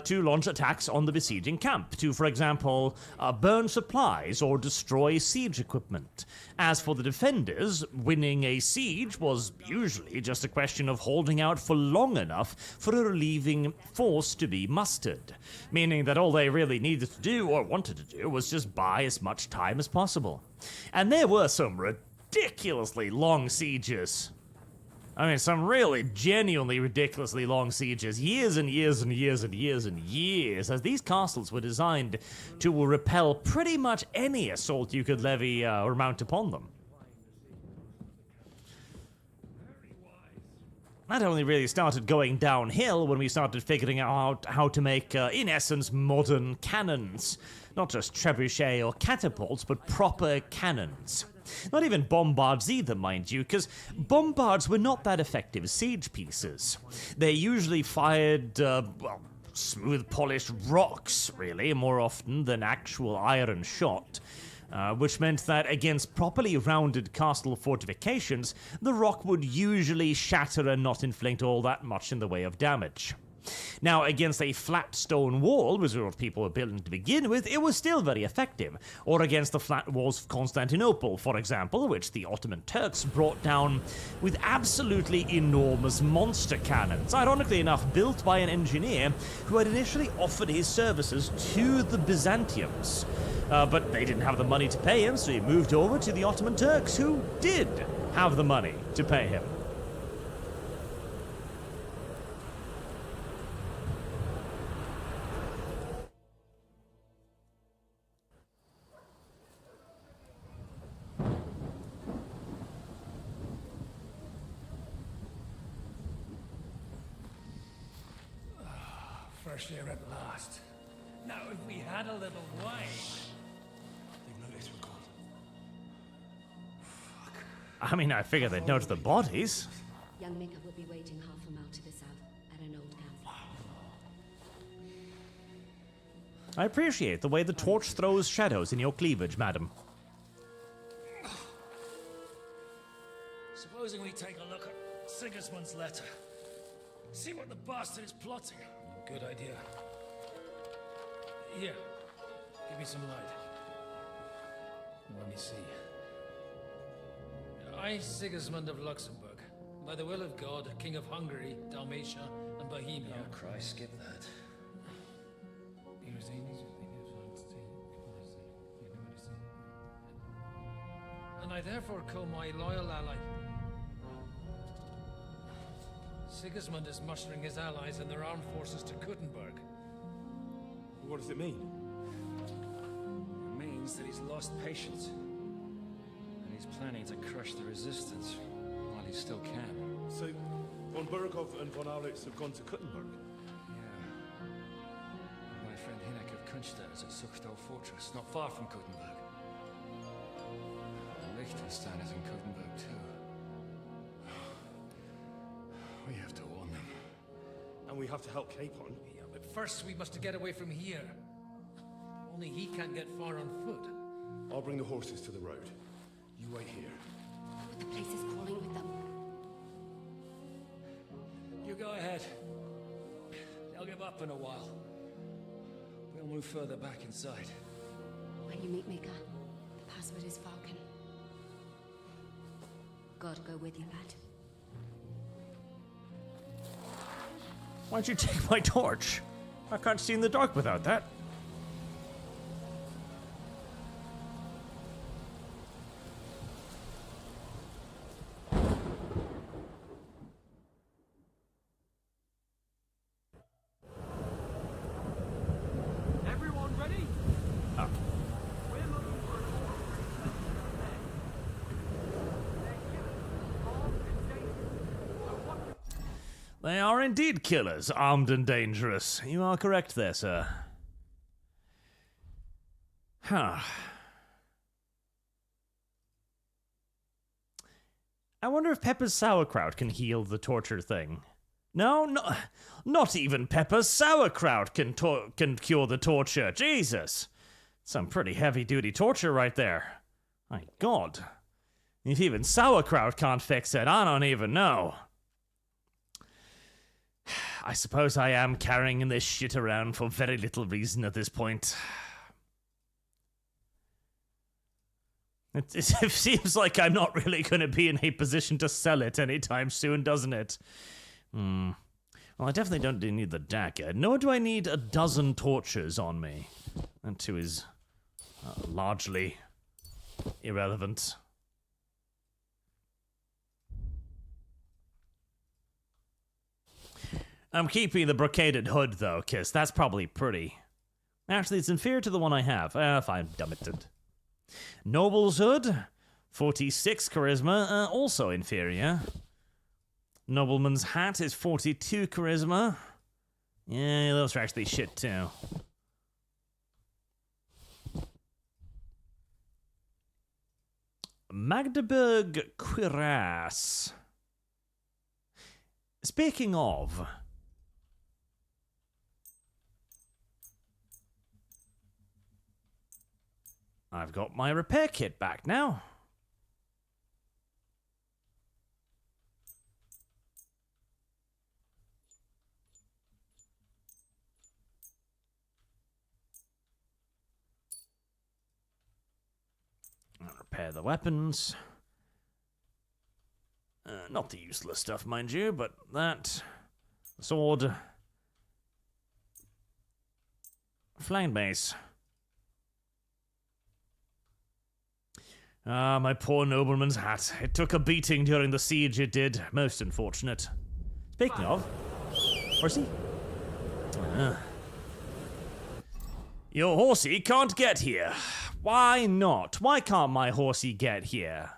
To launch attacks on the besieging camp, to, for example, burn supplies or destroy siege equipment. As for the defenders, winning a siege was usually just a question of holding out for long enough for a relieving force to be mustered, meaning that all they really needed to do, or wanted to do, was just buy as much time as possible. And there were some ridiculously long sieges. I mean, some really genuinely ridiculously long sieges, years and years and years and years and years, as these castles were designed to repel pretty much any assault you could levy or mount upon them. That only really started going downhill when we started figuring out how to make, in essence, modern cannons. Not just trebuchet or catapults, but proper cannons. Not even bombards either, mind you, because bombards were not that effective as siege pieces. They usually fired, smooth polished rocks, really, more often than actual iron shot. Which meant that against properly rounded castle fortifications, the rock would usually shatter and not inflict all that much in the way of damage. Now, against a flat stone wall, which was what people were building to begin with, it was still very effective. Or against the flat walls of Constantinople, for example, which the Ottoman Turks brought down with absolutely enormous monster cannons, ironically enough built by an engineer who had initially offered his services to the Byzantiums. But they didn't have the money to pay him, so he moved over to the Ottoman Turks, who did have the money to pay him. Fresh air at last. Now, if we had a little wine. They've noticed we're gone. I mean, I figured they'd notice the bodies. Young Mika will be waiting half a mile to the south, at an old camp. I appreciate the way the torch throws shadows in your cleavage, madam. Supposing we take a look at Sigismund's letter. See what the bastard is plotting. Good idea. Here, give me some light. Let me see. I, Sigismund of Luxembourg, by the will of God, King of Hungary, Dalmatia, and Bohemia. Oh, Christ, skip that. And I therefore call my loyal ally. Sigismund is mustering his allies and their armed forces to Kuttenberg. What does it mean? It means that he's lost patience. And he's planning to crush the resistance while he still can. So, von Bergow and von Alex have gone to Kuttenberg? Yeah. My friend Hinek of Kunstadt is at Suchdal Fortress, not far from Kuttenberg. Liechtenstein is in Kuttenberg too. We have to warn them. And we have to help Capon? Yeah, but first we must get away from here. Only he can't get far on foot. I'll bring the horses to the road. You wait here. But the place is crawling with them. You go ahead. They'll give up in a while. We'll move further back inside. When you meet Mika, the password is Falcon. God go with you, lad. Why'd you take my torch? I can't see in the dark without that. Everyone ready? Oh. We're looking for They are indeed killers, armed and dangerous. You are correct there, sir. Huh. I wonder if Pepper's sauerkraut can heal the torture thing. No, not even Pepper's sauerkraut can cure the torture. Jesus. Some pretty heavy-duty torture right there. My God. If even sauerkraut can't fix it, I don't even know. I suppose I am carrying this shit around for very little reason at this point. It seems like I'm not really going to be in a position to sell it anytime soon, doesn't it? Well, I definitely don't need the dagger, nor do I need a dozen torches on me. That too is largely irrelevant. I'm keeping the brocaded hood, though, because that's probably pretty. Actually, it's inferior to the one I have. Fine, dumb it. Noble's hood, 46 charisma, also inferior. Nobleman's hat is 42 charisma. Yeah, those are actually shit, too. Magdeburg cuirass. Speaking of... I've got my repair kit back now. I'll repair the weapons. Not the useless stuff, mind you, but that. Sword. Flame base. Ah, my poor nobleman's hat. It took a beating during the siege, it did. Most unfortunate. Speaking of... Where's he? Your horsey can't get here. Why not? Why can't my horsey get here?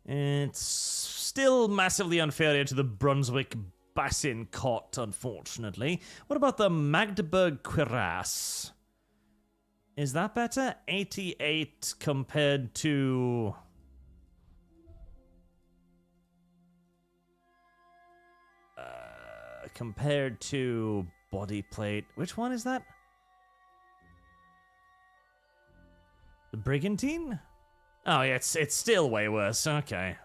It's still massively inferior to the Brunswick Bassin cot, unfortunately. What about the Magdeburg cuirass? Is that better? 88 compared to... compared to body plate. Which one is that? The Brigantine? Oh, yeah, it's still way worse. Okay.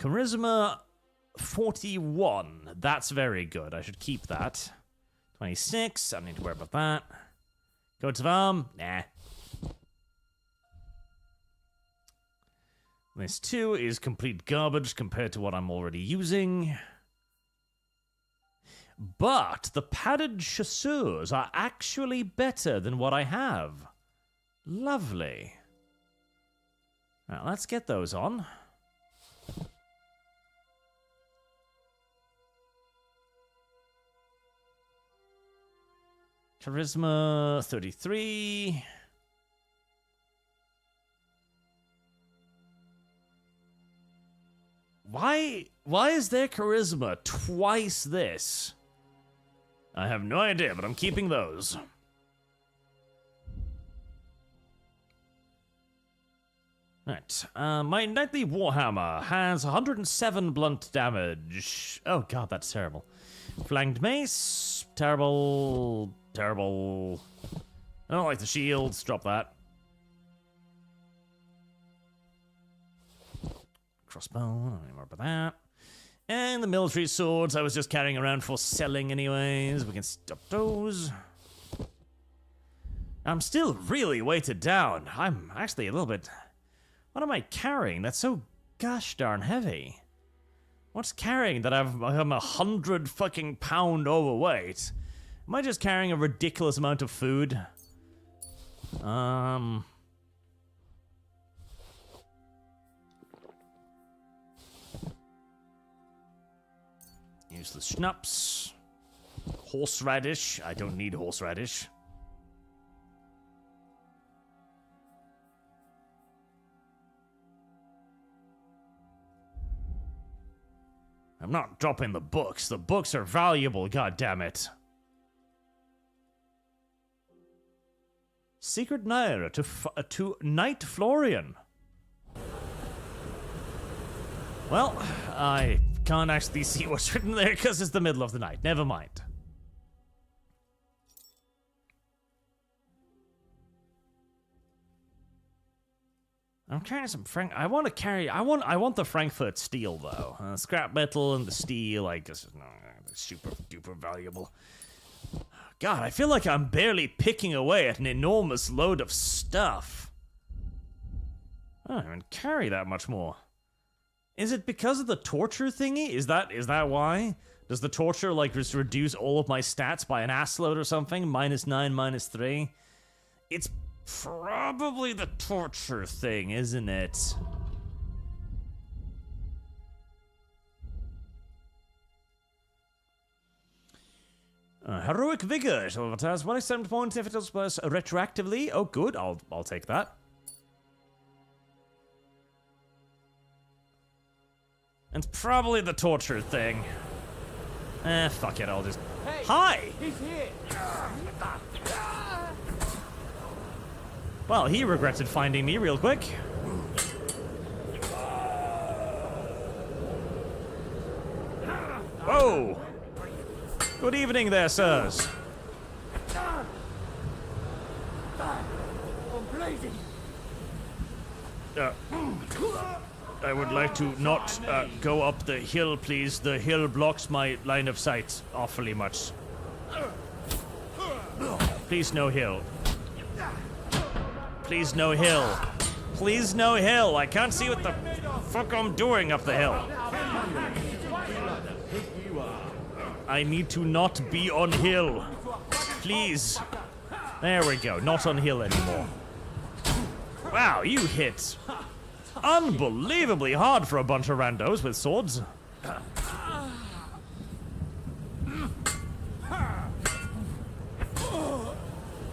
Charisma 41. That's very good. I should keep that. 26. I don't need to worry about that. Coats of arm? Nah. This 2 is complete garbage compared to what I'm already using. But the padded chasseurs are actually better than what I have. Lovely. Now, let's get those on. Charisma 33. Why is their charisma twice this? I have no idea, but I'm keeping those. Right. My Knightly Warhammer has 107 blunt damage. Oh god, that's terrible. Flanked mace. Terrible. Terrible. I don't like the shields. Drop that. Crossbow. I don't need more about that. And the military swords I was just carrying around for selling anyways. We can stop those. I'm still really weighted down. I'm actually a little bit... What am I carrying? That's so gosh darn heavy. What's carrying that I'm 100 fucking pound overweight? Am I just carrying a ridiculous amount of food? Use the schnapps. Horseradish. I don't need horseradish. I'm not dropping the books. The books are valuable, goddammit. Secret Naira to Knight Florian. Well, I can't actually see what's written there because it's the middle of the night. Never mind. I'm carrying some I want to carry. I want the Frankfurt steel though. Scrap metal and the steel, like this is super duper valuable. God, I feel like I'm barely picking away at an enormous load of stuff. I don't even carry that much more. Is it because of the torture thingy? Is that why? Does the torture like just reduce all of my stats by an assload or something? -9, -3. It's probably the torture thing, isn't it? Heroic Vigor. It has 1 extent point if it is retroactively. Oh, good. I'll take that. It's probably the torture thing. Fuck it. I'll just... Hey, hi! He's here! Well, he regretted finding me real quick. Whoa! Good evening there, sirs. I would like to not go up the hill, please. The hill blocks my line of sight awfully much. Please, no hill. Please, no hill. Please, no hill. I can't see what the fuck I'm doing up the hill. I need to not be on hill. Please. There we go. Not on hill anymore. Wow, you hit unbelievably hard for a bunch of randos with swords.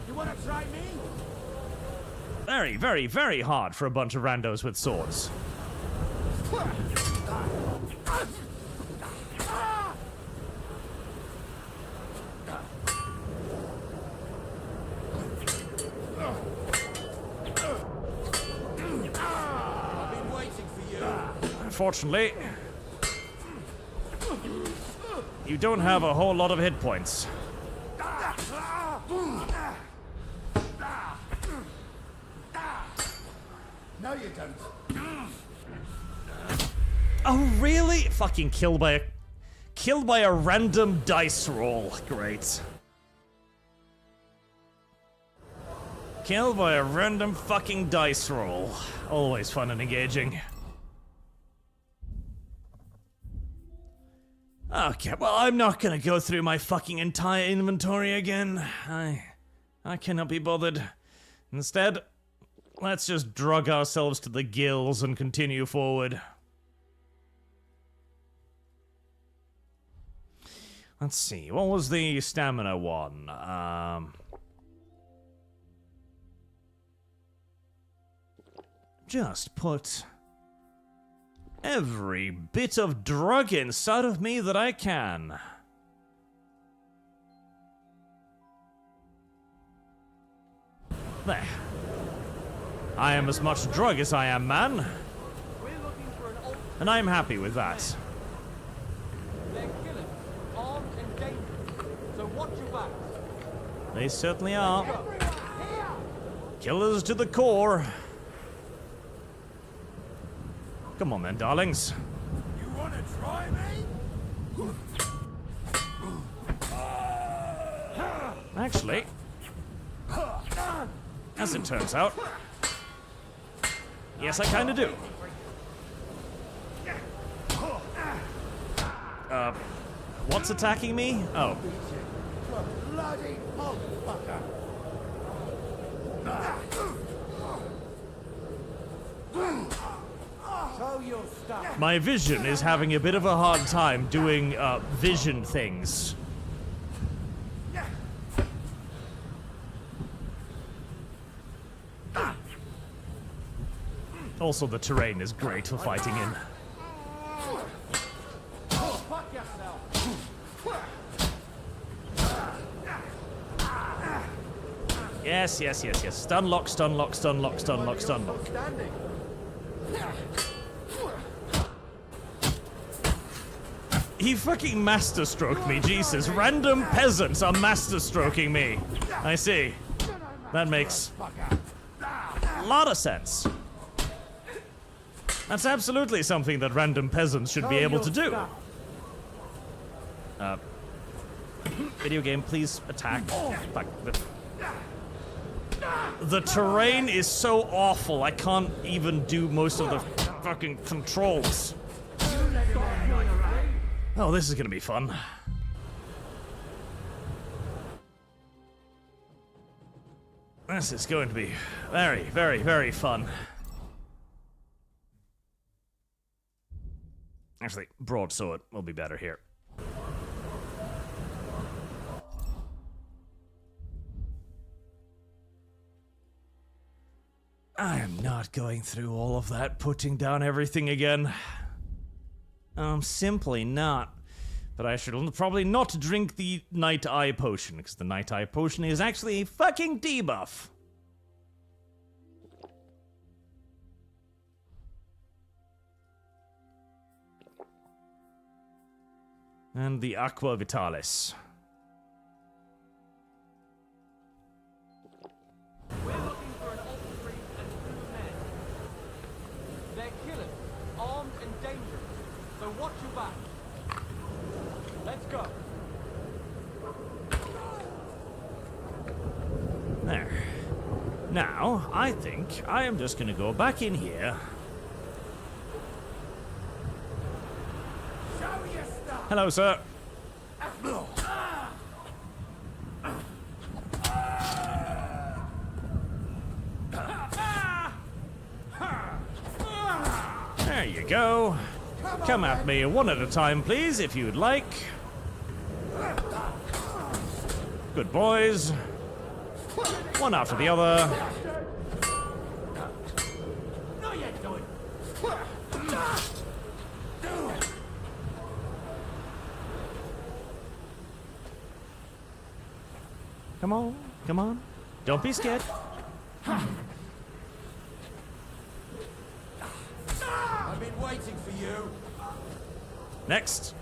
You wanna try me? Very, very, very hard for a bunch of randos with swords. Unfortunately, you don't have a whole lot of hit points. No, you don't. Oh, really? Fucking killed by a random dice roll. Great. Killed by a random fucking dice roll. Always fun and engaging. Okay, well, I'm not gonna go through my fucking entire inventory again. I cannot be bothered. Instead, let's just drug ourselves to the gills and continue forward. Let's see, what was the stamina one? Just put every bit of drug inside of me that I can. There. I am as much drug as I am man. And I'm happy with that. They certainly are. Killers to the core. Come on then, darlings. You wanna try me? Actually, as it turns out, yes, I kinda do. What's attacking me? Oh. Bloody motherfucker! Show your stuff. My vision is having a bit of a hard time doing vision things. Also, the terrain is great for fighting in. Yes, yes, yes, yes. Stun lock, stun lock, stun lock, stun lock, stun lock. He fucking master stroked me, Jesus. Random peasants are master stroking me. I see. That makes a lot of sense. That's absolutely something that random peasants should be able to do. Video game, please attack. Fuck. The terrain is so awful, I can't even do most of the fucking controls. Oh, this is gonna be fun. This is going to be very, very, very fun. Actually, broadsword will be better here. I am not going through all of that, putting down everything again. I'm simply not. But I should probably not drink the Night Eye Potion, because the Night Eye Potion is actually a fucking debuff. And the Aqua Vitalis. We're looking for an infantry and 2 men. They're killers, armed and dangerous. So watch your back. Let's go. There. Now, I think I am just gonna go back in here. Hello, sir. There you go. Come at me one at a time, please, if you'd like. Good boys. One after the other. No, you don't. Come on, come on. Don't be scared. I've been waiting for you. Next.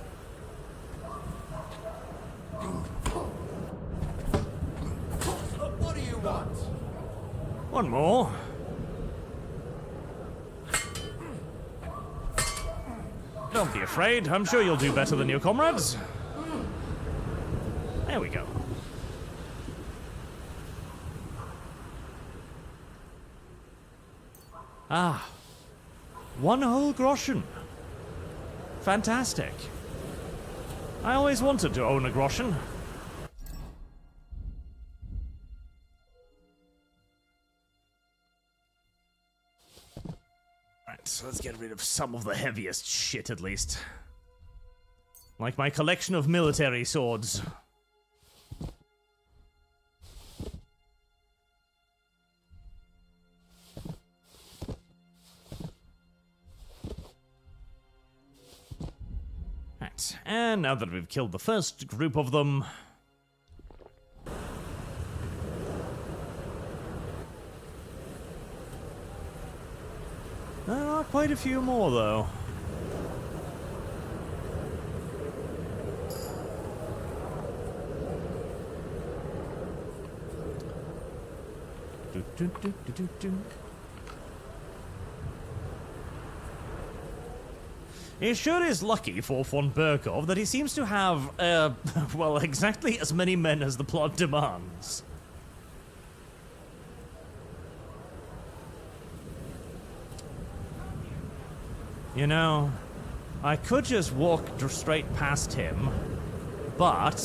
What do you want? One more. Don't be afraid. I'm sure you'll do better than your comrades. There we go. Ah. 1 whole groschen. Fantastic. I always wanted to own a groschen. Right, so let's get rid of some of the heaviest shit at least. Like my collection of military swords. Right, and now that we've killed the first group of them... There are quite a few more, though. It sure is lucky for von Bergow that he seems to have, well, exactly as many men as the plot demands. You know, I could just walk straight past him, but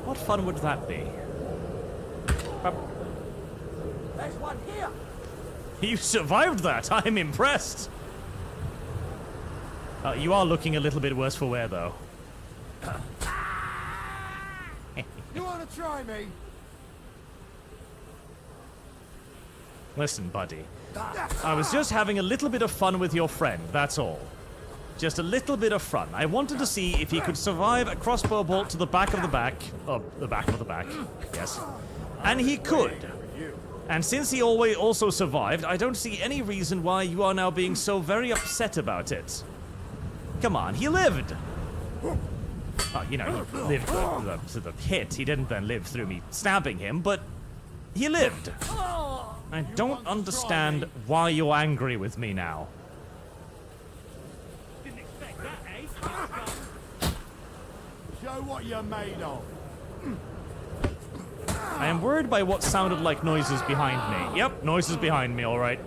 what fun would that be? There's one here! You survived that! I'm impressed! You are looking a little bit worse for wear, though. You want to try me? Listen, buddy. I was just having a little bit of fun with your friend, that's all. Just a little bit of fun. I wanted to see if he could survive a crossbow bolt to the back of the back. Oh, the back of the back. Yes. And he could. And since he also survived, I don't see any reason why you are now being so very upset about it. Come on, he lived! Oh, you know, he lived to the hit. He didn't then live through me stabbing him, but he lived. I don't understand why you're angry with me now. Didn't expect that, eh? Show what you're made of. I am worried by what sounded like noises behind me. Yep, noises behind me, alright.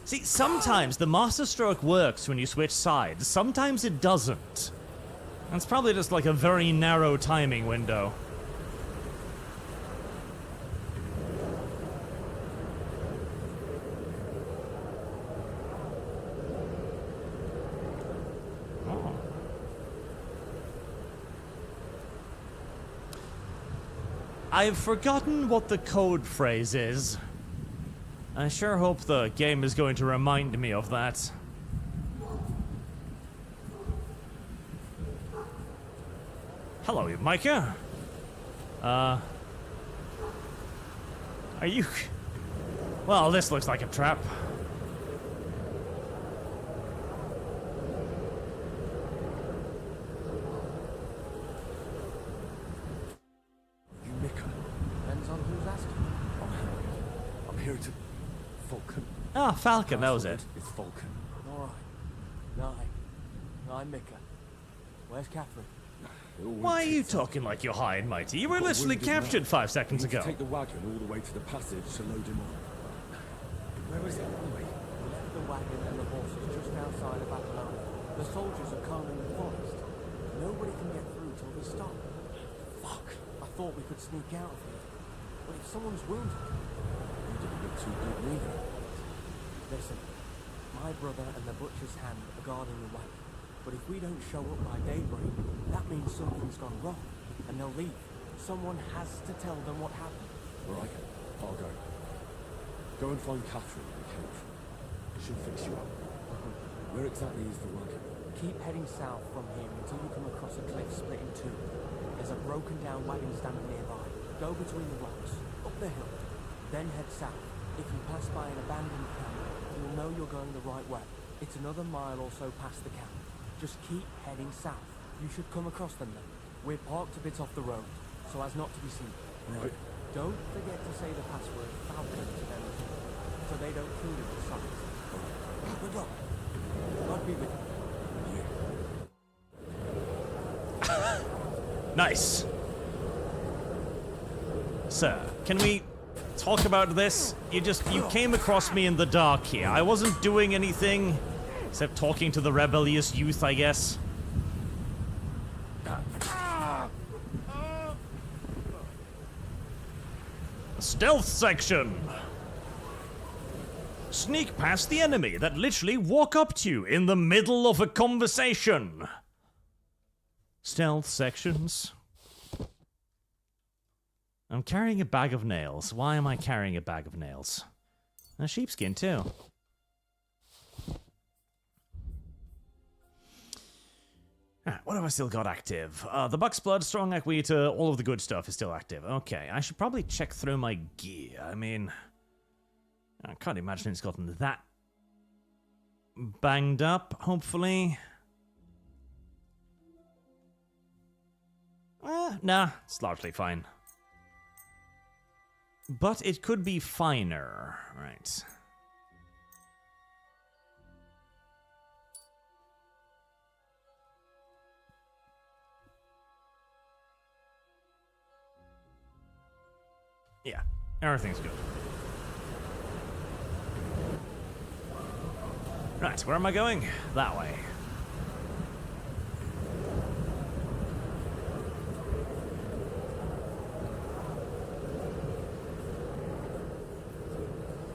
See, sometimes the master stroke works when you switch sides, sometimes it doesn't. That's probably just like a very narrow timing window. Oh. I've forgotten what the code phrase is. I sure hope the game is going to remind me of that. Hello, Micah. Are you... Well, this looks like a trap. You Micah? Depends on who's asking. I'm here to... Falcon. Ah, Falcon, that was it. It's Falcon. All right. I'm Micah. Where's Catherine? Why are you talking like you're high and mighty? You were literally captured 5 seconds ago. Take the wagon all the way to the passage to load him on. Where is it anyway? We left the wagon and the horses just outside of Apollonia. The soldiers are combing the forest. Nobody can get through till we stop. Fuck. I thought we could sneak out of here. But if someone's wounded... You didn't look too good neither. Listen, my brother and the butcher's hand are guarding the wagon. But if we don't show up by daybreak, that means something's gone wrong, and they'll leave. Someone has to tell them what happened. All right, I'll go. Go and find Catherine where we came from. She'll fix you up. Where exactly is the wagon? Keep heading south from here until you come across a cliff split in two. There's a broken down wagon standing nearby. Go between the rocks, up the hill, then head south. If you pass by an abandoned camp, you'll know you're going the right way. It's another mile or so past the camp. Just keep heading south. You should come across them then. We're parked a bit off the road, so as not to be seen. Right. Don't forget to say the password Falcon to them, so they don't kill you for sight. Good luck. God be with you. Nice. Sir, can we talk about this? You came across me in the dark here. I wasn't doing anything except talking to the rebellious youth, I guess. Stealth section. Sneak past the enemy that literally walk up to you in the middle of a conversation. Stealth sections. I'm carrying a bag of nails. Why am I carrying a bag of nails? A sheepskin too. What have I still got active? The Buck's Blood, Strong Aquita, all of the good stuff is still active. Okay, I should probably check through my gear. I mean, I can't imagine it's gotten that banged up, hopefully. Nah, it's largely fine. But it could be finer, right? Yeah, everything's good. Right, where am I going? That way.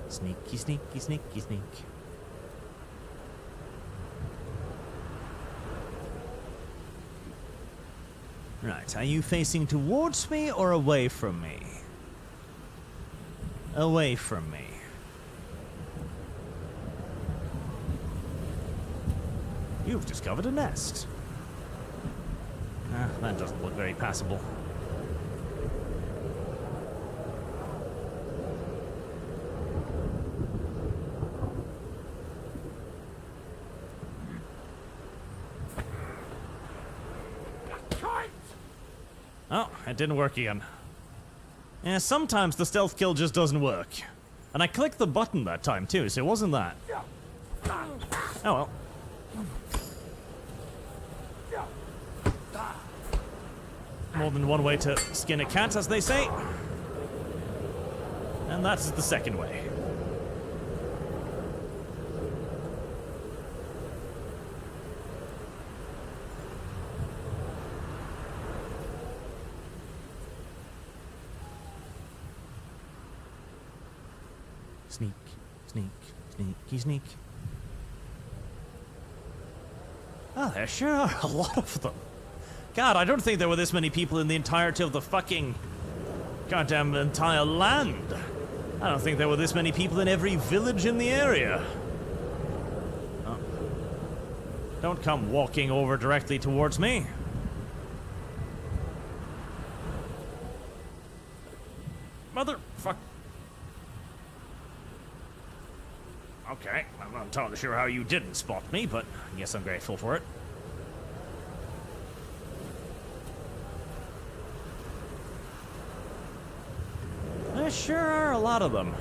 Sneaky, sneaky, sneaky, sneak. Right, are you facing towards me or away from me? Away from me. You've discovered a nest. That doesn't look very passable. Oh, it didn't work again. Yeah, sometimes the stealth kill just doesn't work. And I clicked the button that time too, so it wasn't that. Oh well. More than one way to skin a cat, as they say. And that's the second way. Sneak, sneak, sneaky, sneak. Oh, there sure are a lot of them. God, I don't think there were this many people in the entirety of the fucking goddamn entire land. I don't think there were this many people in every village in the area. Oh. Don't come walking over directly towards me. Motherfuck. Okay, I'm not entirely sure how you didn't spot me, but I guess I'm grateful for it. There sure are a lot of them.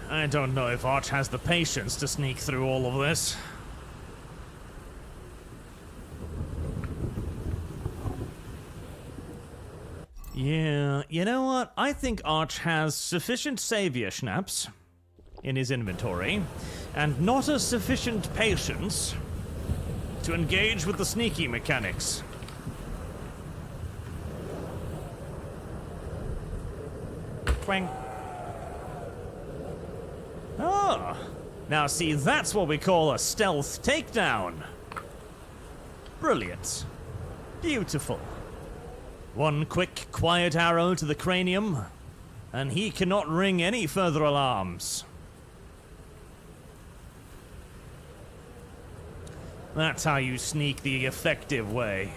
I don't know if Arch has the patience to sneak through all of this. Yeah, you know what? I think Arch has sufficient savior schnapps in his inventory, and not a sufficient patience to engage with the sneaky mechanics. Twang. Ah, now see, that's what we call a stealth takedown. Brilliant. Beautiful. One quick, quiet arrow to the cranium, and he cannot ring any further alarms. That's how you sneak the effective way.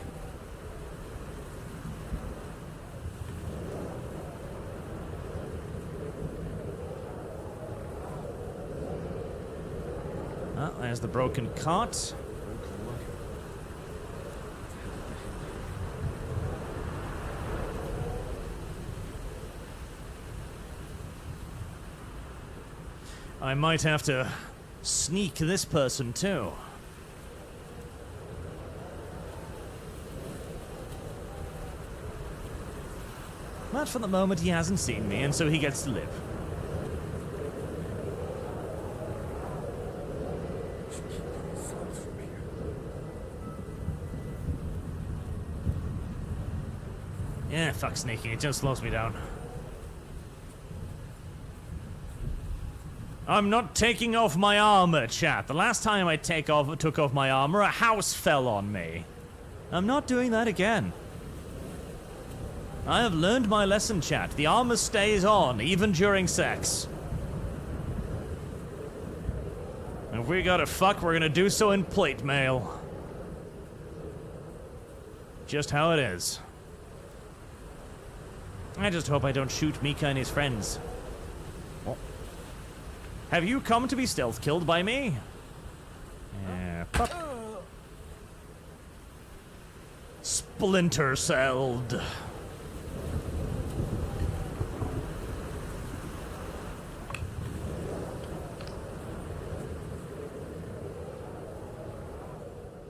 Oh, there's the broken cart. I might have to sneak this person too. But for the moment he hasn't seen me, and so he gets to live. Yeah, fuck sneaking, it just slows me down. I'm not taking off my armor, chat. The last time I took off my armor, a house fell on me. I'm not doing that again. I have learned my lesson, chat. The armor stays on, even during sex. And if we gotta fuck, we're gonna do so in plate mail. Just how it is. I just hope I don't shoot Mika and his friends. Oh. Have you come to be stealth killed by me? Yeah, fuck. Splinter celled.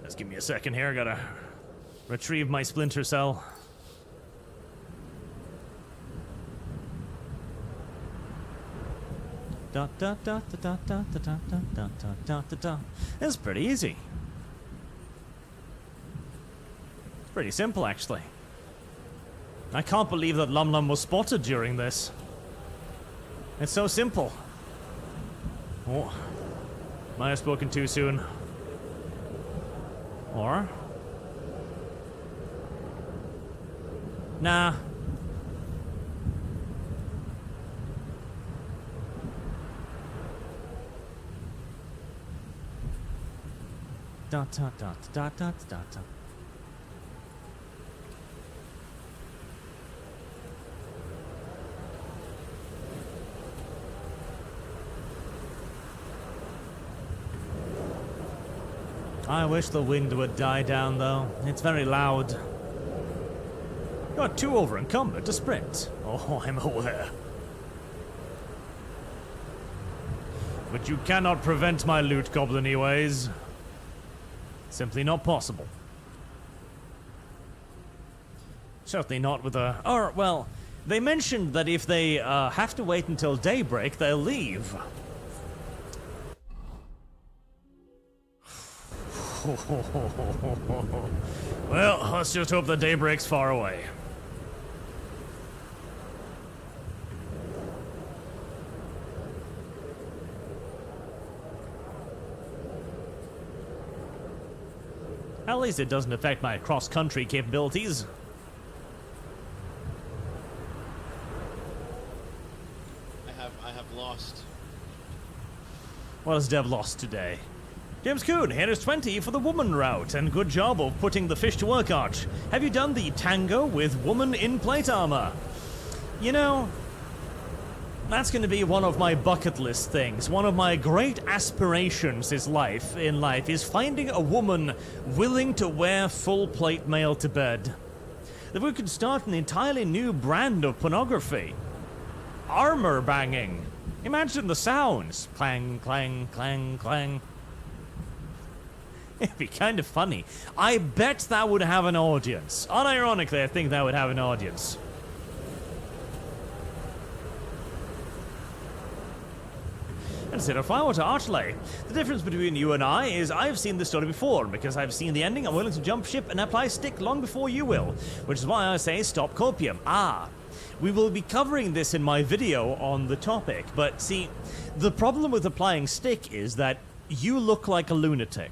Just give me a second here, I gotta retrieve my splinter cell. Da da da da da da da da da da da da. It's pretty easy. It's pretty simple, actually. I can't believe that Lum Lum was spotted during this. It's so simple. Oh, might have spoken too soon. Or nah. Da da da da da da da. I wish the wind would die down, though. It's very loud. You're too over-encumbered to sprint. Oh, I'm aware. But you cannot prevent my loot, goblin-y ways. Simply not possible. Certainly not with a... Or, well, they mentioned that if they have to wait until daybreak, they'll leave. Well, let's just hope the daybreak's far away. At least it doesn't affect my cross-country capabilities. I have lost. What has Dev lost today? James Coon, here is 20 for the woman route, and good job of putting the fish to work, Arch. Have you done the tango with woman in plate armor? You know, that's going to be one of my bucket list things. One of my great aspirations in life is finding a woman willing to wear full plate mail to bed. That we could start an entirely new brand of pornography. Armor banging. Imagine the sounds. Clang, clang, clang, clang. It'd be kind of funny. I bet that would have an audience. Unironically, I think that would have an audience. And so if I were to Archley, the difference between you and I is I've seen this story before, and because I've seen the ending, I'm willing to jump ship and apply stick long before you will, which is why I say stop copium. We will be covering this in my video on the topic, but see, the problem with applying stick is that you look like a lunatic.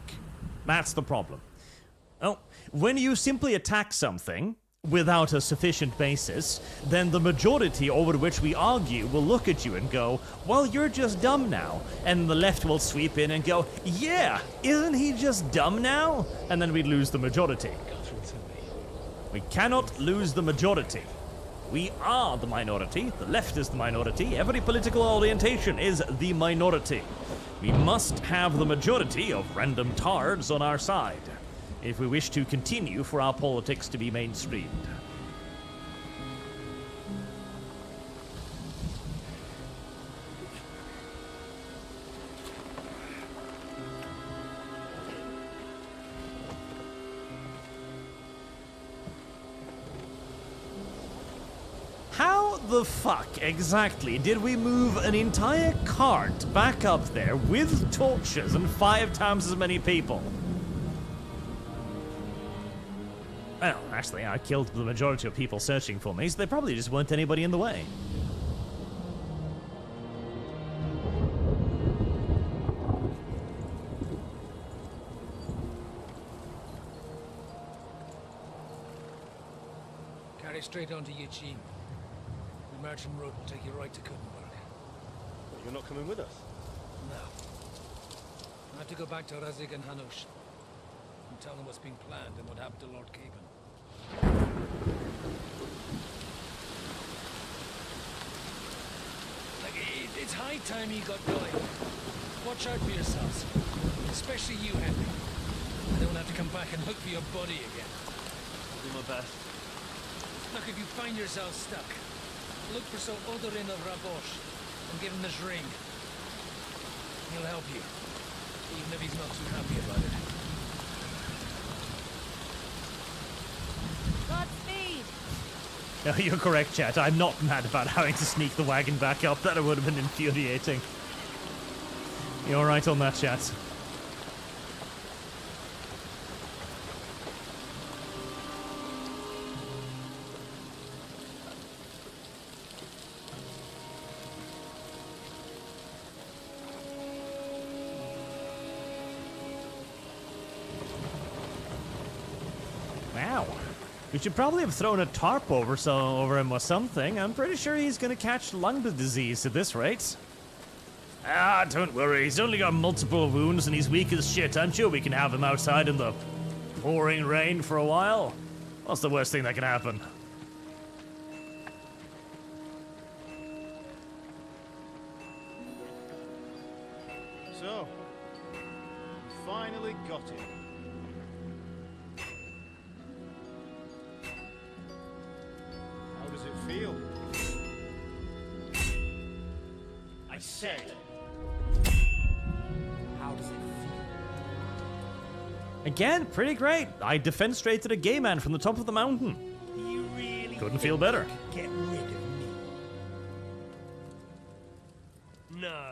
That's the problem. Oh, when you simply attack something without a sufficient basis, then the majority over which we argue will look at you and go, well, you're just dumb now. And the left will sweep in and go, yeah, isn't he just dumb now? And then we lose the majority. We cannot lose the majority. We are the minority. The left is the minority. Every political orientation is the minority. We must have the majority of random tards on our side if we wish to continue for our politics to be mainstreamed. How the fuck exactly did we move an entire cart back up there with torches and 5 times as many people? Well, actually, I killed the majority of people searching for me, so there probably just weren't anybody in the way. Carry straight on to Yichin. The marching road will take you right to Kuttenberg. Well, you're not coming with us? No. I have to go back to Razik and Hanush and tell them what's been planned and what happened to Lord Capen. It's high time you got going. Watch out for yourselves. Especially you, Henry. I don't have to come back and look for your body again. I'll do my best. Look, if you find yourself stuck, look for Sir Odorin of Rabosh and give him this ring. He'll help you, even if he's not too happy about it. Godspeed! No, you're correct, chat. I'm not mad about having to sneak the wagon back up. That would have been infuriating. You're right on that, chat. Wow. We should probably have thrown a tarp over him or something. I'm pretty sure he's gonna catch lung disease at this rate. Ah, don't worry. He's only got multiple wounds and he's weak as shit. I'm sure we can have him outside in the pouring rain for a while. What's the worst thing that can happen? So, we finally got him. How does it feel? I said, how does it feel? Again, pretty great. I defenestrated a gay man from the top of the mountain. You really Couldn't feel better. get rid of me? No,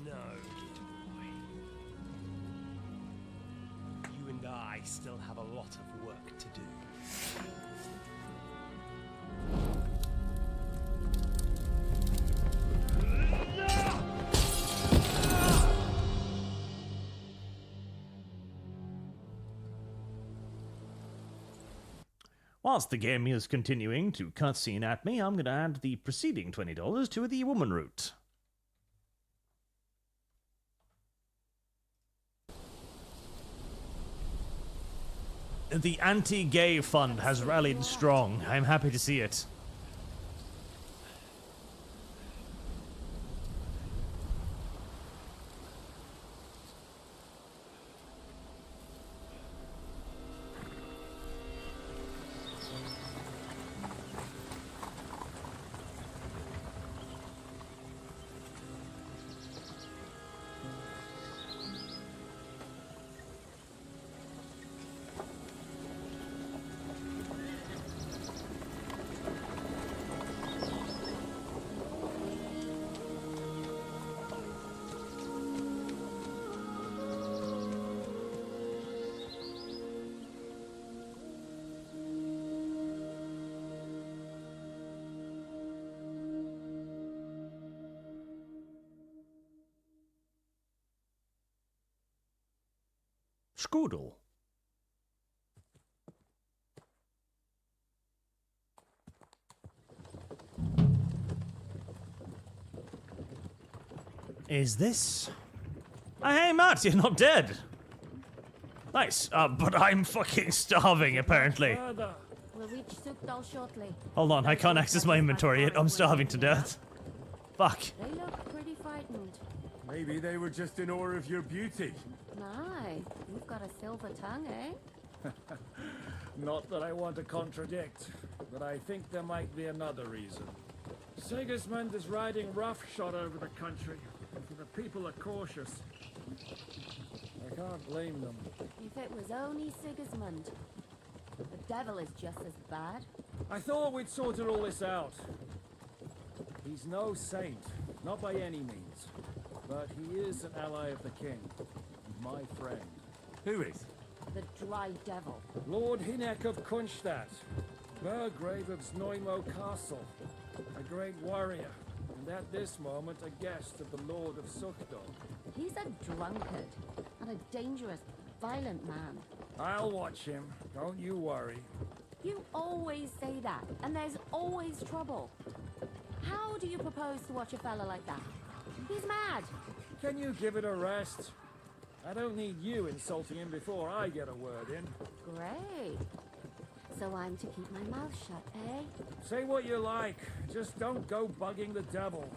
dear boy. You and I still have a lot of work to do. Whilst the game is continuing to cutscene at me, I'm going to add the preceding $20 to the woman route. The anti-gay fund has rallied strong. I'm happy to see it. Scoodle. Is this? Hey, Matt, you're not dead. Nice, but I'm fucking starving, apparently. We'll reach Sukdal shortly. Hold on, I can't access my inventory yet. I'm starving to death. Fuck. They look pretty frightened. Maybe they were just in awe of your beauty. My, you've got a silver tongue, eh? Not that I want to contradict, but I think there might be another reason. Sigismund is riding roughshod over the country, and the people are cautious. I can't blame them. If it was only Sigismund. The devil is just as bad. I thought we'd sorted all this out. He's no saint, not by any means. But he is an ally of the king, and my friend. Who is? The Dry Devil. Lord Hinek of Kunstadt, Burgrave of Znojmo Castle, a great warrior, and at this moment a guest of the Lord of Sukhdom. He's a drunkard, and a dangerous, violent man. I'll watch him, don't you worry. You always say that, and there's always trouble. How do you propose to watch a fella like that? He's mad. Can you give it a rest? I don't need you insulting him before I get a word in. Great. So I'm to keep my mouth shut, eh? Say what you like, just don't go bugging the devil.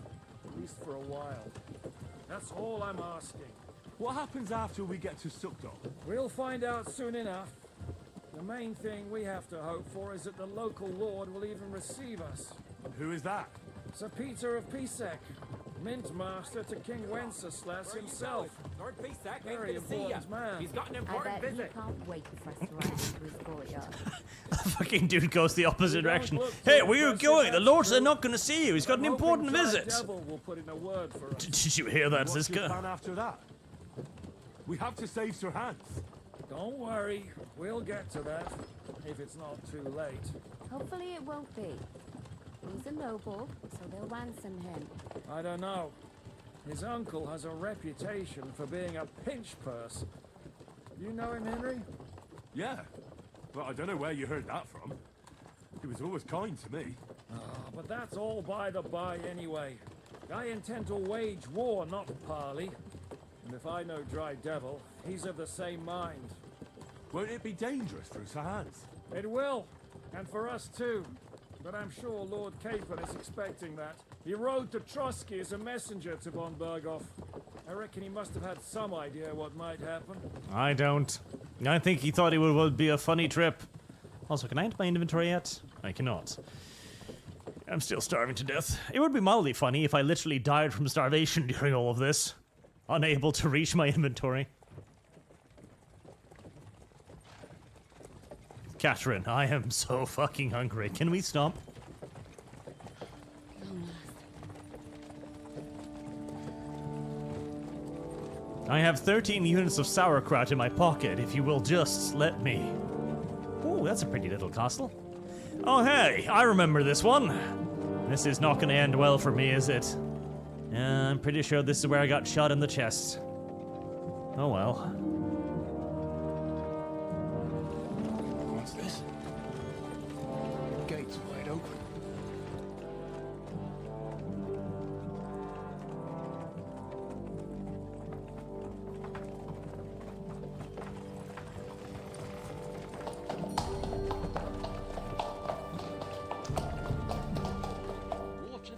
At least for a while. That's all I'm asking. What happens after we get to Sukhdom? We'll find out soon enough. The main thing we have to hope for is that the local lord will even receive us. Who is that? Sir Peter of Pisek, Mint Master to King Wenceslas himself. Lord Pisek, very important man. He's got an I important bet visit. he can't wait for us to ride into his courtyard. Fucking dude goes the opposite direction. Hey, where are you going? The lords are not going to see you. He's got an important visit. Devil will put in a word for us. Did you hear that, What's your Ziska? plan after that? We have to save Sir Hans. Don't worry, we'll get to that, if it's not too late. Hopefully it won't be. He's a noble, so they'll ransom him. I don't know. His uncle has a reputation for being a pinch purse. You know him, Henry? Yeah, but I don't know where you heard that from. He was always kind to me. But that's all by the by anyway. I intend to wage war, not parley. And if I know Dry Devil, he's of the same mind. Won't it be dangerous for Sir Hans? It will, and for us too. But I'm sure Lord Capon is expecting that. He rode to Trotsky as a messenger to von Bergow. I reckon he must have had some idea what might happen. I don't. I think he thought it would be a funny trip. Also, can I enter my inventory yet? I cannot. I'm still starving to death. It would be mildly funny if I literally died from starvation during all of this. Unable to reach my inventory. Catherine, I am so fucking hungry. Can we stop? I have 13 units of sauerkraut in my pocket, if you will just let me. Ooh, that's a pretty little castle. Oh hey, I remember this one. This is not gonna end well for me, is it? I'm pretty sure this is where I got shot in the chest. Oh well. What's this? Gate's wide open. Water,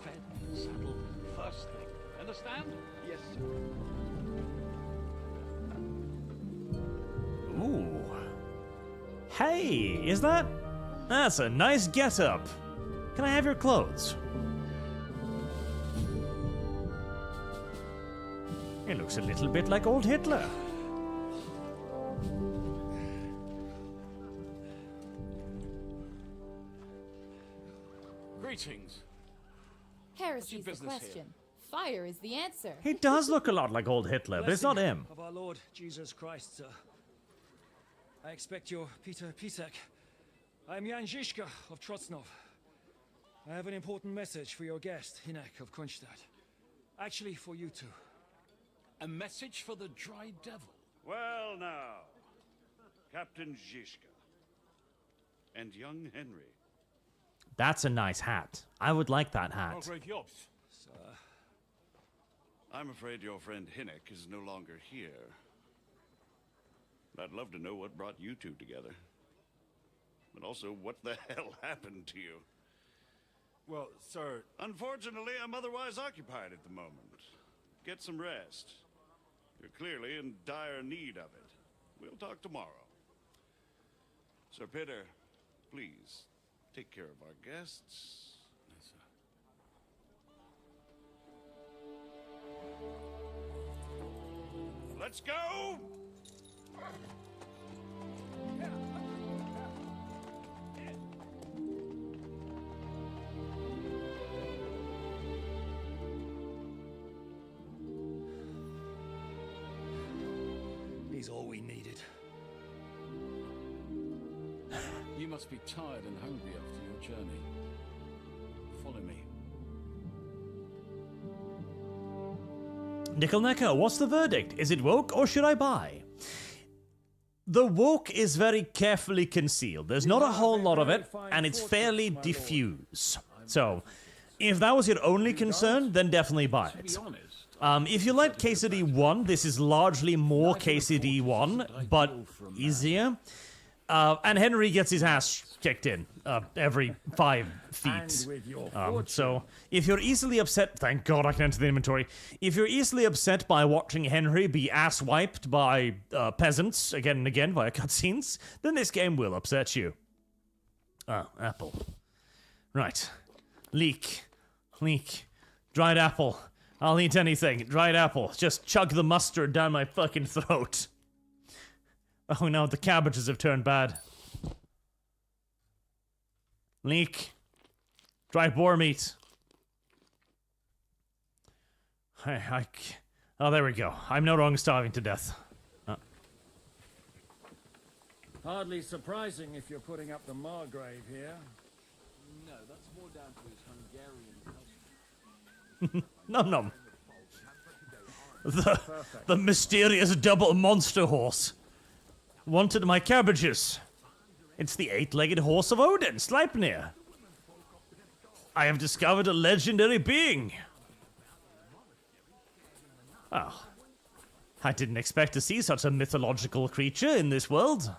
fed, saddled, first thing. Understand? Yes, sir. Ooh. Hey, is that? That's a nice get-up. Can I have your clothes? It looks a little bit like old Hitler. Greetings. Heresy's the business here? question. Fire is the answer. He does look a lot like old Hitler, but it's not him. Of our Lord Jesus Christ, sir. I expect you're Peter Pisek. I'm Jan Žižka of Trocnov. I have an important message for your guest, Hinek of Kunstadt. Actually, for you two. A message for the Dry Devil. Well now, Captain Žižka and young Henry. That's a nice hat. I would like that hat. Great jobs. Sir. I'm afraid your friend Hinek is no longer here. I'd love to know what brought you two together. But also, what the hell happened to you? Well, sir... Unfortunately, I'm otherwise occupied at the moment. get some rest. You're clearly in dire need of it. We'll talk tomorrow. Sir Peter, please, take care of our guests. Yes, sir. Let's go! He's all we needed. You must be tired and hungry after your journey. Follow me. Nickelnecker, what's the verdict? Is it woke or should I buy? The woke is very carefully concealed. There's not a whole lot of it, and it's fairly diffuse. So, if that was your only concern, then definitely buy it. If you like KCD 1, this is largely more KCD 1, but easier. And Henry gets his ass kicked in every 5 feet. So, if you're easily upset... Thank God I can enter the inventory. If you're easily upset by watching Henry be ass-wiped by peasants again and again via cutscenes, then this game will upset you. Apple. Right. Leek. Dried apple. I'll eat anything. Dried apple. Just chug the mustard down my fucking throat. Oh no, the cabbages have turned bad. Leek. Dried boar meat. Oh, there we go. I'm no longer starving to death. Hardly surprising if you're putting up the Margrave here. No, that's more down to his Hungarian culture. Nom. The mysterious double monster horse. Wanted my cabbages. It's the 8-legged horse of Odin, Sleipnir. I have discovered a legendary being. Oh. I didn't expect to see such a mythological creature in this world.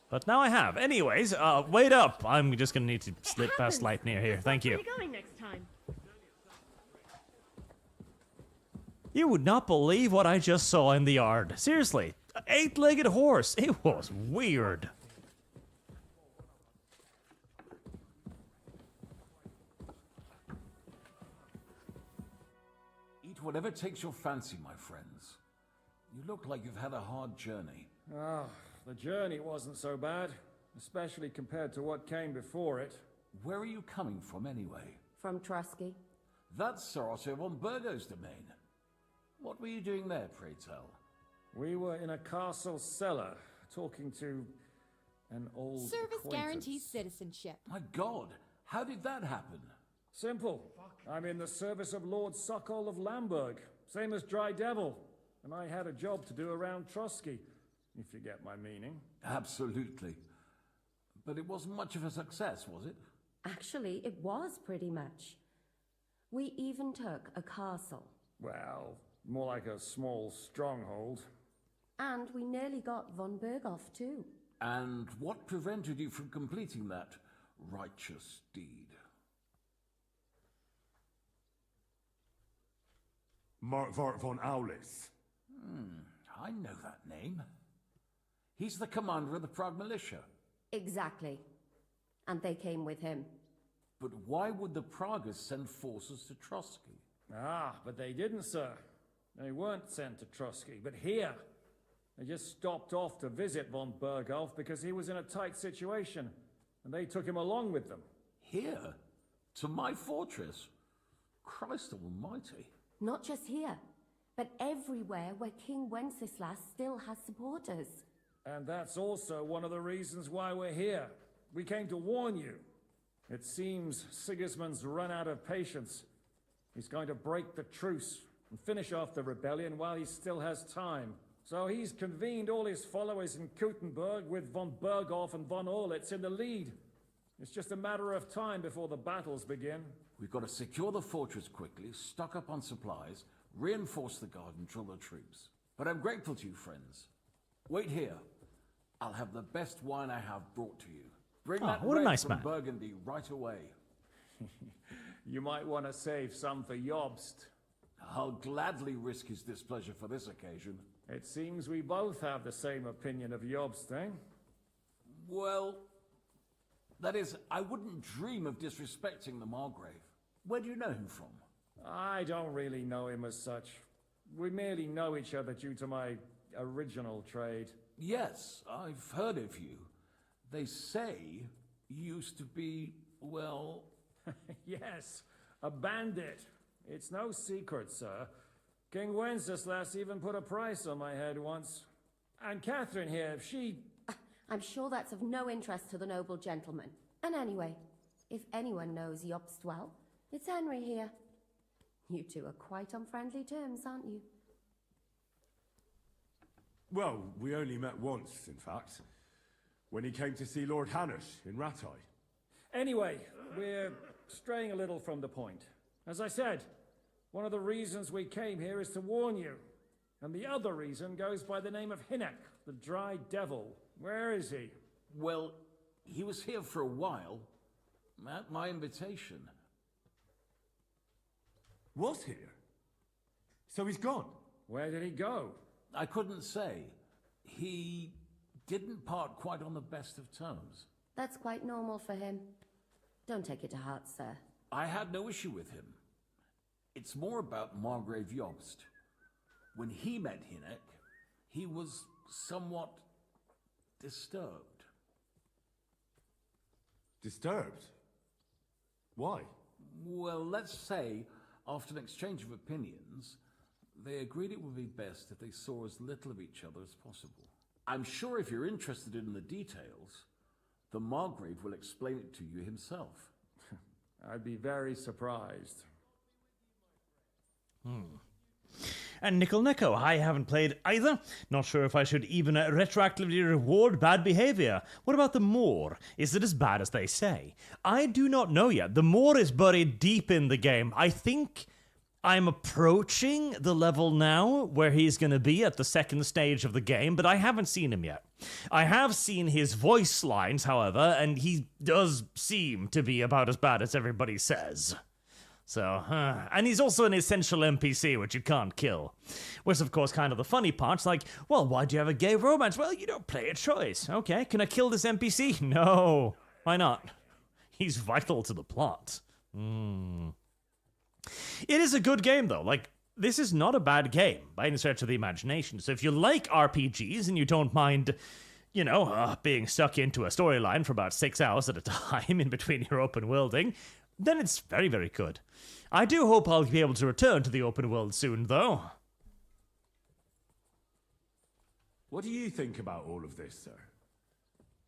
But now I have. Anyways, wait up. I'm just gonna need to slip past Sleipnir here. Thank you. Where are you going next time? You would not believe what I just saw in the yard. Seriously. 8-legged horse. It was weird. Eat whatever takes your fancy, my friends. You look like you've had a hard journey. Oh, the journey wasn't so bad, especially compared to what came before it. Where are you coming from, anyway? From Trusky. That's Sir Otto von Bergow's domain. What were you doing there, pray tell? We were in a castle cellar, talking to an old Service acquaintance. guarantees citizenship. My God, how did that happen? Simple. I'm in the service of Lord Sokol of Lamberg, same as Dry Devil, and I had a job to do around Trusky, if you get my meaning. Absolutely. But it wasn't much of a success, was it? Actually, it was pretty much. We even took a castle. Well, more like a small stronghold. And we nearly got von Bergow too. And what prevented you from completing that righteous deed? Markvart von Aulis. I know that name. He's the commander of the Prague militia. Exactly. And they came with him. But why would the Praguers send forces to Trusky? Ah, but they didn't, sir. They weren't sent to Trusky, but here. They just stopped off to visit von Bergow because he was in a tight situation, and they took him along with them. Here? To my fortress? Christ almighty. Not just here, but everywhere where King Wenceslas still has supporters. And that's also one of the reasons why we're here. We came to warn you. It seems Sigismund's run out of patience. He's going to break the truce and finish off the rebellion while he still has time. So he's convened all his followers in Kuttenberg with von Bergow and von Orlitz in the lead. It's just a matter of time before the battles begin. We've got to secure the fortress quickly, stock up on supplies, reinforce the guard and drill the troops. But I'm grateful to you, friends. Wait here. I'll have the best wine I have brought to you. Bring that what a red nice from man. Burgundy right away. You might want to save some for Jobst. I'll gladly risk his displeasure for this occasion. It seems we both have the same opinion of Jobst, eh? Well, that is, I wouldn't dream of disrespecting the Margrave. Where do you know him from? I don't really know him as such. We merely know each other due to my original trade. Yes, I've heard of you. They say you used to be, well... Yes, a bandit. It's no secret, sir. King Wenceslas even put a price on my head once. And Catherine here, she... I'm sure that's of no interest to the noble gentleman. And anyway, if anyone knows Jobst well, it's Henry here. You two are quite on friendly terms, aren't you? Well, we only met once, in fact. When he came to see Lord Hanush in Rattay. Anyway, we're straying a little from the point. As I said, one of the reasons we came here is to warn you. And the other reason goes by the name of Hinek, the Dry Devil. Where is he? Well, he was here for a while. At my invitation. Was here? So he's gone? Where did he go? I couldn't say. He didn't part quite on the best of terms. That's quite normal for him. Don't take it to heart, sir. I had no issue with him. It's more about Margrave Jobst. When he met Hinek, he was somewhat disturbed. Disturbed? Why? Well, let's say, after an exchange of opinions, they agreed it would be best if they saw as little of each other as possible. I'm sure if you're interested in the details, the Margrave will explain it to you himself. I'd be very surprised. And Nickel Nico, I haven't played either. Not sure if I should even retroactively reward bad behavior. What about the Moor? Is it as bad as they say? I do not know yet. The Moor is buried deep in the game. I think I'm approaching the level now where he's going to be at the second stage of the game, but I haven't seen him yet. I have seen his voice lines, however, and he does seem to be about as bad as everybody says. So, and he's also an essential NPC, which you can't kill. Which, of course, kind of the funny part's like, well, why do you have a gay romance? Well, you don't play a choice. Okay, can I kill this NPC? No. Why not? He's vital to the plot. It is a good game, though. Like, this is not a bad game by any stretch of the imagination. So if you like RPGs and you don't mind, you know, being stuck into a storyline for about 6 hours at a time in between your open worlding, then it's very, very good. I do hope I'll be able to return to the open world soon, though. What do you think about all of this, sir?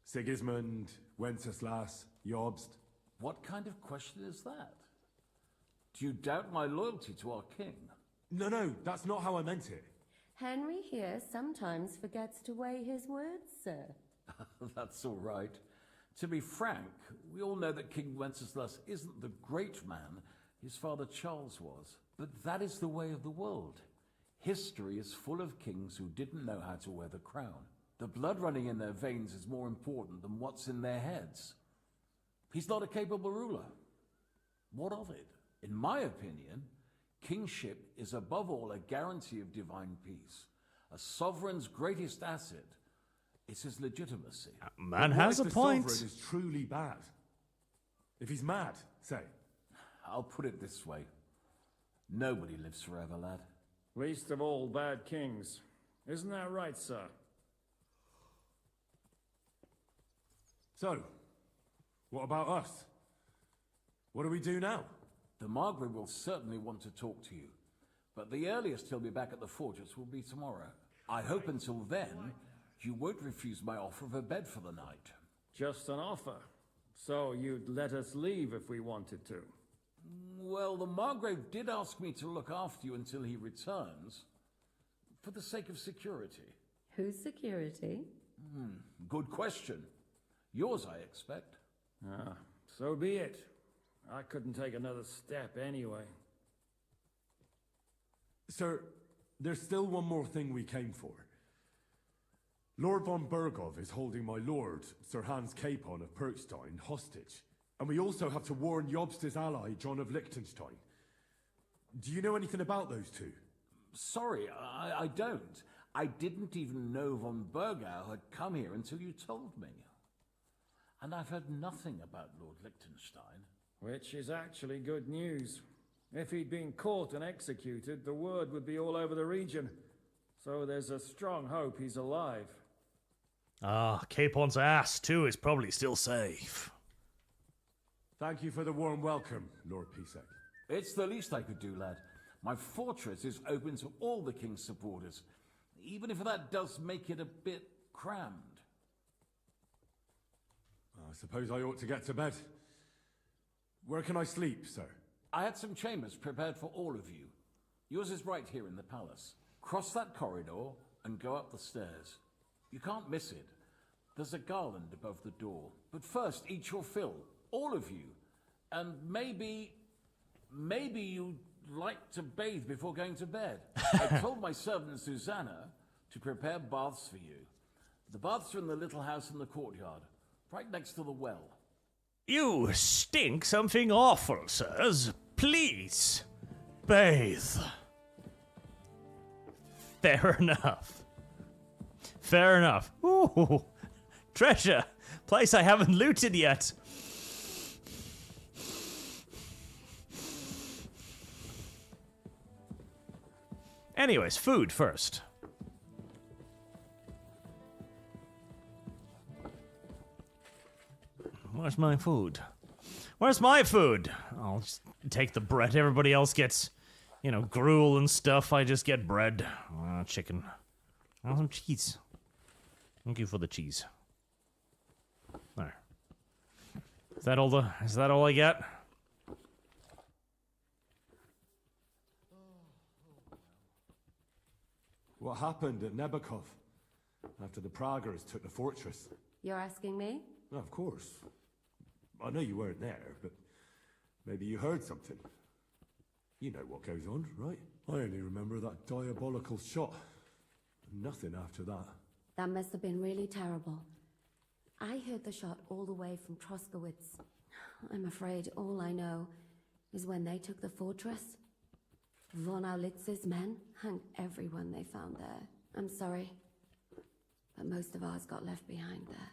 Sigismund, Wenceslas, Jobst? What kind of question is that? Do you doubt my loyalty to our king? No, that's not how I meant it. Henry here sometimes forgets to weigh his words, sir. That's all right. To be frank, we all know that King Wenceslas isn't the great man his father Charles was. But that is the way of the world. History is full of kings who didn't know how to wear the crown. The blood running in their veins is more important than what's in their heads. He's not a capable ruler. What of it? In my opinion, kingship is above all a guarantee of divine peace. A sovereign's greatest asset is his legitimacy. Man has a point. What if the sovereign is truly bad? If he's mad, say. I'll put it this way. Nobody lives forever, lad. Least of all bad kings. Isn't that right, sir? So, what about us? What do we do now? The Margrave will certainly want to talk to you, but the earliest he'll be back at the fortress will be tomorrow. I hope until then, you won't refuse my offer of a bed for the night. Just an offer. So you'd let us leave if we wanted to? Well, the Margrave did ask me to look after you until he returns, for the sake of security. Whose security? Good question. Yours, I expect. So be it. I couldn't take another step anyway. Sir, there's still one more thing we came for. Lord von Bergow is holding my lord, Sir Hans Capon of Perkstein, hostage. And we also have to warn Jobst's ally, John of Liechtenstein. Do you know anything about those two? Sorry, I don't. I didn't even know von Bergow had come here until you told me. And I've heard nothing about Lord Liechtenstein. Which is actually good news. If he'd been caught and executed, the word would be all over the region. So there's a strong hope he's alive. Capon's ass, too, is probably still safe. Thank you for the warm welcome, Lord Pisek. It's the least I could do, lad. My fortress is open to all the King's supporters, even if that does make it a bit crammed. I suppose I ought to get to bed. Where can I sleep, sir? I had some chambers prepared for all of you. Yours is right here in the palace. Cross that corridor and go up the stairs. You can't miss it. There's a garland above the door. But first, eat your fill. All of you. And maybe you'd like to bathe before going to bed. I told my servant Susanna to prepare baths for you. The baths are in the little house in the courtyard, right next to the well. You stink something awful, sirs. Please, bathe. Fair enough. Fair enough. Ooh, treasure. Place I haven't looted yet. Anyways, food first. Where's my food? Where's my food? I'll just take the bread. Everybody else gets, gruel and stuff. I just get bread. Chicken. Some cheese. Thank you for the cheese. There. Is that all I get? What happened at Nebakov after the Praguers took the fortress? You're asking me? Of course. I know you weren't there, but maybe you heard something. You know what goes on, right? I only remember that diabolical shot. Nothing after that. That must have been really terrible. I heard the shot all the way from Troskowitz. I'm afraid all I know is when they took the fortress, von Aulitz's men hung everyone they found there. I'm sorry, but most of ours got left behind there.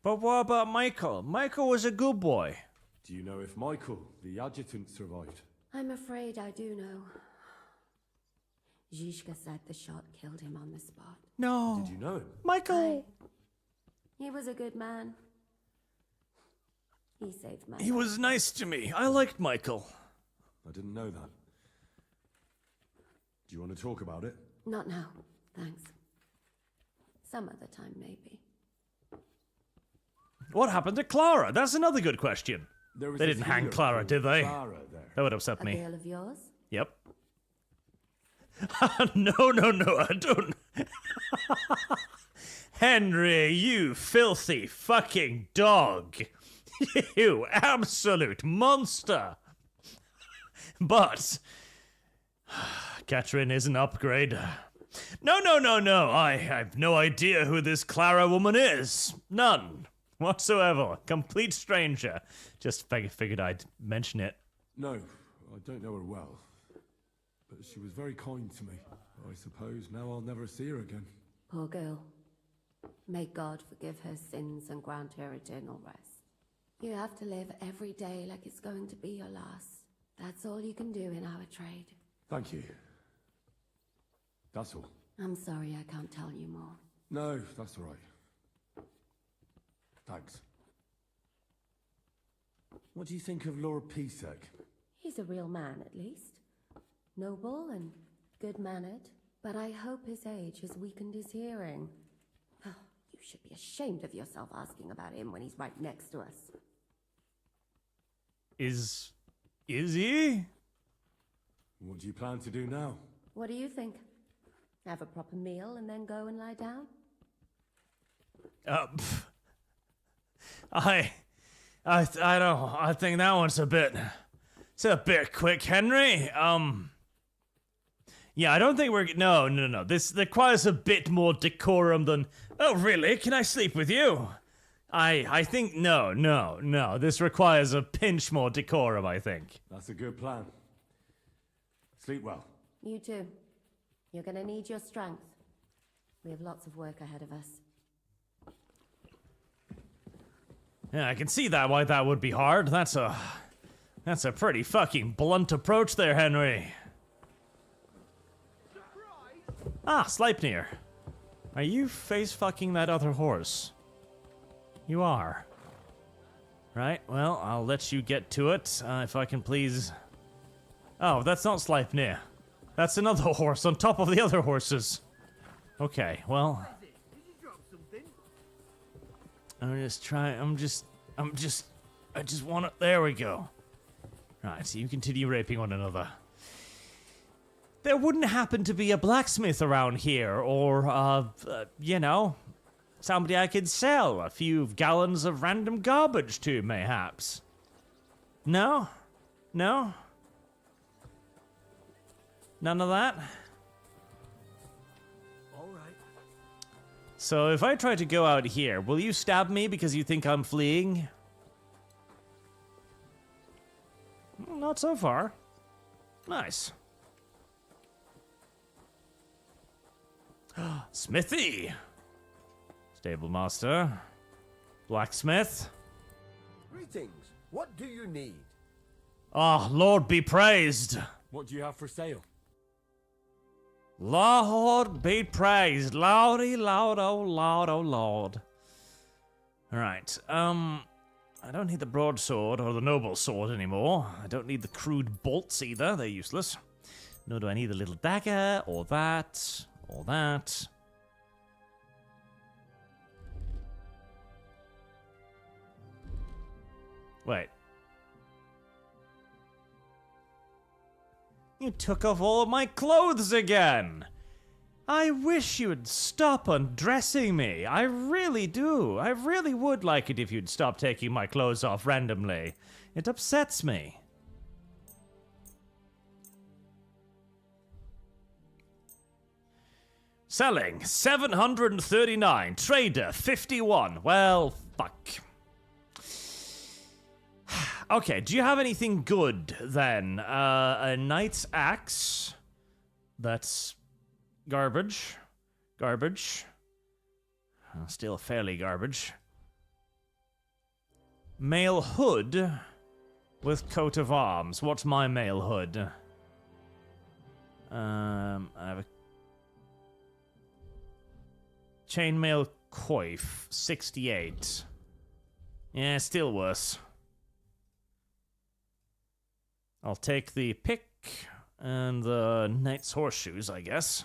But what about Michael? Michael was a good boy. Do you know if Michael, the adjutant, survived? I'm afraid I do know. Zizka said the shot killed him on the spot. No. Did you know him? Michael! He was a good man. He saved my He was nice to me. I liked Michael. I didn't know that. Do you want to talk about it? Not now, thanks. Some other time, maybe. What happened to Clara? That's another good question. They didn't hang Clara, did they? Clara there. That would upset A me. girl of yours? Yep. No, I don't. Henry, you filthy fucking dog. You absolute monster. But Catherine is an upgrade. No. I have no idea who this Clara woman is. None whatsoever. Complete stranger. Just figured I'd mention it. No, I don't know her well. But she was very kind to me. I suppose now I'll never see her again. Poor girl. May God forgive her sins and grant her eternal rest. You have to live every day like it's going to be your last. That's all you can do in our trade. Thank you. That's all. I'm sorry I can't tell you more. No, that's all right. Thanks. What do you think of Lord Pisek? He's a real man, at least. Noble and good-mannered, but I hope his age has weakened his hearing. Oh, you should be ashamed of yourself asking about him when he's right next to us. Is he? What do you plan to do now? What do you think? Have a proper meal and then go and lie down? I don't know. I think that one's it's a bit quick, Henry. Yeah, I don't think we're... No. This requires a bit more decorum than... Oh, really? Can I sleep with you? I think no. This requires a pinch more decorum, I think. That's a good plan. Sleep well. You too. You're gonna need your strength. We have lots of work ahead of us. Yeah, I can see why that would be hard. That's a pretty fucking blunt approach there, Henry. Ah, Sleipnir. Are you face fucking that other horse? You are. Right, well, I'll let you get to it, if I can please. Oh, that's not Sleipnir. That's another horse on top of the other horses. Okay, well. I just want it. There we go. Right, so you continue raping one another. There wouldn't happen to be a blacksmith around here, or, you know, somebody I could sell a few gallons of random garbage to, mayhaps. No? No? None of that? Alright. So if I try to go out here, will you stab me because you think I'm fleeing? Not so far. Nice. Smithy! Stable master. Blacksmith. Greetings. What do you need? Ah, Lord be praised. What do you have for sale? Lord be praised. Lordy, Lord, oh Lord, oh Lord. Alright, I don't need the broadsword or the noble sword anymore. I don't need the crude bolts either, they're useless. Nor do I need the little dagger, or that, or that. Wait. You took off all of my clothes again! I wish you'd stop undressing me. I really do. I really would like it if you'd stop taking my clothes off randomly. It upsets me. Selling 739. Trader 51. Well, fuck. Okay, do you have anything good then? A knight's axe. That's garbage. Garbage. Still fairly garbage. Mail hood with coat of arms. What's my mail hood? I have a chainmail coif, 68. Yeah, still worse. I'll take the pick and the knight's horseshoes, I guess.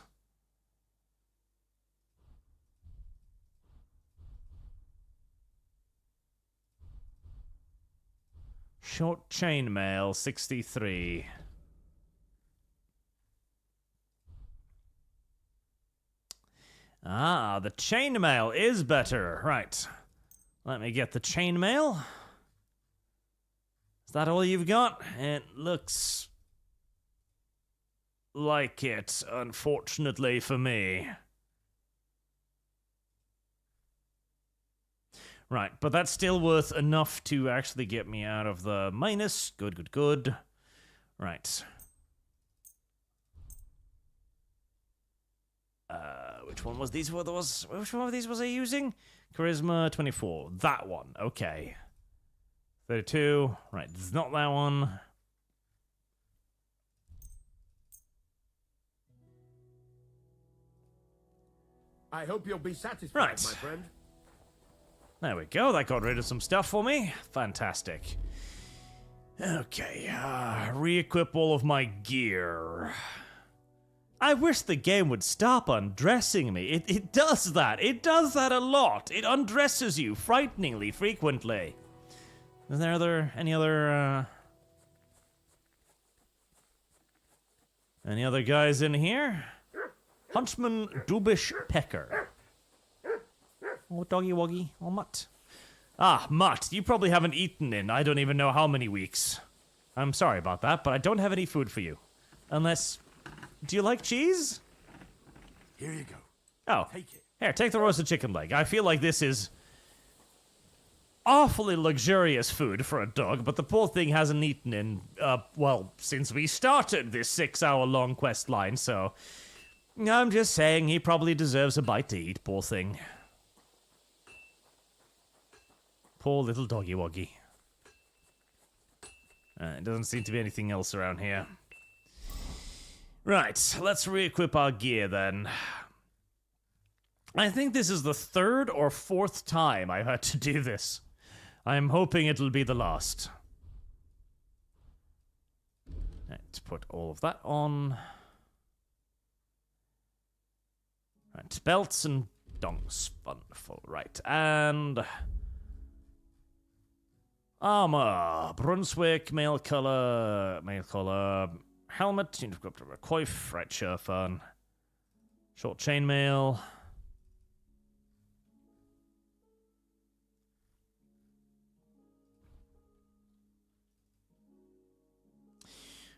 Short chainmail, 63. Ah, the chainmail is better. Right. Let me get the chainmail. Is that all you've got? It looks like it, unfortunately for me. Right, but that's still worth enough to actually get me out of the minus. Good, good, good. Right. Which one was these? Which one of these was I using? Charisma 24. That one. Okay. 32. Right, it's not that one. I hope you'll be satisfied, Right. my friend. There we go. That got rid of some stuff for me. Fantastic. Okay, re-equip all of my gear. I wish the game would stop undressing me. It does that. It does that a lot. It undresses you frighteningly frequently. Is there any other guys in here? Huntsman Dubish Pecker. Oh, doggy woggy. Oh, Mutt. Ah, Mutt, you probably haven't eaten in I don't even know how many weeks. I'm sorry about that, but I don't have any food for you. Unless... Do you like cheese? Here you go. Oh. Take it. Here, take the roasted chicken leg. I feel like this is... awfully luxurious food for a dog, but the poor thing hasn't eaten in, well, since we started this 6-hour-long quest line, so I'm just saying he probably deserves a bite to eat, poor thing. Poor little doggy woggy. It doesn't seem to be anything else around here. Right, let's re-equip our gear then. I think this is the 3rd or 4th time I've had to do this. I'm hoping it'll be the last. Let's put all of that on. Right, belts and donks. Wonderful. Right, and... armor. Brunswick, mail color, helmet, coif, right, sure, fun. Short chainmail.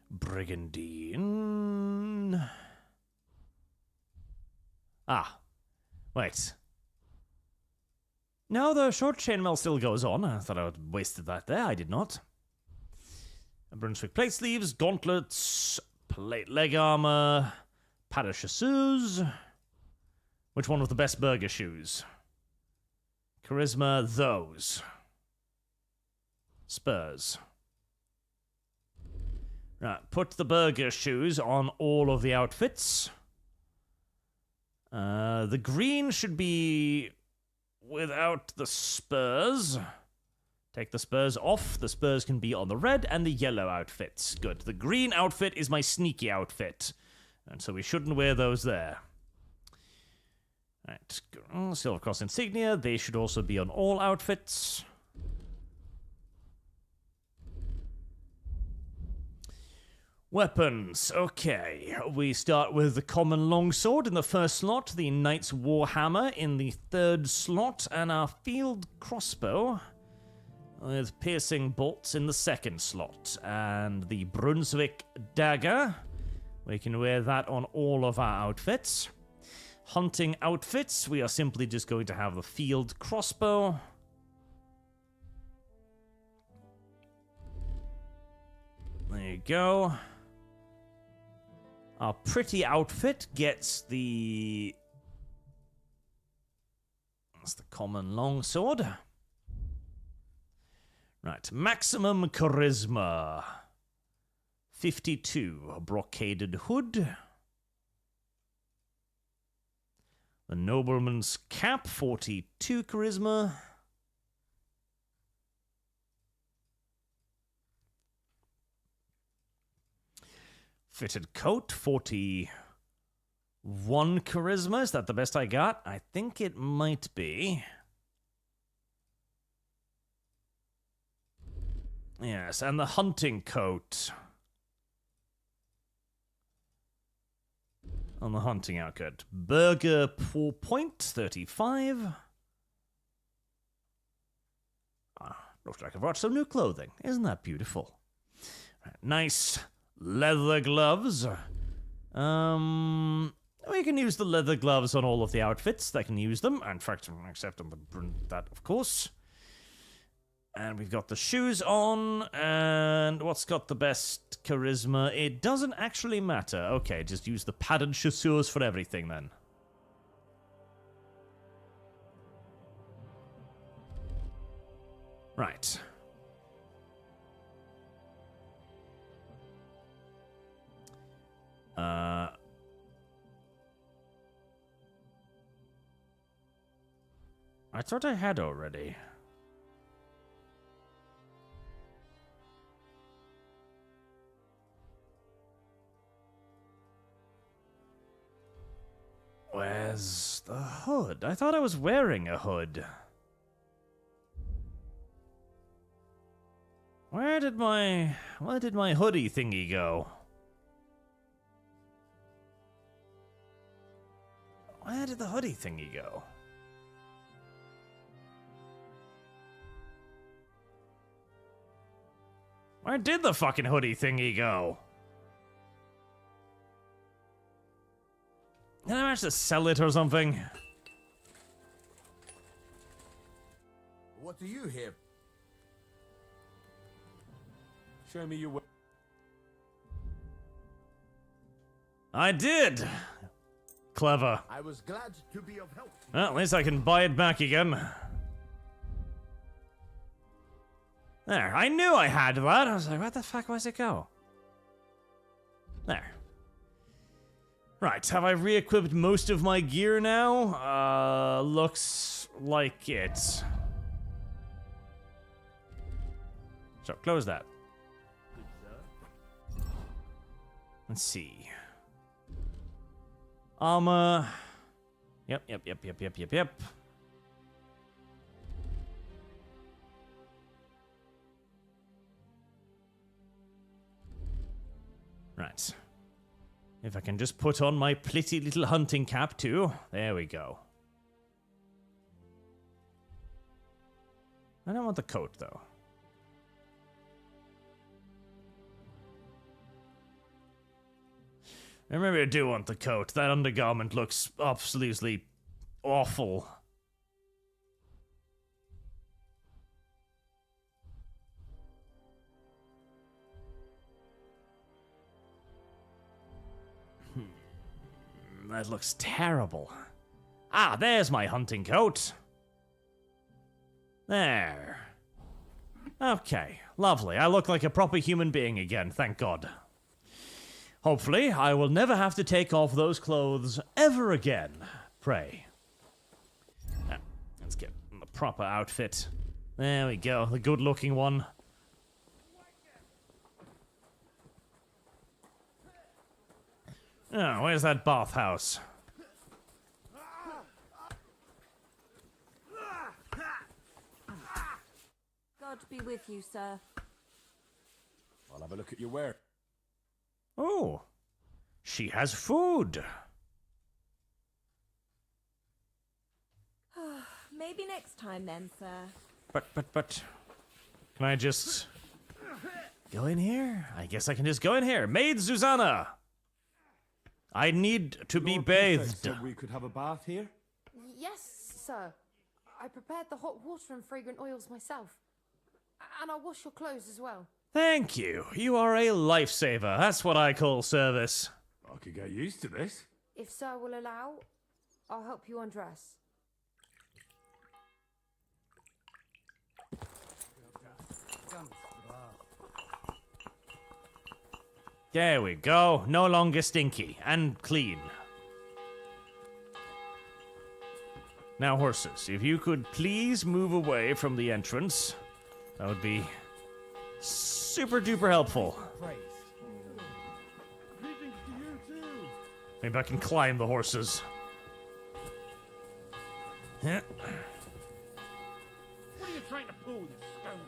Brigandine. Ah, wait. No, the short chainmail still goes on. I thought I had wasted that there. I did not. Brunswick plate sleeves, gauntlets, plate leg armor, padded chasseurs. Which one was the best burger shoes? Charisma, those. Spurs. Right, put the burger shoes on all of the outfits. The green should be without the spurs. Take the spurs off. The spurs can be on the red and the yellow outfits. Good. The green outfit is my sneaky outfit. And so we shouldn't wear those there. Right. Silver Cross insignia. They should also be on all outfits. Weapons. Okay. We start with the common longsword in the first slot, the knight's warhammer in the 3rd slot, and our field crossbow with piercing bolts in the 2nd slot. And the Brunswick dagger. We can wear that on all of our outfits. Hunting outfits, we are simply just going to have the field crossbow. There you go. Our pretty outfit gets the... that's the common longsword. Right, maximum charisma. 52, brocaded hood. The nobleman's cap, 42 charisma. Fitted coat, 41 charisma. Is that the best I got? I think it might be. Yes, and the hunting coat. On the hunting outfit. Burger point, 35. Looks like I've brought some new clothing. Isn't that beautiful? Right, nice leather gloves. We can use the leather gloves on all of the outfits. They can use them. In fact, except on that, of course. And we've got the shoes on. And what's got the best charisma? It doesn't actually matter. Okay, just use the padded chasseurs for everything then. Right. I thought I had already. Where's the hood? I thought I was wearing a hood. Where did my hoodie thingy go? Where did the hoodie thingy go? Where did the fucking hoodie thingy go? Did I manage to sell it or something? What What do you hear? Show me your way. I did! Clever. I was glad to be of help. Well, at least I can buy it back again. There, I knew I had that. I was like, where the fuck was it go? There. Right, have I re-equipped most of my gear now? Looks like it. So, close that. Let's see. Armor. Yep. Right. If I can just put on my pretty little hunting cap too. There we go. I don't want the coat though. Maybe I do want the coat. That undergarment looks absolutely awful. That looks terrible. Ah, there's my hunting coat. There. Okay, lovely. I look like a proper human being again, thank God. Hopefully, I will never have to take off those clothes ever again. Pray. Now, let's get the proper outfit. There we go, the good-looking one. Oh, where's that bathhouse? God be with you, sir. I'll have a look at your wear. Oh, she has food. Maybe next time then, sir. But, can I just go in here? I guess I can just go in here. Maid Susanna! I need to be bathed. Said we could have a bath here? Yes, sir. I prepared the hot water and fragrant oils myself. And I'll wash your clothes as well. Thank you. You are a lifesaver. That's what I call service. I could get used to this. If sir will allow, I'll help you undress. There we go. No longer stinky and clean. Now, horses, if you could please move away from the entrance, that would be super duper helpful. Maybe I can climb the horses. Yeah. What are you trying to pull, you scoundrel?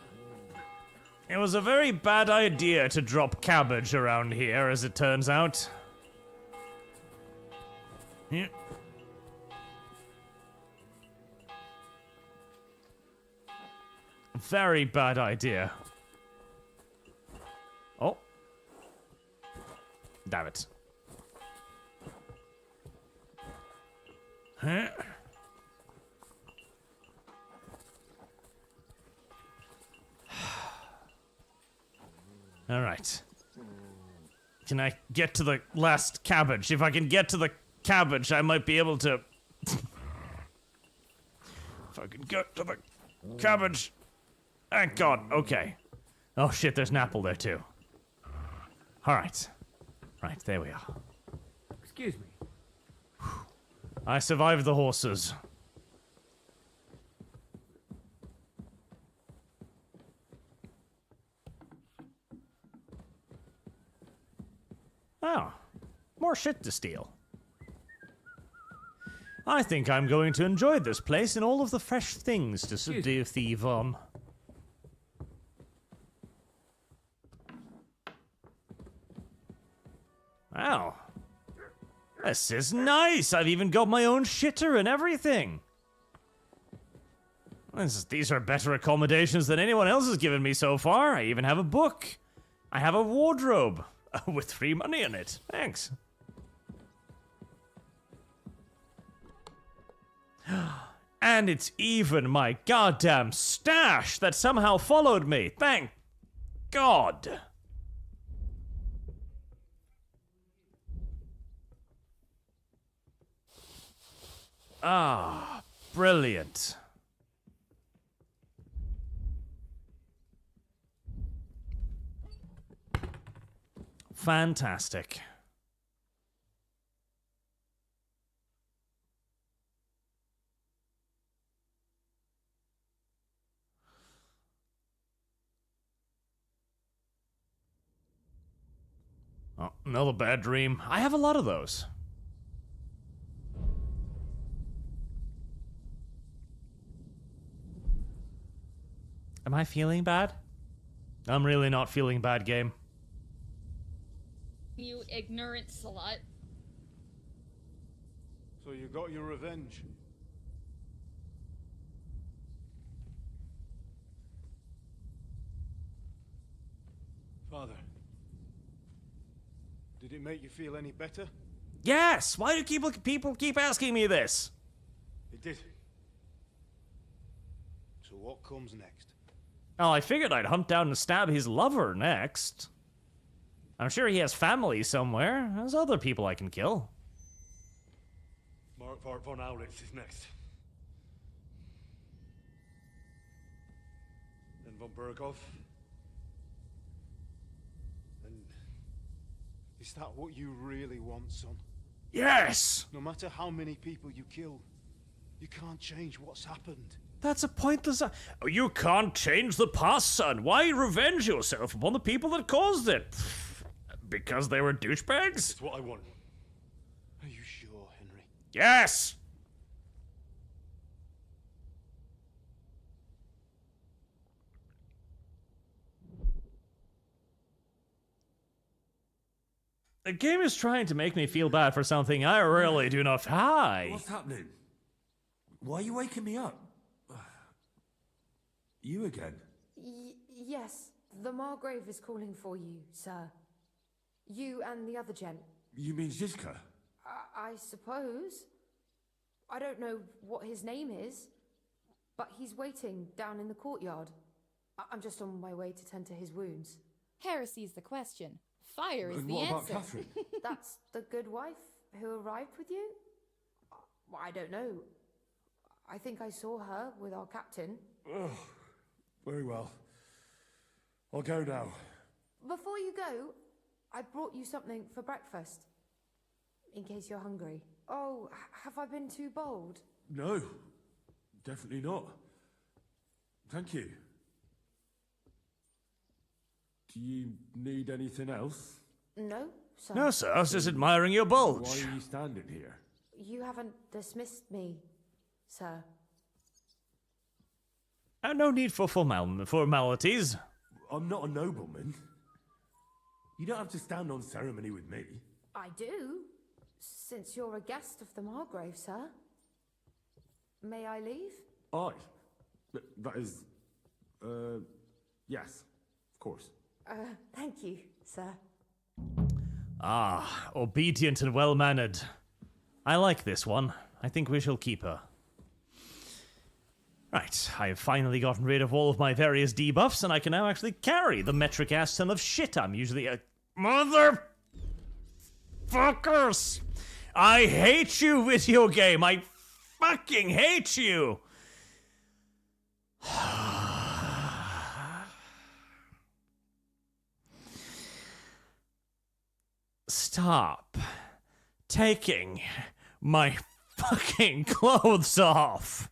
It was a very bad idea to drop cabbage around here, as it turns out. Yeah. Very bad idea. Oh. Damn it. Huh? All right. Can I get to the last cabbage? If I can get to the cabbage, I might be able to... If I can get to the cabbage... Thank God. Okay. Oh shit, there's an apple there too. All right. Right, there we are. Excuse me. I survived the horses. Oh, more shit to steal. I think I'm going to enjoy this place and all of the fresh things to thieve on. Wow. This is nice. I've even got my own shitter and everything. These are better accommodations than anyone else has given me so far. I even have a book. I have a wardrobe with free money in it. Thanks. And it's even my goddamn stash that somehow followed me. Thank God. Ah, brilliant. Fantastic. Oh, another bad dream. I have a lot of those. Am I feeling bad? I'm really not feeling bad, game. You ignorant slut. So you got your revenge. Father, did it make you feel any better? Yes! Why do people keep asking me this? It did. So what comes next? Oh, I figured I'd hunt down and stab his lover next. I'm sure he has family somewhere. There's other people I can kill. Mark von Aulitz is next. Then von Bergow. And is that what you really want, son? Yes! No matter how many people you kill, you can't change what's happened. That's a pointless... You can't change the past, son. Why revenge yourself upon the people that caused it? Because they were douchebags? That's what I want. Are you sure, Henry? Yes! The game is trying to make me feel bad for something I really do not... Hi! What's happening? Why are you waking me up? You again? Yes, the Margrave is calling for you, sir. You and the other gent. You mean Zizka? I suppose. I don't know what his name is, but he's waiting down in the courtyard. I'm just on my way to tend to his wounds. Heresy's the question. Fire is And the what about answer. Catherine? That's the good wife who arrived with you? I don't know. I think I saw her with our captain. Ugh. Very well. I'll go now. Before you go, I brought you something for breakfast. In case you're hungry. Oh, have I been too bold? No, definitely not. Thank you. Do you need anything else? No, sir. No, sir. I was just admiring your bulge. Why are you standing here? You haven't dismissed me, sir. No need for formalities. I'm not a nobleman. You don't have to stand on ceremony with me. I do, since you're a guest of the Margrave, sir. May I leave? That is... yes, of course. Thank you, sir. Ah, obedient and well-mannered. I like this one. I think we shall keep her. Right, I have finally gotten rid of all of my various debuffs, and I can now actually carry the metric ass ton of shit I'm usually a... Motherfuckers! I hate you, video game! I fucking hate you! Stop taking my fucking clothes off!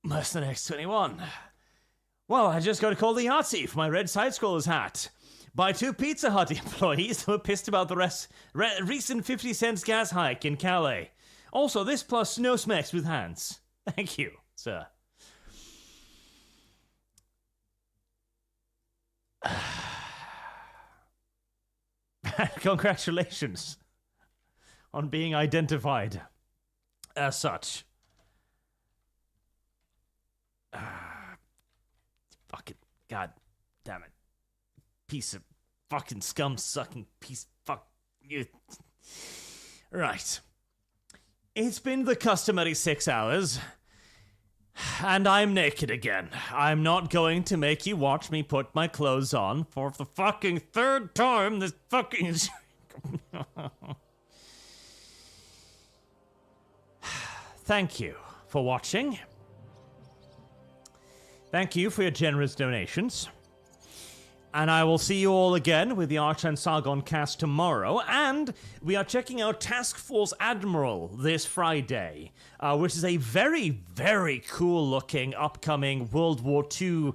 Less than X21. Well, I just got to call the Yahtzee for my red side-scrollers hat. By 2 Pizza Hut employees who were pissed about the recent 50 cents gas hike in Calais. Also, this plus snow smacks with hands. Thank you, sir. Congratulations on being identified as such. Fucking god damn it. piece of fucking scum-sucking piece of fuck... Right. It's been the customary 6 hours, and I'm naked again. I'm not going to make you watch me put my clothes on for the fucking 3rd time this fucking... Thank you for watching. Thank you for your generous donations. And I will see you all again with the Arch and Sargon cast tomorrow. And we are checking out Task Force Admiral this Friday, which is a very, very cool-looking upcoming World War II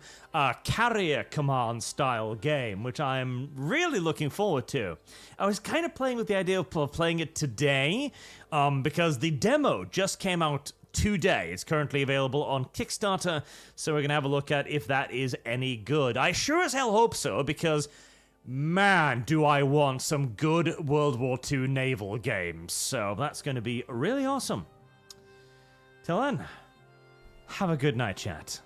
carrier command style game, which I'm really looking forward to. I was kind of playing with the idea of playing it today, because the demo just came out today. It's currently available on Kickstarter, so we're going to have a look at if that is any good. I sure as hell hope so, because, man, do I want some good World War II naval games. So that's going to be really awesome. Till then, have a good night, chat.